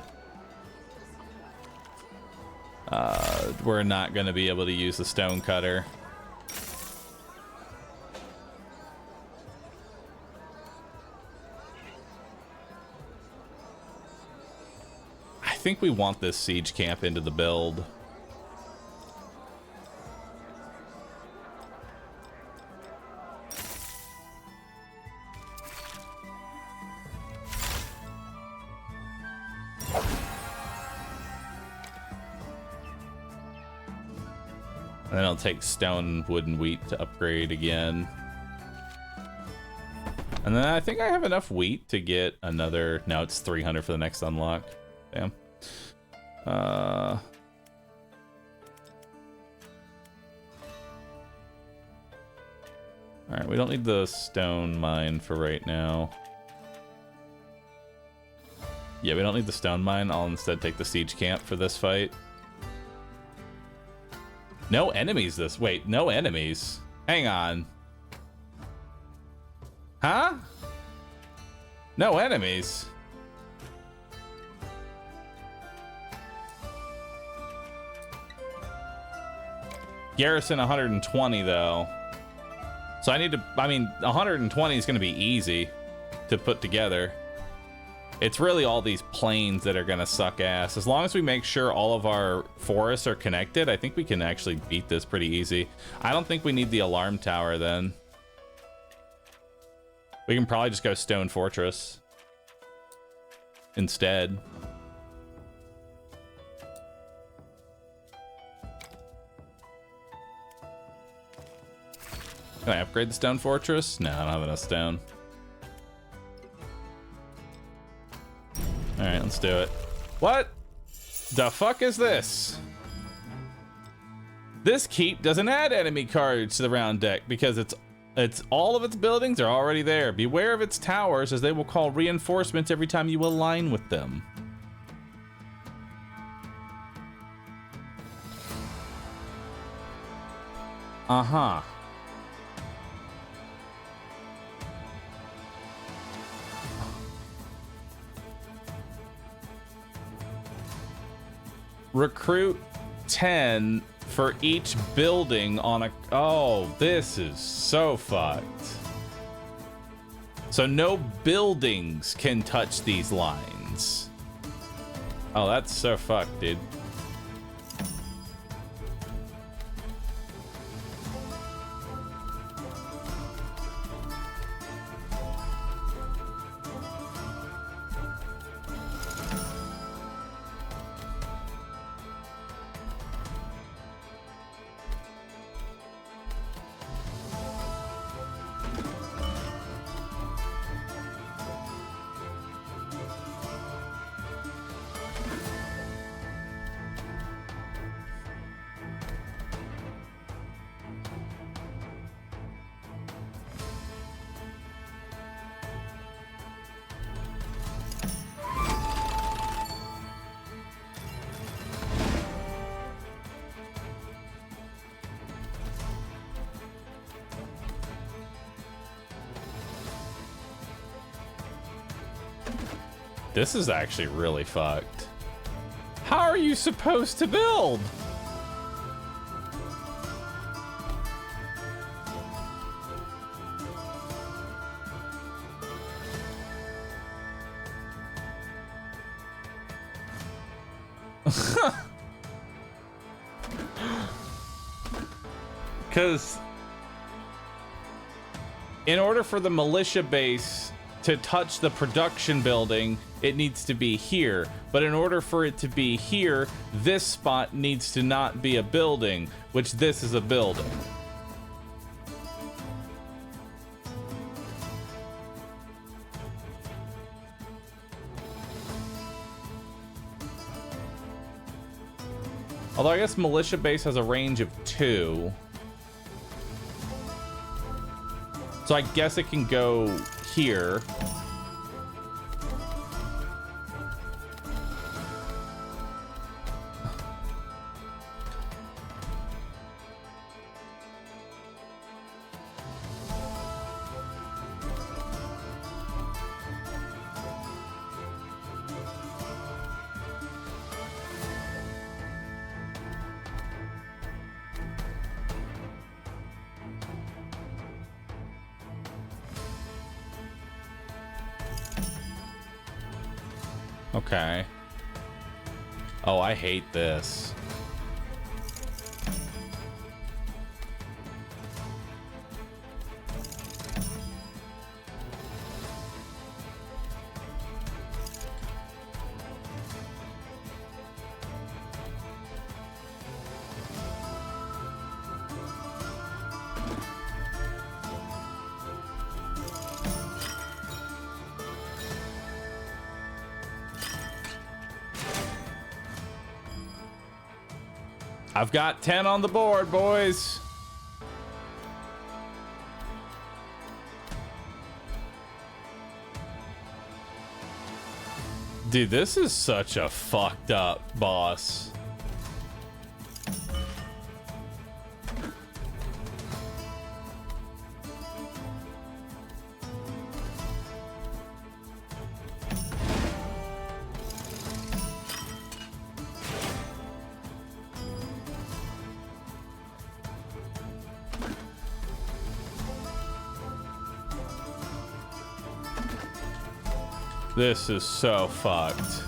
We're not going to be able to use the Stone Cutter. I think we want this siege camp into the build. And then I'll take stone, wood, and wheat to upgrade again. And then I think I have enough wheat to get another... No, it's 300 for the next unlock. Damn. Alright, we don't need the stone mine for right now. Yeah, we don't need the stone mine. I'll instead take the siege camp for this fight. No enemies this... Wait, no enemies? Hang on. Huh? No enemies? Garrison 120 though. So I need to, I mean, 120 is going to be easy to put together. It's really all these plains that are going to suck ass. As long as we make sure all of our forests are connected, I think we can actually beat this pretty easy. I don't think we need the alarm tower then. We can probably just go Stone Fortress instead. Can I upgrade the Stone Fortress? No, I don't have enough stone. Alright, let's do it. What the fuck is this? This keep doesn't add enemy cards to the round deck because it's all of its buildings are already there. Beware of its towers as they will call reinforcements every time you align with them. Uh-huh. Recruit 10 for each building on a... Oh, this is so fucked. So no buildings can touch these lines. Oh, that's so fucked, dude. This is actually really fucked. How are you supposed to build? Because in order for the militia base to touch the production building, it needs to be here. But in order for it to be here, this spot needs to not be a building, which this is a building. Although I guess militia base has a range of 2. So I guess it can go here. Okay. Oh, I hate this. I've got 10 on the board, boys. Dude, this is such a fucked up boss. This is so fucked.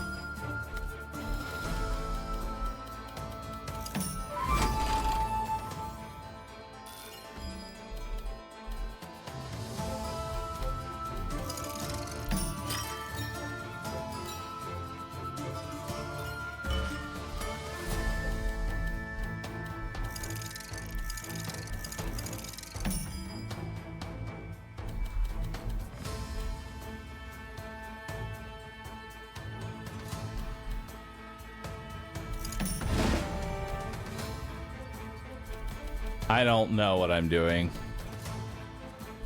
I don't know what I'm doing.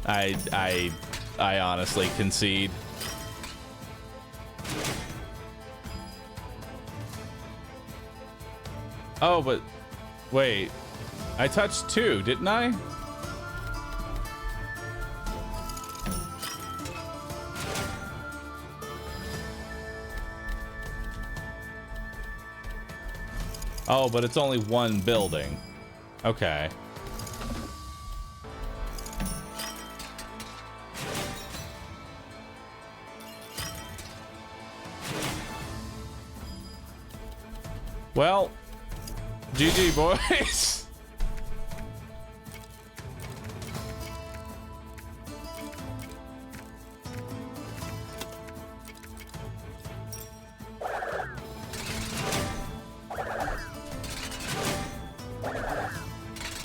I honestly concede. Oh, but wait. I touched 2, didn't I? Oh, but it's only one building. Okay. Well, GG, boys.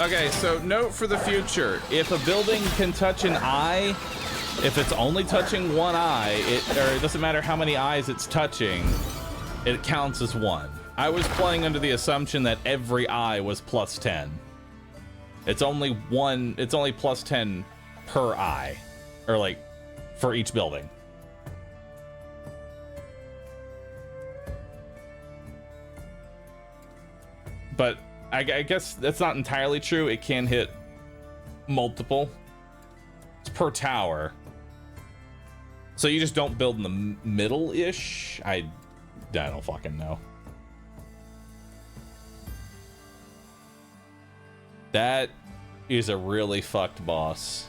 Okay, so note for the future. If a building can touch an eye, if it's only touching one eye, it doesn't matter how many eyes it's touching, it counts as 1. I was playing under the assumption that every eye was plus 10. It's only plus 10 per eye, or like for each building. But I guess that's not entirely true. It can hit multiple. It's per tower. So you just don't build in the middle-ish? I don't fucking know. That is a really fucked boss.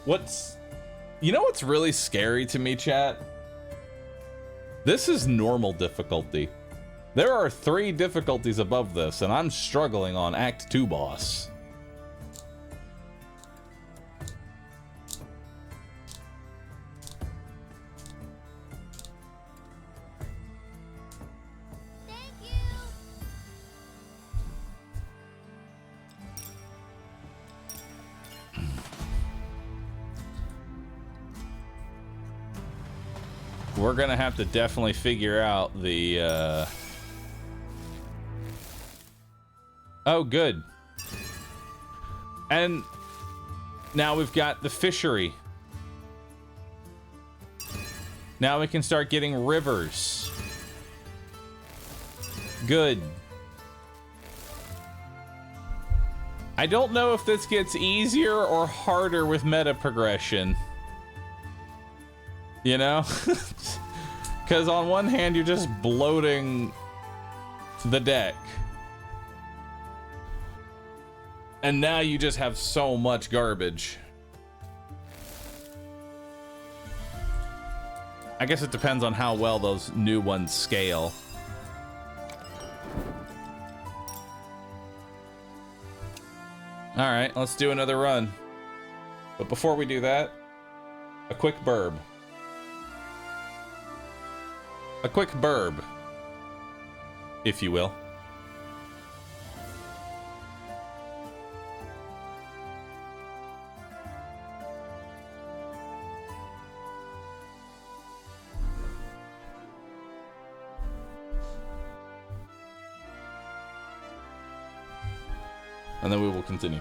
You know what's really scary to me, chat? This is normal difficulty. There are 3 difficulties above this, and I'm struggling on Act 2 boss. We're gonna have to definitely figure out the, Oh, good. And now we've got the fishery. Now we can start getting rivers. Good. I don't know if this gets easier or harder with meta progression. You know? Because on one hand, you're just bloating the deck. And now you just have so much garbage. I guess it depends on how well those new ones scale. Alright, let's do another run. But before we do that, a quick burb. A quick burb, if you will. And then we will continue.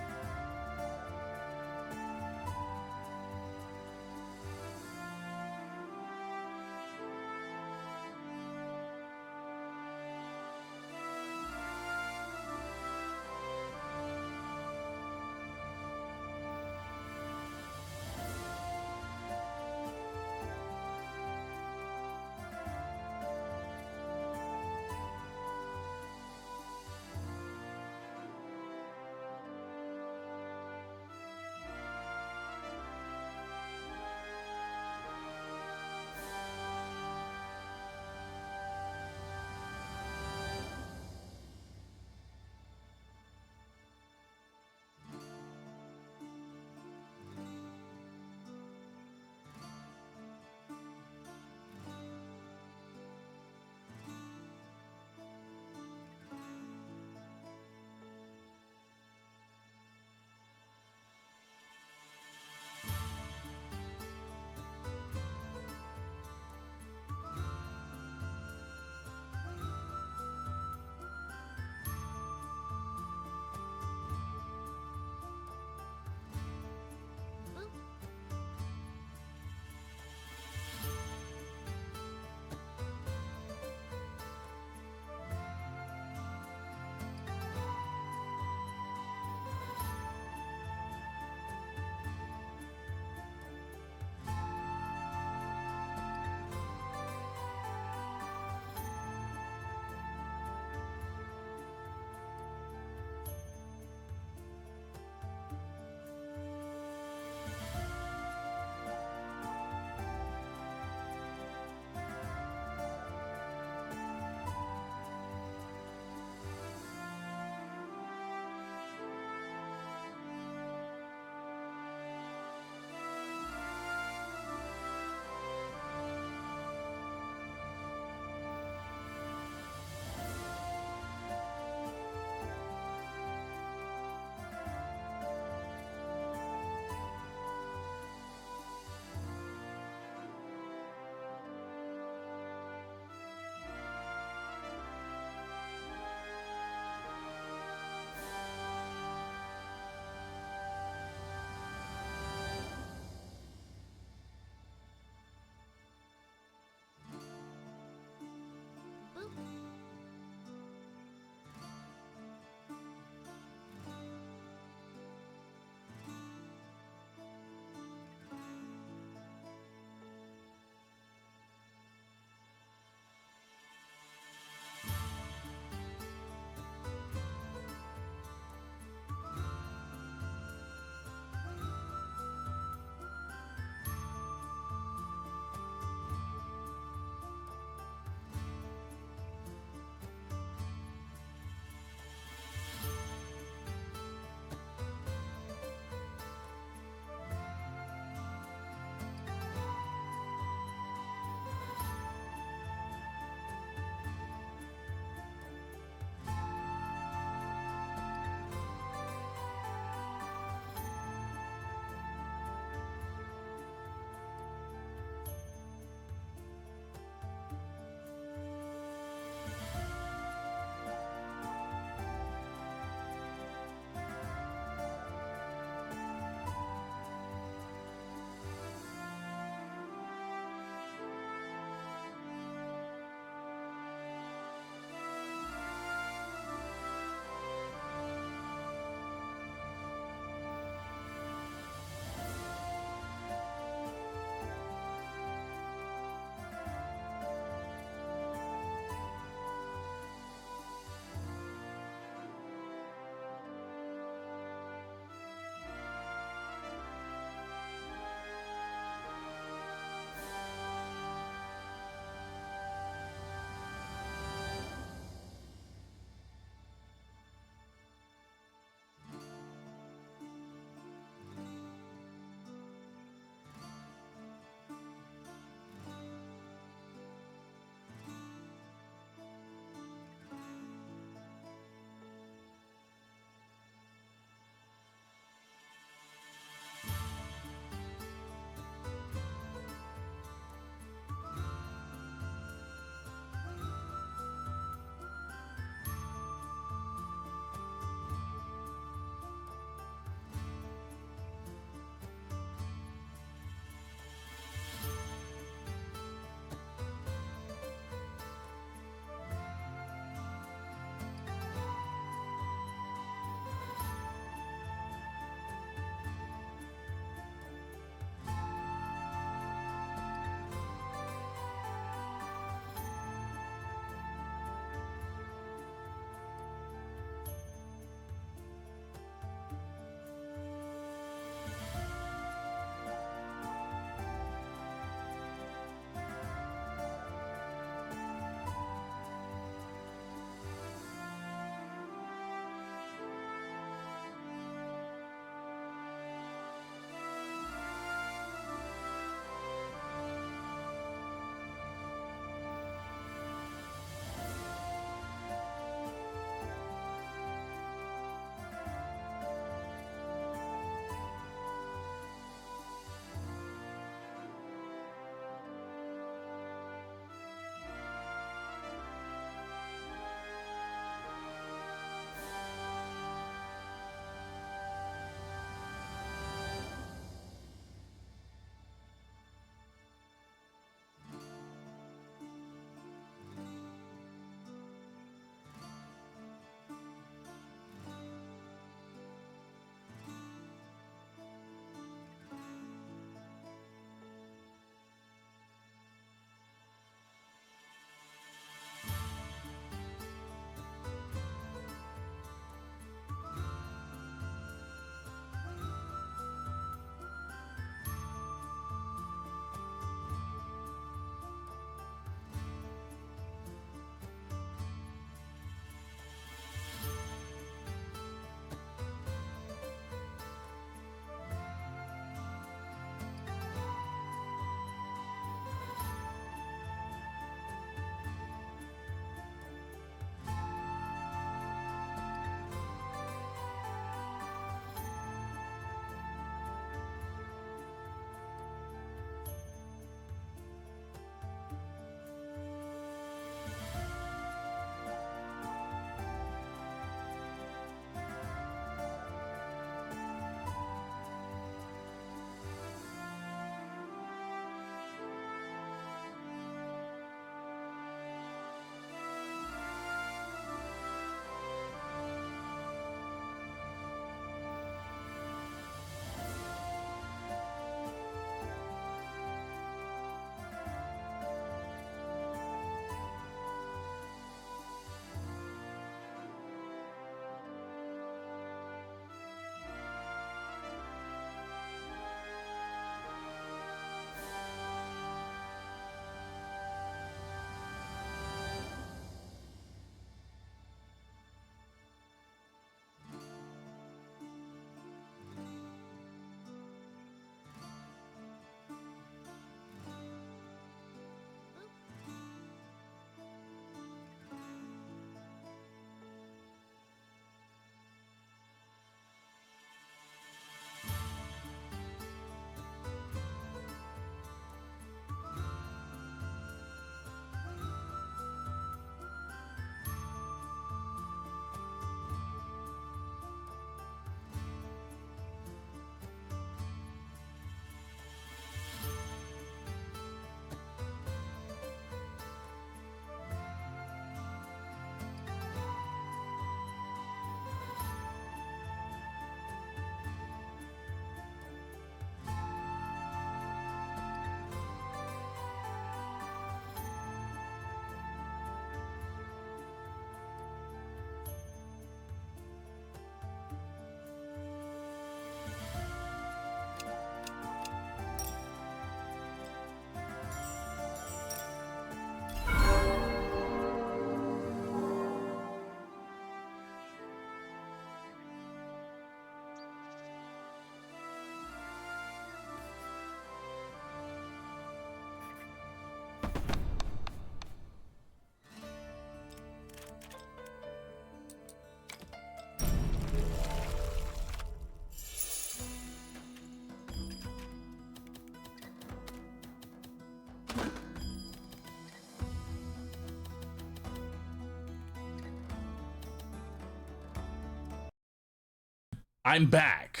I'm back.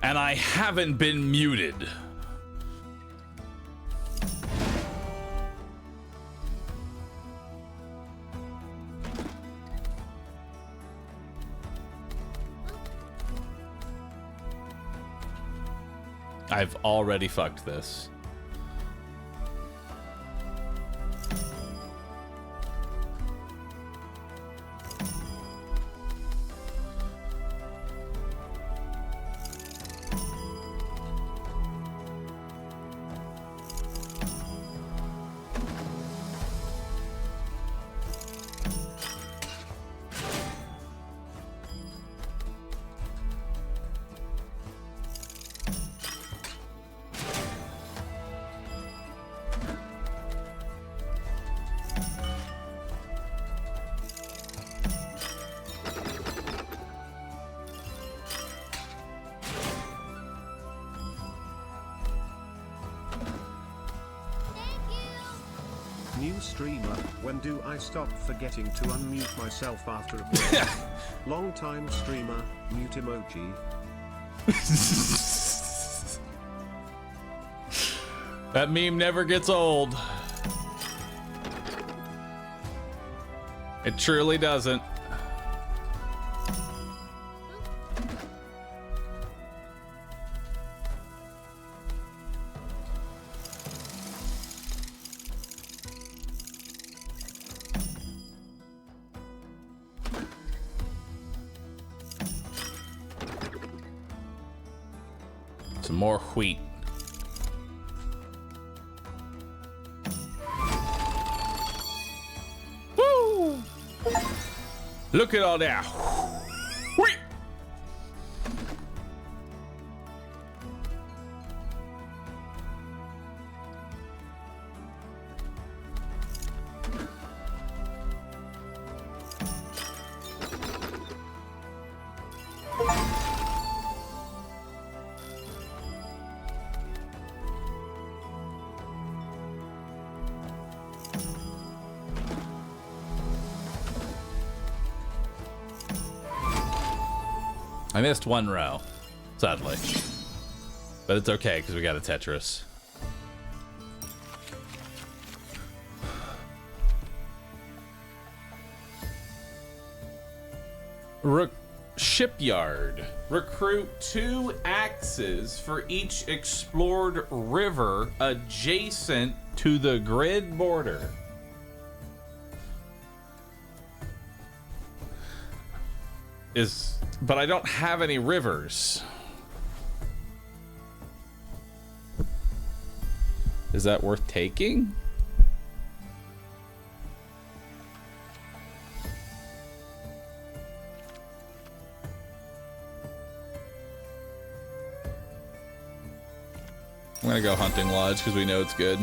And I haven't been muted. I've already fucked this. New streamer, when do I stop forgetting to unmute myself after a break? Long time streamer, mute emoji. That meme never gets old. It truly doesn't. Some more wheat. Woo! Look at all that wheat. I missed one row, sadly. But it's okay, because we got a Tetris. Shipyard. Recruit 2 axes for each explored river adjacent to the grid border. But I don't have any rivers. Is that worth taking? I'm gonna go hunting lodge because we know it's good.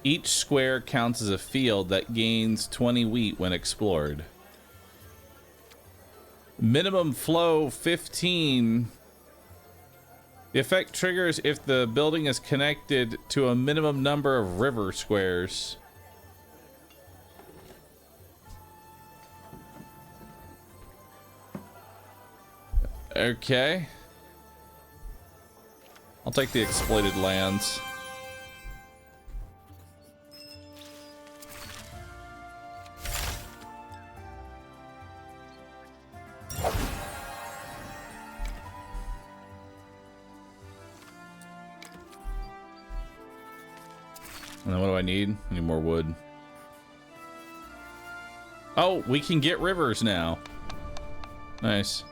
Each square counts as a field that gains 20 wheat when explored. Minimum flow 15. The effect triggers if the building is connected to a minimum number of river squares. Okay. I'll take the exploited lands. And then what do I need? I need more wood. Oh, we can get rivers now. Nice.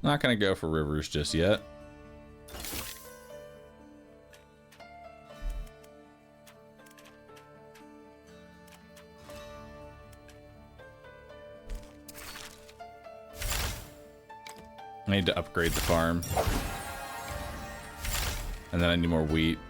Not gonna go for rivers just yet. I need to upgrade the farm. And then I need more wheat.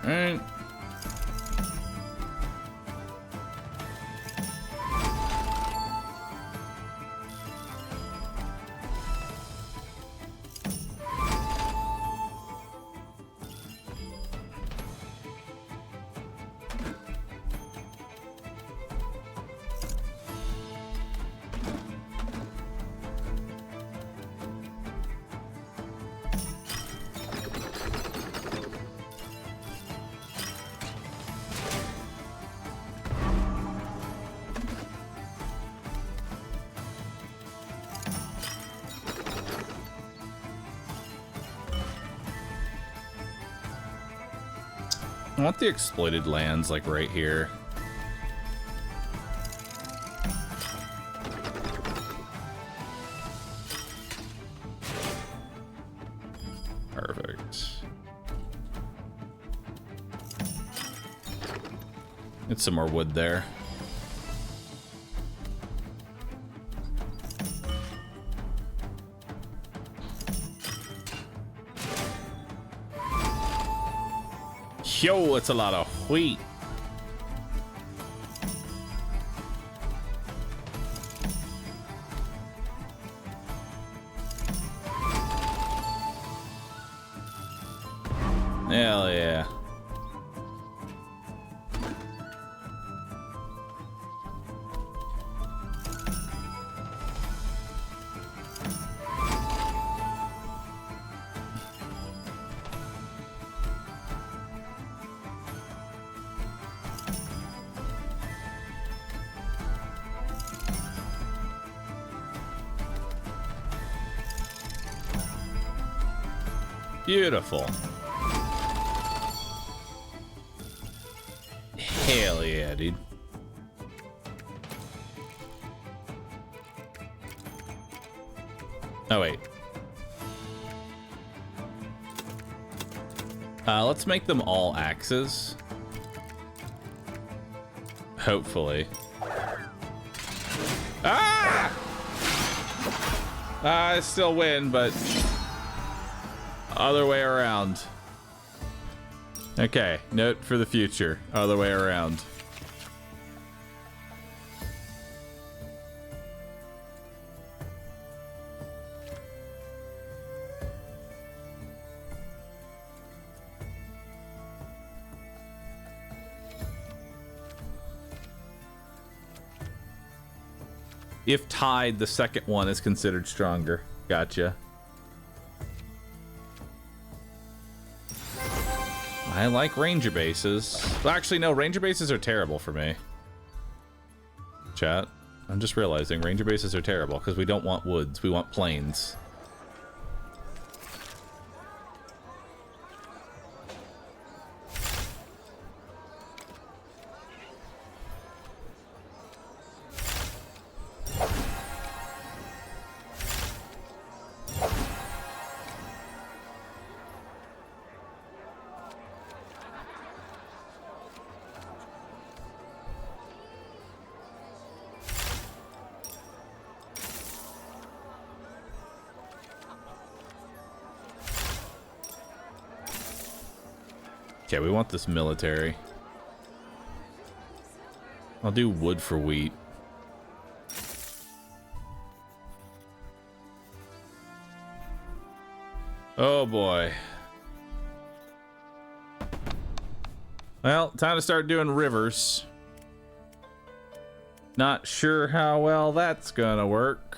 Alright. I want the exploited lands, like, right here. Perfect. Get some more wood there. Yo, it's a lot of wheat. Hell yeah. Beautiful. Hell yeah, dude. Oh, wait. Let's make them all axes. Hopefully. Ah! I still win, but other way around. Okay, note for the future. Other way around. If tied, the second one is considered stronger. Gotcha. I like ranger bases. Well, actually, no, ranger bases are terrible for me. Chat, I'm just realizing ranger bases are terrible because we don't want woods, we want plains. Okay, we want this military. I'll do wood for wheat. Oh boy. Well, time to start doing rivers. Not sure how well that's gonna work.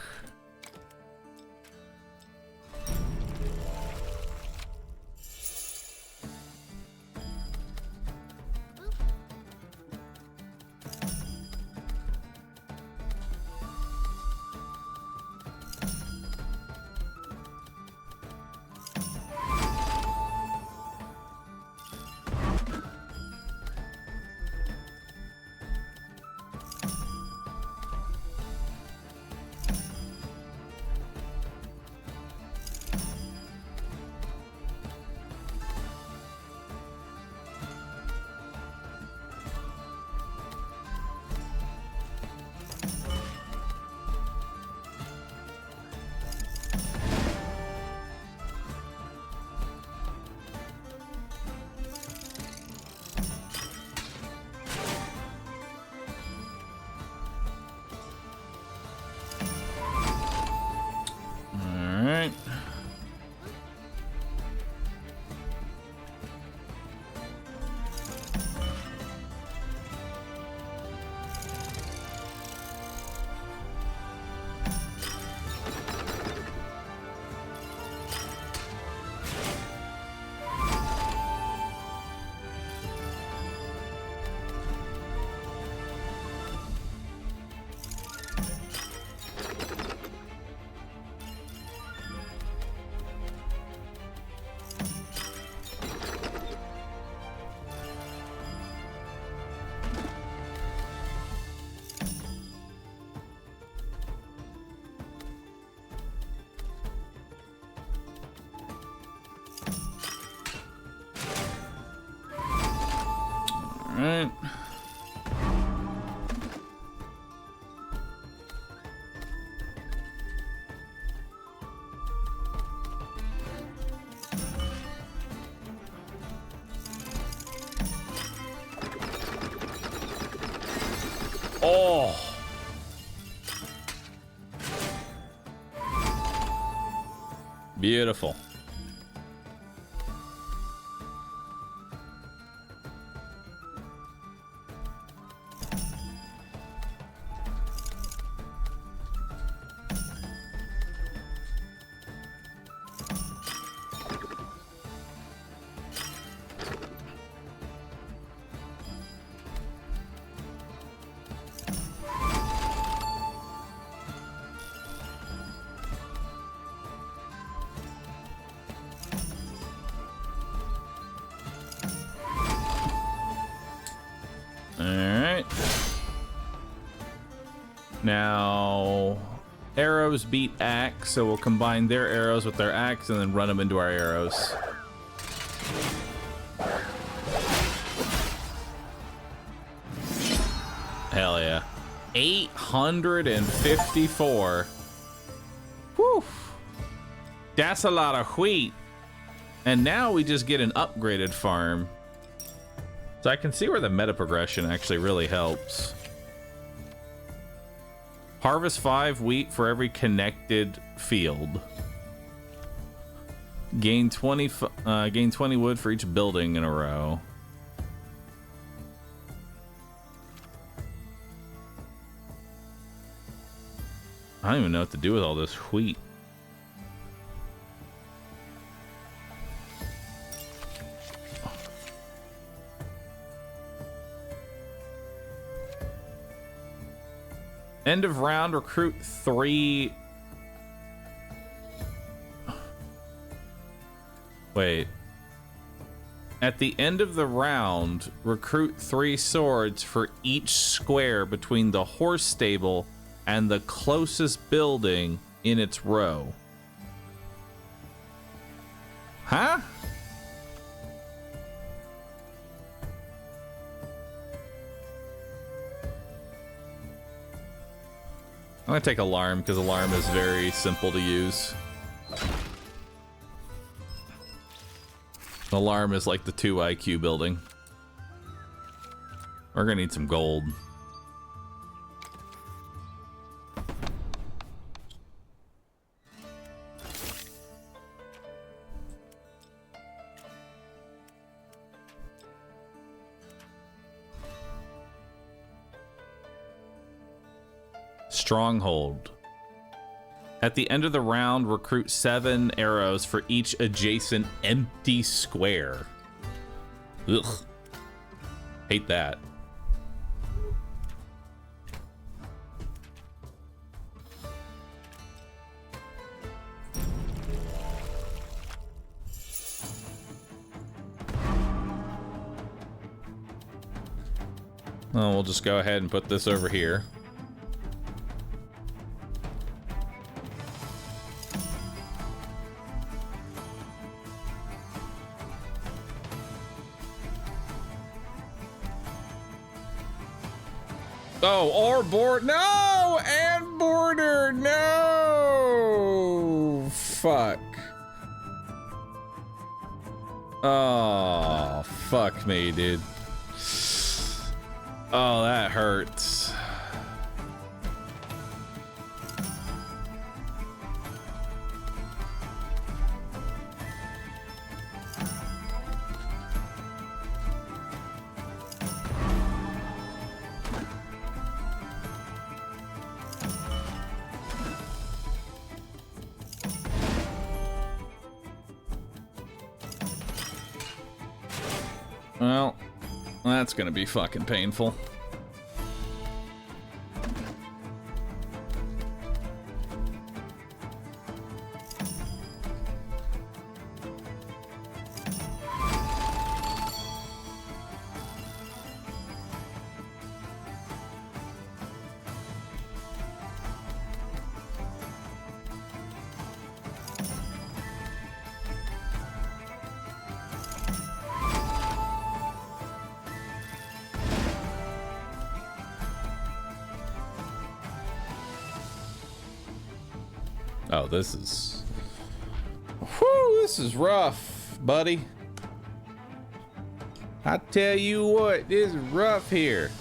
Alright. Alright. Oh. Beautiful. Alright. Now, arrows beat axe, so we'll combine their arrows with their axe and then run them into our arrows. Hell yeah. 854. Whew. That's a lot of wheat. And now we just get an upgraded farm. So I can see where the meta progression actually really helps. Harvest 5 wheat for every connected field. Gain 20 wood for each building in a row. I don't even know what to do with all this wheat. End of round, recruit 3. Wait. At the end of the round, recruit 3 swords for each square between the horse stable and the closest building in its row. Huh? I'm gonna take alarm because alarm is very simple to use. Alarm is like the 2 IQ building. We're gonna need some gold. Stronghold. At the end of the round, recruit 7 arrows for each adjacent empty square. Ugh. Hate that. Oh, we'll just go ahead and put this over here. Oh, or board. No! And border. No! Fuck. Oh, fuck me, dude. Oh, that hurts. Well, that's gonna be fucking painful. Oh, this is... Whew, this is rough, buddy. I tell you what, this is rough here.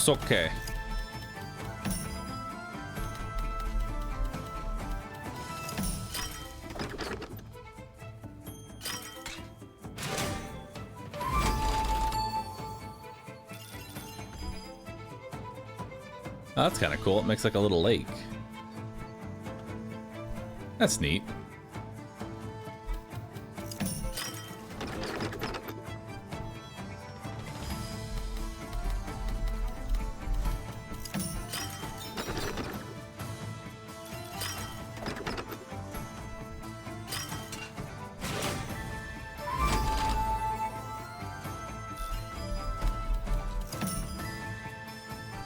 It's okay. Oh, that's kind of cool. It makes like a little lake. That's neat.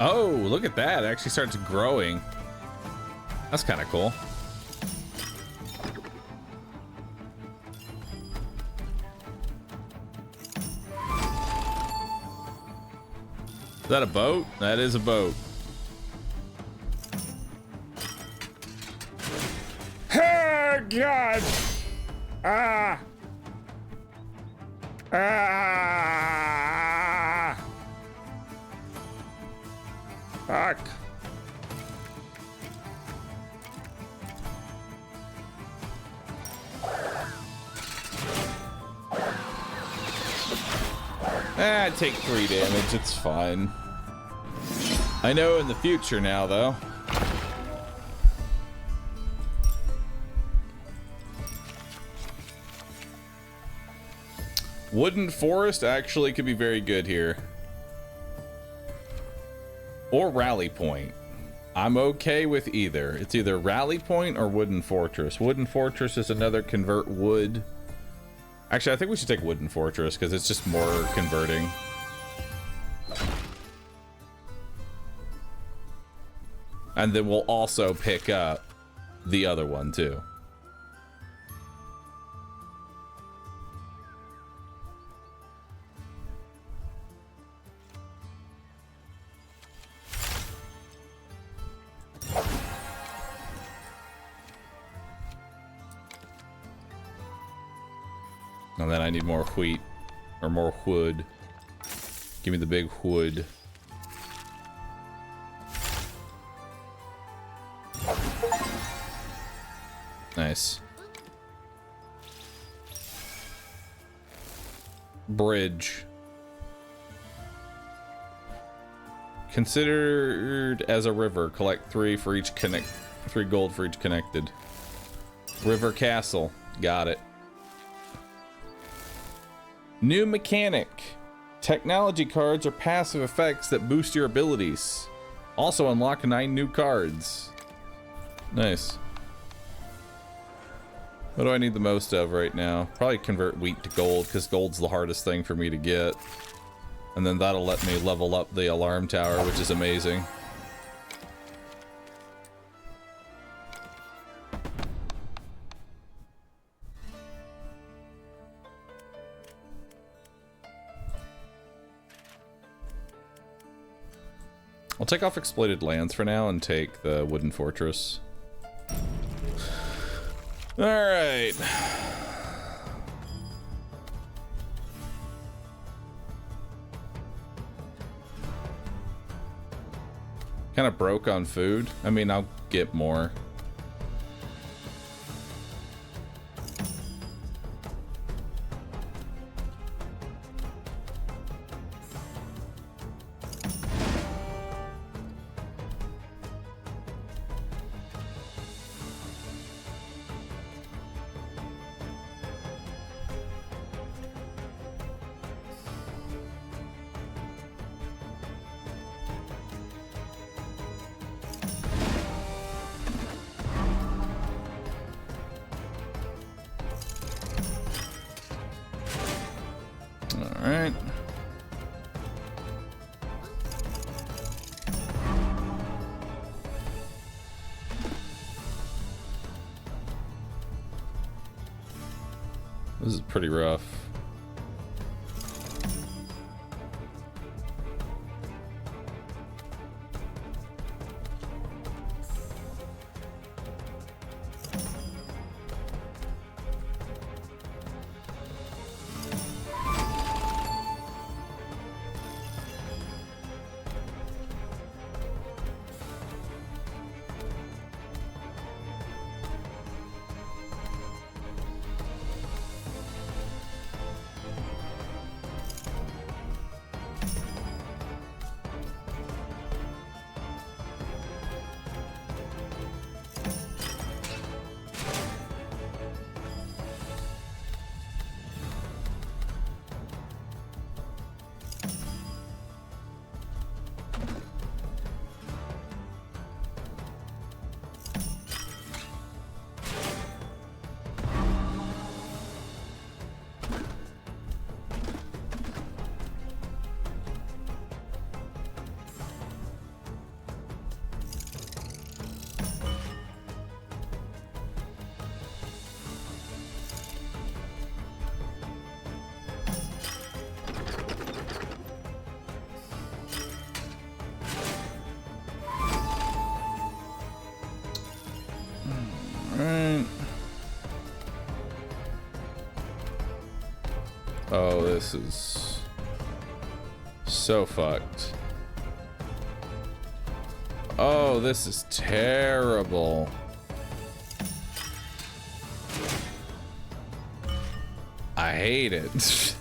Oh, look at that. It actually starts growing. That's kind of cool. Is that a boat? That is a boat. Oh, God. Ah. Ah. Fuck. I take 3 damage, it's fine. I know in the future now, though. Wooden Forest actually could be very good here. Or Rally Point. I'm okay with either. It's either Rally Point or Wooden Fortress. Wooden Fortress is another convert wood. Actually, I think we should take Wooden Fortress because it's just more converting. And then we'll also pick up the other one too. And then I need more wheat, or more wood. Give me the big wood. Nice. Bridge. Considered as a river. Collect 3 for each 3 gold for each connected. River Castle. Got it. New mechanic. Technology cards are passive effects that boost your abilities. Also unlock 9 new cards. Nice. What do I need the most of right now? Probably convert wheat to gold, because gold's the hardest thing for me to get. And then that'll let me level up the alarm tower, which is amazing. I'll take off exploited lands for now and take the wooden fortress. All right. Kind of broke on food. I mean, I'll get more. Alright. This is pretty rough. Oh, this is so fucked. Oh, this is terrible. I hate it.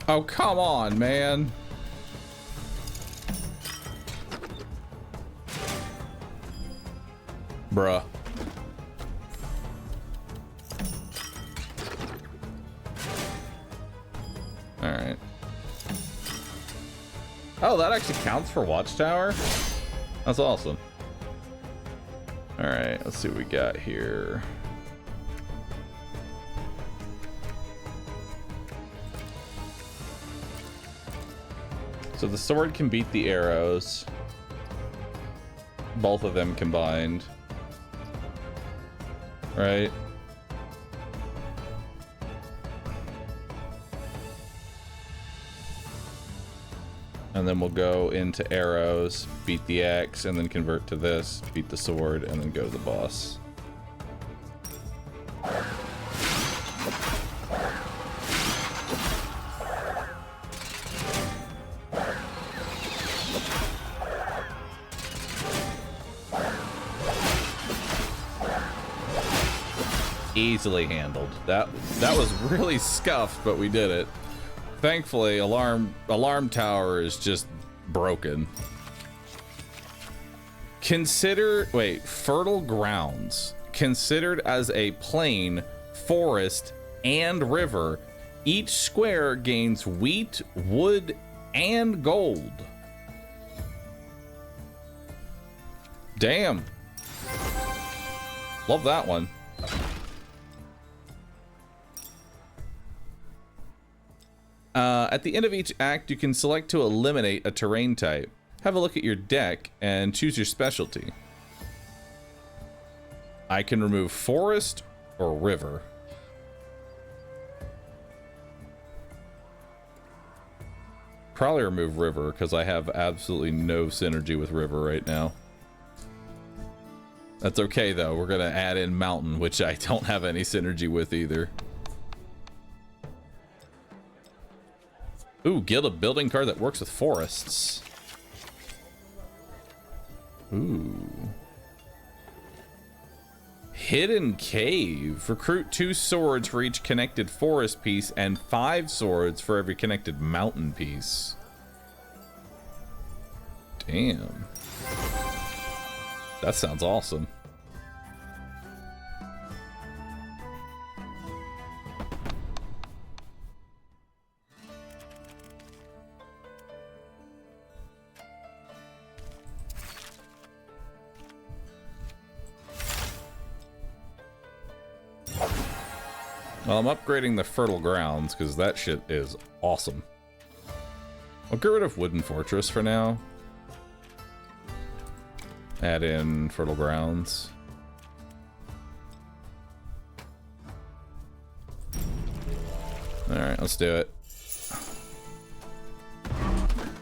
Oh, come on, man. Bruh. Alright. Oh, that actually counts for Watchtower? That's awesome. Alright, let's see what we got here. So the sword can beat the arrows. Both of them combined. Right? And then we'll go into arrows, beat the axe, and then convert to this, beat the sword, and then go to the boss. Easily handled. That was really scuffed, but we did it. Thankfully, alarm tower is just broken. Fertile grounds. Considered as a plain, forest, and river, each square gains wheat, wood, and gold. Damn. Love that one. At the end of each act, you can select to eliminate a terrain type. Have a look at your deck and choose your specialty. I can remove forest or river. Probably remove river because I have absolutely no synergy with river right now. That's okay though. We're gonna add in mountain, which I don't have any synergy with either. Ooh, guild a building card that works with forests. Ooh. Hidden cave. Recruit 2 swords for each connected forest piece and 5 swords for every connected mountain piece. Damn. That sounds awesome. Well, I'm upgrading the fertile grounds because that shit is awesome. I'll get rid of wooden fortress for now. Add in fertile grounds. Alright, let's do it.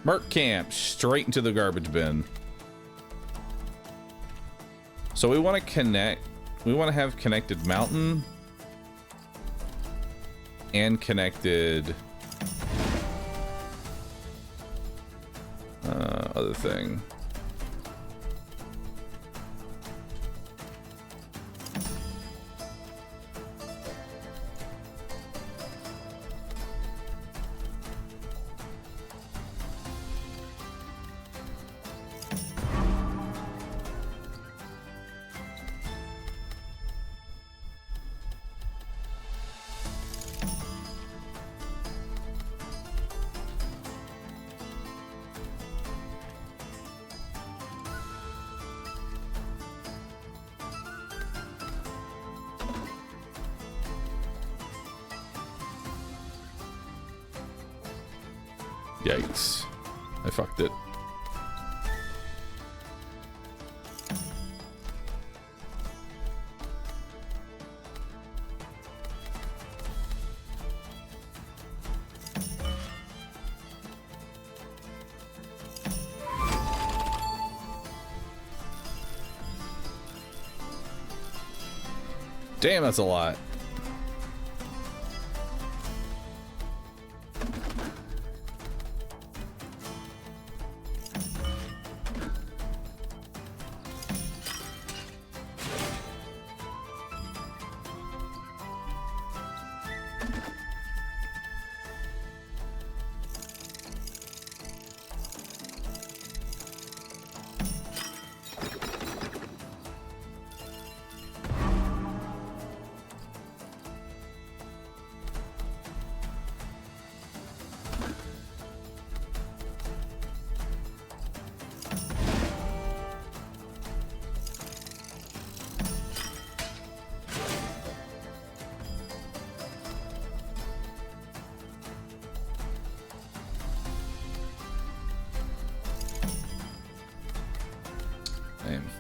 Merc camp, straight into the garbage bin. So we want to connect, we want to have connected mountain and connected other thing. Yikes. I fucked it. Damn, that's a lot.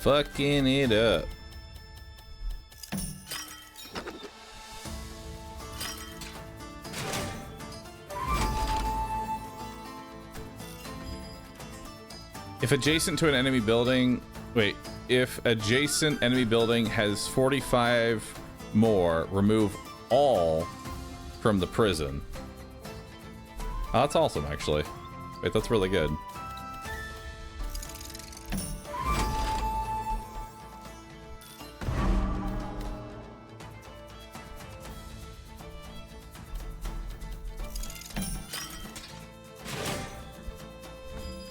Fucking it up. If adjacent to an enemy building, wait, if adjacent enemy building has 45 more, remove all from the prison. Oh, that's awesome, actually. Wait, that's really good.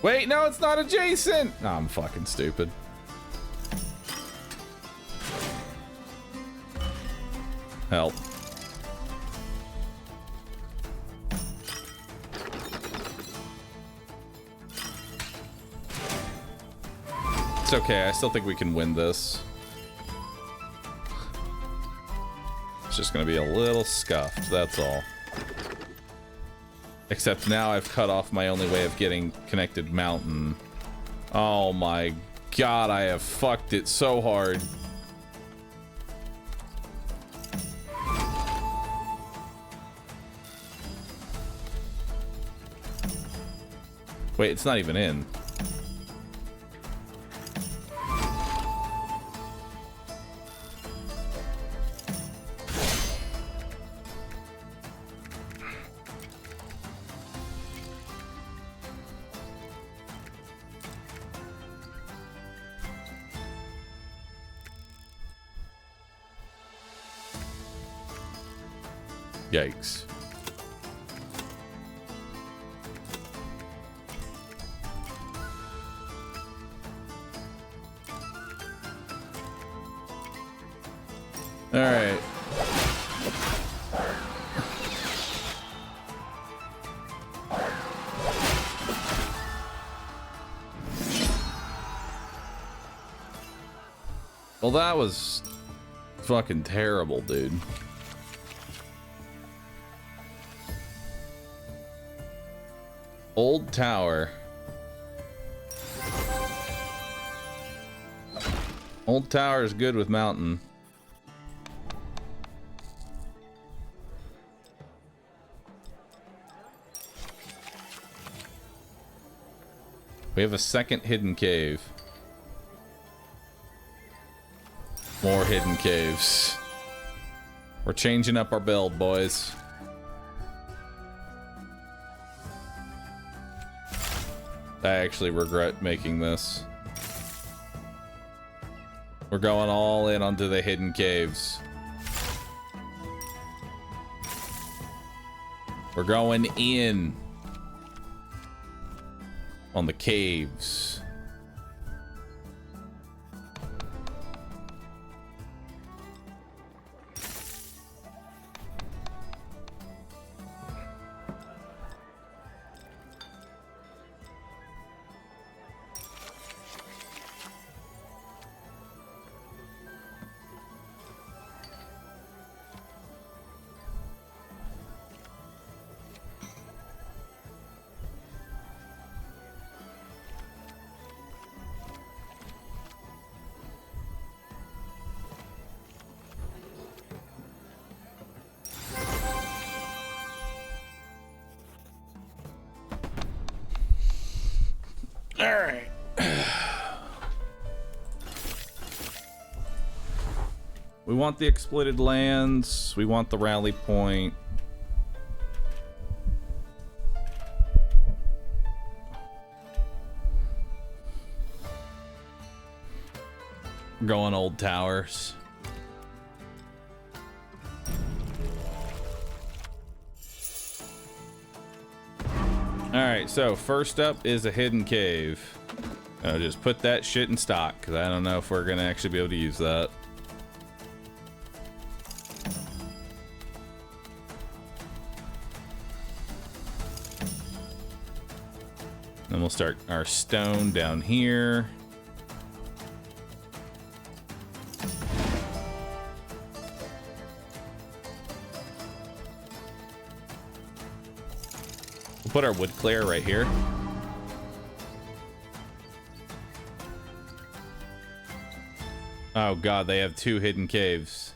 Wait, no, it's not adjacent! No, I'm fucking stupid. Help. It's okay, I still think we can win this. It's just gonna be a little scuffed, that's all. Except now I've cut off my only way of getting connected mountain. Oh my god, I have fucked it so hard. Wait, it's not even in. Yikes. All right. Well, that was fucking terrible, dude. Old tower. Old tower is good with mountain. We have a second hidden cave. More hidden caves. We're changing up our build, boys. I actually regret making this. We're going all in onto the hidden caves. We're going in on the caves. Alright. We want the exploited lands. We want the rally point. We're going old towers. Alright, so first up is a hidden cave. I'll just put that shit in stock, because I don't know if we're going to actually be able to use that. Then we'll start our stone down here. Put our wood clear right here. Oh god, they have 2 hidden caves.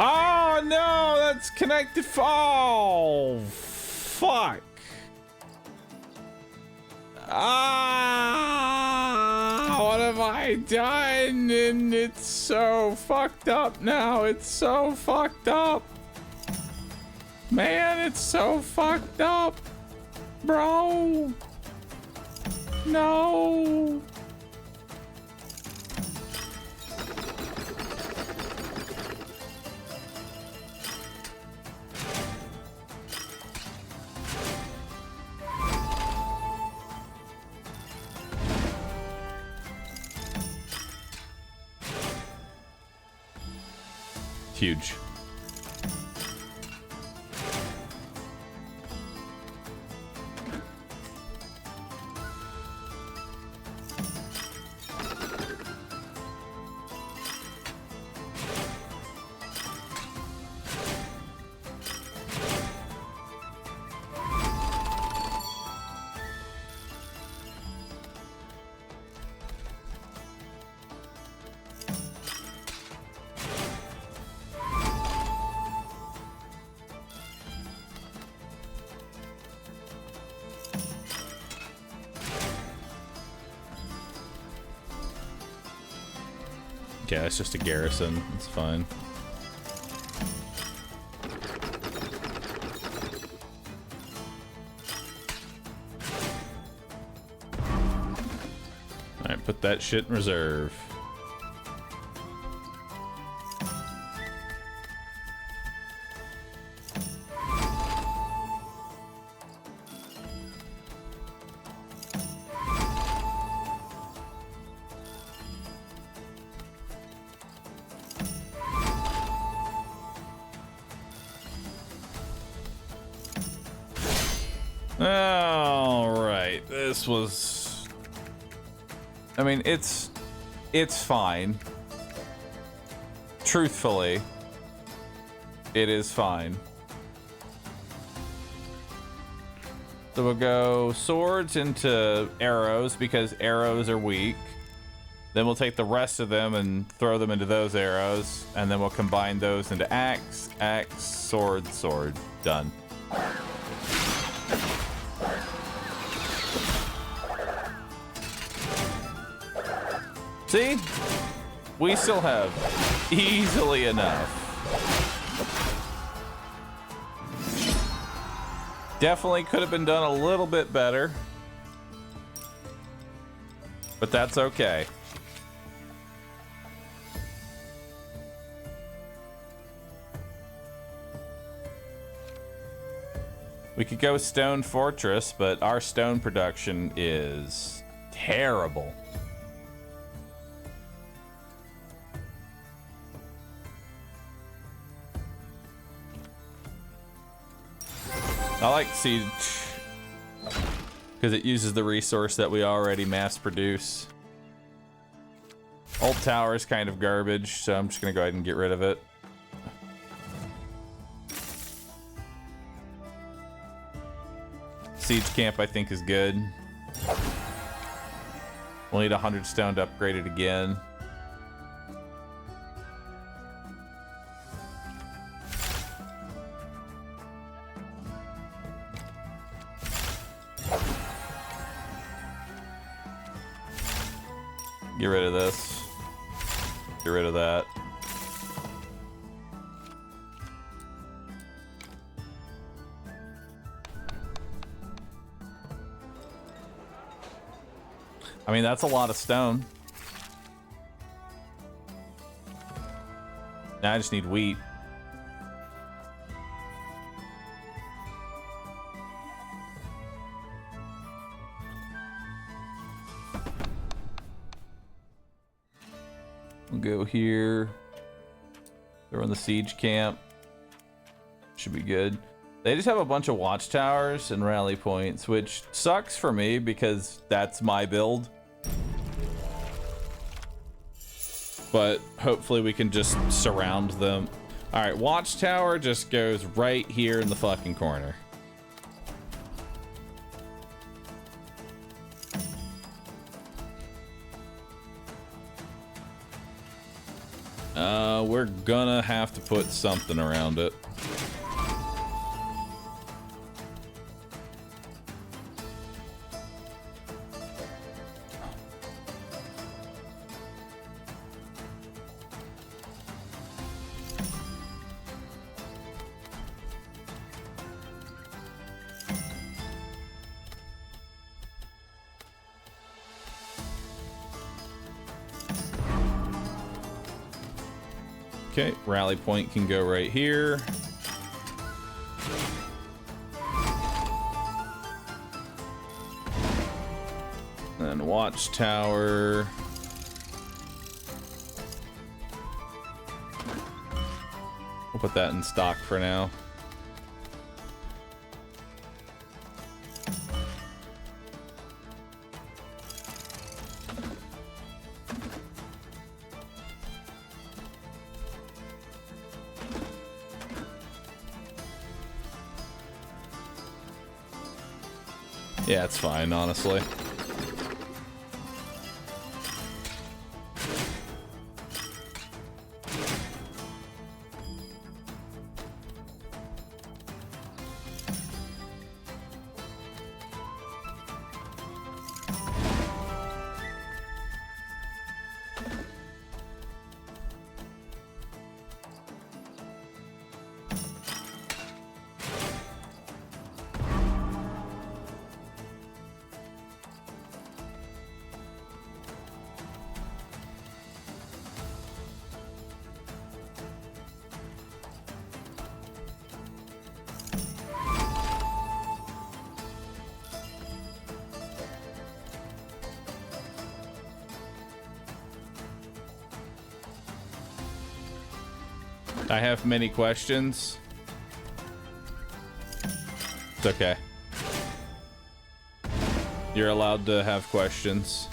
Oh no, that's connected. Oh, fuck. Ah, what have I done? And it's so fucked up now. It's so fucked up. Man, it's so fucked up. Bro. No. Huge. Yeah, it's just a garrison. It's fine. Alright, put that shit in reserve. Alright, this was... I mean, it's fine. Truthfully, it is fine. So we'll go swords into arrows because arrows are weak. Then we'll take the rest of them and throw them into those arrows. And then we'll combine those into axe, axe, sword, sword. Done. See? We still have easily enough. Definitely could have been done a little bit better. But that's okay. We could go stone fortress, but our stone production is terrible. I like siege because it uses the resource that we already mass produce. Old tower is kind of garbage, so I'm just gonna go ahead and get rid of it. Siege camp I think is good. We'll need 100 stone to upgrade it again. Get rid of this. Get rid of that. I mean, that's a lot of stone. Now I just need wheat. We'll go here. They're in the siege camp. Should be good. They just have a bunch of watchtowers and rally points, which sucks for me because that's my build. But hopefully we can just surround them. All right, watchtower just goes right here in the fucking corner. We're gonna have to put something around it. Okay, rally point can go right here. And watchtower. We'll put that in stock for now. Yeah, it's fine, honestly. I have many questions. It's okay. You're allowed to have questions.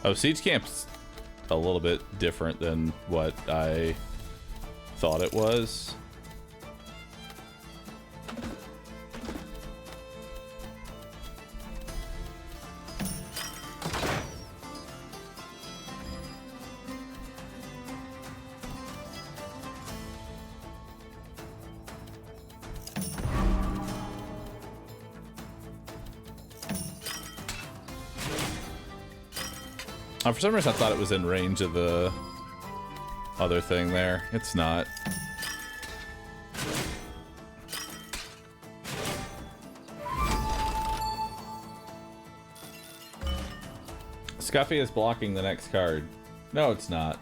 Oh, siege camp's a little bit different than what I thought it was. For some reason I thought it was in range of the other thing there. It's not. Scuffy is blocking the next card. No, it's not.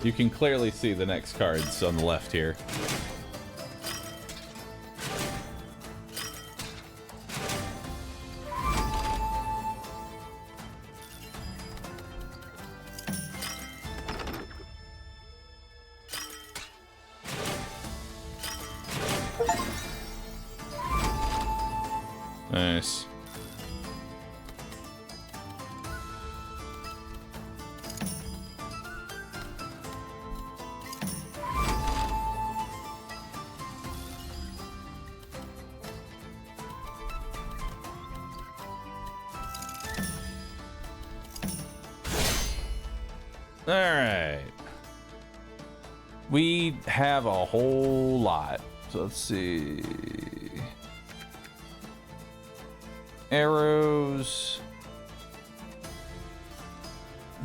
You can clearly see the next cards on the left here. Nice. All right. We have a whole lot. So let's see. Arrows.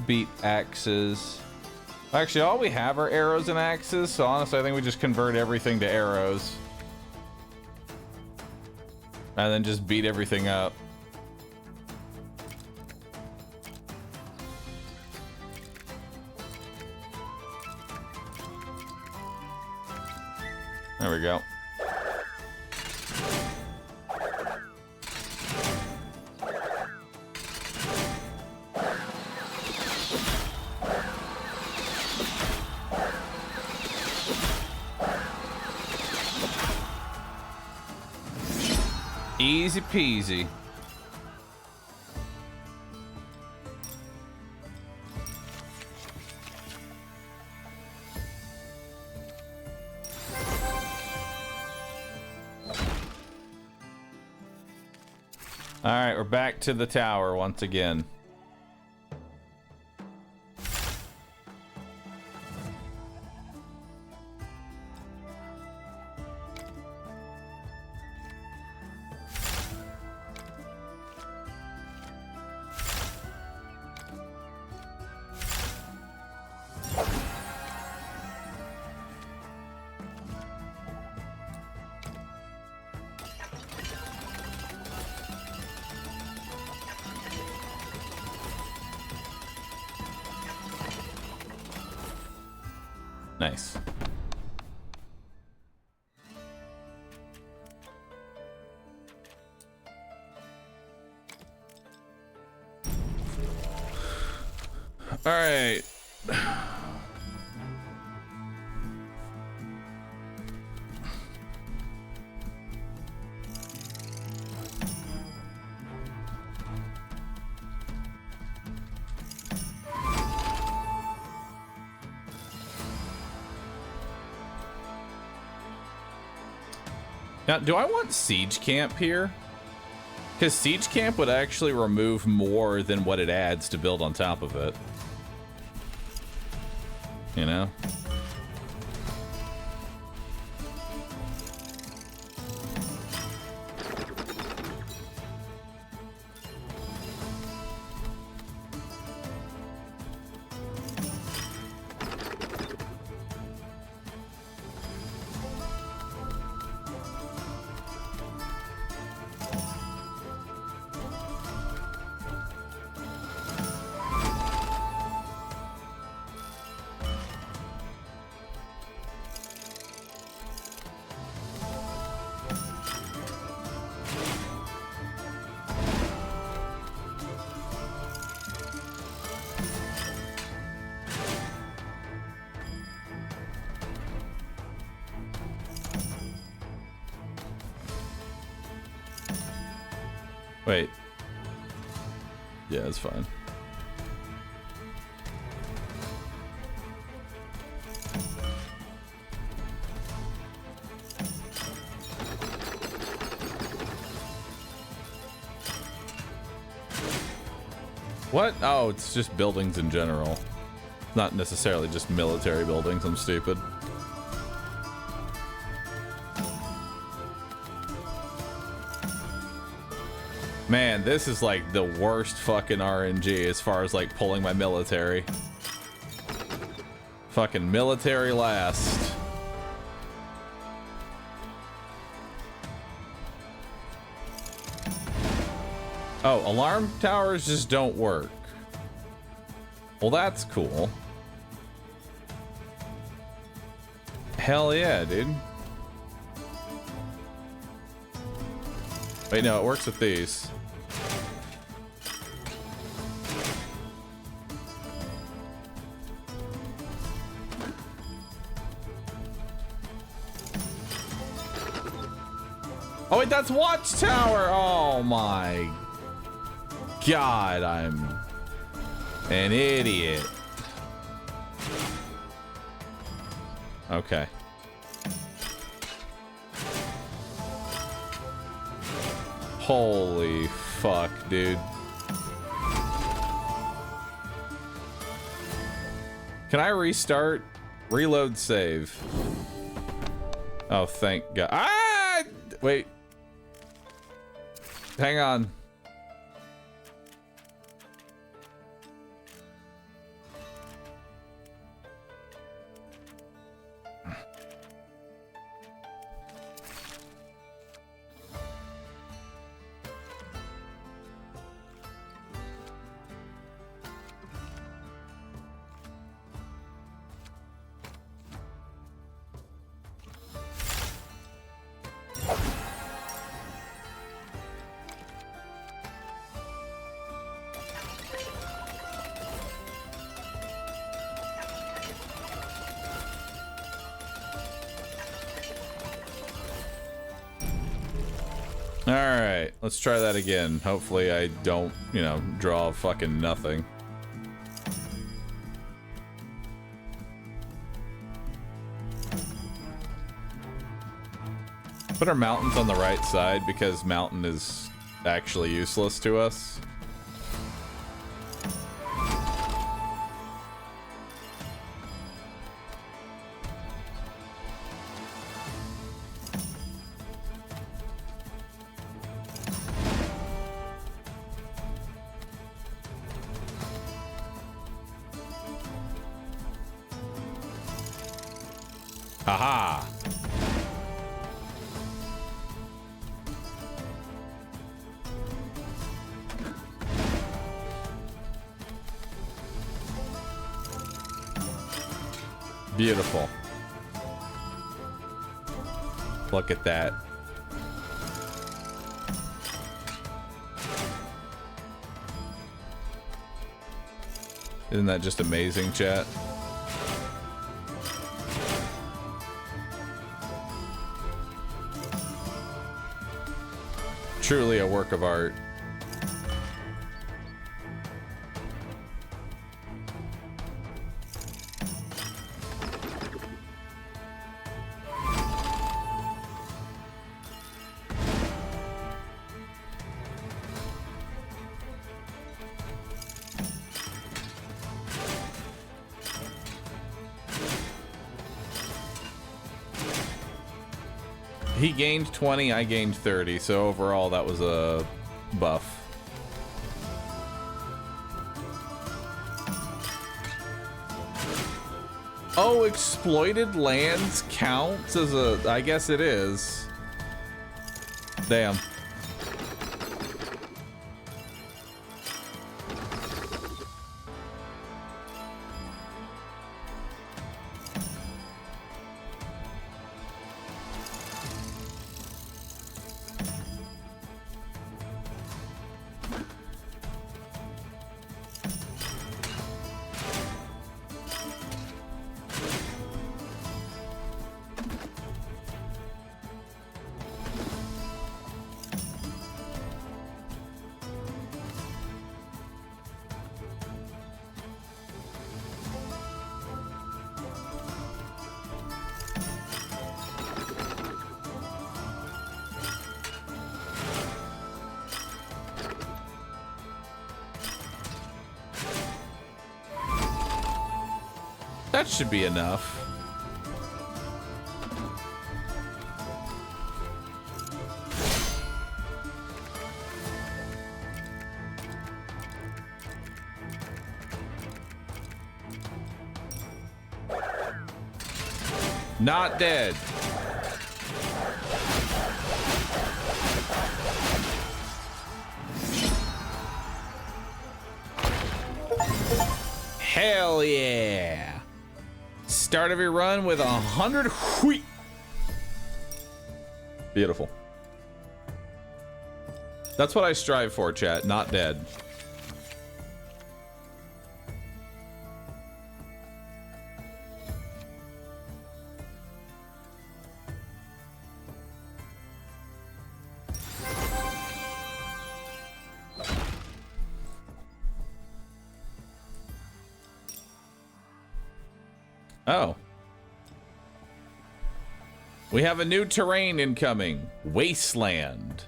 Beat axes. Actually, all we have are arrows and axes, so honestly, I think we just convert everything to arrows. And then just beat everything up. There we go. Easy peasy. All right, we're back to the tower once again. Nice. All right. Now, do I want siege camp here? Because siege camp would actually remove more than what it adds to build on top of it. You know? Wait. Yeah, it's fine. What? Oh, it's just buildings in general. Not necessarily just military buildings. I'm stupid. Man, this is like the worst fucking RNG as far as like pulling my military. Fucking military last. Oh, alarm towers just don't work. Well, that's cool. Hell yeah, dude. Wait, no, it works with these. Oh wait, that's Watchtower! Oh my God, I'm an idiot. Okay. Holy fuck, dude. Can I restart? Reload save. Oh, thank God. Ah! Wait. Hang on. Alright, let's try that again. Hopefully I don't, you know, draw fucking nothing. Put our mountains on the right side because mountain is actually useless to us. Haha! Beautiful. Look at that. Isn't that just amazing, chat? Truly a work of art. He gained 20, I gained 30, so overall that was a buff. Oh, exploited lands counts as a... I guess it is. Damn. That should be enough. Not dead. Hell yeah. Start of your run with 100 wheat. Beautiful. That's what I strive for, chat. Not dead. Oh. We have a new terrain incoming. Wasteland.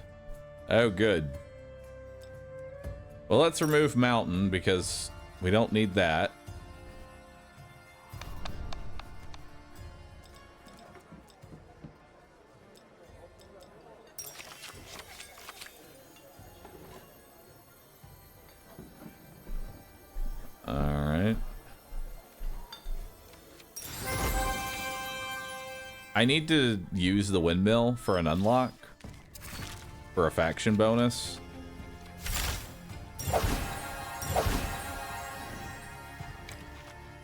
Oh, good. Well, let's remove mountain because we don't need that. I need to use the windmill for an unlock. For a faction bonus.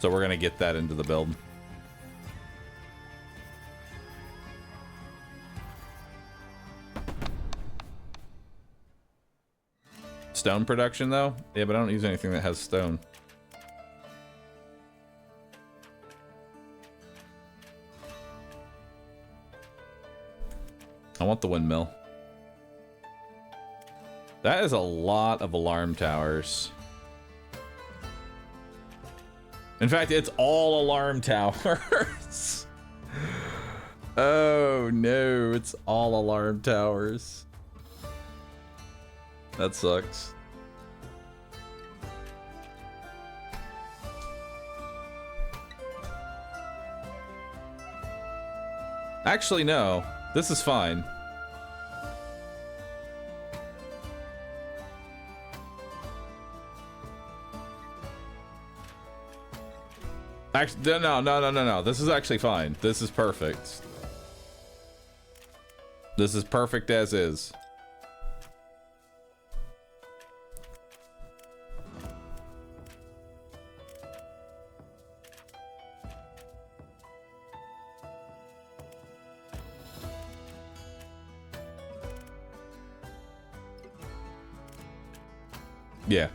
So we're gonna get that into the build. Stone production though? Yeah, but I don't use anything that has stone. I want the windmill. That is a lot of alarm towers. In fact, it's all alarm towers. Oh no, it's all alarm towers. That sucks. Actually, no. This is fine. Actually, no. This is actually fine. This is perfect. This is perfect as is. Yeah.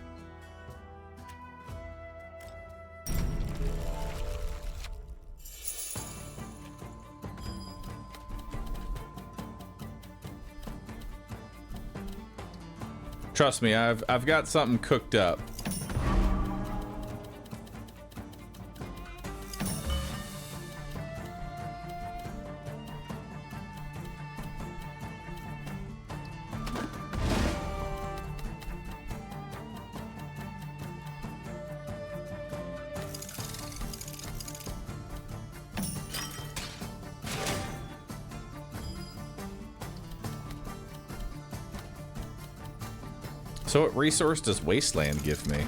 Trust me, I've got something cooked up. So what resource does Wasteland give me?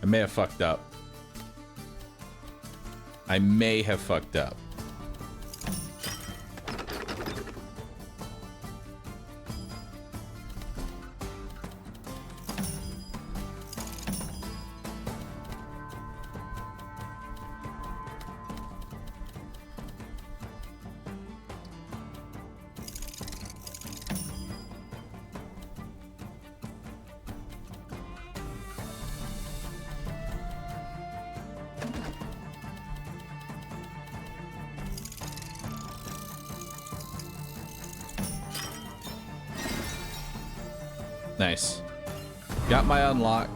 I may have fucked up. I may have fucked up. Nice. Got my unlock.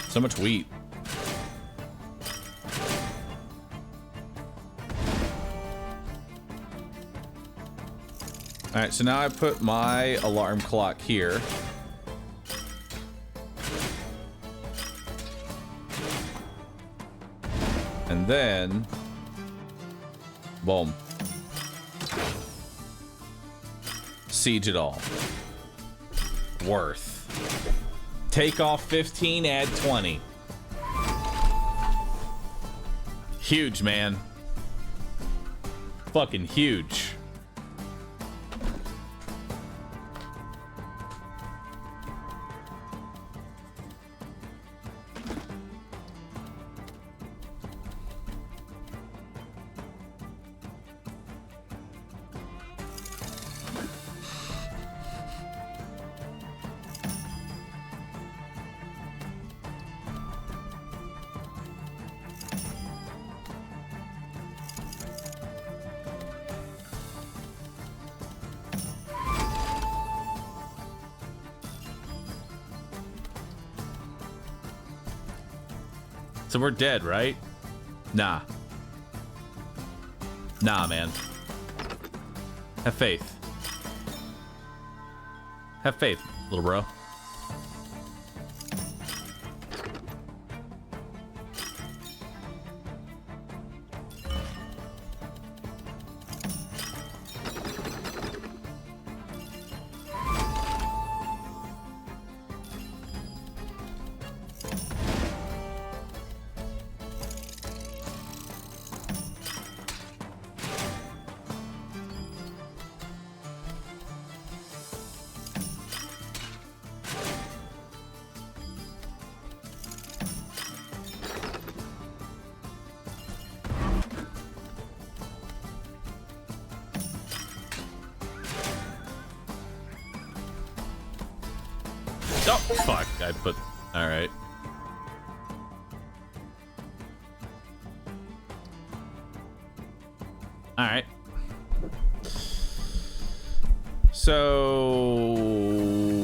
So much wheat. All right, so now I put my alarm clock here. And then, boom. Siege it all. Worth. Take off 15, add 20. Huge, man. Fucking huge. So we're dead, right? Nah. Nah, man. Have faith. Have faith, little bro. Oh, fuck. I put... Alright. Alright. So...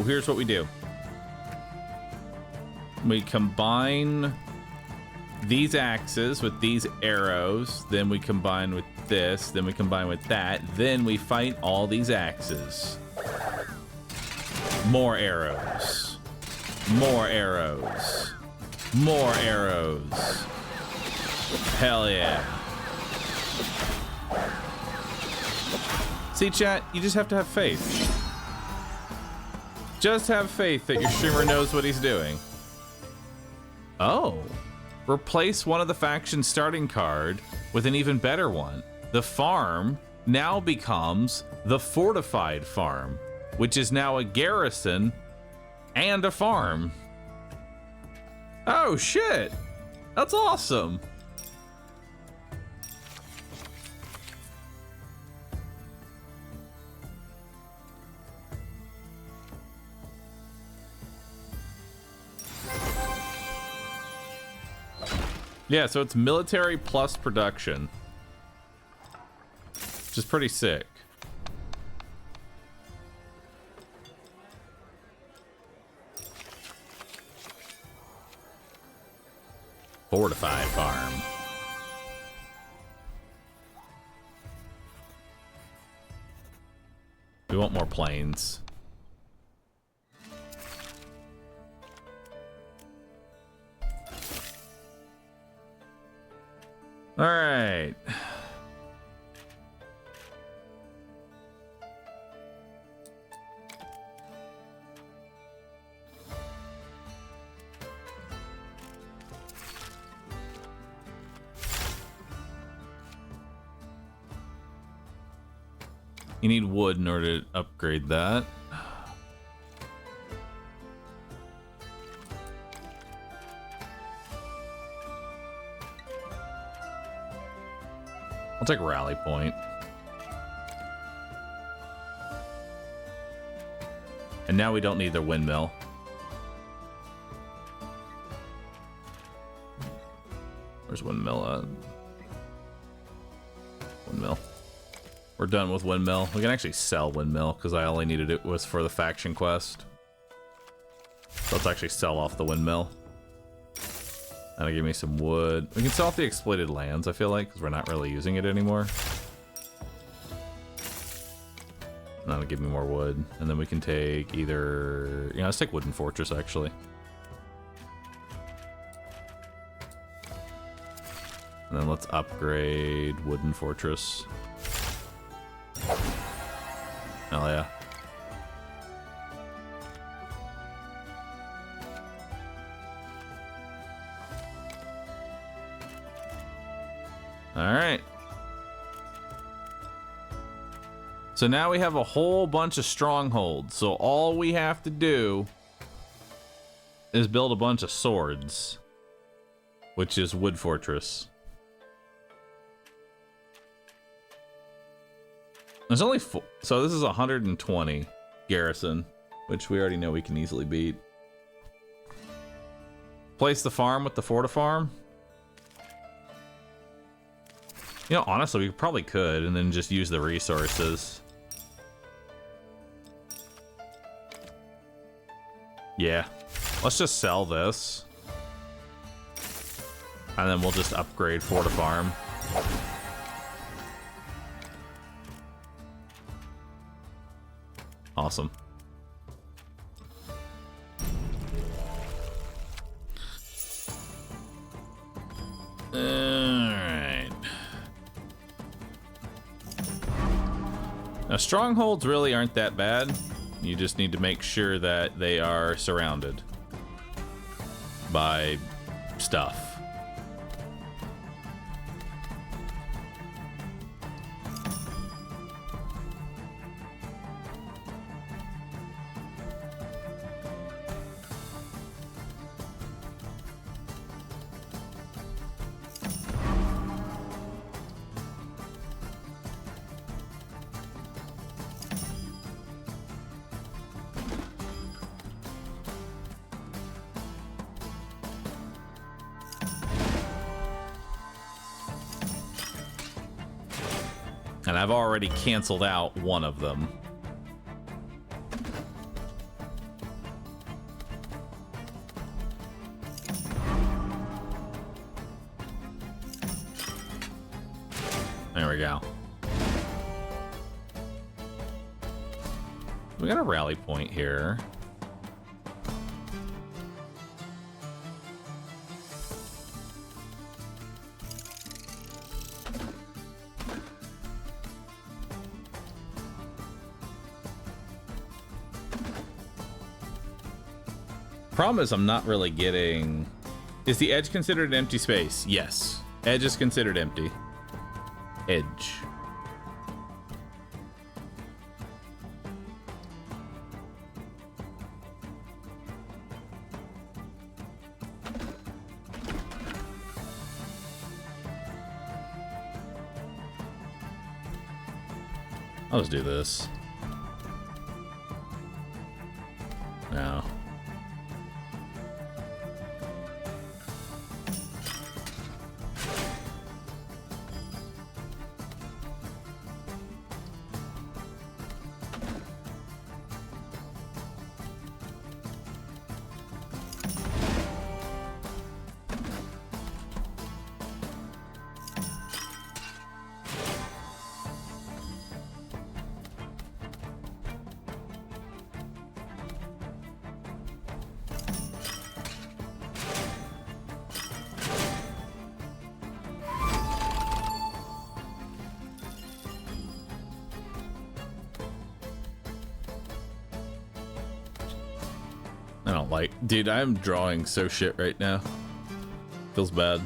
Here's what we do. We combine these axes with these arrows. Then we combine with this. Then we combine with that. Then we fight all these axes. More arrows. More arrows. More arrows. Hell yeah. See, chat, you just have to have faith. Just have faith that your streamer knows what he's doing. Oh. Replace one of the faction's starting card with an even better one. The farm now becomes the fortified farm, which is now a garrison and a farm. Oh shit, that's awesome. Yeah, so it's military plus production, which is pretty sick. Fortified farm. We want more planes. All right. You need wood in order to upgrade that. I'll take rally point. And now we don't need the windmill. Where's windmill at? Windmill. We're done with windmill. We can actually sell windmill because I only needed it was for the faction quest. So let's actually sell off the windmill. That'll give me some wood. We can sell off the exploited lands, I feel like, because we're not really using it anymore. And that'll give me more wood. And then we can take either... let's take Wooden Fortress, actually. And then let's upgrade Wooden Fortress. Hell yeah. Alright. So now we have a whole bunch of strongholds. So all we have to do is build a bunch of swords, which is Wood Fortress. There's only four, so this is 120 garrison, which we already know we can easily beat. Place the farm with the Forta farm. You know, honestly, we probably could, and then just use the resources. Yeah, let's just sell this. And then we'll just upgrade Forta Farm. Awesome. Alright. Now, strongholds really aren't that bad. You just need to make sure that they are surrounded by stuff. And I've already canceled out one of them. There we go. We got a rally point here. Problem is I'm not really getting... Is the edge considered an empty space? Yes. Edge is considered empty. Edge. I'll just do this. No. I don't like... Dude, I'm drawing so shit right now. Feels bad.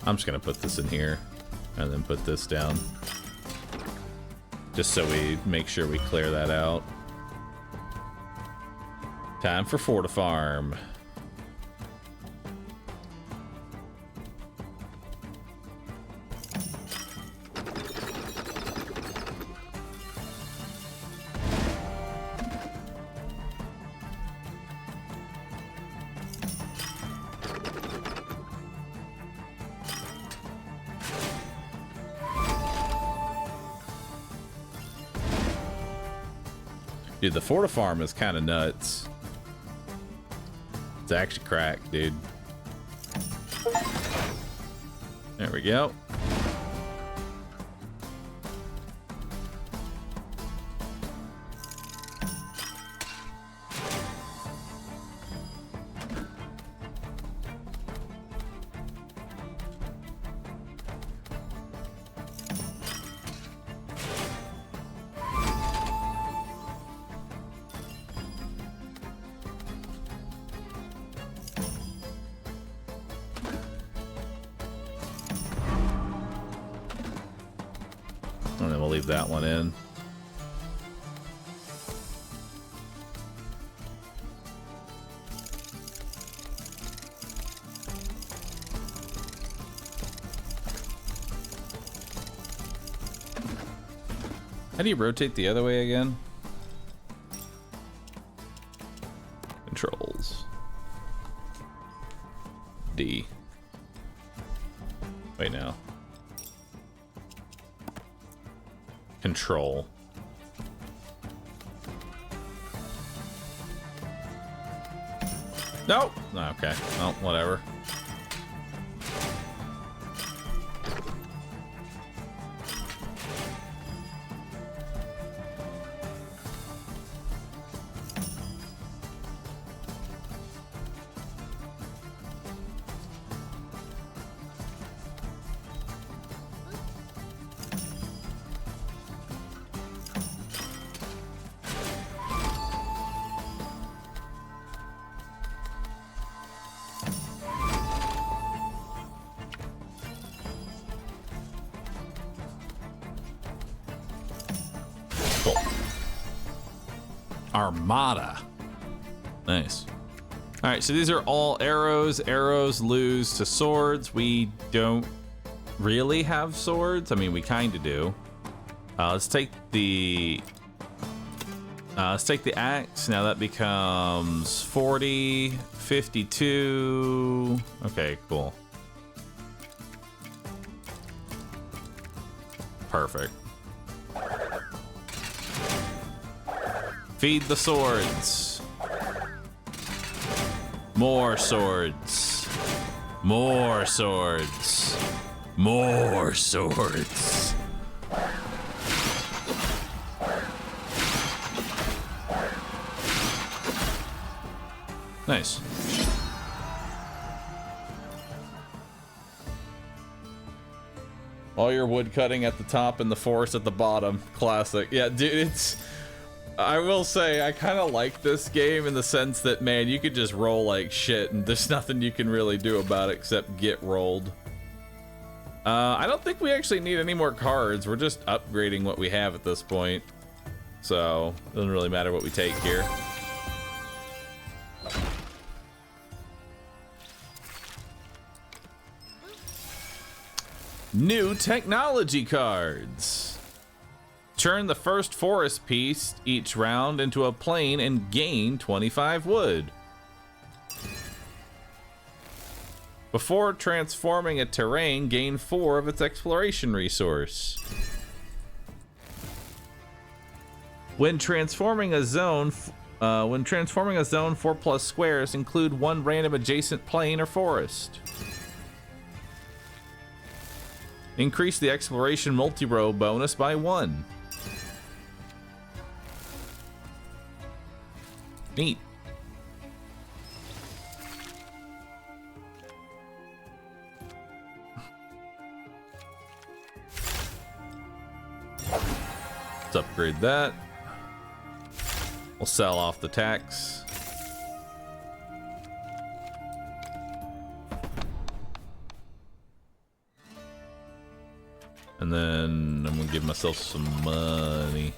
I'm just gonna put this in here and then put this down. Just so we make sure we clear that out. Time for Forta Farm. Dude, the Forta Farm is kind of nuts. It's actually cracked, dude. There we go. And then we'll leave that one in. How do you rotate the other way again? Controls. D. Wait, no. control. Nope. Okay. Oh, whatever. Armada. Nice. All right, so these are all arrows. Arrows lose to swords. We don't really have swords. I mean, we kind of do. Let's take the axe. Now that becomes 40, 52. Okay, cool. Perfect. Feed the swords. More swords. More swords. More swords. Nice. All your wood cutting at the top and the forest at the bottom. Classic. Yeah, dude, it's... I will say, I kind of like this game in the sense that, man, you could just roll like shit and there's nothing you can really do about it except get rolled. I don't think we actually need any more cards. We're just upgrading what we have at this point. So, it doesn't really matter what we take here. New technology cards. Turn the first forest piece each round into a plane and gain 25 wood. Before transforming a terrain, gain 4 of its exploration resource. When transforming a zone, 4+ squares include 1 random adjacent plane or forest. Increase the exploration multi-row bonus by 1. Neat. Let's upgrade that. We'll sell off the tax. And then I'm gonna give myself some money.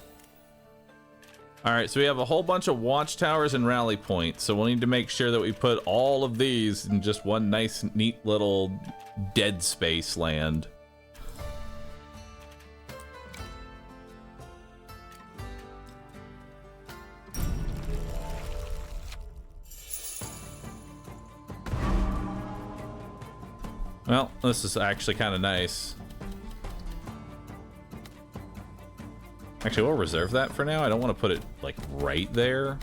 All right, so we have a whole bunch of watchtowers and rally points, so we'll need to make sure that we put all of these in just one nice, neat little dead space land. Well, this is actually kind of nice. Actually, we'll reserve that for now. I don't want to put it, like, right there.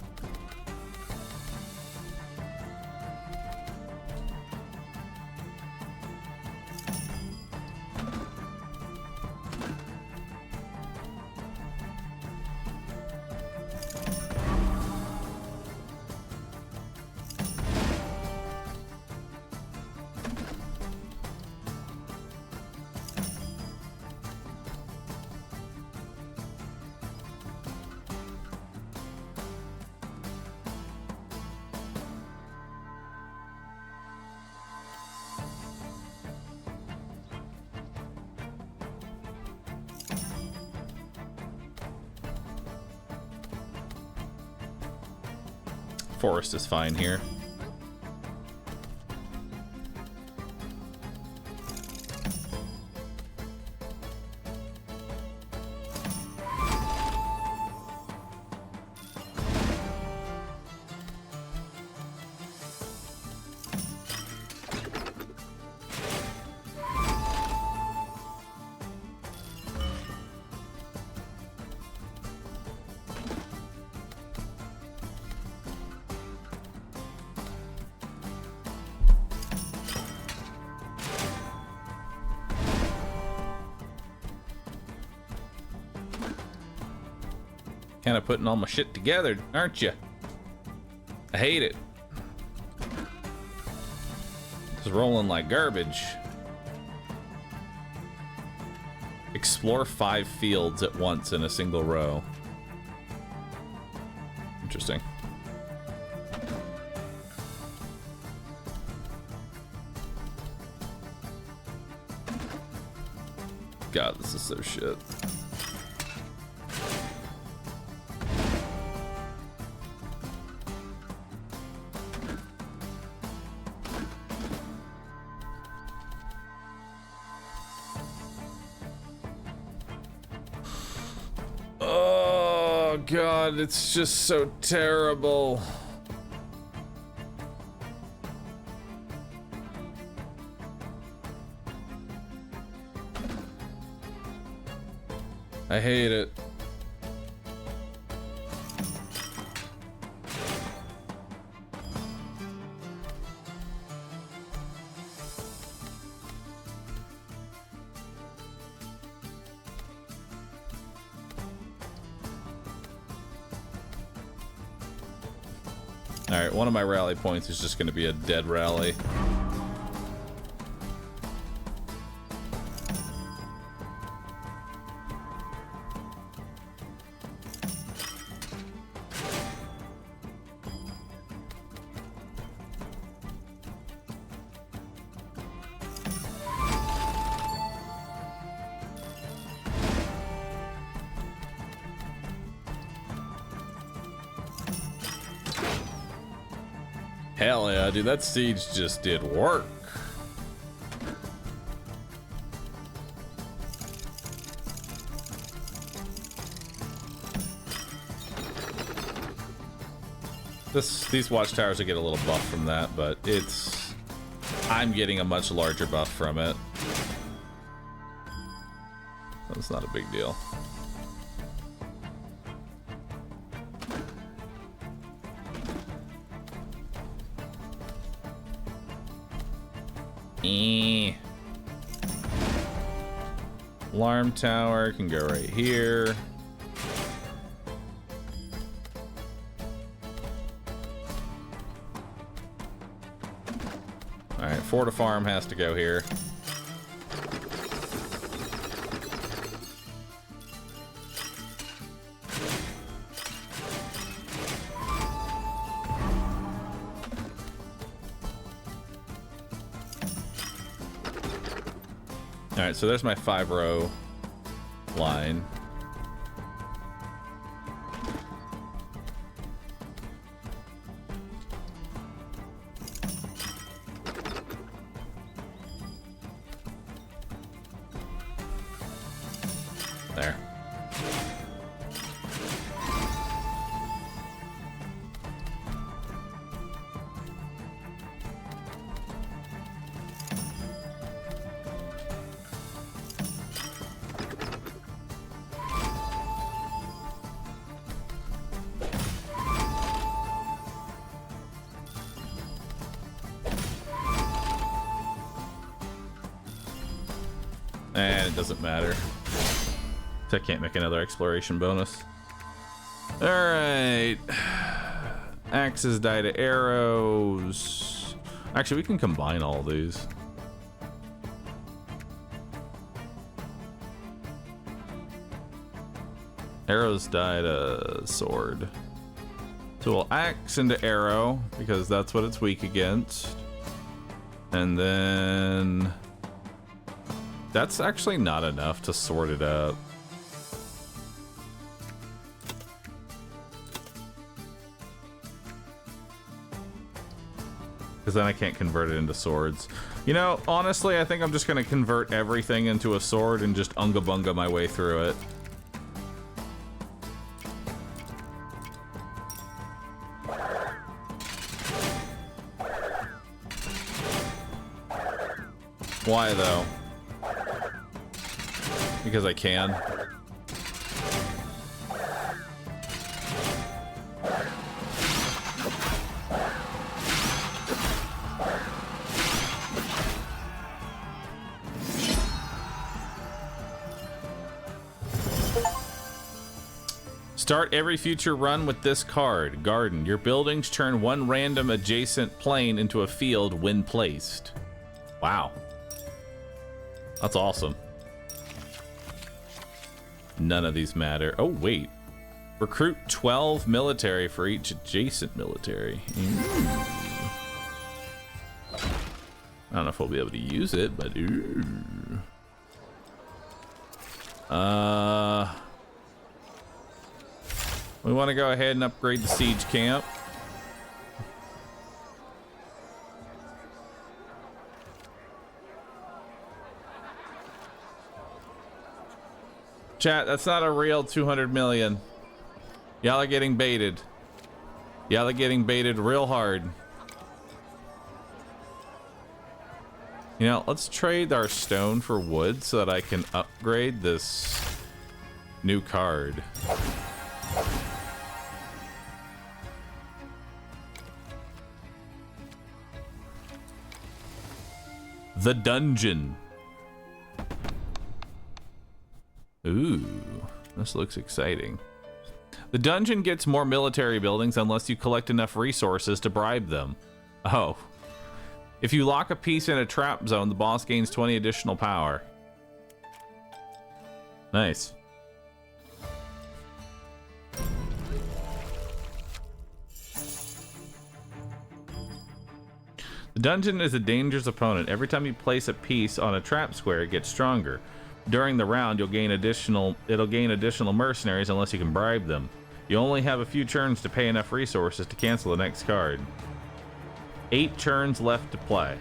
Forest is fine here. Kind of putting all my shit together, aren't you? I hate it. It's rolling like garbage. Explore 5 fields at once in a single row. Interesting. God, this is so shit. Oh God, it's just so terrible. I hate it. All right, one of my rally points is just going to be a dead rally. Hell yeah, dude, that siege just did work. These watchtowers will get a little buff from that, but I'm getting a much larger buff from it. That's not a big deal. Alarm tower can go right here. Alright, Forta Farm has to go here. Alright, so there's my 5-row line. There. And it doesn't matter. I can't make another exploration bonus. Alright. Axes die to arrows. Actually, we can combine all these. Arrows die to sword. So we'll axe into arrow, because that's what it's weak against. And then... that's actually not enough to sort it up. Because then I can't convert it into swords. You know, honestly, I think I'm just going to convert everything into a sword and just unga bunga my way through it. Why, though? Because I can. Start every future run with this card. Garden. Your buildings turn one random adjacent plane into a field when placed. Wow. That's awesome. None of these matter. Oh, wait. Recruit 12 military for each adjacent military. I don't know if we'll be able to use it, but ooh. We want to go ahead and upgrade the siege camp. Chat, that's not a real 200 million. Y'all are getting baited. Y'all are getting baited real hard. You know, let's trade our stone for wood so that I can upgrade this new card. The dungeon. Ooh, this looks exciting. The dungeon gets more military buildings unless you collect enough resources to bribe them. Oh. If you lock a piece in a trap zone, the boss gains 20 additional power. Nice. The dungeon is a dangerous opponent. Every time you place a piece on a trap square, it gets stronger. During the round, it'll gain additional mercenaries unless you can bribe them. You only have a few turns to pay enough resources to cancel the next card. 8 turns left to play.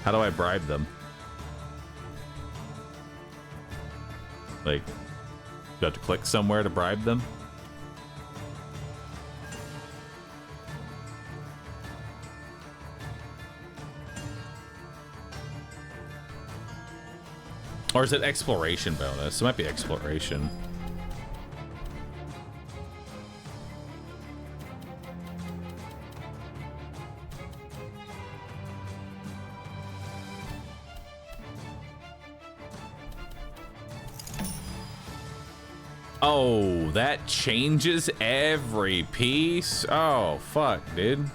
How do I bribe them? Like, do I have to click somewhere to bribe them? Or is it exploration bonus? It might be exploration. Oh, that changes every piece? Oh, fuck, dude.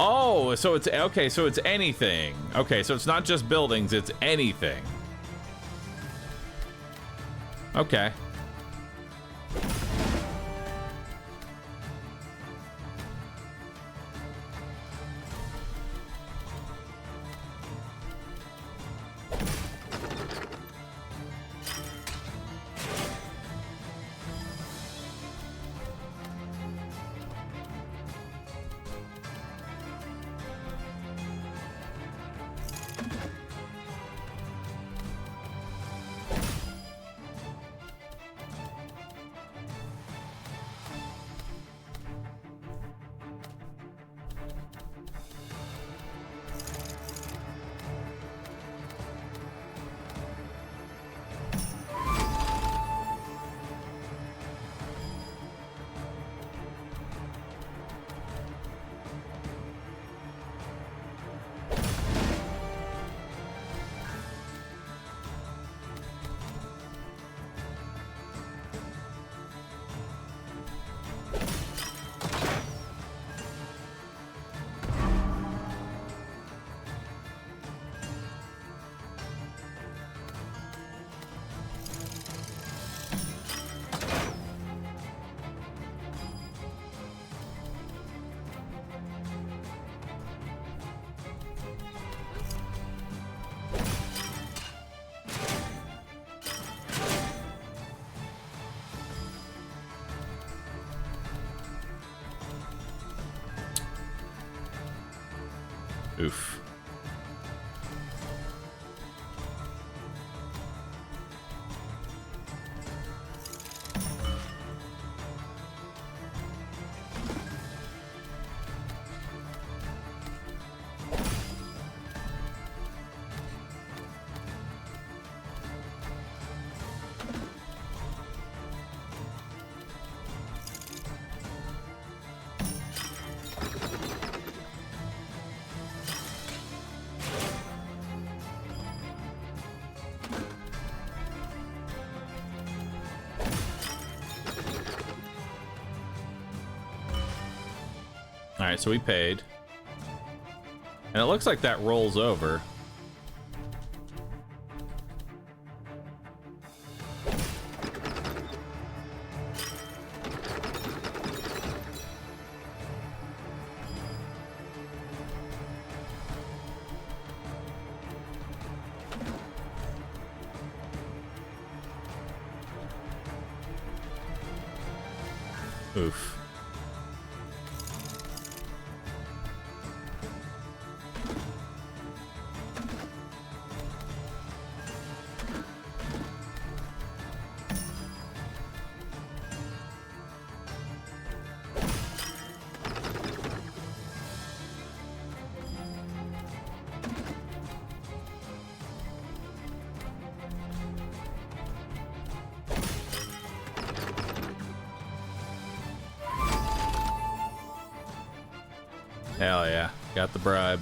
Oh, so it's okay, so it's anything. Okay, so it's not just buildings, it's anything. Okay. Oof. Alright, so we paid. And it looks like that rolls over. Oof. Hell yeah, got the bribe.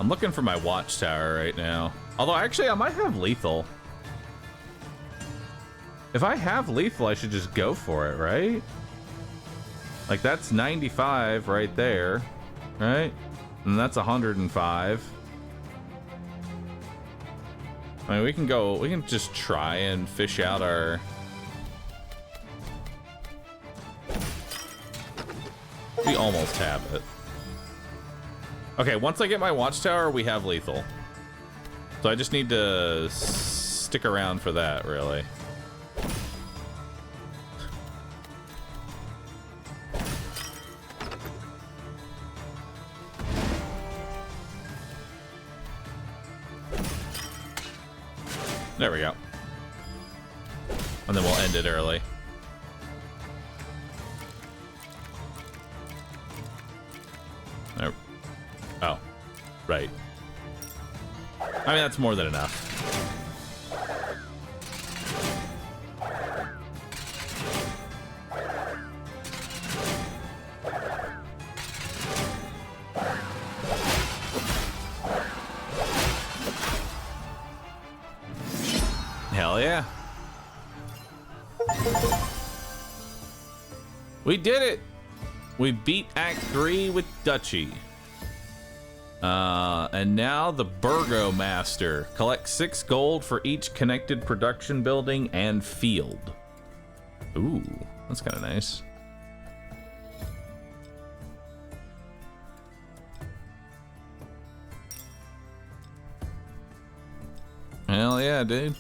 I'm looking for my watchtower right now. Although, actually, I might have lethal. If I have lethal, I should just go for it, right? Like, that's 95 right there, right? And that's 105. I mean, we can just try and fish out our... We almost have it. Okay, once I get my watchtower, we have lethal. So I just need to stick around for that, really. There we go. And then we'll end it early. There. Oh, right. I mean, that's more than enough. Hell yeah. We did it! We beat Act 3 with Duchy. And now the Burgomaster. Collect 6 gold for each connected production building and field. Ooh, that's kind of nice. Hell yeah, dude.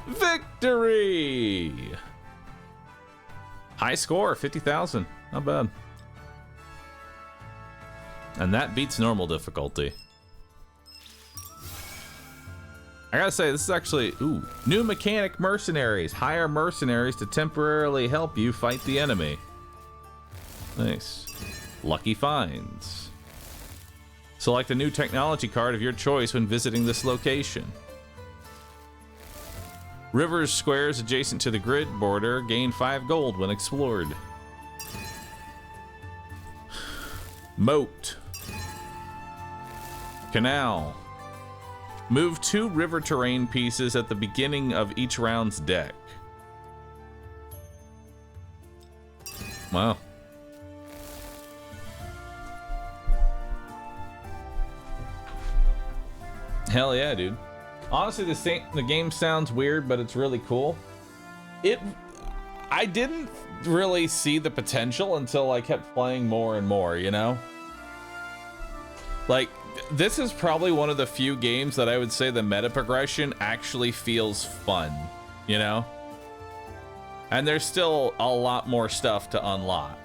Victory! High score, 50,000. Not bad. And that beats normal difficulty. I gotta say, this is actually... Ooh. New mechanic mercenaries. Hire mercenaries to temporarily help you fight the enemy. Nice. Lucky finds. Select a new technology card of your choice when visiting this location. Rivers, squares adjacent to the grid border gain 5 gold when explored. Moat. Canal. Move 2 river terrain pieces at the beginning of each round's deck. Wow. Hell yeah, dude. Honestly, the game sounds weird, but it's really cool. I didn't really see the potential until I kept playing more and more, you know? Like, this is probably one of the few games that I would say the meta progression actually feels fun, you know? And there's still a lot more stuff to unlock.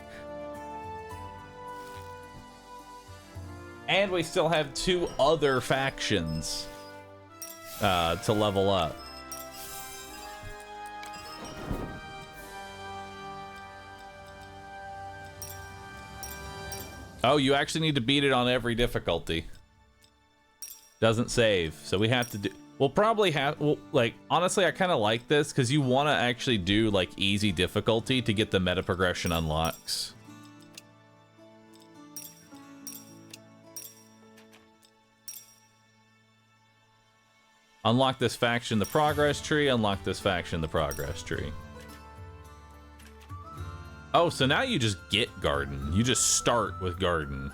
And we still have 2 other factions to level up. Oh, you actually need to beat it on every difficulty. Doesn't save, so we have to do... We'll probably have... Well, like, honestly, I kind of like this, because you want to actually do, like, easy difficulty to get the meta progression unlocks. Unlock this faction, the progress tree. Unlock this faction, the progress tree. Oh, so now you just get Garden. You just start with Garden.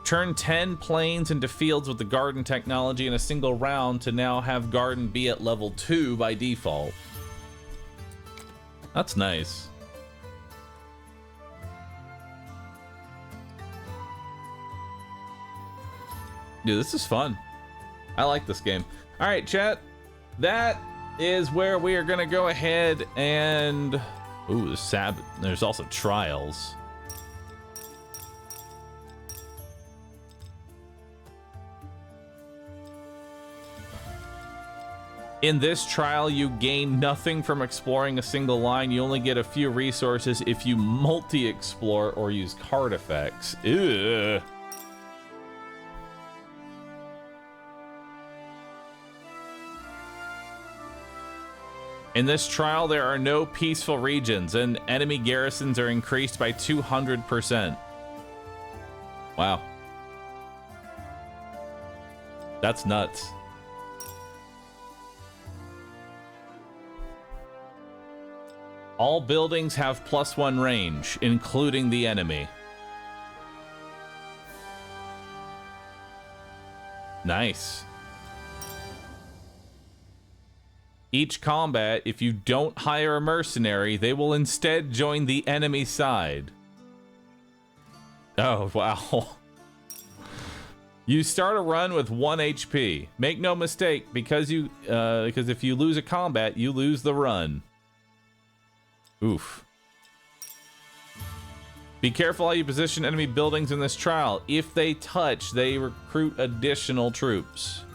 Turn 10 plains into fields with the Garden technology in a single round to now have Garden be at level 2 by default. That's nice. Dude, this is fun. I like this game. All right, chat. That is where we are going to go ahead and... Ooh, there's also trials. In this trial, you gain nothing from exploring a single line. You only get a few resources if you multi-explore or use card effects. Ugh. In this trial, there are no peaceful regions, and enemy garrisons are increased by 200%. Wow. That's nuts. All buildings have +1 range, including the enemy. Nice. Each combat, if you don't hire a mercenary, they will instead join the enemy side. Oh, wow. You start a run with 1 HP. Make no mistake, because if you lose a combat, you lose the run. Oof. Be careful how you position enemy buildings in this trial. If they touch, they recruit additional troops.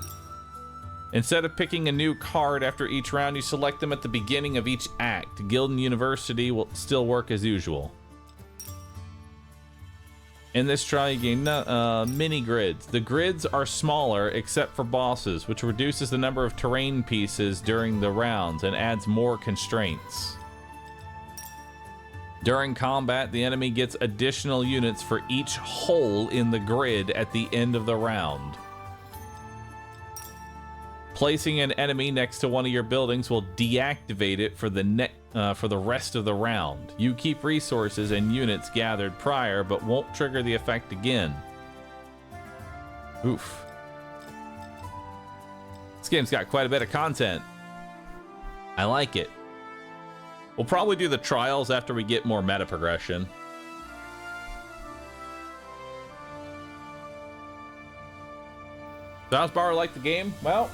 Instead of picking a new card after each round, you select them at the beginning of each act. Guild and University will still work as usual. In this trial, you gain mini grids. The grids are smaller except for bosses, which reduces the number of terrain pieces during the rounds and adds more constraints. During combat, the enemy gets additional units for each hole in the grid at the end of the round. Placing an enemy next to one of your buildings will deactivate it for the rest of the round. You keep resources and units gathered prior, but won't trigger the effect again. Oof. This game's got quite a bit of content. I like it. We'll probably do the trials after we get more meta progression. AdmiralBahroo like the game? Well,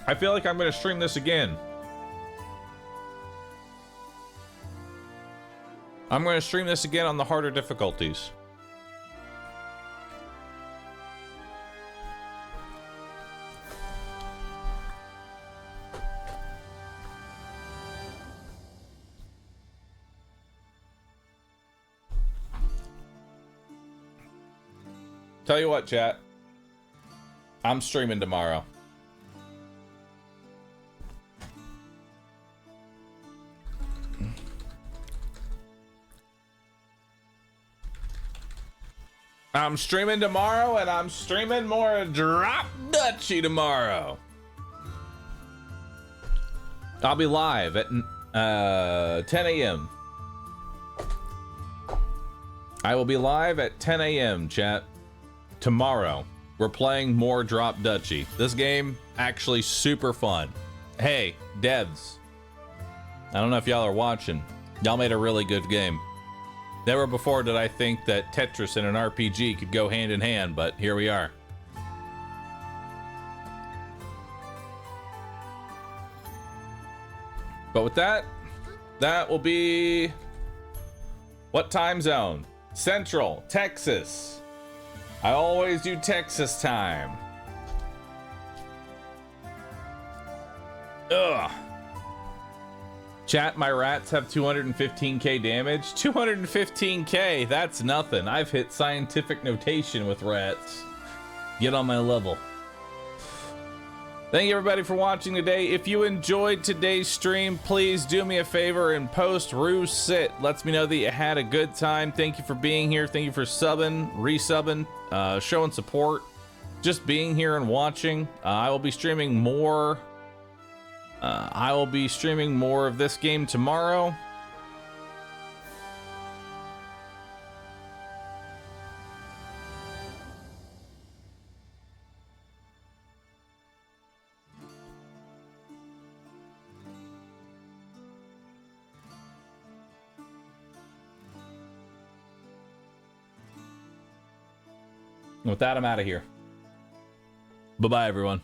I feel like I'm going to stream this again. I'm going to stream this again on the harder difficulties. Tell you what, chat. I'm streaming tomorrow. I'm streaming tomorrow, and I'm streaming more Drop Duchy tomorrow. I'll be live at 10 a.m. I will be live at 10 a.m., chat. Tomorrow, we're playing more Drop Duchy. This game, actually super fun. Hey, devs. I don't know if y'all are watching. Y'all made a really good game. Never before did I think that Tetris and an RPG could go hand in hand, but here we are. But with that, that will be... What time zone? Central, Texas. I always do Texas time. Ugh. Chat, my rats have 215k damage. 215k, that's nothing. I've hit scientific notation with rats. Get on my level. Thank you everybody for watching today. If you enjoyed today's stream, please do me a favor and post Roo Sit. Lets me know that you had a good time. Thank you for being here. Thank you for subbing, resubbing, showing support, just being here and watching. I will be streaming more. I will be streaming more of this game tomorrow. With that, I'm out of here. Bye-bye, everyone.